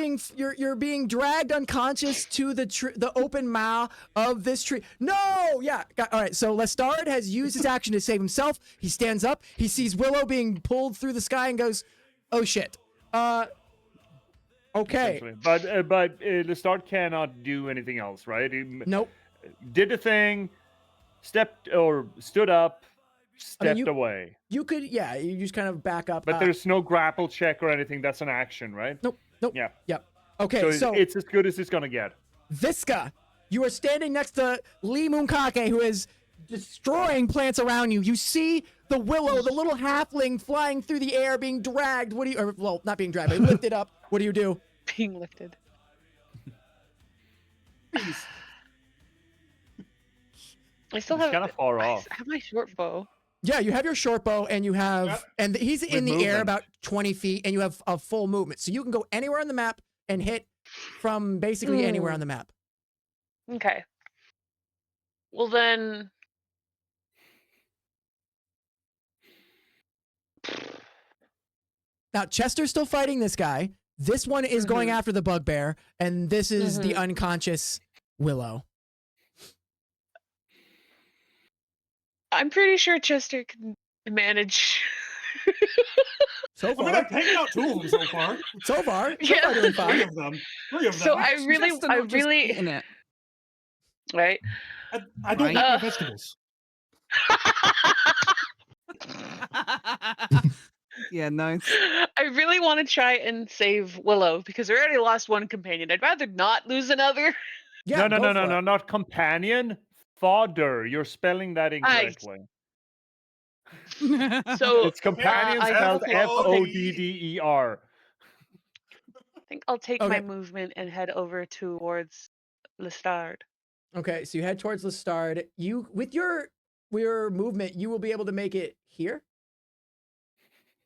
being dragged unconscious to the open mouth of this tree. No! Yeah. All right. So Lestard has used his action to save himself. He stands up. He sees Willow being pulled through the sky and goes, "Oh shit." Okay. essentially. But the start cannot do anything else, right? He Nope. did the thing, stepped or stood up, stepped you- away. You could, yeah. You just kind of back up. But there's no grapple check or anything. That's an action, right? Nope. Nope. Yeah. Yep. Okay, So, so it's as good as it's gonna get. Visca, you are standing next to Lee Moonkake, who is destroying plants around you. You see the willow, the little halfling flying through the air, being dragged. What do you, or, well, not being dragged, but lifted up. What do you do? Being lifted. I still It's have. kind of far I off. have my short bow. Yeah, you have your short bow, and you have, Yep. and he's in the air movement. about 20 feet, and you have a full movement. So you can go anywhere on the map and hit from basically anywhere on the map. Okay. Well then. Now, Chester's still fighting this guy. This one is going after the bugbear, and this is the unconscious Willow. I'm pretty sure Chester can manage. So I mean, far, I've taken out 2 of them so far. so far, Yeah. doing 3 fine. of them. 3 of them. So I really, Just not just eating it. right. I don't Right. like my vegetables. Yeah, nice. I really want to try and save Willow because we already lost one companion. I'd rather not lose another. Yeah, no, go for it. not companion. Fodder. You're spelling that incorrectly. So It's companion I spelled think I'll Fodder. I think I'll take Okay. my movement and head over towards Lestard. Okay, so you head towards Lestard. You, with your movement, you will be able to make it here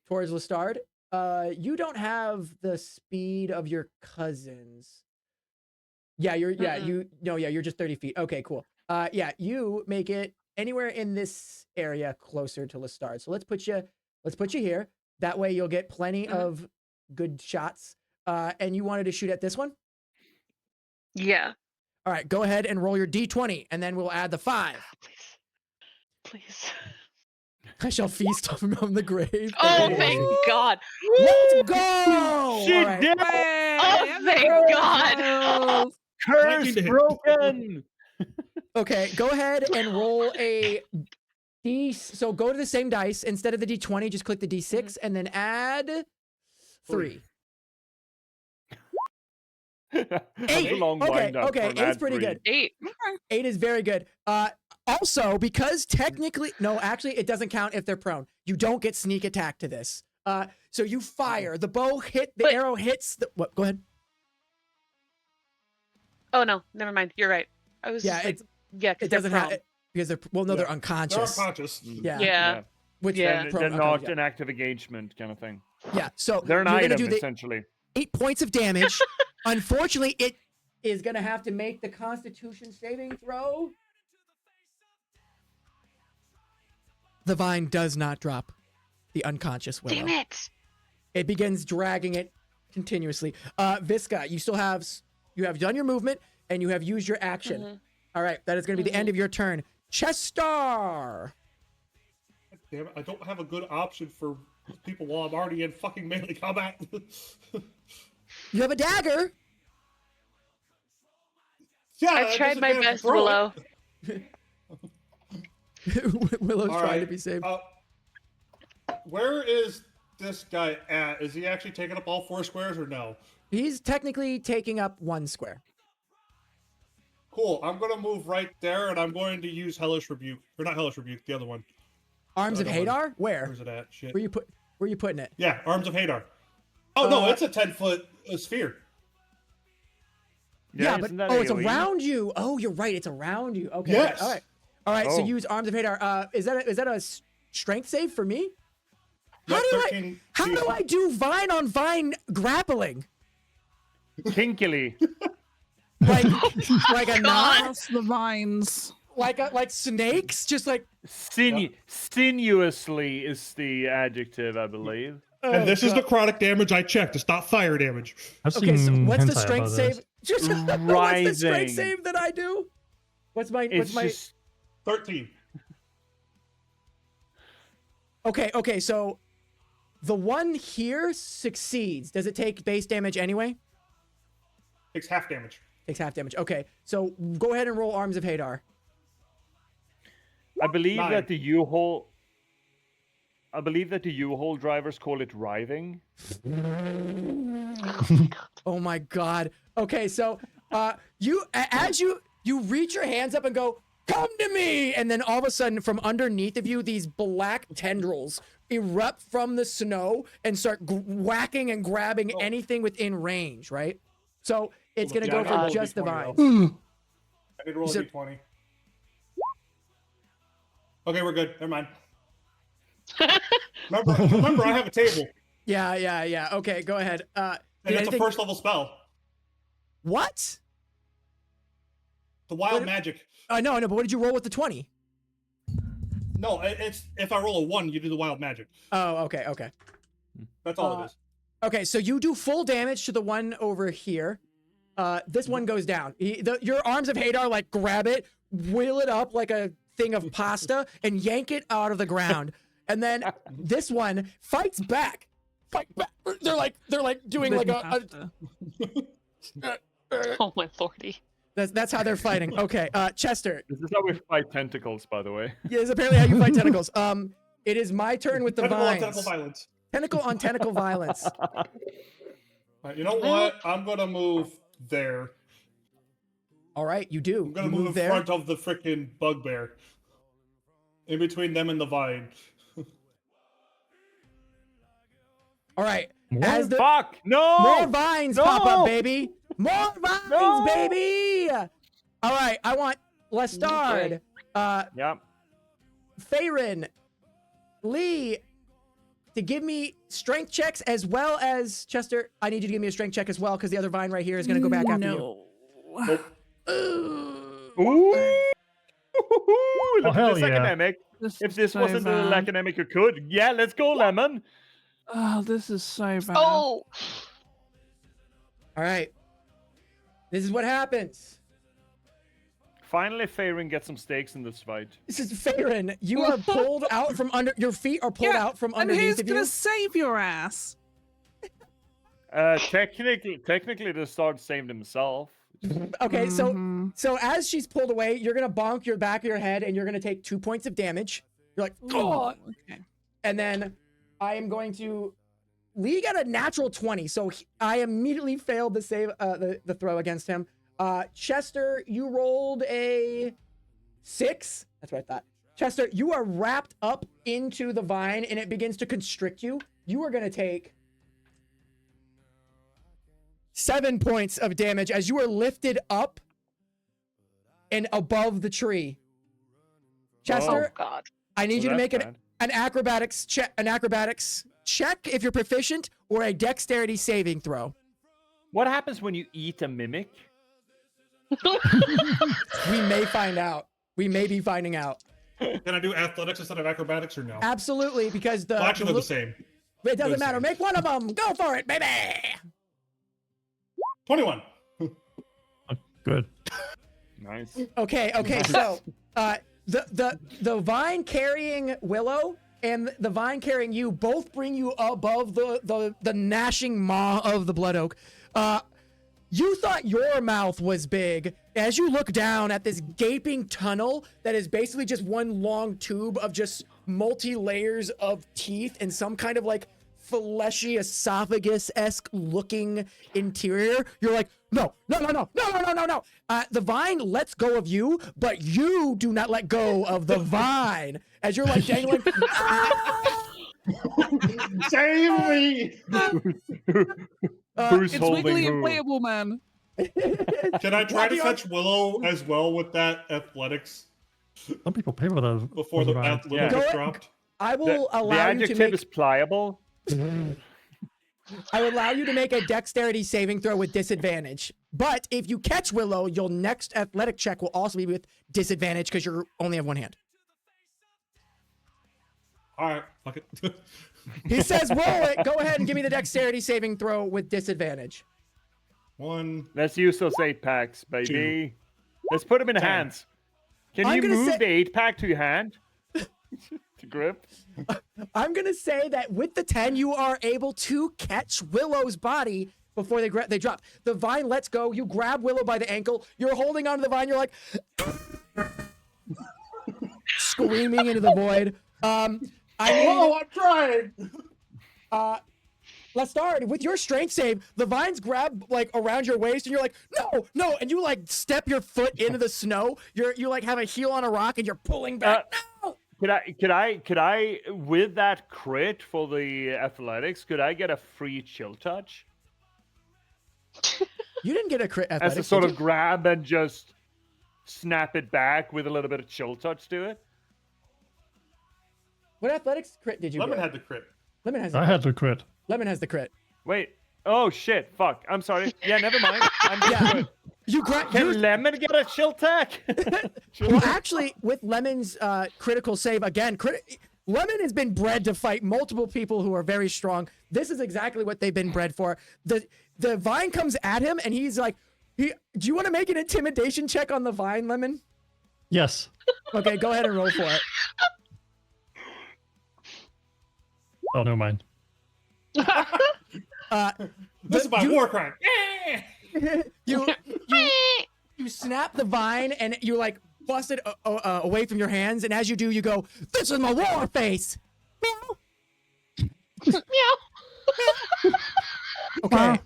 towards Lestard. You don't have the speed of your cousins. Yeah, you're just 30 feet. Okay, cool. Yeah, you make it anywhere in this area closer to Lestard. So let's put you here. That way you'll get plenty of good shots. And you wanted to shoot at this one? Yeah. All right, go ahead and roll your D20, and then we'll add the 5. Please. I shall feast from the grave. Oh, Hey. thank God. Let's go! She All right. did. Oh, thank God. Curse 19 to hit. broken. Okay, go ahead and roll a D. So go to the same dice. Instead of the D20, just click the D6 and then add 3. That's a 8. long Okay, wind up okay, from 8's that pretty 3. good. 8. 8 is very good. Also, because technically, no, actually, it doesn't count if they're prone. You don't get sneak attack to this. So you fire. The bow hit. The arrow hits. What? Go ahead. Oh no, never mind. You're right. I was Yeah, just like, it's yeah, 'cause it doesn't they're have prone. because they're no, they're They're unconscious. unconscious. Yeah. Yeah. Which Yeah. They're okay, not yeah. an active engagement kind of thing. Yeah. So They're an you're gonna item do the essentially. 8 points of damage. Unfortunately, it is gonna have to make the Constitution saving throw. The vine does not drop the unconscious Willow. Damn it. It begins dragging it continuously. Visca, you have done your movement and you have used your action. All right, that is going to be the end of your turn. Chestar. Damn it, I don't have a good option for people while I'm already in fucking melee combat. You have a dagger. Yeah, I tried my disadvantage best, to throw Willow. Willow's All trying to right, be saved. Where is this guy at? Is he actually taking up all 4 squares or no? He's technically taking up 1 square. Cool. I'm gonna move right there, and I'm going to use Hellish Rebuke, or not Hellish Rebuke, the other one. Arms of Other one. Hadar? Where? Where's it at? Shit. Where you putting it? Yeah, Arms of Hadar. Oh no, it's a 10-foot sphere. Yeah, but isn't that it's AoE? around you. Oh, you're right. It's around you. Okay. Yes. All right. All right. So Oh. use Arms of Hadar. Is that a strength save for me? Yep, How 13. do I do vine on vine grappling? Kinkily. Like a knot? Cross the vines. Like snakes? Just like Sinuously is the adjective, I believe. And this is necrotic damage I checked. It's not fire damage. I've Okay, so seen what's the hentai strength about save? this. Just what's the strength Rising. save that I do? What's my It's just 13. Okay, so the one here succeeds. Does it take base damage anyway? Takes half damage. Takes half damage. Okay, so go ahead and roll Arms of Hadar. I believe 9. that the U-Haul. I believe that the U-Haul drivers call it writhing. Oh my god. Okay, so as you reach your hands up and go, "Come to me!" and then all of a sudden from underneath of you, these black tendrils erupt from the snow and start whacking and grabbing anything within range, right? So it's gonna go for just the vines. I need to roll a d20. Okay, we're good. Never mind. Remember, I have a table. Yeah. Okay, go ahead. And it's a first level spell. What? The wild magic. No, but what did you roll with the 20? No, it's if I roll a 1, you do the wild magic. Oh, okay. That's all it is. Okay, so you do full damage to the one over here. This one goes down. Your arms of Hadar like grab it, wheel it up like a thing of pasta, and yank it out of the ground. And then this one fights back. They're like doing like a Oh my lordy. That's how they're fighting. Okay, Chester. This is how we fight tentacles, by the way. Yeah, it's apparently how you fight tentacles. It is my turn with the Tentacle on vines. tentacle violence. Tentacle on tentacle violence. You know what? I'm gonna move there. All right, you do. I'm gonna You move in there. front of the freaking bugbear. In between them and the vine. All right. Fuck! No! More vines pop up, baby. More vines, baby. All right, I want Lestard, Yep. Farin, Lee to give me strength checks as well as Chester. I need you to give me a strength check as well because the other vine right here is going to go back after you. Ooh! Look hell at this yeah. academic. If this so wasn't a little bad. academic, you could. Yeah, let's go, Lemon. Oh, this is so bad. Oh, All right. This is what happens. Finally, Farin gets some stakes in this fight. This is Farin. You are pulled out from under. Your feet are pulled out from And underneath who's of you. gonna save your ass? Technically, the Stard saved himself. Okay, Mhm. so as she's pulled away, you're gonna bonk your back of your head, and you're gonna take 2 points of damage. You're like, oh, Okay. and then I am going to. Lee got a natural 20, so I immediately failed to save the throw against him. Chester, you rolled a 6. That's what I thought. Chester, you are wrapped up into the vine, and it begins to constrict you. You are gonna take 7 points of damage as you are lifted up and above the tree. Chester, God. I need you to Well, make that's an acrobatics check if you're proficient, or a dexterity saving throw. What happens when you eat a mimic? We may find out. We may be finding out. Can I do athletics instead of acrobatics or no? Absolutely, because the Well, actually, they're the same. it doesn't the matter. same. Make one of them. Go for it, baby. 21. Good. Nice. Okay. So, the vine carrying Willow and the vine carrying you both bring you above the gnashing maw of the blood oak. You thought your mouth was big. As you look down at this gaping tunnel that is basically just one long tube of just multi-layers of teeth and some kind of like fleshy esophagus-esque looking interior, you're like, no. The vine lets go of you, but you do not let go of the vine. As you're like dangling. Save me! Who's It's holding wiggly who? and playable, man. Can I try to fetch Willow as well with that athletics Some people pay for that. before the vine. Willow Go gets ahead. dropped? I The, will the allow you to adjective make. is pliable. I will allow you to make a dexterity saving throw with disadvantage. But if you catch Willow, your next athletic check will also be with disadvantage because you only have one hand. All right, fuck it. He says, roll it. Go ahead and give me the dexterity saving throw with disadvantage. 1. Let's use those 8-packs, baby. Let's put them in 10. hands. Can I'm you gonna move say- the 8-pack to your hand? To grip? I'm going to say that with the 10, you are able to catch Willow's body before they drop. The vine lets go. You grab Willow by the ankle. You're holding onto the vine. You're like screaming into the void. I I'm trying. need, let's start with your strength save. The vines grab like around your waist, and you're like, no, and you like step your foot into the snow. You like have a heel on a rock, and you're pulling back. No. Could I, with that crit for the athletics, could I get a free chill touch You didn't get a crit athletics, as a sort did of grab and just snap it back with a little bit of chill touch to it? What athletics crit did you Lemon get? had the crit. Lemon has. I had to quit. Lemon has the crit. Wait. Oh shit! Fuck. I'm sorry. Yeah, never mind. I'm just Yeah. good. Can Lemon get a chill tack? Well, actually, with Lemon's critical save again, Lemon has been bred to fight multiple people who are very strong. This is exactly what they've been bred for. The vine comes at him, and he's like, do you want to make an intimidation check on the vine, Lemon? Yes. Okay, go ahead and roll for it. Oh, never mind. This is my war crime. You snap the vine, and you like bust it away from your hands, and as you do, you go, "This is my war face." Meow. Meow. Okay.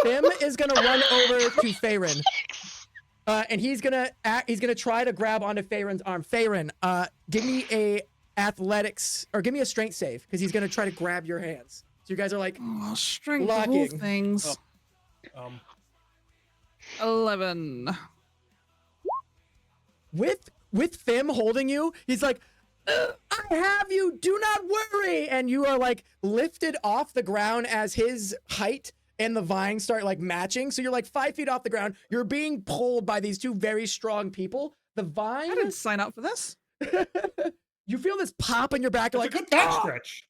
Bim is gonna run over to Faerun. And he's gonna try to grab onto Faerun's arm. Faerun, give me a athletics or give me a strength save because he's gonna try to grab your hands. So you guys are like strength of all locking. things. 11. With Fim holding you, he's like, I have you. Do not worry. And you are like lifted off the ground as his height and the vines start like matching. So you're like 5 feet off the ground. You're being pulled by these two very strong people. The vine. I didn't sign up for this. You feel this pop in your back. You're It's like, a good back stretch.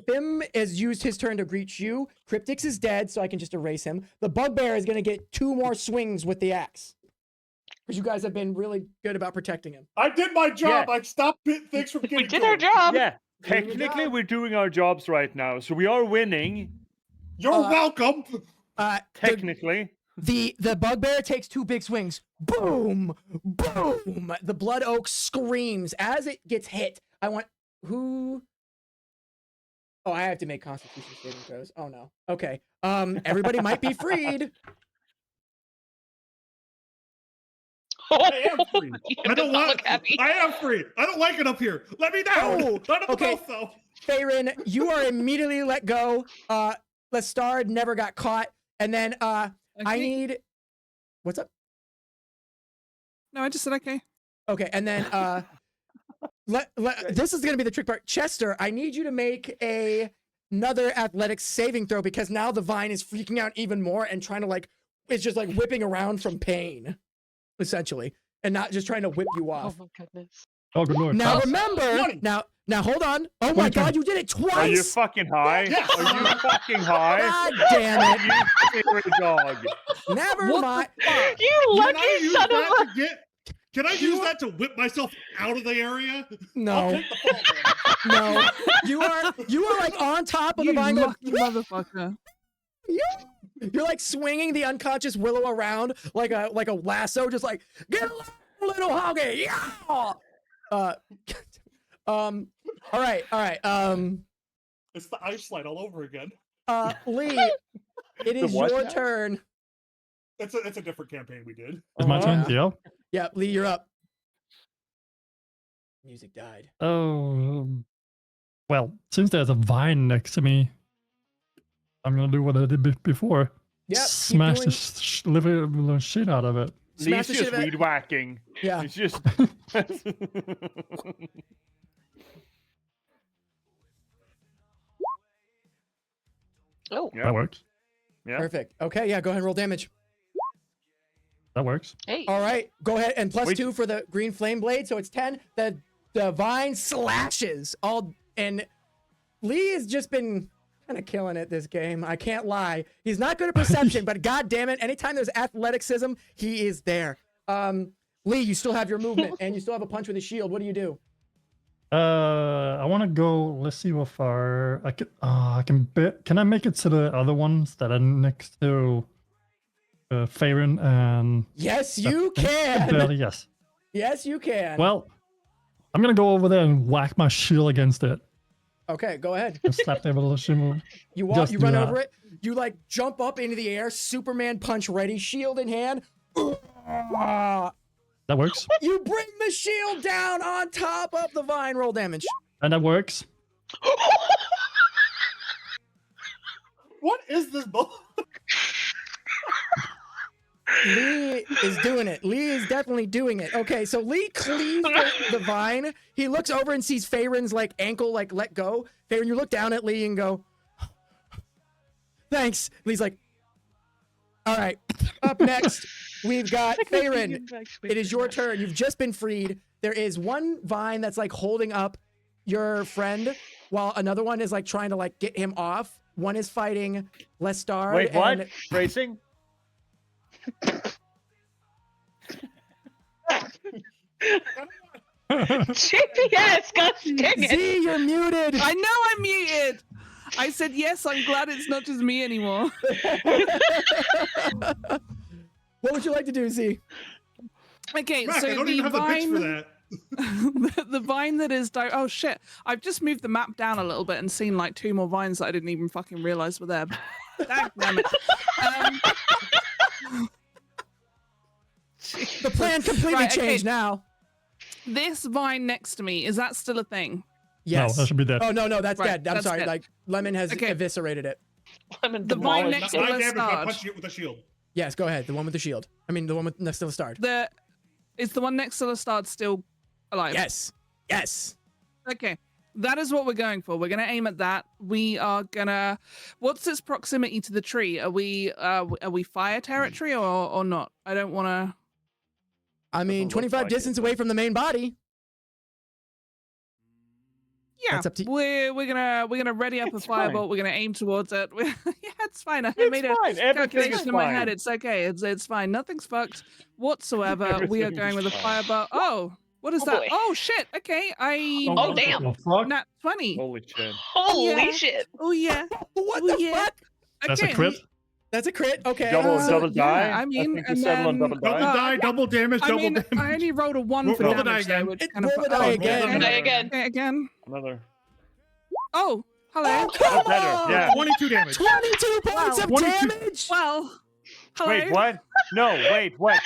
Bim has used his turn to reach you. Cryptix is dead, so I can just erase him. The bugbear is going to get 2 more swings with the axe. Because you guys have been really good about protecting him. I did my job. Yeah. I stopped things from getting We did going. our job. Yeah. Technically, we're doing our jobs right now, so we are winning. You're welcome. Technically. The bugbear takes 2 big swings. Boom! Boom! The blood oak screams as it gets hit. I want who? Oh, I have to make Constitution saving throws. Oh no. Okay. Everybody might be freed. I am free. You I don't does not want. look happy. I am free. I don't like it up here. Let me down. Oh, None of okay. both though. Faerun, you are immediately let go. Lestard never got caught. And then I Okay. need what's up? No, I just said okay. Okay, and then this is gonna be the trick part. Chester, I need you to make another athletics saving throw because now the vine is freaking out even more and trying to like it's just like whipping around from pain, essentially, and not just trying to whip you Oh off. my goodness. Oh, good lord. Now Pass. remember, 20. now hold on. Oh my god, you did it twice! Are you fucking high? Yes. Are you fucking high? God damn it! You favorite dog. Never mind. You Can lucky I use son of that a. to get? Can I use that to whip myself out of the area? I'll No, take the fall damage. no. You are like on top of the You vine. Going, lucky motherfucker. You're like swinging the unconscious Willow around like a lasso, just like get a little hoggy. Yeah. All right. It's the ice slide all over again. Lee, it is what your now? turn. It's a different campaign we did. It's my turn. Yeah. Yeah, Lee, you're up. Music died. Oh. Well, since there's a vine next to me, I'm gonna do what I did before. Yep. keep Smash doing- the living shit out of it. Smash Lee's the shit just out of it. weed whacking. Yeah. It's just. Oh, Yeah. That works. Yeah. Perfect. Okay, yeah, go ahead and roll damage. That works. hey. All right, go ahead and plus Wait. 2 for the green flame blade, so it's 10. The vine slashes all, and Lee has just been kind of killing it this game. I can't lie. He's not good at perception, but god damn it, anytime there's athleticism, he is there. Lee, you still have your movement, and you still have a punch with a shield. What do you do? I want to go. Let's see how far I can. I can bet. Can I make it to the other ones that are next to Farron and Yes, you can. Barely, yes. Yes, you can. Well, I'm gonna go over there and whack my shield against it. Okay, go ahead. And slap that little shimmer. You walk, Just you do run that. over it. You like jump up into the air, Superman punch ready, shield in hand. That works. You bring the shield down on top of the vine. Roll damage. And that works. What is this bull? Lee is doing it. Lee is definitely doing it. Okay, so Lee cleaves the vine. He looks over and sees Farron's like ankle like let go. Farron, you look down at Lee and go, thanks. Lee's like, all right. Up next, we've got Farron. It is your turn. You've just been freed. There is one vine that's like holding up your friend while another one is like trying to like get him off. One is fighting Lestar. Wait, what? and- Racing? JPS, gosh dang it. Z, you're muted. I know I'm muted. I said yes. I'm glad it's not just me anymore. What would you like to do, Z? Okay, Mac, so I don't the even have the bits for vine, that. the vine that is oh shit! I've just moved the map down a little bit and seen like 2 more vines that I didn't even fucking realize were there. Damn it. The plan completely Right, okay. changed now. This vine next to me, is that still a thing? Yes. No, that should be dead. Oh no, that's Right, dead. I'm that's sorry. dead. Like Lemon has Okay. eviscerated it. Lemon The vine demolished. next to 9 damage by Lestar. punching it with a shield. Yes, go ahead. The one with the shield. I mean, the one with next to the star. Is the one next to the start still alive? Yes. Yes. Okay. That is what we're going for. We're going to aim at that. We are going to... What's its proximity to the tree? Are we fire territory or not? I don't want to... I mean, Doesn't look 25 like distance it. away from the main body. Yeah, That's up to- we're gonna ready up a It's fine. firebolt. We're gonna aim towards it. Yeah, it's fine. I It's made a fine. Everything is calculation in my head. fine. It's okay. It's fine. Nothing's fucked whatsoever. We are Everything going is with a fine. firebolt. Oh, what is Oh, that? boy. Oh shit. Okay, Oh, what damn. the fuck? nat 20. Holy shit. Holy Yeah. shit. Oh yeah. What Oh, the yeah. fuck? That's Okay, a crit. That's a crit. Okay. Double yeah, die? I mean, think you and settled on then- double Double die. die, double damage, I double mean, damage. I only rolled a 1 for Roll the damage die again. though, which It- kind of roll the die oh, again. Roll the die again. Okay, again. Another. Oh, hello. Come better, on! yeah. 22 damage. 22 points Wow. of 22 damage. Well, hello. Wait, what? No, wait, what?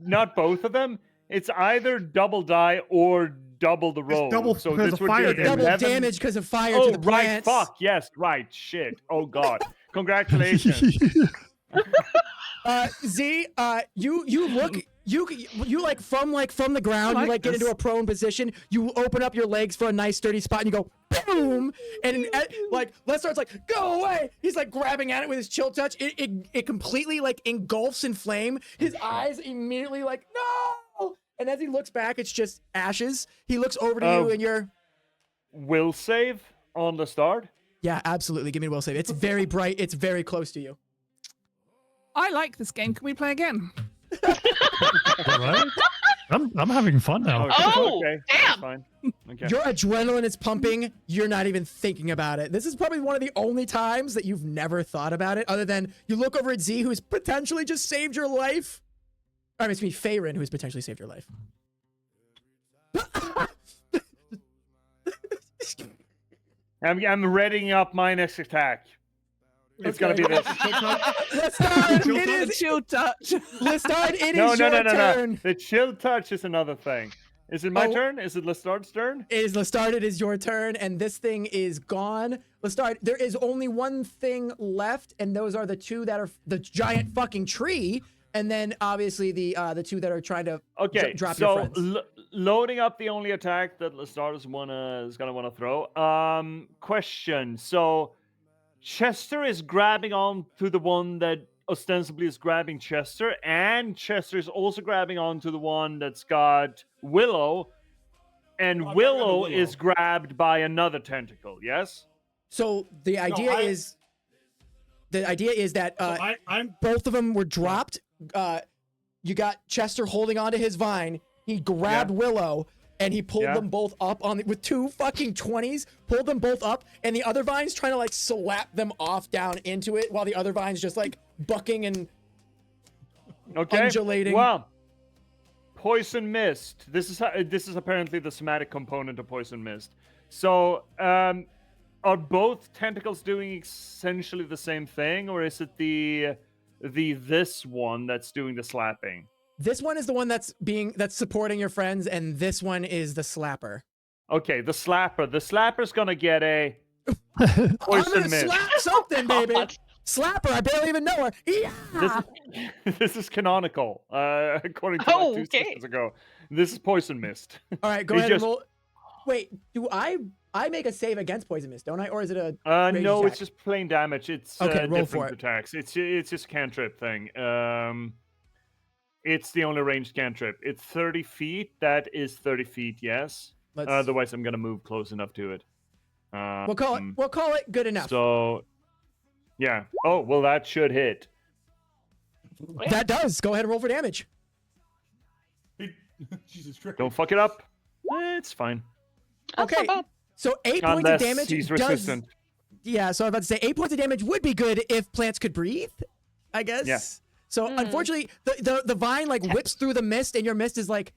Not both of them? It's either double die or double the roll. double so because this of would fire be Double 11. damage because of fire Oh, to the right. plants. Fuck. Yes, right. Shit. Oh, God. Congratulations. Z, you look, you like from the ground, I you like like get into this. a prone position. You open up your legs for a nice sturdy spot, and you go boom, and like Lestar's like go away. He's like grabbing at it with his chill touch. It completely like engulfs in flame. His eyes immediately like no, and as he looks back, it's just ashes. He looks over to you, Oh. and you're Will save on the start. yeah, absolutely. Give me a will save. It's very bright. It's very close to you. I like this game. Can we play again? Right? I'm having fun now. Oh, okay. damn. That's fine. Okay. Your adrenaline is pumping. You're not even thinking about it. This is probably one of the only times that you've never thought about it, other than you look over at Z, who's potentially just saved your life. I mean, it's me, Farron, who's potentially saved your life. I'm readying up my next attack. It's gonna be this. Lestar, Chill it touch? is Chill touch. Lestar, it No, is no, your no, no, turn. no. The chill touch is another thing. Is it my Oh. turn? Is it Lestar's turn? It is Lestar, it is your turn, and this thing is gone. Lestar, there is only one thing left, and those are the two that are the giant fucking tree, and then obviously the two that are trying to Okay, drop your so friends. loading up the only attack that Lestar is gonna wanna throw. Question. So Chester is grabbing on to the one that ostensibly is grabbing Chester, and Chester is also grabbing on to the one that's got Willow, and I'm not grabbing Willow Willow. is grabbed by another tentacle. Yes. So the idea is that I'm both of them were dropped. You got Chester holding onto his vine. He grabbed Willow and he pulled Yeah. them both up with two fucking 20s. Pulled them both up, and the other vine's trying to like slap them off down into it, while the other vine's just like bucking and Okay. undulating. Well, poison mist. This is apparently the somatic component of poison mist. So, are both tentacles doing essentially the same thing, or is it this one that's doing the slapping? This one is the one that's supporting your friends, and this one is the slapper. Okay, the slapper. The slapper's gonna get a I'm poison gonna mist. slap something, baby. Slapper, I barely even know her. Yeah. This is canonical, according to Oh, like 2 okay. seconds ago. This is poison mist. All right, go He ahead and just- roll. Wait, do I make a save against poison mist, don't I? Or is it a ranged No, attack? it's just plain damage. It's Okay, roll different for it. attacks. It's just a cantrip thing. It's the only ranged cantrip. It's 30 feet. That is 30 feet. Yes. Let's Otherwise, I'm gonna move close enough to it. we'll call it good enough. So, yeah. Oh well, that should hit. That does. Go ahead and roll for damage. Jesus Christ. Don't fuck it up. It's fine. That's Okay. not bad. So 8 points of Unless damage he's does. resistant. Yeah, so I was about to say 8 points of damage would be good if plants could breathe, I guess. Yeah. So unfortunately, the vine like whips through the mist, and your mist is like,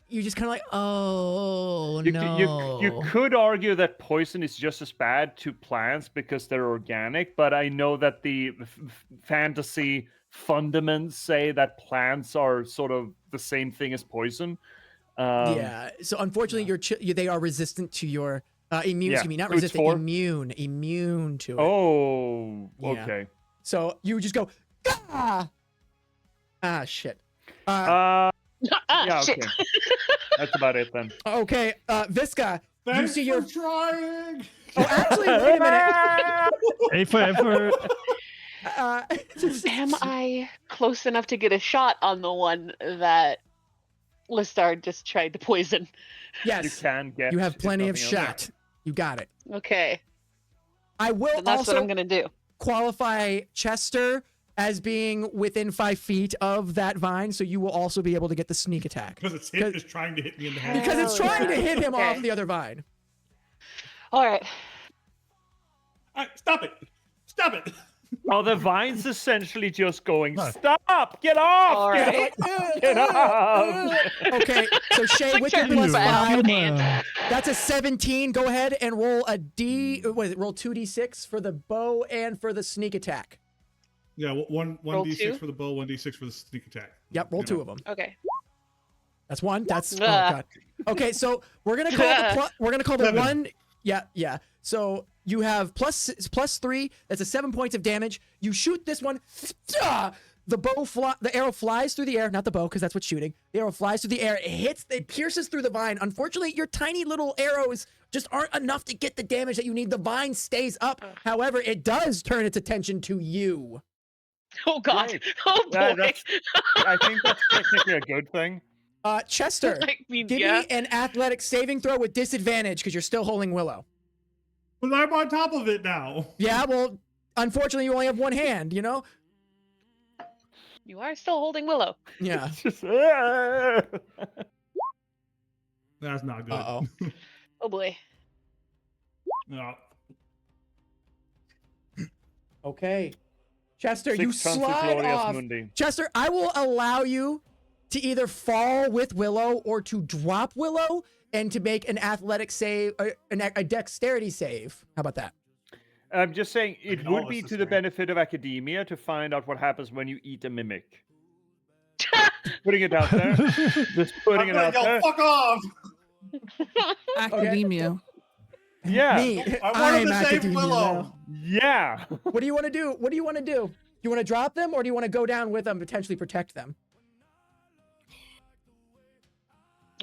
you're just kind of like, oh no. You could argue that poison is just as bad to plants because they're organic, but I know that the fantasy fundaments say that plants are sort of the same thing as poison. Yeah. So unfortunately, they are resistant to your immune. Yeah, Excuse me, not so it's resistant. 4? Immune to it. Oh, Yeah. okay. So you just go, shit. Yeah, Shit. okay. That's about it then. Okay, Visca, you Thanks see for your. trying. Oh, actually, wait a minute. A for effort. Am I close enough to get a shot on the one that Listard just tried to poison? You Yes, can get. you have if plenty of nothing else. shot. You got it. Okay, I will and that's also what I'm gonna do. qualify Chester as being within 5 feet of that vine, so you will also be able to get the sneak attack Because it's trying to hit me in the head. because it's Hell trying to yeah. hit him Okay. off the other vine. All right. Stop it! Stop it! Oh, the vine's essentially just going, No. stop! Get off! All Get right. off! Get off! Okay, so Shay, Like with your turning plus his back on 5, hand. that's a 17. Go ahead and roll a D. What is it? Roll 2d6 for the bow and for the sneak attack. Yeah, one Roll d6 two? for the bow, 1d6 for the sneak attack. Yep, roll You 2 know. of them. Okay. That's one. That's oh Ah. god. Okay, so we're gonna call the Seven. one. Yeah. So you have plus 3. That's a 7 points of damage. You shoot this one. The arrow flies through the air. Not the bow, because that's what's shooting. The arrow flies through the air. It pierces through the vine. Unfortunately, your tiny little arrows just aren't enough to get the damage that you need. The vine stays up. However, it does turn its attention to you. Oh God. Great. Oh Yeah, boy. I think that's technically a good thing. Chester, I mean, give yeah. me an athletic saving throw with disadvantage because you're still holding Willow. But I'm on top of it now. Yeah, well, unfortunately, you only have one hand, you know? You are still holding Willow. Yeah. It's just, That's not good. Uh-oh. Oh boy. No. Okay. Chester, you Six slide Glorious off. Mundi. Chester, I will allow you to either fall with Willow or to drop Willow and to make an athletic save, a dexterity save. How about that? I'm just saying, it mean, all would of be us to is the great. benefit of academia to find out what happens when you eat a mimic. Putting it out there. Just putting it out there. Fuck off! Academia. Yeah. Me. I wanted I'm to save academia Willow. now. Yeah. What do you want to do? What do you want to do? You want to drop them or do you want to go down with them, potentially protect them?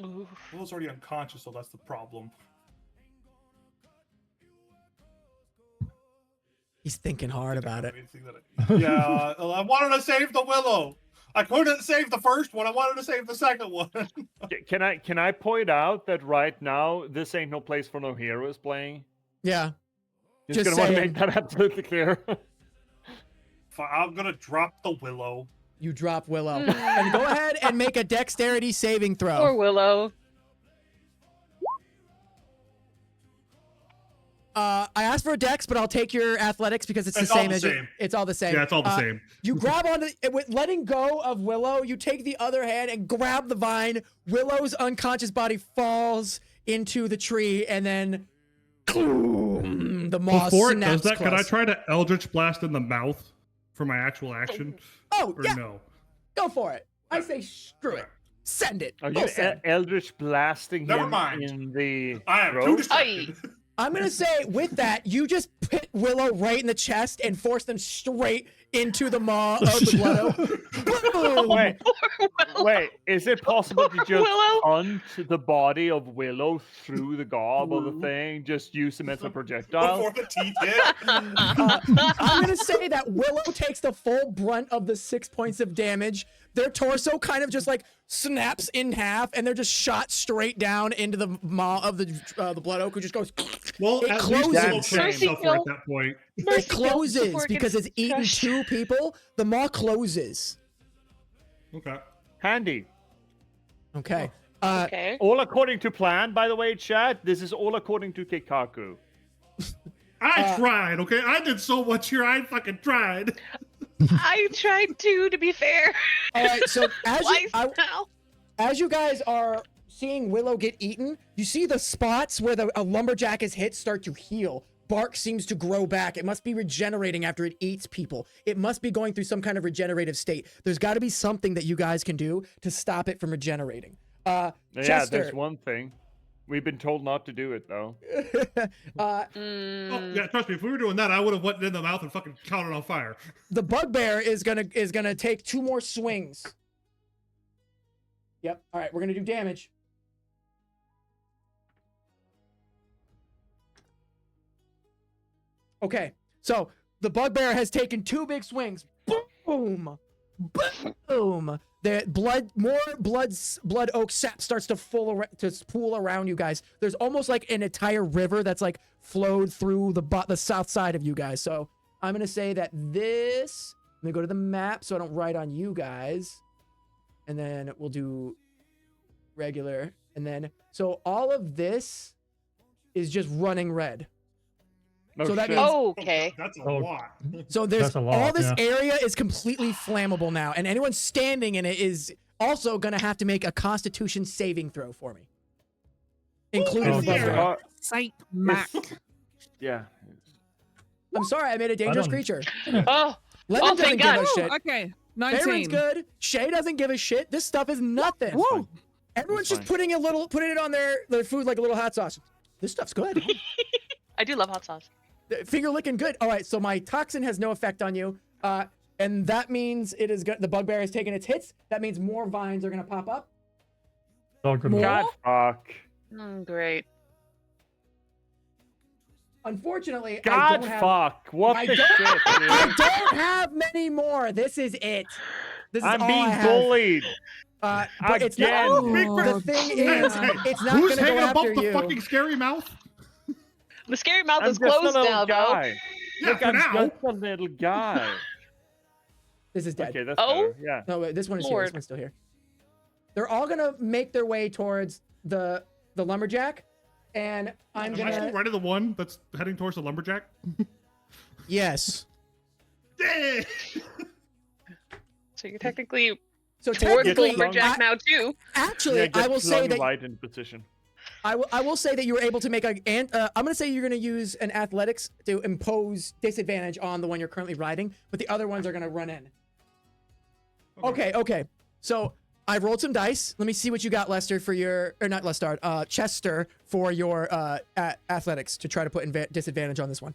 Ooh. Willow's already unconscious, so that's the problem. He's thinking hard about it. Yeah, I wanted to save the Willow. I couldn't save the first one. I wanted to save the second one. Can I point out that right now this ain't no place for no heroes playing? Yeah. Just Just gonna want to saying. make that absolutely clear. I'm gonna drop the Willow. You drop Willow. And go ahead and make a dexterity saving throw. Or Willow. I asked for a dex, but I'll take your athletics because it's the It's all same the as same. it's all the same. Yeah, it's all the same. You grab onto with letting go of Willow. You take the other hand and grab the vine. Willow's unconscious body falls into the tree, and then the moss Before it snaps does that, could I close. try to Eldritch Blast in the mouth for my actual action? Oh Or yeah, no? go for it. I say screw it. Send it. Are Go you send. Eldritch blasting Never him mind. in the I am too throat? distracted. I'm gonna say with that, you just hit Willow right in the chest and force them straight into the maw of the blood. Boom! Wait, is it possible to just Willow? hunt the body of Willow through the gob of the thing? Just use him as a projectile? Before the teeth hit. I'm gonna say that Willow takes the full brunt of the 6 points of damage. Their torso kind of just like snaps in half, and they're just shot straight down into the maw of the blood oak, who just goes. Well, It at closes. least Willow checked Mercy himself at kill. that point. It closes before it because gets it's eaten crushed. 2 people. The maw closes. Okay. Handy. Okay. Okay. All according to plan, by the way, chat. This is all according to Keikaku. I tried, okay? I did so much here. I fucking tried. I tried to be fair. All right. So Twice now. as you guys are seeing Willow get eaten, you see the spots where a lumberjack is hit start to heal. Bark seems to grow back. It must be regenerating after it eats people. It must be going through some kind of regenerative state. There's got to be something that you guys can do to stop it from regenerating. Yeah, Chester. there's one thing. We've been told not to do it, though. Oh, yeah, trust me. If we were doing that, I would have went in the mouth and fucking caught it on fire. The bugbear is gonna take 2 more swings. Yep. All right, we're gonna do damage. Okay, so the bugbear has taken 2 big swings. Boom, boom. The more blood oak sap starts to pool around you guys. There's almost like an entire river that's like flowed through the south side of you guys. So I'm gonna say that this. Let me go to the map so I don't write on you guys, and then we'll do regular, and then so all of this is just running red. No So that shit. means- Okay. That's a Oh. lot. So there's That's a lot, all this yeah. area is completely flammable now, and anyone standing in it is also gonna have to make a Constitution saving throw for me, including Oh, the dear. bugbear. Sight Mac. Yeah. I'm sorry, I made a dangerous don't- creature. Oh, Lemon doesn't thank give God. a Ooh, shit. okay, Aaron's 19. good. Shay doesn't give a shit. This stuff is nothing. Woo. Everyone's That's just fine. putting it on their food like a little hot sauce. This stuff's good. I do love hot sauce. Finger licking good. All right, so my toxin has no effect on you, and that means it is the bugbear has taken its hits. That means more vines are gonna pop up. Oh, good. More? God, fuck. Great. Unfortunately, I God, don't have. fuck. What I the don't- shit, I dude? don't have many more. This is it. This is I'm all being I have. bullied. But it's not. Again. The thing is, it's not Who's gonna go hanging above after the you. fucking scary mouth? The scary mouth I'm is just a closed little now, though. guy. Yeah, Look, for I'm now. just a little guy. This is dead. Okay, that's Oh? better. Yeah. No, wait, this one is here. This Lord. one's still here. They're all gonna make their way towards the lumberjack, and I'm Am I still gonna. right of the one that's heading towards the lumberjack? Yes. Yeah. So you're technically So towards the technically, lumberjack now too. actually, Yeah, I get will say flung that right in position. I will say that you were able to make I'm gonna say you're gonna use an athletics to impose disadvantage on the one you're currently riding, but the other ones are gonna run in. Okay. So I rolled some dice. Let me see what you got, Lester, for your or not Lester, Chester for your athletics to try to put disadvantage on this one.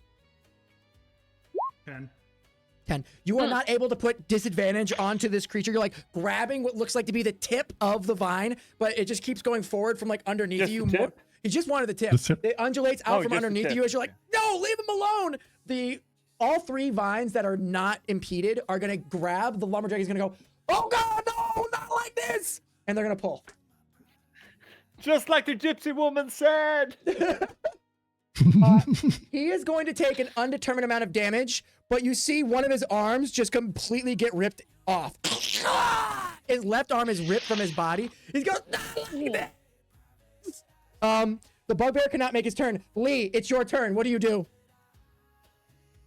10. You are not able to put disadvantage onto this creature. You're like grabbing what looks like to be the tip of the vine, but it just keeps going forward from like underneath Just you. the tip? You just wanted the tip. The tip? It undulates out Oh, from just the underneath tip. you as you're like, no, leave him alone. All 3 vines that are not impeded are gonna grab the lumberjack. He's gonna go, oh god, no, not like this, and they're gonna pull. Just like the gypsy woman said. He is going to take an undetermined amount of damage, but you see one of his arms just completely get ripped off. His left arm is ripped from his body. He's going, The bugbear cannot make his turn. Lee, it's your turn. What do you do?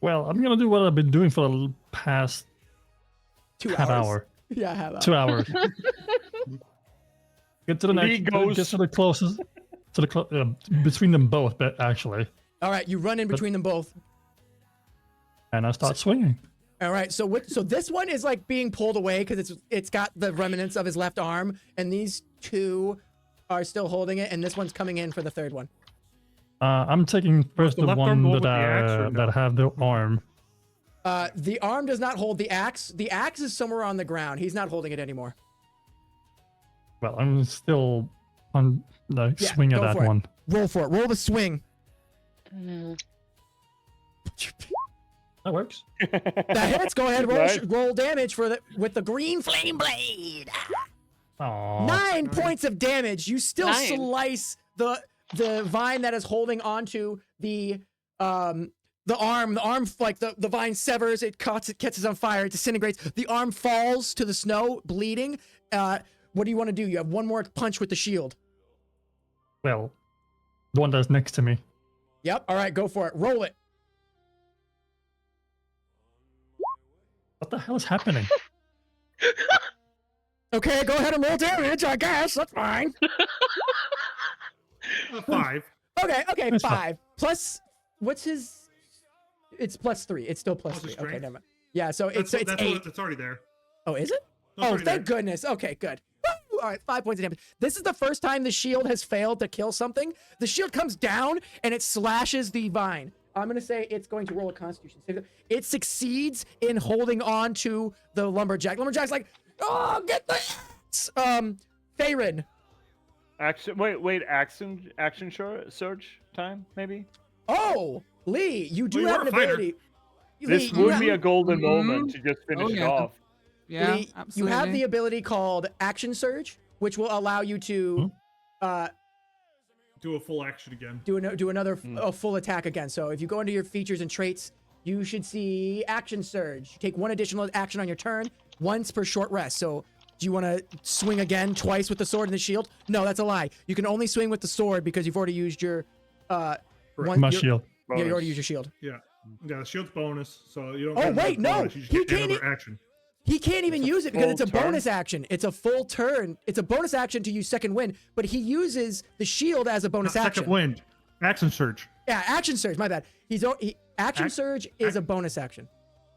Well, I'm gonna do what I've been doing for the past 2 half hours. hour. Yeah, half hour. 2 hours. Get to the Lee next. goes- Get to the closest. To the between them both, but actually. All right, you run in between them both. And I start swinging. All right, so this one is like being pulled away because it's got the remnants of his left arm, and these two are still holding it, and this one's coming in for the third one. I'm taking first the the left arm one go with that the axe or no? that have the arm. The arm does not hold the axe. The axe is somewhere on the ground. He's not holding it anymore. Well, I'm still on the Yeah, swing of go that for it. one. Roll for it. Roll the swing. That works. That hits. Go ahead. Right. Roll damage with the green flame blade. Aww. 9 points of damage. You still 9. slice the vine that is holding onto the arm. The arm, like the vine severs. It cuts. It catches on fire. It disintegrates. The arm falls to the snow, bleeding. What do you want to do? You have one more punch with the shield. Well, the one that's next to me. Yep. All right. Go for it. Roll it. What the hell is happening? Okay. Go ahead and roll damage. I guess that's fine. 5. Okay. That's fine. 5 plus. What's his? It's +3. It's still Plus +3. his Okay. strength? Never mind. Yeah. So it's 8. It's already there. Oh, is it? No, it's Oh, already thank there. goodness. Okay, good. Woo! All right, 5 points of damage. This is the first time the shield has failed to kill something. The shield comes down and it slashes the vine. I'm going to say it's going to roll a constitution save. It succeeds in holding on to the lumberjack. Lumberjack's like, oh, get the axe. Farin. Action. Wait. Action surge time maybe. Oh, Lee, you do Well, you have are an a fighter. ability. This Lee, would be a golden moment to just finish Oh, it yeah. off. Yeah, Lee, absolutely. you have the ability called Action Surge, which will allow you to Do a full action again. do another a full attack again. So if you go into your features and traits, you should see Action Surge. You take one additional action on your turn, once per short rest. So do you want to swing again twice with the sword and the shield? No, that's a lie. You can only swing with the sword because you've already used your My shield. Yeah, you already used your shield. Yeah. Yeah, the shield's bonus, so you don't Oh, get another wait, no, bonus, you just he get can't another action. He can't even It's a use it because it's a full turn? bonus action. It's a full turn. It's a bonus action to use second wind, but he uses the shield as a bonus action. Second wind. Action surge. Yeah, Action Surge. My bad. Action Surge is a bonus action.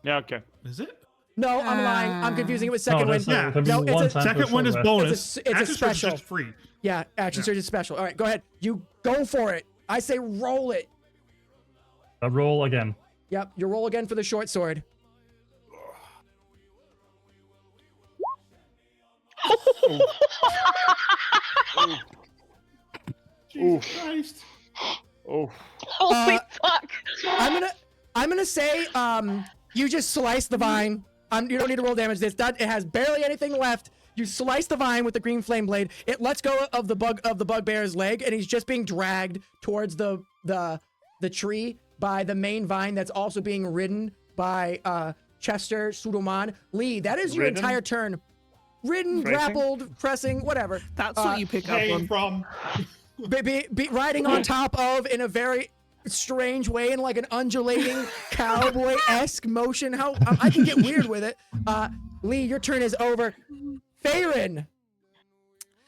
Yeah. Okay. Is it? No, I'm lying. I'm confusing it with second no, wind. that's Yeah. that'd be No, it's one a- time per Second wind is short rest. bonus. It's a Action surge is special. just free. Yeah, Action Yeah. Surge is special. All right, go ahead. You go for it. I say roll it. I roll again. Yep, you roll again for the short sword. Jesus Christ. Oh. Holy fuck! I'm gonna say you just slice the vine. You don't need to roll damage. It has barely anything left. You slice the vine with the green flame blade. It lets go of the bugbear's leg, and he's just being dragged towards the tree by the main vine that's also being ridden by Chester Sudoman. Lee, that is your Ridden? entire turn. Ridden, Pressing? grappled, pressing, whatever. That's what you pick up Hey, on. from Be riding on top of in a very strange way, in like an undulating cowboy-esque motion. How I can get weird with it. Lee, your turn is over. Farin.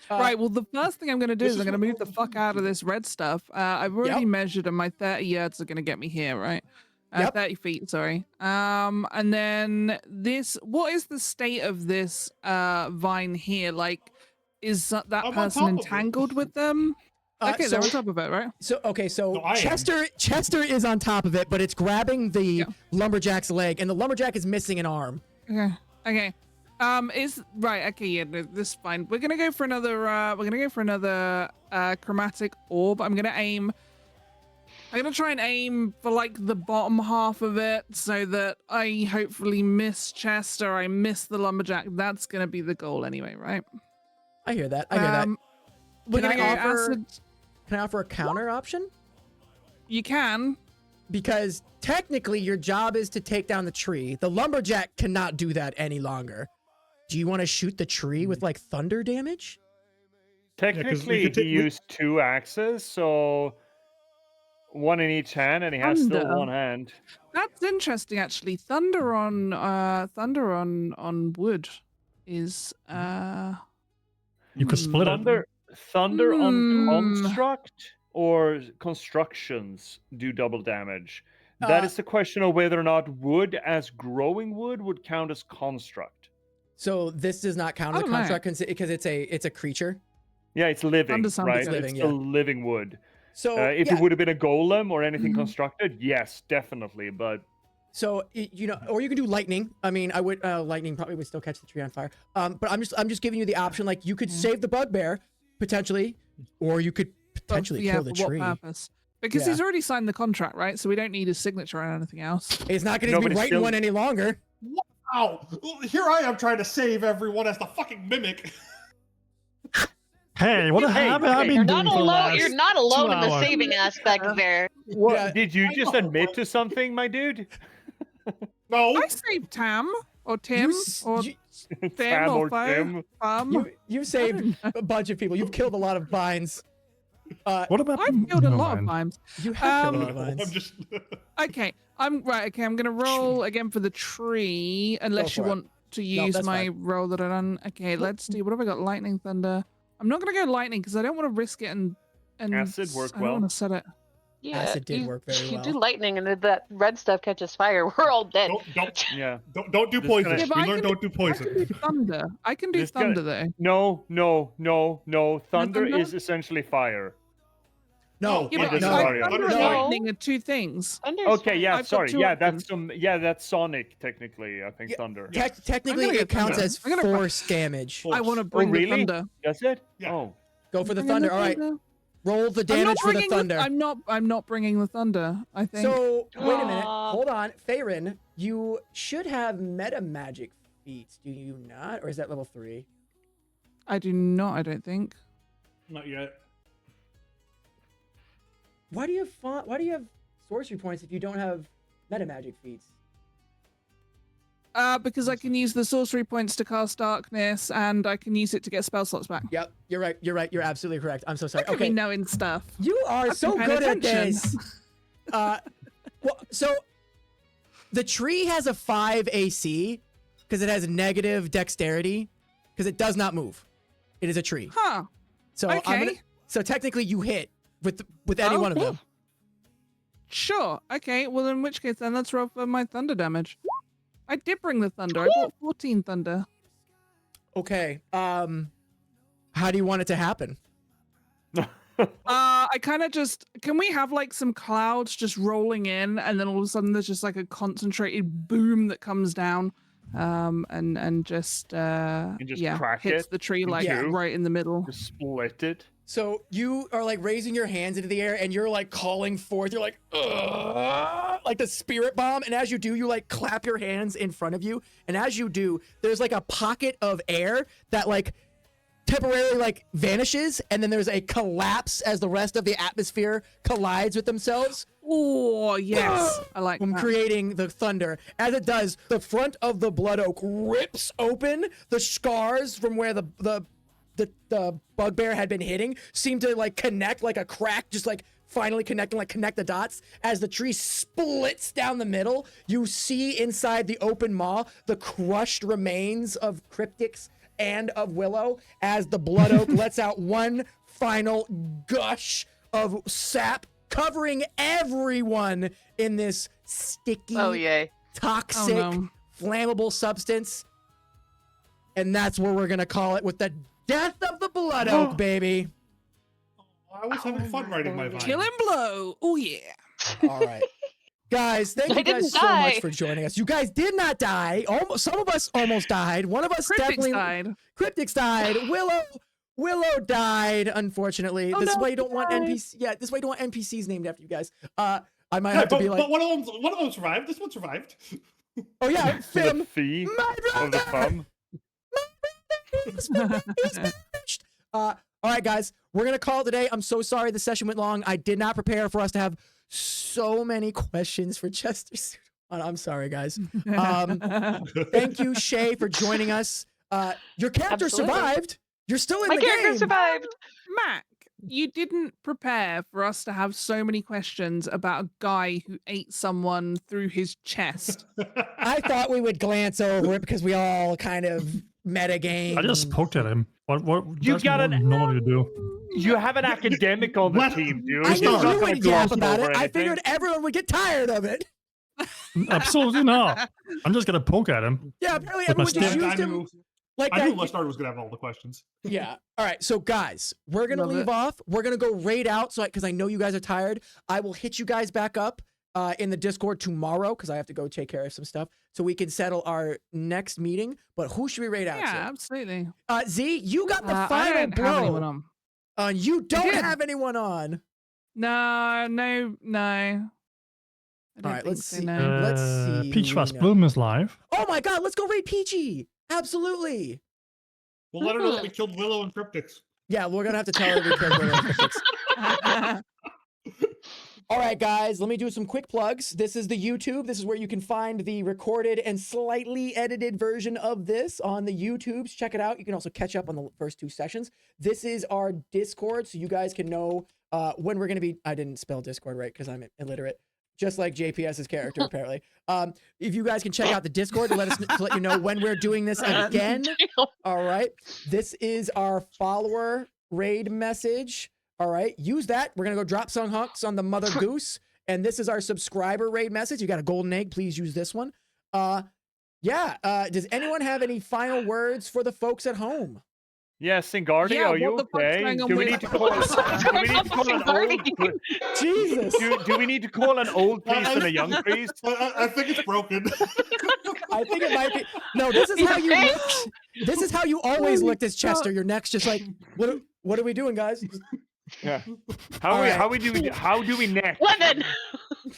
Right, well, the first thing I'm going to do This is I'm is going to what move the fuck out of this red stuff. I've already Yep. measured, and my 30 yards are going to get me here, right? Yep. 30 feet, sorry. And then this, what is the state of this vine here? Like, is that I'm on person top of it. entangled with them? Okay, they're on top of it, right? So No, I am. Chester is on top of it, but it's grabbing the Yeah. lumberjack's leg, and the lumberjack is missing an arm. Okay. Is right. Okay, yeah, no, this is fine. We're gonna go for another. Chromatic orb. I'm gonna try and aim for like the bottom half of it, so that I hopefully miss Chester. I miss the lumberjack. That's gonna be the goal anyway, right? I hear that. I hear that. We're Can gonna I go offer- acid. Can I offer a counter option? You can. Because technically your job is to take down the tree. The lumberjack cannot do that any longer. Do you want to shoot the tree with like thunder damage? Technically, he used 2 axes, so 1 in each hand, and he has still Thunder. 1 hand. That's interesting, actually. Thunder on wood is You could split it. Thunder on construct or constructions do double damage. That is the question of whether or not wood as growing wood would count as construct. So this does not count as a construct because it's a creature. Yeah, it's living, right? It's living, It's a living wood. So if it would have been a golem or anything constructed, yes, definitely. But so you know, or you can do lightning. I mean, I would lightning probably would still catch the tree on fire. But I'm just giving you the option. Like you could save the bugbear potentially, or you could potentially kill the tree. What purpose? Because he's already signed the contract, right? So we don't need his signature or anything else. It's not going to be writing one any longer. Wow! Here I am trying to save everyone as the fucking mimic. Hey, what have I been You're doing not for the alone. last You're not alone 2 in the hours? saving aspect there. what did you just admit to something, my dude? No. I saved Tam or Tim or Tim Tam or Tim. You saved a bunch of people. You've killed a lot of vines. What about? I've killed a lot of times. You have killed a lot of vines. I'm just. Okay, I'm gonna roll again for the tree, unless you for it. want to use my fine. roll that I done. Okay, let's do. What have I got? Lightning, thunder. I'm not gonna go lightning because I don't want to risk it and Acid work I don't well. want to set it. Yeah, Acid did work very You well. do lightning, and if that red stuff catches fire, we're all dead. Yeah. Don't do poison. gonna- Yeah, but We I learned can don't do I can do poison. thunder. I can do This gonna- thunder though. No. Thunder thunder? is essentially fire. No, Yeah, in but this no. scenario. thunder and No. lightning are two things. Thunder's Okay, fine. yeah, I've got sorry. 2 Yeah, that's options. that's Sonic technically. I think Yeah, thunder. Technically, I'm gonna it go counts thunder. as I'm gonna- force damage. I want to Oh, bring the really? thunder. Does it? Yeah. Oh. Go for the Bring in thunder. All right, thunder. roll the I'm not damage for the bringing thunder. I'm not bringing the thunder. I think. So wait a minute. Aw. Hold on, Farin. You should have meta magic feats, do you not? Or is that level 3? I do not. I don't think. Not yet. Why do you have sorcery points if you don't have meta magic feats? Because I can use the sorcery points to cast darkness, and I can use it to get spell slots back. Yep, you're right. You're absolutely correct. I'm so sorry. Look at me Okay, knowing stuff. you are I've so been paying good at attention. this. Well, so the tree has a 5 AC because it has negative dexterity because it does not move. It is a tree. Huh. So Okay. so technically you hit with any one of them. Sure. Okay. Well, in which case, then let's roll for my thunder damage. I did bring the thunder. I brought 14 thunder. Okay. How do you want it to happen? I kind of just. Can we have like some clouds just rolling in, and then all of a sudden there's just like a concentrated boom that comes down, and just yeah, crack hits it the tree like Yeah. right in the middle. Just split it. So you are like raising your hands into the air and you're like calling forth. You're like, "Ugh," like the spirit bomb. And as you do, you like clap your hands in front of you. And as you do, there's like a pocket of air that like temporarily like vanishes. And then there's a collapse as the rest of the atmosphere collides with themselves. Oh yes, I like From that. creating the thunder. As it does, the front of the blood oak rips open. The scars from where the bugbear had been hitting seem to like connect like a crack, just like finally connecting, like connect the dots. As the tree splits down the middle, you see inside the open maw the crushed remains of Cryptix and of Willow as the blood oak lets out one final gush of sap, covering everyone in this sticky, Oh yay! toxic, Oh, no. flammable substance. And that's what we're gonna call it, with the death of the blood oak, baby. I was having fun writing my vine. Killing blow. Oh yeah. All right. Guys, thank I you guys didn't so much die. for joining us. You guys did not die. Almost, some of us almost died. One of us Cryptix definitely died. Cryptix died. Willow died, unfortunately. Oh, this is no, why you he don't want died. NPC. Yeah, this is why you don't want NPCs named after you guys. I might Yeah, have to but, be like, but one of them survived. This one survived. oh yeah, The Fim, fee my of the brother. thumb. He's finished. All right, guys, we're gonna call it today. I'm so sorry the session went long. I did not prepare for us to have so many questions for Chester. I'm sorry, guys. Thank you, Shay, for joining us. Your character Absolutely. survived. You're still in My the character game. survived. Mac, you didn't prepare for us to have so many questions about a guy who ate someone through his chest. I thought we would glance over it because we all kind of metagame. I just poked at him. What? You That's got what an- normally do. You have an academic on the What? team, dude. I He's knew not you gonna would yap gloss about it. over I anything. figured everyone would get tired of it. Absolutely not. I'm just gonna poke at him. Yeah, apparently With my everyone just stick. used him like I that. knew Lestar was gonna have all the questions. Yeah. All right. So guys, we're gonna Love leave it. off. We're gonna go raid out. So because I know you guys are tired, I will hit you guys back up in the Discord tomorrow because I have to go take care of some stuff so we can settle our next meeting. But who should we raid out Yeah, absolutely. to? Z, you got the I final don't have anyone blow. on. You don't did. have anyone on. No. I don't All right. think Let's so, see. no. Let's see. Peach who Fast we know. Bloom is live. Oh my God! Let's go raid Peachy. Absolutely. We'll let her know that we killed Willow and Cryptics. Yeah, we're gonna have to tell her we killed Willow Cryptics. All right, guys, let me do some quick plugs. This is the YouTube. This is where you can find the recorded and slightly edited version of this on the YouTubes. Check it out. You can also catch up on the first 2 sessions. This is our Discord, so you guys can know when we're going to be... I didn't spell Discord right because I'm illiterate, just like JPS's character, apparently. If you guys can check out the Discord to let you know when we're doing this again. All right. This is our follower raid message. All right, use that. We're gonna go drop some hunks on the Mother Goose, and this is our subscriber raid message. You got a golden egg? Please use this one. Yeah. Does anyone have any final words for the folks at home? Yeah, Singarti, Yeah, are you what the fuck's okay? going on Do we with- need to call? Do we need to call an old? Jesus. Do we need to call an old priest and a young priest? I think it's broken. I think it might be. No, this is how you look. This is how you always looked as Chester. Your neck's just like, what are we doing, guys? Yeah. All right. How do we next? Lemon.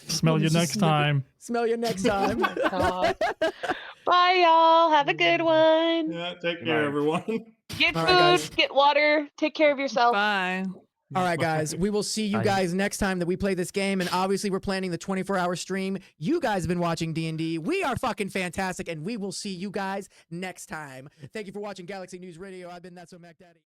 Smell you next time. Smell you next time. Bye, y'all. Have a good one. Yeah, take care, everyone. Get All food, right, guys. get water, take care of yourself. Bye. All right, guys. We will see you Bye. guys next time that we play this game. And obviously, we're planning the 24-hour stream. You guys have been watching D&D. We are fucking fantastic, and we will see you guys next time. Thank you for watching Galaxy News Radio. I've been That's So Mac Daddy.